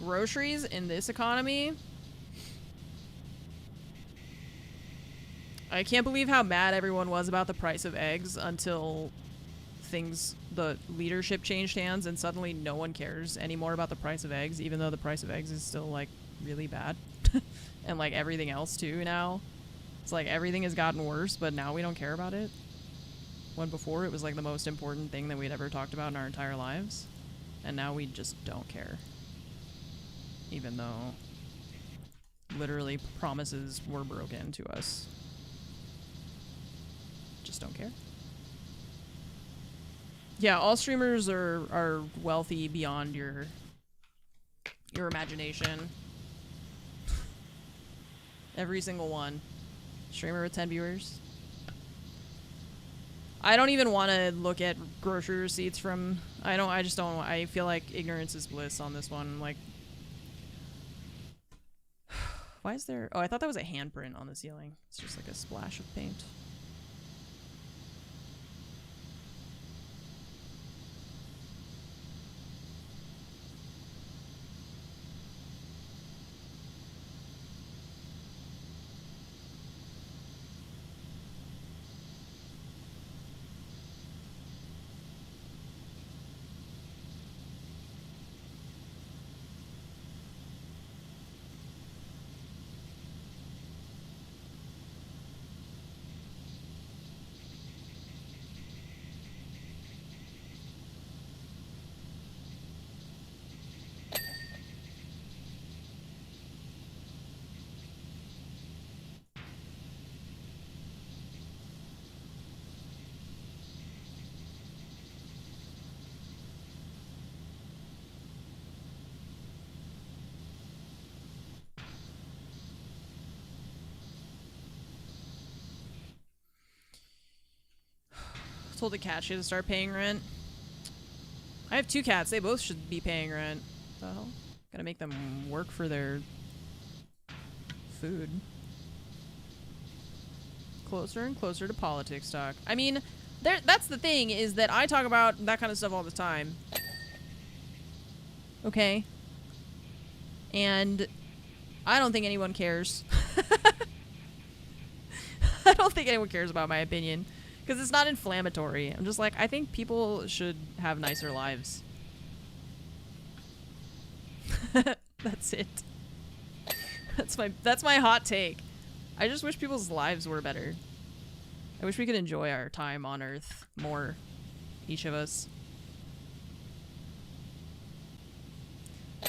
A: Groceries in this economy. I can't believe how mad everyone was about the price of eggs until the leadership changed hands and suddenly no one cares anymore about the price of eggs, even though the price of eggs is still like really bad. And like everything else too now. It's like everything has gotten worse, but now we don't care about it. When before it was like the most important thing that we'd ever talked about in our entire lives. And now we just don't care. Even though literally promises were broken to us. Just don't care. Yeah, all streamers are wealthy beyond your imagination. Every single one. Streamer with 10 viewers. I don't even want to look at grocery receipts from... I feel like ignorance is bliss on this one. Like... Why is there... Oh, I thought that was a handprint on the ceiling. It's just like a splash of paint. Told the cat she had to start paying rent. I have 2 cats. They both should be paying rent. What the hell? Gotta make them work for their food. Closer and closer to politics talk. I mean, that's the thing, is that I talk about that kind of stuff all the time. Okay? And I don't think anyone cares. I don't think anyone cares about my opinion. Because it's not inflammatory. I'm just like, I think people should have nicer lives. That's it. That's my hot take. I just wish people's lives were better. I wish we could enjoy our time on Earth more. Each of us.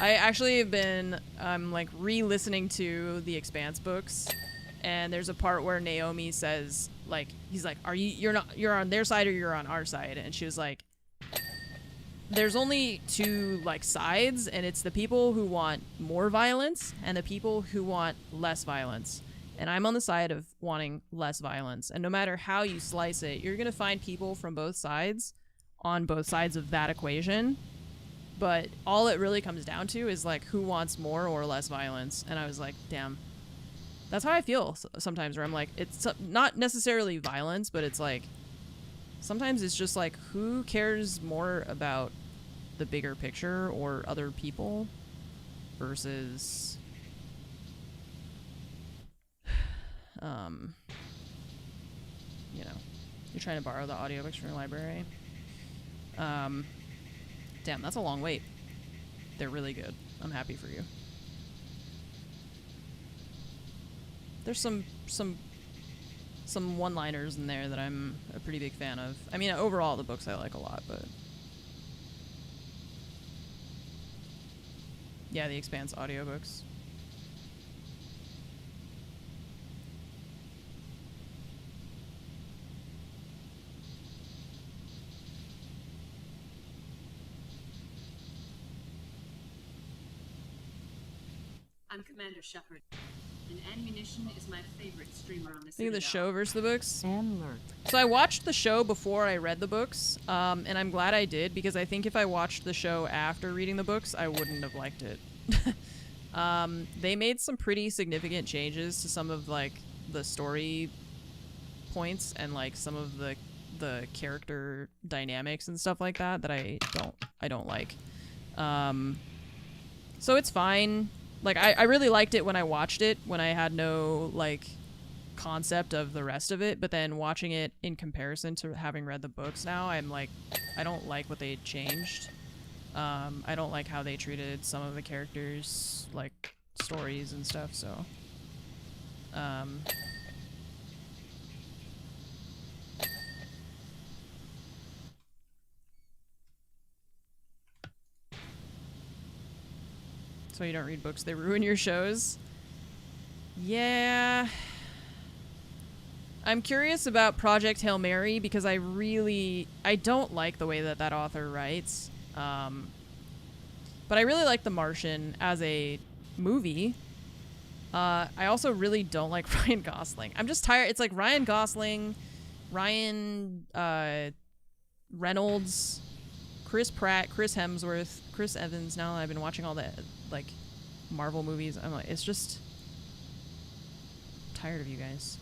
A: I actually have been like re-listening to the Expanse books. and there's a part where Naomi says, like, he's like, you're on their side or you're on our side? And she was like, there's only two, like, sides, and it's the people who want more violence and the people who want less violence. And I'm on the side of wanting less violence. And no matter how you slice it, you're gonna find people from both sides on both sides of that equation. But all it really comes down to is, like, who wants more or less violence. And I was like, damn. That's how I feel sometimes, where I'm like, it's not necessarily violence, but it's like, sometimes it's just like, who cares more about the bigger picture or other people versus, you know, you're trying to borrow the audiobooks from your library. Damn, that's a long wait. They're really good. I'm happy for you. There's some one-liners in there that I'm a pretty big fan of. I mean, overall, the books I like a lot, but yeah, The Expanse audiobooks.
H: I'm Commander Shepard, and Munition is my favorite streamer on the
A: Think of the show versus the books.
E: And lurk.
A: So I watched the show before I read the books, and I'm glad I did, because I think if I watched the show after reading the books, I wouldn't have liked it. They made some pretty significant changes to some of, like, the story points and, like, some of the character dynamics and stuff like that I don't like. So it's fine. Like, I really liked it when I watched it, when I had no, like, concept of the rest of it, but then watching it in comparison to having read the books now, I'm like, I don't like what they changed. I don't like how they treated some of the characters, like, stories and stuff, so. So you don't read books, they ruin your shows? Yeah. I'm curious about Project Hail Mary because I don't like the way that author writes. But I really like The Martian as a movie. I also really don't like Ryan Gosling. I'm just tired. It's like Ryan Gosling, Ryan Reynolds, Chris Pratt, Chris Hemsworth, Chris Evans. Now that I've been watching all the, like, Marvel movies, I'm like, it's just, I'm tired of you guys.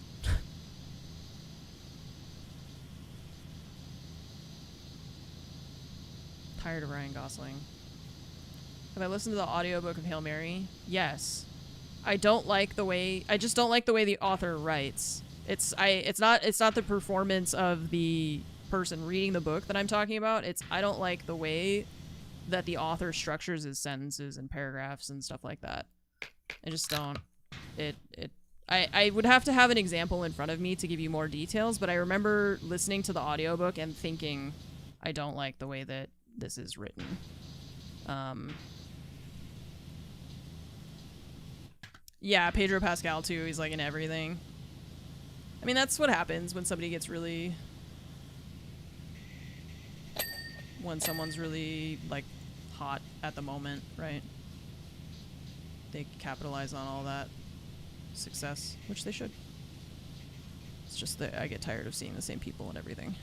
A: Tired of Ryan Gosling. Have I listened to the audiobook of Hail Mary? Yes. I just don't like the way the author writes. It's not the performance of the person reading the book that I'm talking about. I don't like the way that the author structures his sentences and paragraphs and stuff like that. I just don't. I would have to have an example in front of me to give you more details, but I remember listening to the audiobook and thinking, I don't like the way that this is written. Yeah, Pedro Pascal too. He's like in everything. I mean, that's what happens when somebody gets really... when someone's really, like, hot at the moment, right? They capitalize on all that success, which they should. It's just that I get tired of seeing the same people and everything.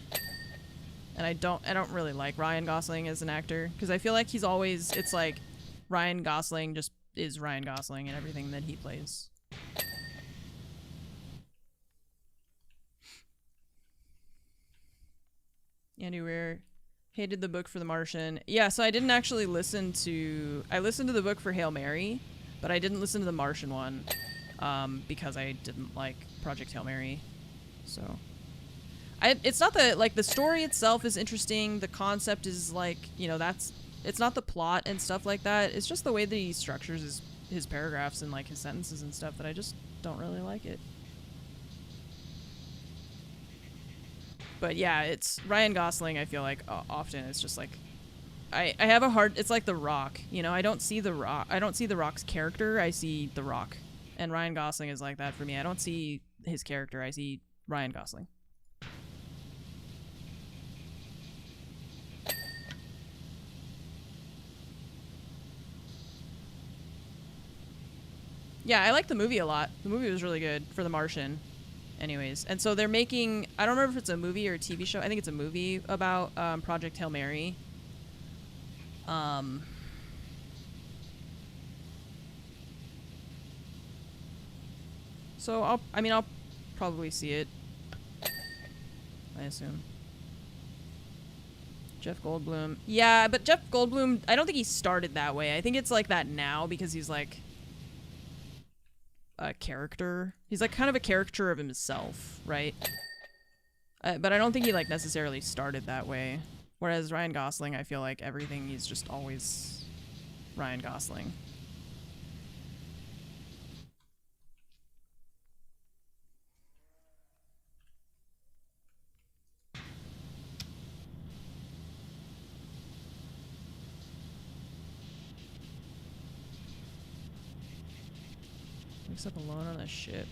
A: And I don't really like Ryan Gosling as an actor, because I feel like he's always, it's like Ryan Gosling just is Ryan Gosling in everything that he plays. Andy Weir hated the book for The Martian. Yeah, so I didn't actually listen to... I listened to the book for Hail Mary, but I didn't listen to the Martian one, because I didn't like Project Hail Mary. So... it's not that, like, the story itself is interesting, the concept is, like, you know, it's not the plot and stuff like that, it's just the way that he structures his paragraphs and, like, his sentences and stuff that I just don't really like it. But yeah, it's Ryan Gosling, I feel like, often it's just, like, I have a hard, it's like The Rock, you know, I don't see The Rock's character, I see The Rock And Ryan Gosling is like that for me. I don't see his character, I see Ryan Gosling. Yeah, I like the movie a lot. The movie was really good for The Martian. Anyways, and so they're making, I don't remember if it's a movie or a TV show. I think it's a movie about Project Hail Mary. So I'll probably see it. I assume. Jeff Goldblum. Yeah, but Jeff Goldblum, I don't think he started that way. I think it's like that now because he's like a character. He's like kind of a caricature of himself, right? But I don't think he like necessarily started that way. Whereas Ryan Gosling, I feel like everything he's just always Ryan Gosling. Wakes up alone on a ship.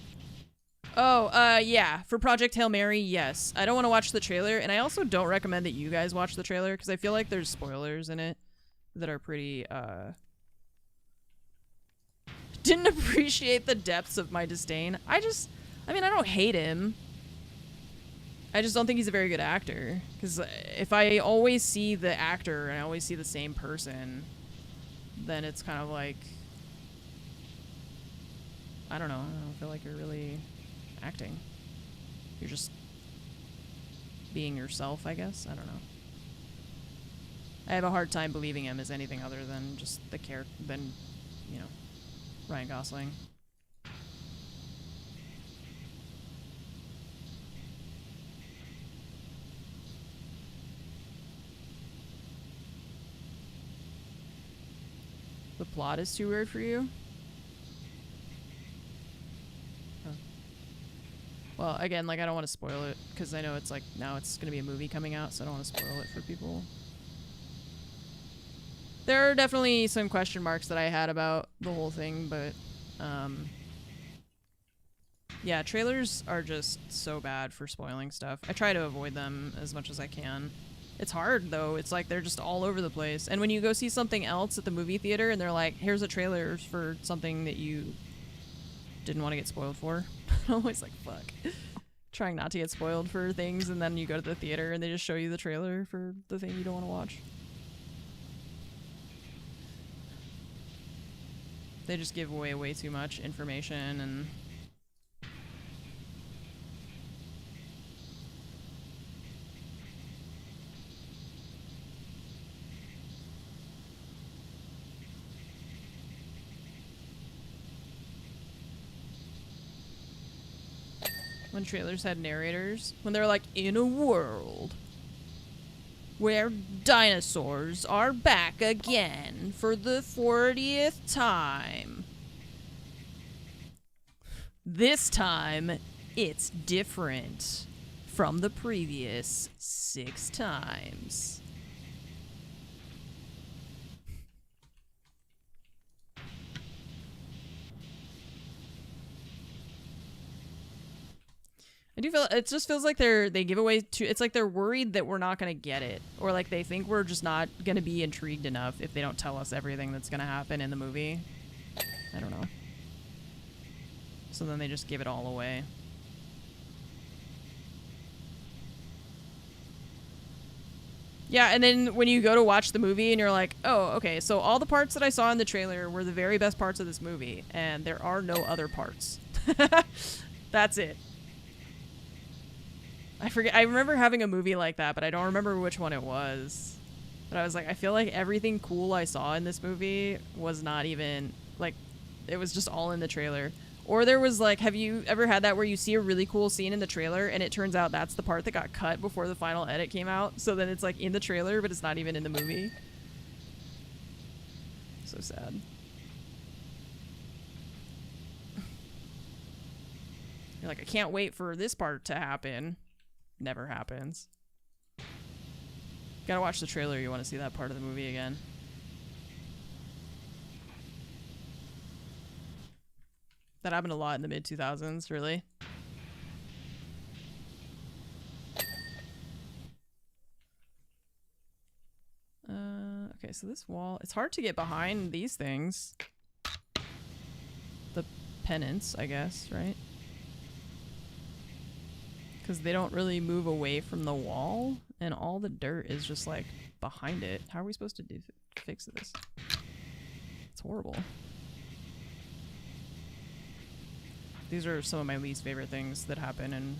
A: Oh, yeah. For Project Hail Mary, yes. I don't want to watch the trailer, and I also don't recommend that you guys watch the trailer, because I feel like there's spoilers in it that are pretty, Didn't appreciate the depths of my disdain. I mean, I don't hate him. I just don't think he's a very good actor. Because if I always see the actor and I always see the same person, then it's kind of like... I don't feel like you're really acting. You're just being yourself, I guess. I don't know. I have a hard time believing him as anything other than just the character, than, you know, Ryan Gosling. The plot is too weird for you? Well, again, like, I don't want to spoil it, because I know it's, like, now it's going to be a movie coming out, so I don't want to spoil it for people. There are definitely some question marks that I had about the whole thing, but, yeah, trailers are just so bad for spoiling stuff. I try to avoid them as much as I can. It's hard, though. It's like they're just all over the place. And when you go see something else at the movie theater, and they're like, here's a trailer for something that you didn't want to get spoiled for. I'm always like, fuck. Trying not to get spoiled for things, and then you go to the theater and they just show you the trailer for the thing you don't want to watch. They just give away way too much information, and when trailers had narrators, when they're like, in a world where dinosaurs are back again for the 40th time. This time, it's different from the previous 6 times. I do feel it just feels like they give away too. It's like they're worried that we're not gonna get it, or like they think we're just not gonna be intrigued enough if they don't tell us everything that's gonna happen in the movie. I don't know. So then they just give it all away. Yeah, and then when you go to watch the movie and you're like, oh, okay, so all the parts that I saw in the trailer were the very best parts of this movie, and there are no other parts. That's it. I forget. I remember having a movie like that, but I don't remember which one it was. But I was like, I feel like everything cool I saw in this movie was not even, like, it was just all in the trailer. Or there was like, have you ever had that where you see a really cool scene in the trailer and it turns out that's the part that got cut before the final edit came out? So then it's like in the trailer, but it's not even in the movie. So sad. You're like, I can't wait for this part to happen. Never happens. Gotta watch the trailer, you want to see that part of the movie again. That happened a lot in the mid 2000s, really. Okay, so this wall, it's hard to get behind these things. The pennants, I guess, right? Because they don't really move away from the wall, and all the dirt is just like behind it. How are we supposed to fix this? It's horrible. These are some of my least favorite things that happen in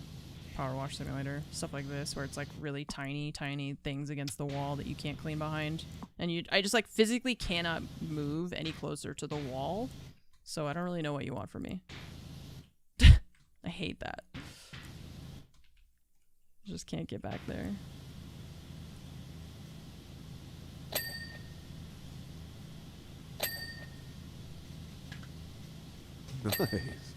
A: PowerWash Simulator. Stuff like this, where it's like really tiny, tiny things against the wall that you can't clean behind. And I just like physically cannot move any closer to the wall. So I don't really know what you want from me. I hate that. Just can't get back there.
G: Nice.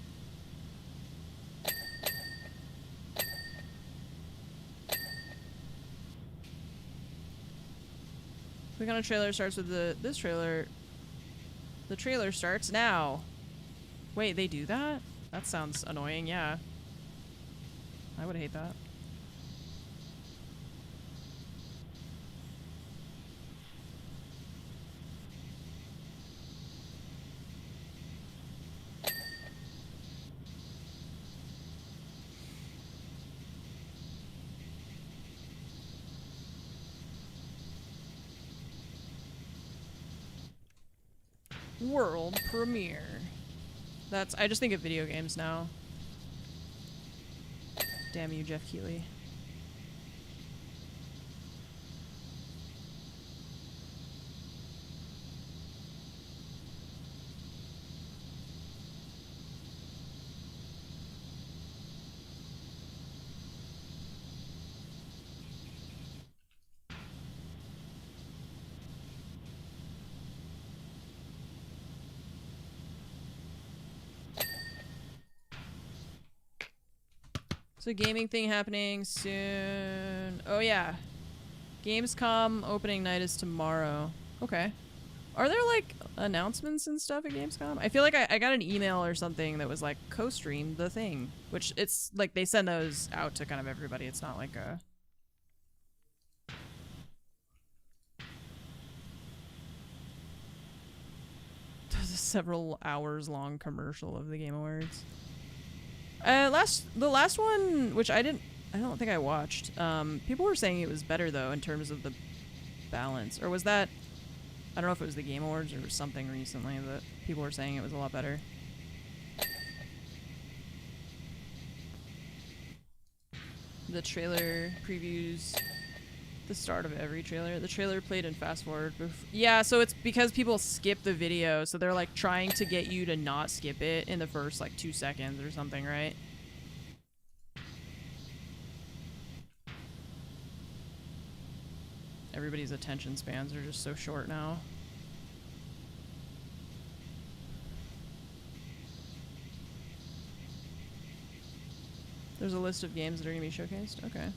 A: Click on a trailer starts with this trailer. The trailer starts now. Wait, they do that? That sounds annoying, yeah. I would hate that. World premiere. I just think of video games now. Damn you, Jeff Keighley. So gaming thing happening soon. Oh yeah. Gamescom opening night is tomorrow. Okay. Are there like announcements and stuff at Gamescom? I feel like I got an email or something that was like co-stream the thing. Which it's like they send those out to kind of everybody. It's not like a... There's a several hours long commercial of the Game Awards. The last one, which I don't think I watched. People were saying it was better though in terms of the balance, or was that? I don't know if it was the Game Awards or something recently that people were saying it was a lot better. The trailer previews the start of every trailer. The trailer played in fast forward. Yeah, so it's because people skip the video, so they're like trying to get you to not skip it in the first like 2 seconds or something, right? Everybody's attention spans are just so short now. There's a list of games that are going to be showcased? Okay.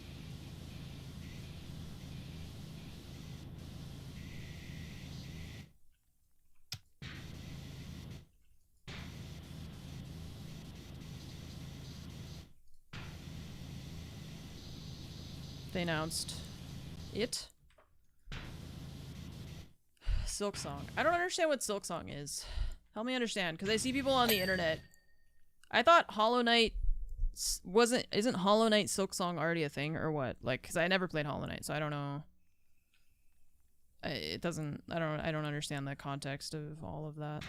A: They announced it. Silksong. I don't understand what Silksong is. Help me understand, because I see people on the internet. I thought Hollow Knight isn't Hollow Knight Silksong already a thing or what? Like, because I never played Hollow Knight, so I don't know. I don't understand the context of all of that.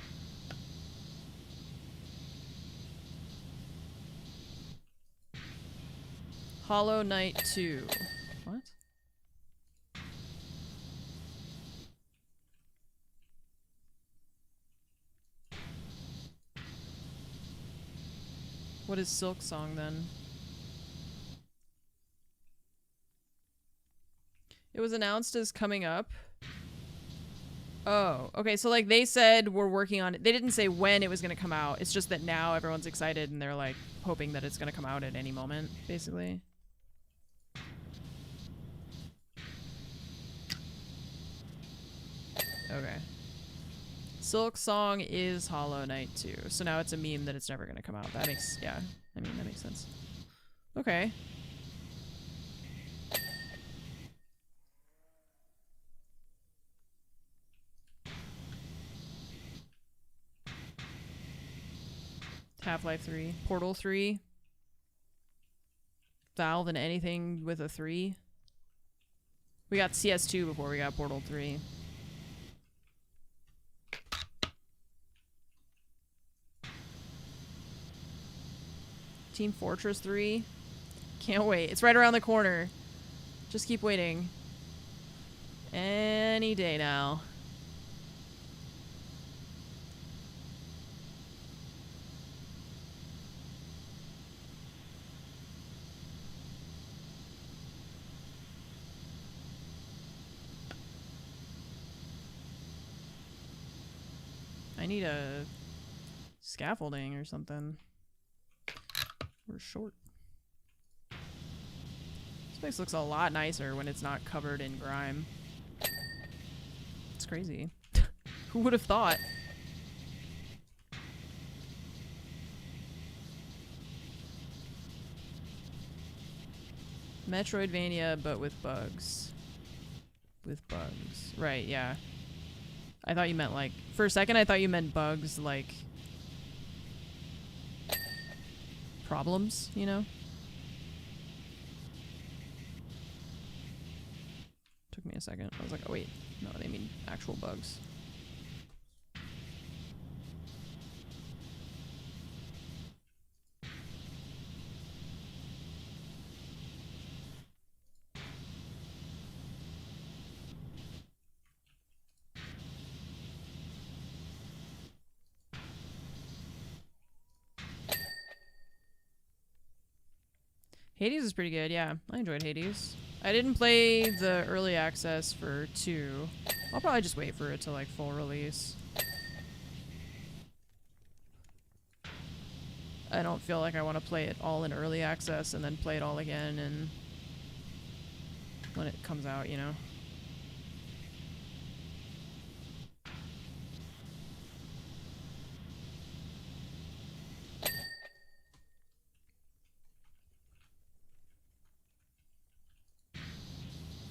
A: Hollow Knight 2. What? What is Silksong then? It was announced as coming up. Oh, okay. So like they said we're working on it. They didn't say when it was going to come out. It's just that now everyone's excited and they're like hoping that it's going to come out at any moment, basically. Okay. Silk Song is Hollow Knight too. So now it's a meme that it's never gonna come out. That makes, yeah, I mean, that makes sense. Okay. Half-Life 3. Portal 3. Valve and anything with a 3. We got CS2 before we got Portal 3. Team Fortress 3. Can't wait. It's right around the corner. Just keep waiting. Any day now. I need a scaffolding or something. We're short. This place looks a lot nicer when it's not covered in grime. It's crazy. Who would have thought? Metroidvania, but with bugs. With bugs. Right, yeah. I thought you meant like... For a second, I thought you meant bugs, like... problems, you know? Took me a second. I was like, oh wait. No, they mean actual bugs. Hades is pretty good, yeah. I enjoyed Hades. I didn't play the early access for 2. I'll probably just wait for it to like full release. I don't feel like I want to play it all in early access and then play it all again and when it comes out, you know.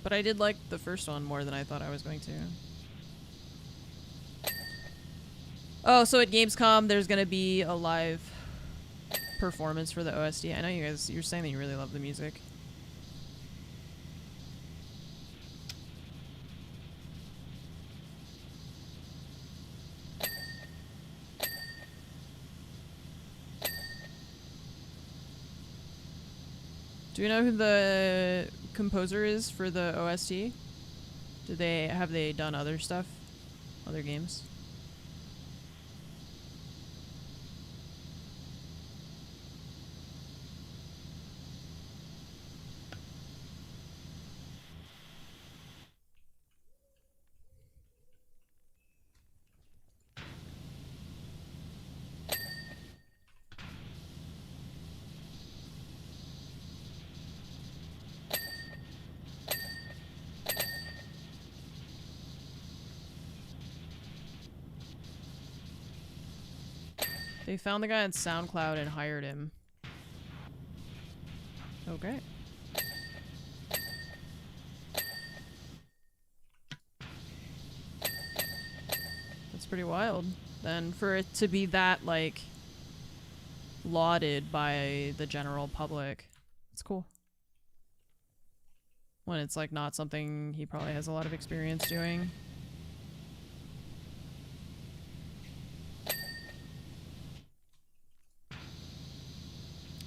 A: But I did like the first one more than I thought I was going to. Oh, so at Gamescom, there's going to be a live performance for the OSD. I know you guys, you're saying that you really love the music. Do you know who the composer is for the OST? Have they done other stuff? Other games? They found the guy on SoundCloud and hired him. Okay. That's pretty wild. Then for it to be that, like, lauded by the general public. It's cool. When it's, like, not something he probably has a lot of experience doing.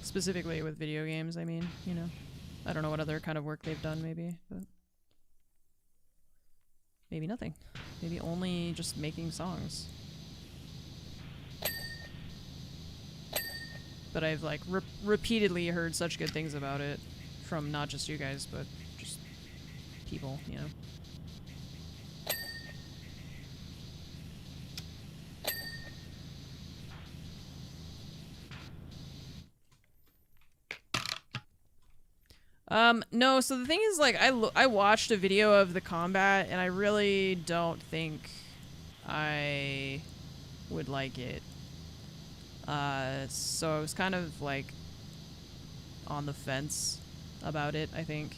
A: Specifically with video games, I mean, you know. I don't know what other kind of work they've done, maybe, but... Maybe nothing. Maybe only just making songs. But I've, like, repeatedly heard such good things about it from not just you guys, but just people, you know. No, so the thing is, like, I watched a video of the combat, and I really don't think I would like it. So I was kind of like on the fence about it, I think.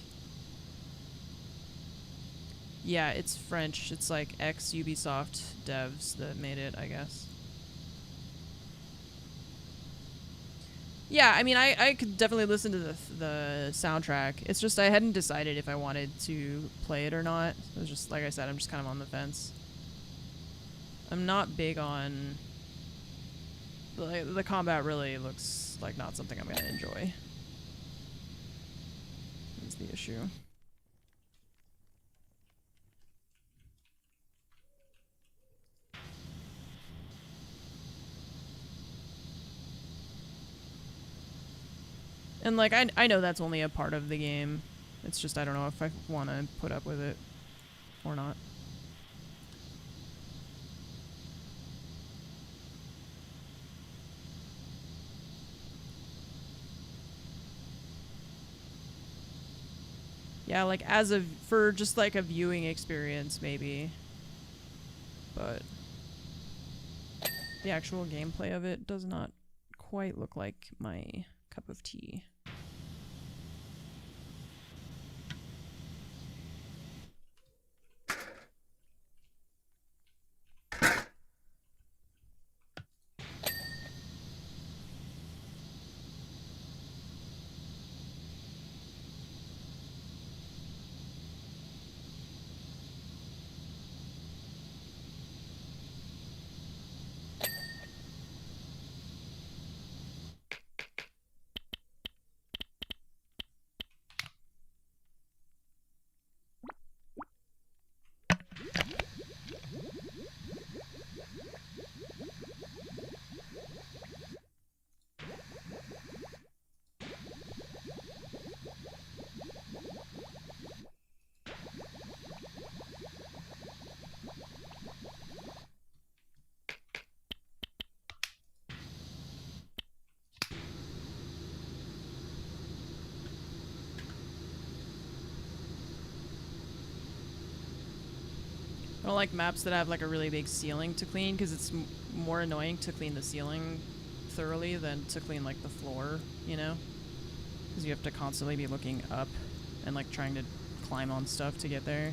A: Yeah, it's French. It's like ex-Ubisoft devs that made it, I guess. Yeah, I mean, I could definitely listen to the soundtrack. It's just I hadn't decided if I wanted to play it or not. It was just, like I said, I'm just kind of on the fence. I'm not big on... The combat really looks like not something I'm gonna enjoy. That's the issue. And, like, I know that's only a part of the game. It's just I don't know if I want to put up with it or not. Yeah, like, for just, like, a viewing experience, maybe. But the actual gameplay of it does not quite look like my cup of tea. I don't like maps that have like a really big ceiling to clean because it's more annoying to clean the ceiling thoroughly than to clean like the floor, you know? Because you have to constantly be looking up and like trying to climb on stuff to get there.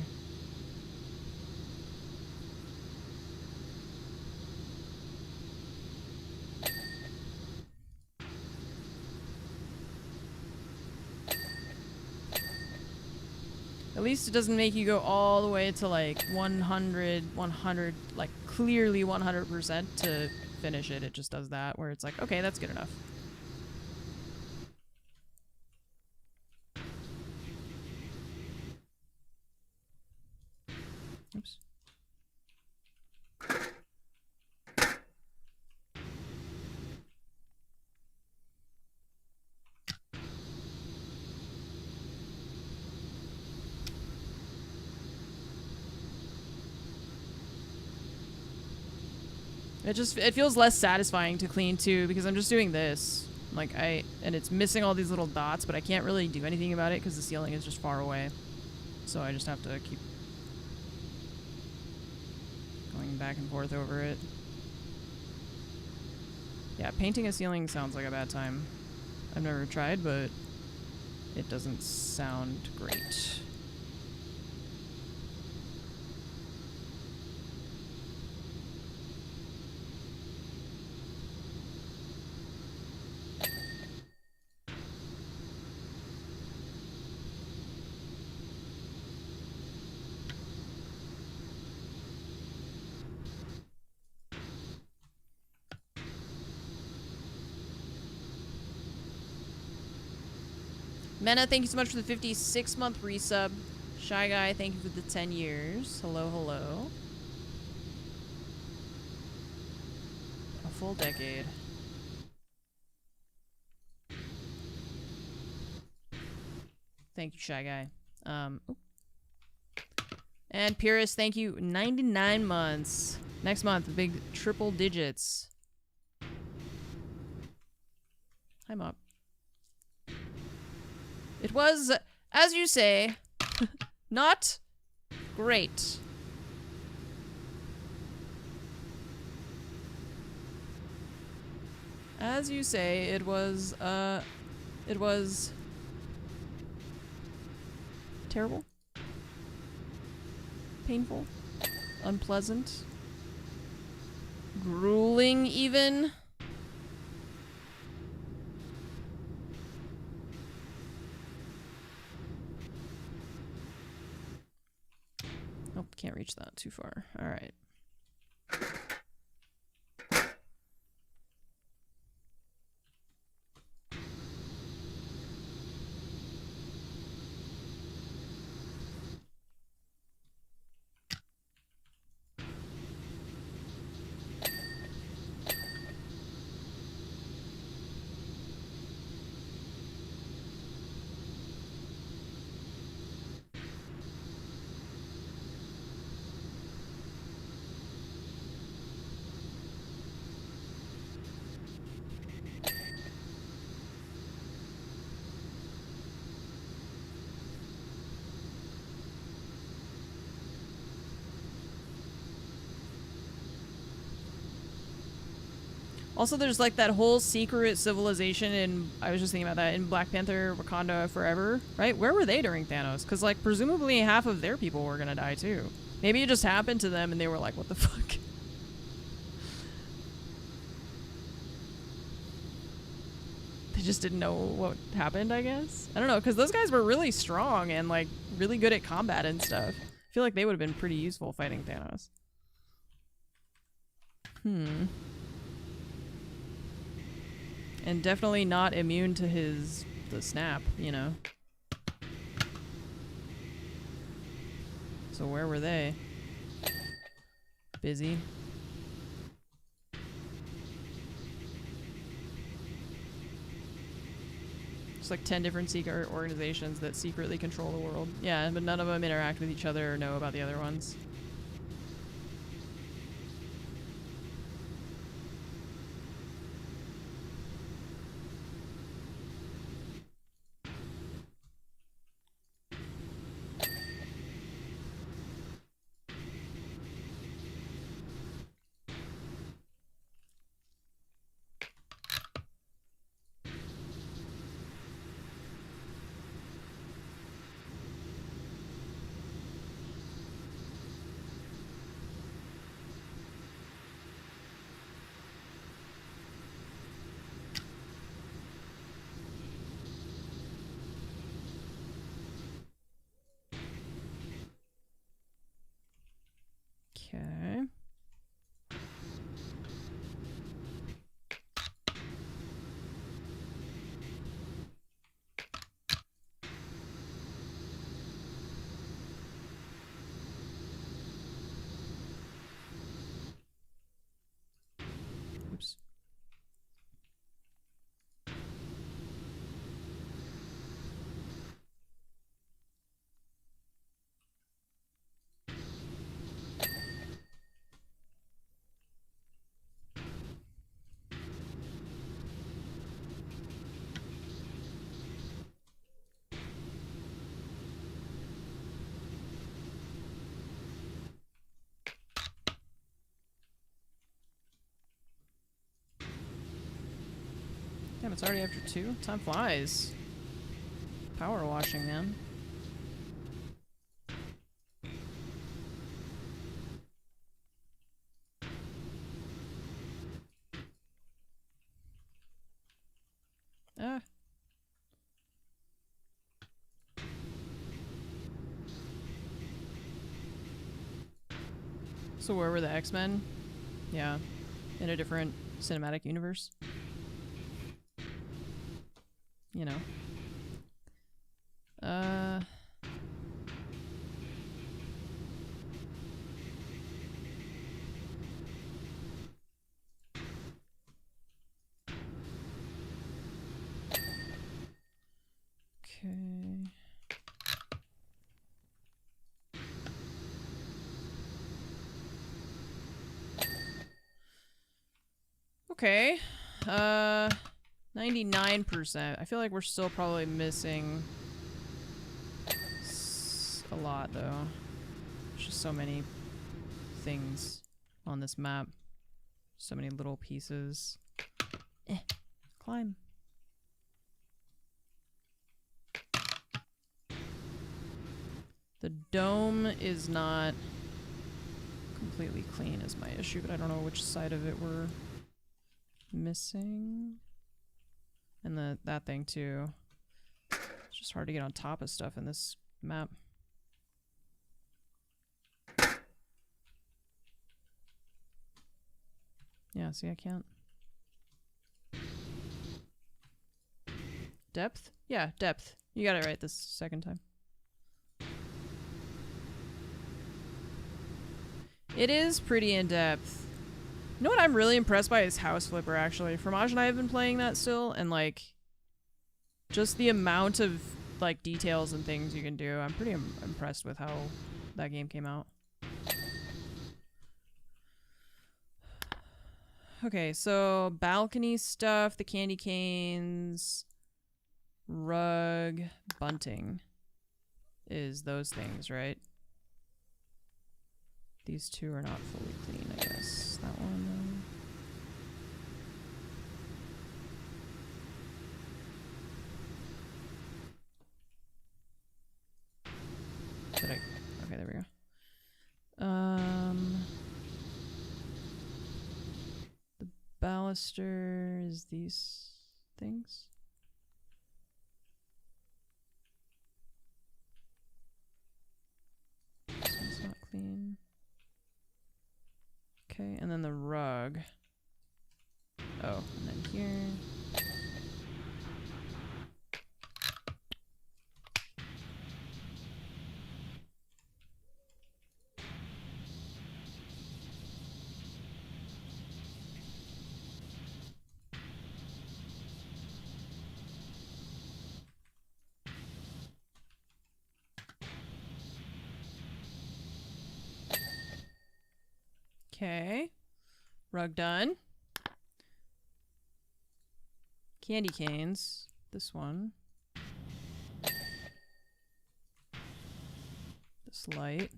A: At least it doesn't make you go all the way to like 100, like clearly 100% to finish it. It just does that where it's like, okay, that's good enough. Oops. It feels less satisfying to clean too because I'm just doing this. Like and it's missing all these little dots, but I can't really do anything about it because the ceiling is just far away. So I just have to keep going back and forth over it. Yeah, painting a ceiling sounds like a bad time. I've never tried, but it doesn't sound great. Mena, thank you so much for the 56-month resub. Shy Guy, thank you for the 10 years. Hello, hello. A full decade. Thank you, Shy Guy. And Pyrrhus, thank you. 99 months. Next month, big triple digits. Hi, Mop. It was, as you say, not great. As you say, it was terrible, painful, unpleasant, grueling even. Nope, can't reach that too far. All right. Also, there's like that whole secret civilization in, I was just thinking about that, in Black Panther Wakanda Forever, right? Where were they during Thanos? Because like presumably half of their people were gonna die too. Maybe it just happened to them and they were like, what the fuck? They just didn't know what happened, I guess? I don't know, because those guys were really strong and like really good at combat and stuff. I feel like they would have been pretty useful fighting Thanos. And definitely not immune to the snap, you know. So where were they? Busy. It's like 10 different secret organizations that secretly control the world. Yeah, but none of them interact with each other or know about the other ones. Okay. Oops. Damn, it's already after 2? Time flies. Power washing, man. Ah. So where were the X-Men? Yeah. In a different cinematic universe. You know. Okay. Okay. 99%. I feel like we're still probably missing a lot, though. There's just so many things on this map. So many little pieces. Climb. The dome is not completely clean is my issue, but I don't know which side of it we're missing. And that thing too. It's just hard to get on top of stuff in this map. Yeah, see, I can't. Depth? Yeah, depth. You got it right this second time. It is pretty in-depth. You know what I'm really impressed by is House Flipper, actually. Fromage and I have been playing that still, and, like, just the amount of, like, details and things you can do. I'm pretty impressed with how that game came out. Okay, so balcony stuff, the candy canes, rug, bunting is those things, right? These two are not fully clean, I guess. That one, Did I? Okay, there we go. The baluster is these things. This one's not clean. Okay, and then the rug. Oh, and then here. Okay. Rug done. Candy canes. This one. This light.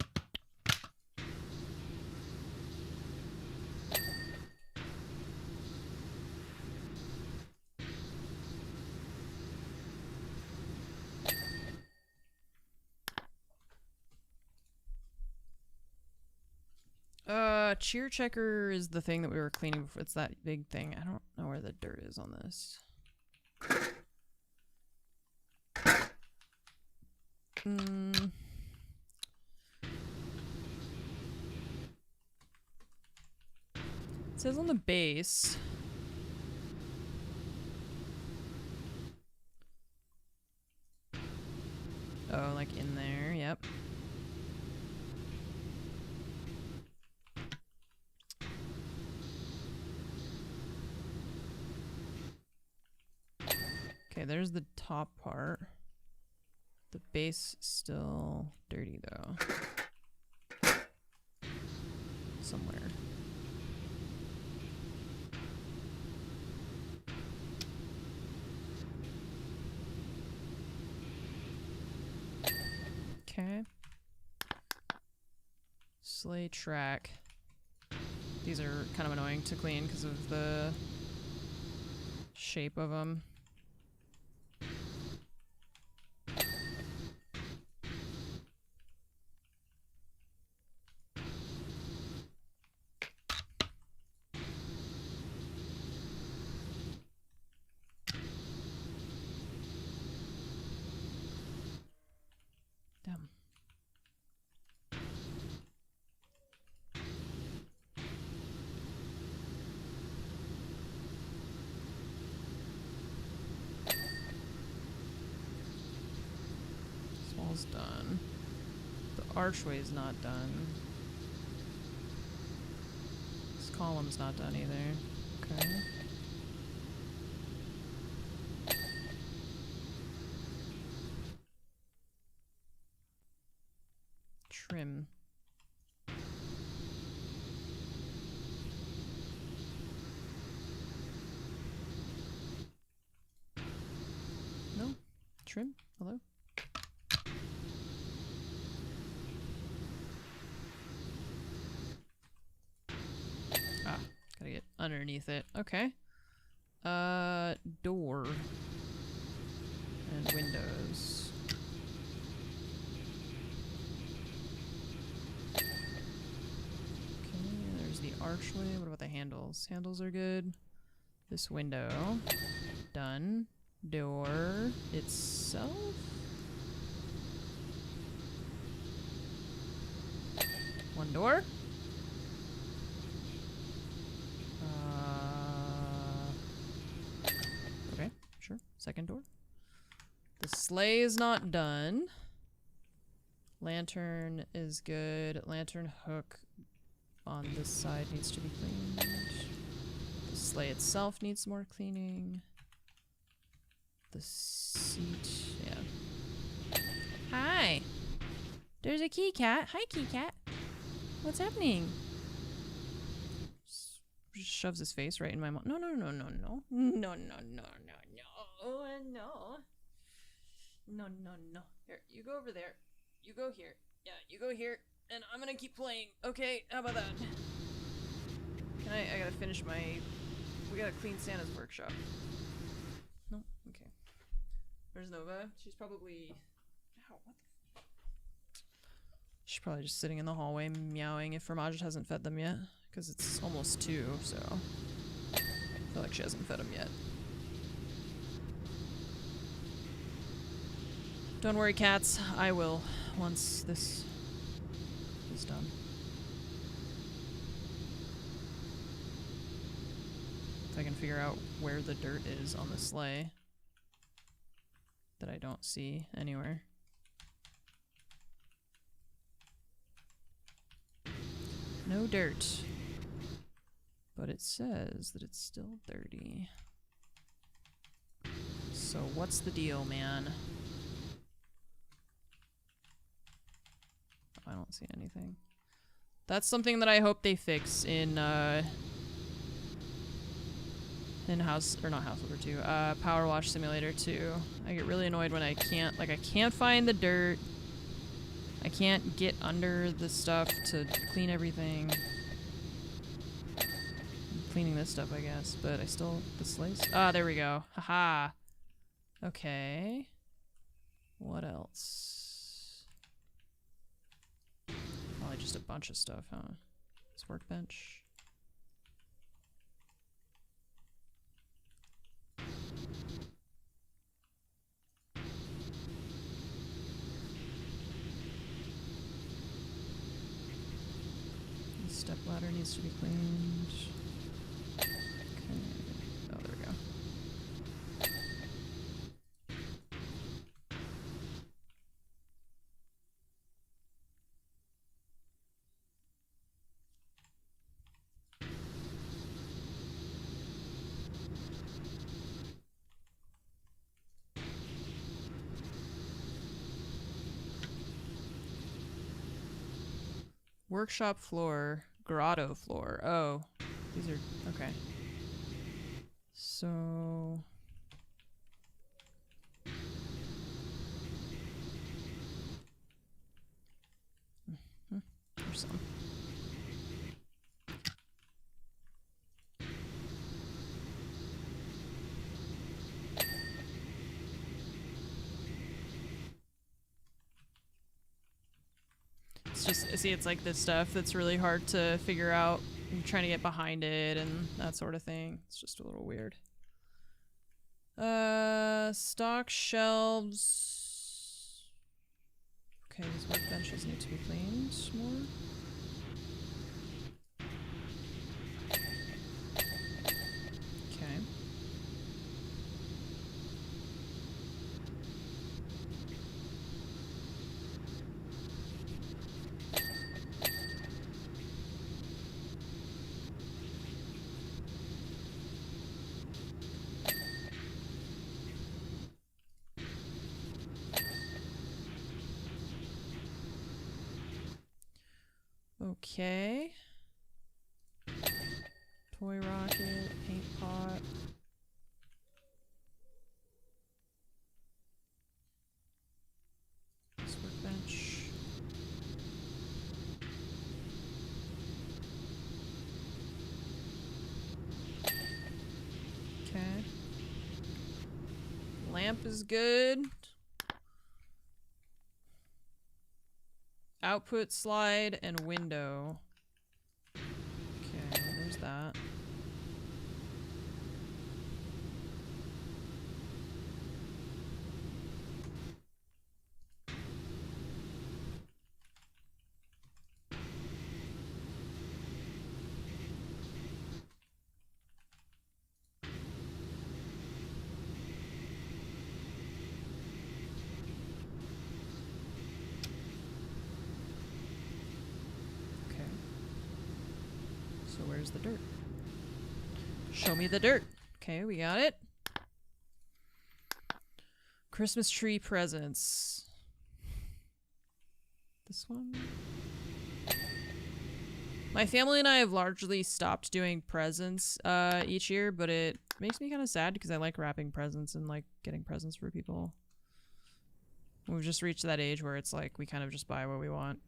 A: Cheer checker is the thing that we were cleaning before. It's that big thing. I don't know where the dirt is on this. It says on the base. Oh, like in there, yep. Okay, there's the top part. The base still dirty though. Somewhere. Okay. Sleigh track. These are kind of annoying to clean because of the shape of them. Done. The archway's not done. This column's not done either. Okay. Trim. No? Trim? Hello? Gotta get underneath it. Okay. Door. And windows. Okay, there's the archway. What about the handles? Handles are good. This window. Done. Door itself? One door. Okay, sure. Second door. The sleigh is not done. Lantern is good. Lantern hook on this side needs to be cleaned. The sleigh itself needs more cleaning. The seat, yeah. Hi! There's a key cat. Hi, key cat. What's happening? Just shoves his face right in my mouth. No, no, no, no, no. No, no, no, no, no. No. No, no, no. Here, you go over there. You go here. Yeah, you go here. And I'm gonna keep playing. Okay, how about that? Can I gotta finish my... We gotta clean Santa's workshop. No? Okay. Where's Nova? She's probably... Ow, what the... She's probably just sitting in the hallway meowing if Ramaj hasn't fed them yet. Because it's almost 2, so... I feel like she hasn't fed them yet. Don't worry, cats. I will once this is done. If I can figure out where the dirt is on the sleigh that I don't see anywhere. No dirt. But it says that it's still dirty. So what's the deal, man? I don't see anything. That's something that I hope they fix in House, or not House Over 2, PowerWash Simulator 2. I get really annoyed when I can't find the dirt. I can't get under the stuff to clean everything. I'm cleaning this stuff, I guess, but I still, the slice? Ah, there we go. Haha. Okay. What else? Probably just a bunch of stuff, huh? This workbench. Step ladder needs to be cleaned. Okay. Oh, there we go. Workshop floor, grotto floor. Oh, these are, okay. So... There's some. It's just, see, it's like this stuff that's really hard to figure out. I'm trying to get behind it and that sort of thing. It's just a little weird. Stock shelves. Okay, these workbenches need to be cleaned more. Okay. Okay. Toy rocket, paint pot. This workbench. Okay. Ramp is good. Output slide and window. Okay, there's that. So where's the dirt? Show me the dirt. Okay, we got it. Christmas tree presents. This one? My family and I have largely stopped doing presents each year, but it makes me kind of sad because I like wrapping presents and like getting presents for people. We've just reached that age where it's like we kind of just buy what we want.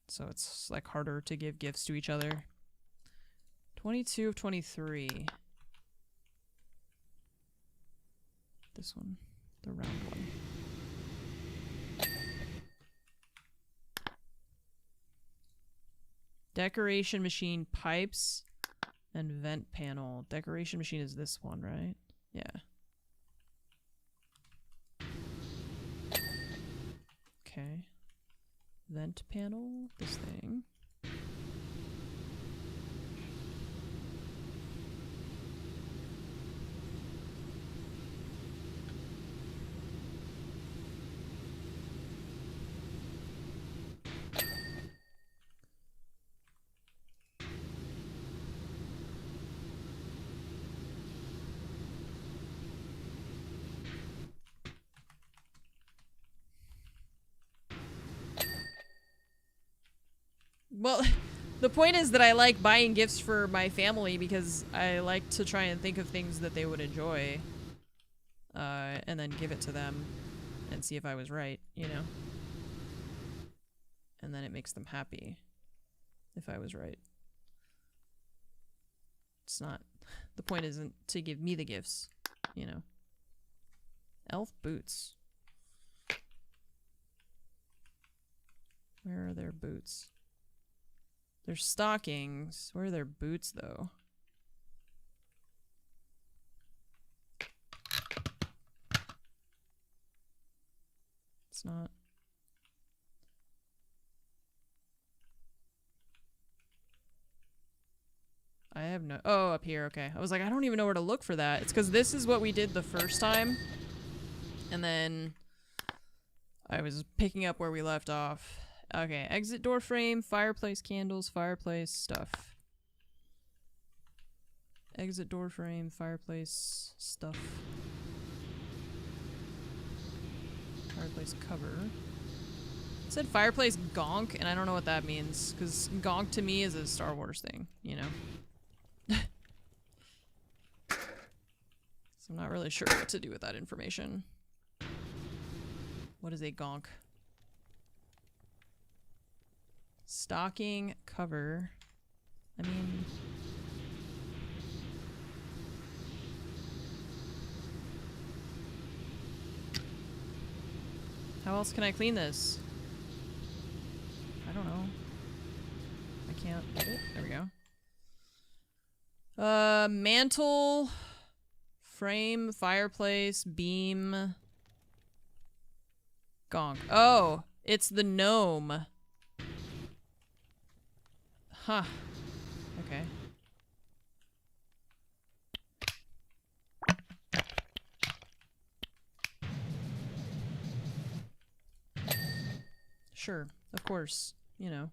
A: So it's like harder to give gifts to each other. 22 of 23. This one, the round one. Decoration machine pipes and vent panel. Decoration machine is this one, right? Yeah. Okay. Vent panel, this thing. Well, the point is that I like buying gifts for my family because I like to try and think of things that they would enjoy. And then give it to them and see if I was right, you know? And then it makes them happy if I was right. It's not... The point isn't to give me the gifts, you know? Elf boots. Where are their boots? They're stockings. Where are their boots, though? It's not... I have no... Oh, up here, okay. I was like, I don't even know where to look for that. It's because this is what we did the first time. And then... I was picking up where we left off. Okay, exit door frame, fireplace candles, fireplace stuff. Exit door frame, fireplace stuff. Fireplace cover. It said fireplace gonk, and I don't know what that means, because gonk to me is a Star Wars thing, you know? So I'm not really sure what to do with that information. What is a gonk? Stocking cover. I mean... How else can I clean this? I don't know. I can't edit. There we go. Mantle, frame, fireplace, beam, gonk. Oh, it's the gnome. Huh. Okay. Sure, of course, you know.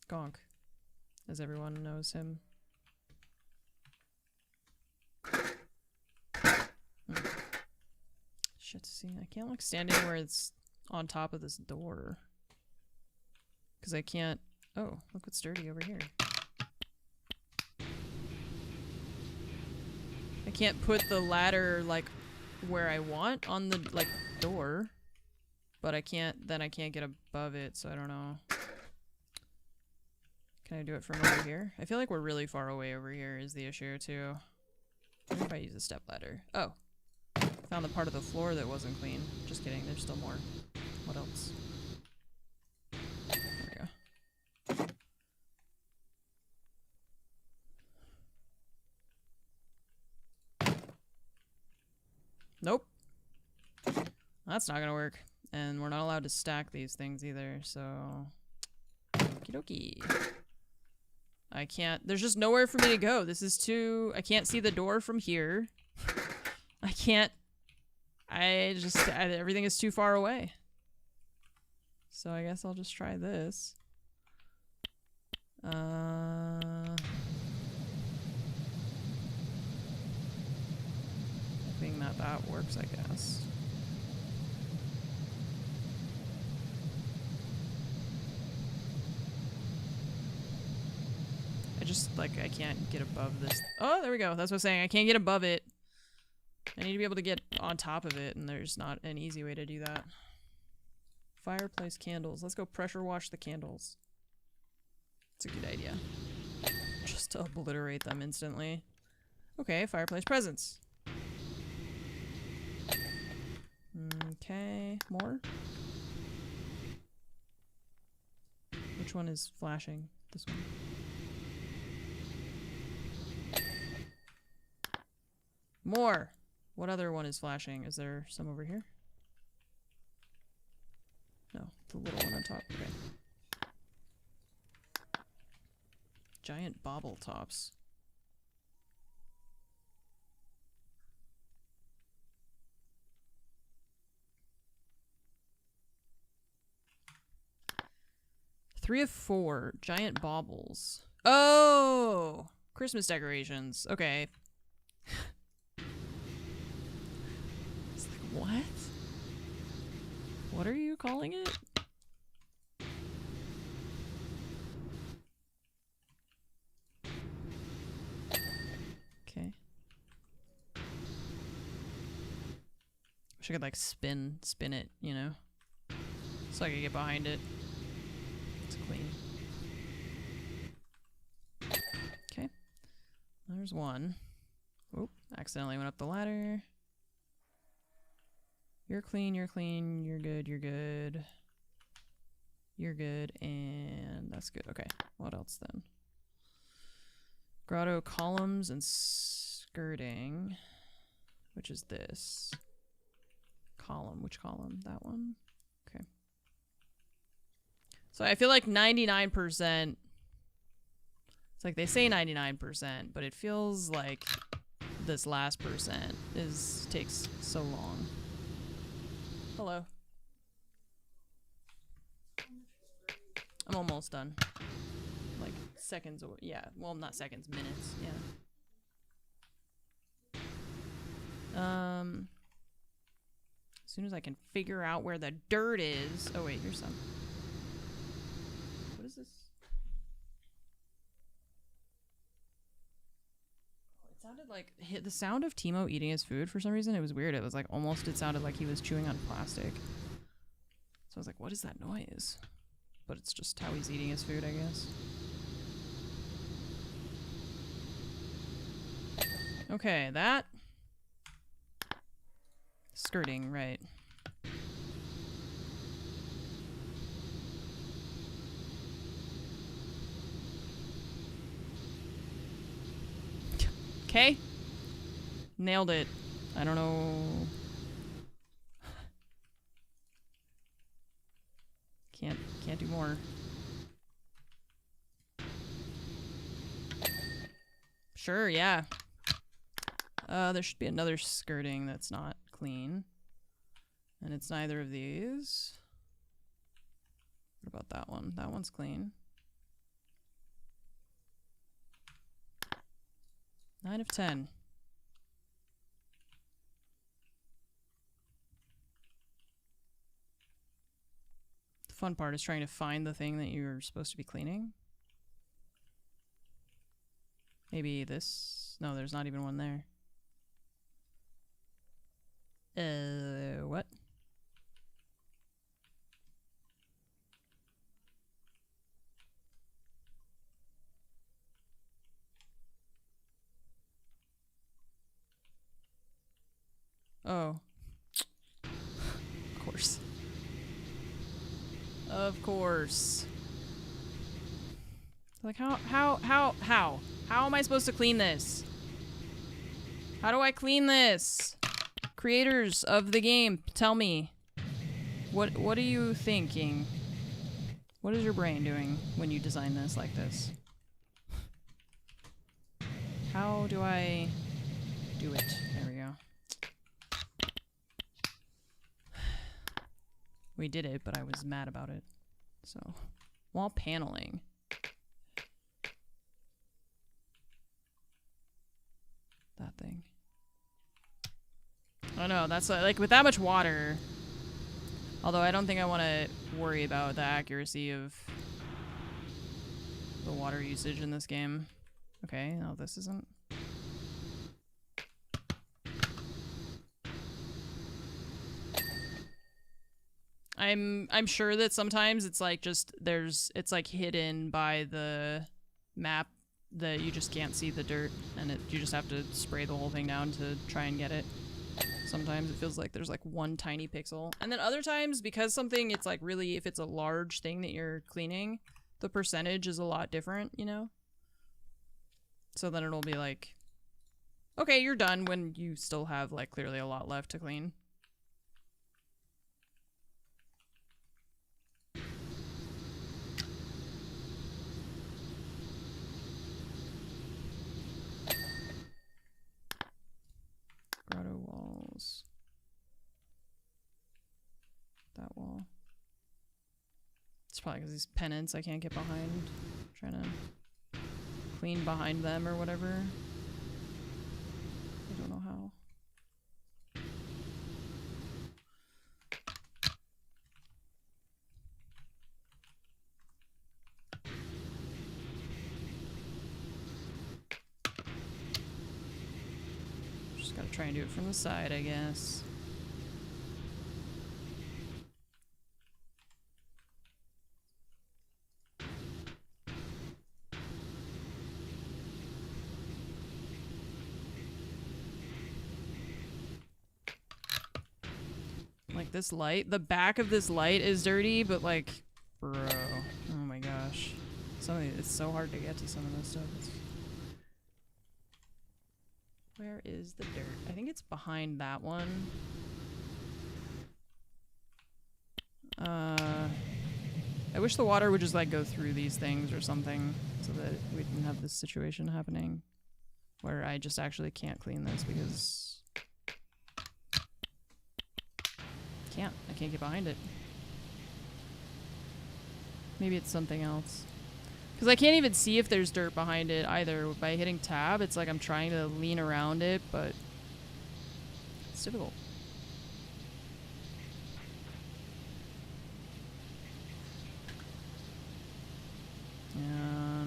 A: Gonk, as everyone knows him. Shit, see, I can't like stand anywhere it's on top of this door. Because I can't... Oh, look what's dirty over here. I can't put the ladder, like, where I want on the, like, door. But I can't... Then I can't get above it, so I don't know. Can I do it from over here? I feel like we're really far away over here is the issue, too. What if I use a step ladder? Oh. Found the part of the floor that wasn't clean. Just kidding, there's still more. What else? There we go. Nope. That's not gonna work. And we're not allowed to stack these things either, so... Okie dokie. I can't... There's just nowhere for me to go. This is too... I can't see the door from here. I can't... everything is too far away. So I guess I'll just try this. Hoping that works, I guess. I can't get above this. Oh, there we go. That's what I'm saying. I can't get above it. I need to be able to get on top of it, and there's not an easy way to do that. Fireplace candles. Let's go pressure wash the candles. It's a good idea. Just to obliterate them instantly. Okay, fireplace presents. Okay, more? Which one is flashing? This one. More! What other one is flashing? Is there some over here? No, the little one on top. Okay. Giant bobble tops. Three of 4 giant baubles. Oh! Christmas decorations. Okay. It's like, what? What are you calling it? Okay. Wish I could like spin it, you know? So I could get behind it. It's clean. Okay. There's one. Oop, accidentally went up the ladder. You're clean, you're clean, you're good, you're good. You're good, and that's good. Okay, what else then? Grotto columns and skirting. Which is this? Column, which column? That one? Okay. So I feel like 99%, it's like they say 99%, but it feels like this last percent takes so long. Hello. I'm almost done. Like seconds or yeah, well not seconds, minutes, yeah. As soon as I can figure out where the dirt is. Oh wait, here's some. What is this? It sounded like the sound of Timo eating his food for some reason. It was weird. It was like almost, it sounded like he was chewing on plastic. So I was like, what is that noise? But it's just how he's eating his food, I guess. Okay, that. Skirting, right. Okay. Nailed it. I don't know. Can't do more. Sure, yeah. There should be another skirting that's not clean. And it's neither of these. What about that one? That one's clean. 9 of 10. The fun part is trying to find the thing that you're supposed to be cleaning. Maybe this? No, there's not even one there. What? Oh. Of course. Of course. Like, how am I supposed to clean this? How do I clean this? Creators of the game, tell me. What are you thinking? What is your brain doing when you design this like this? How do I do it? There we go. We did it, but I was mad about it. So, wall paneling. That thing. I don't know, that's like with that much water. Although I don't think I want to worry about the accuracy of the water usage in this game. Okay, no, this isn't. I'm sure that sometimes it's like just it's like hidden by the map that you just can't see the dirt and you just have to spray the whole thing down to try and get it. Sometimes it feels like there's like one tiny pixel. And then other times, because something, it's like really, if it's a large thing that you're cleaning, the percentage is a lot different, you know? So then it'll be like, okay, you're done when you still have like clearly a lot left to clean. Grotto walls. That wall. It's probably because these pennants I can't get behind. I'm trying to clean behind them or whatever. I don't know how. Just gotta try and do it from the side, I guess. Like this light, the back of this light is dirty, but like, bro, oh my gosh. It's so hard to get to some of this stuff. Where is the dirt? I think it's behind that one. I wish the water would just like go through these things or something so that we didn't have this situation happening where I just actually can't clean this because I can't get behind it. Maybe it's something else. Because I can't even see if there's dirt behind it either. By hitting tab, it's like I'm trying to lean around it, but it's difficult.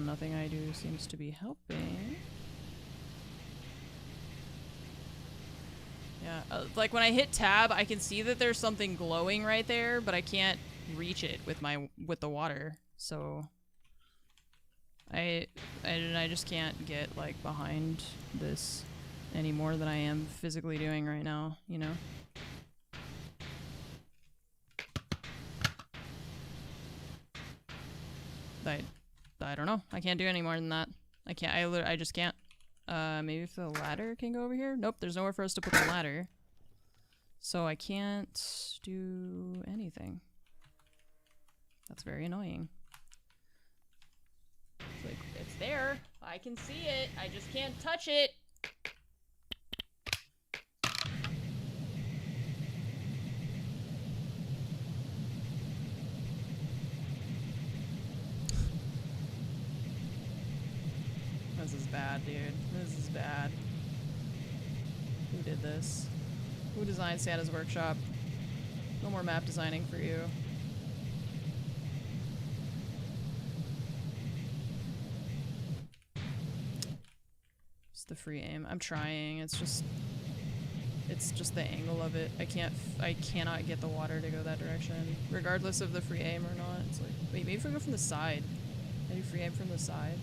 A: Nothing I do seems to be helping. Yeah, like when I hit tab, I can see that there's something glowing right there, but I can't reach it with the water. So I just can't get like behind this any more than I am physically doing right now, you know? I don't know. I can't do any more than that. I can't. I just can't. Maybe if the ladder can go over here? Nope, there's nowhere for us to put the ladder. So I can't do anything. That's very annoying. It's like, it's there. I can see it. I just can't touch it. This is bad, dude. This is bad. Who did this? Who designed Santa's Workshop? No more map designing for you. Just the free aim. I'm trying. It's just the angle of it. I cannot get the water to go that direction, regardless of the free aim or not. It's like, wait, maybe if we go from the side. Maybe free aim from the side.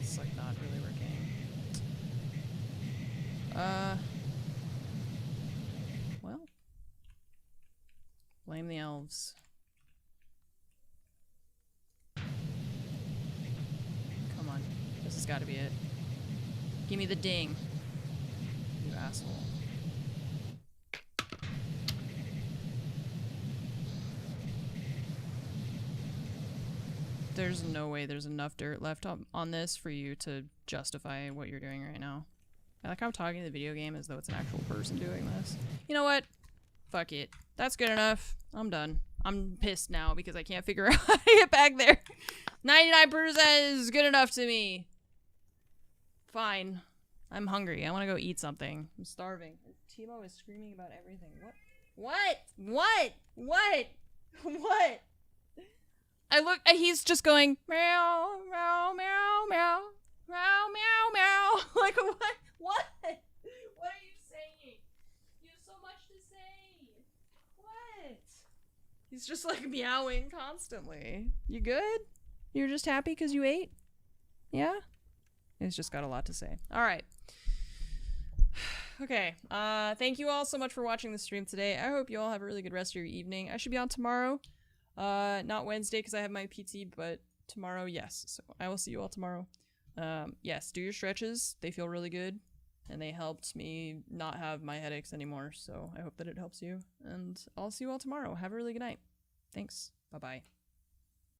A: It's like not really working. Well. Blame the elves. Come on. This has got to be it. Give me the ding. You asshole. There's no way there's enough dirt left on this for you to justify what you're doing right now. I like how I'm talking to the video game as though it's an actual person doing this. You know what? Fuck it. That's good enough. I'm done. I'm pissed now because I can't figure out how to get back there. 99% is good enough to me. Fine. I'm hungry. I want to go eat something. I'm starving. Timo is screaming about everything. What? What? I look, he's just going, meow, meow, meow, meow, meow, meow, meow. Like, what? What are you saying? You have so much to say. What? He's just like meowing constantly. You good? You're just happy because you ate? Yeah? He's just got a lot to say. All right. Okay. Thank you all so much for watching the stream today. I hope you all have a really good rest of your evening. I should be on tomorrow. Not Wednesday because I have my PT, but tomorrow, yes. So I will see you all tomorrow. Yes, do your stretches. They feel really good. And they helped me not have my headaches anymore. So I hope that it helps you. And I'll see you all tomorrow. Have a really good night. Thanks. Bye-bye.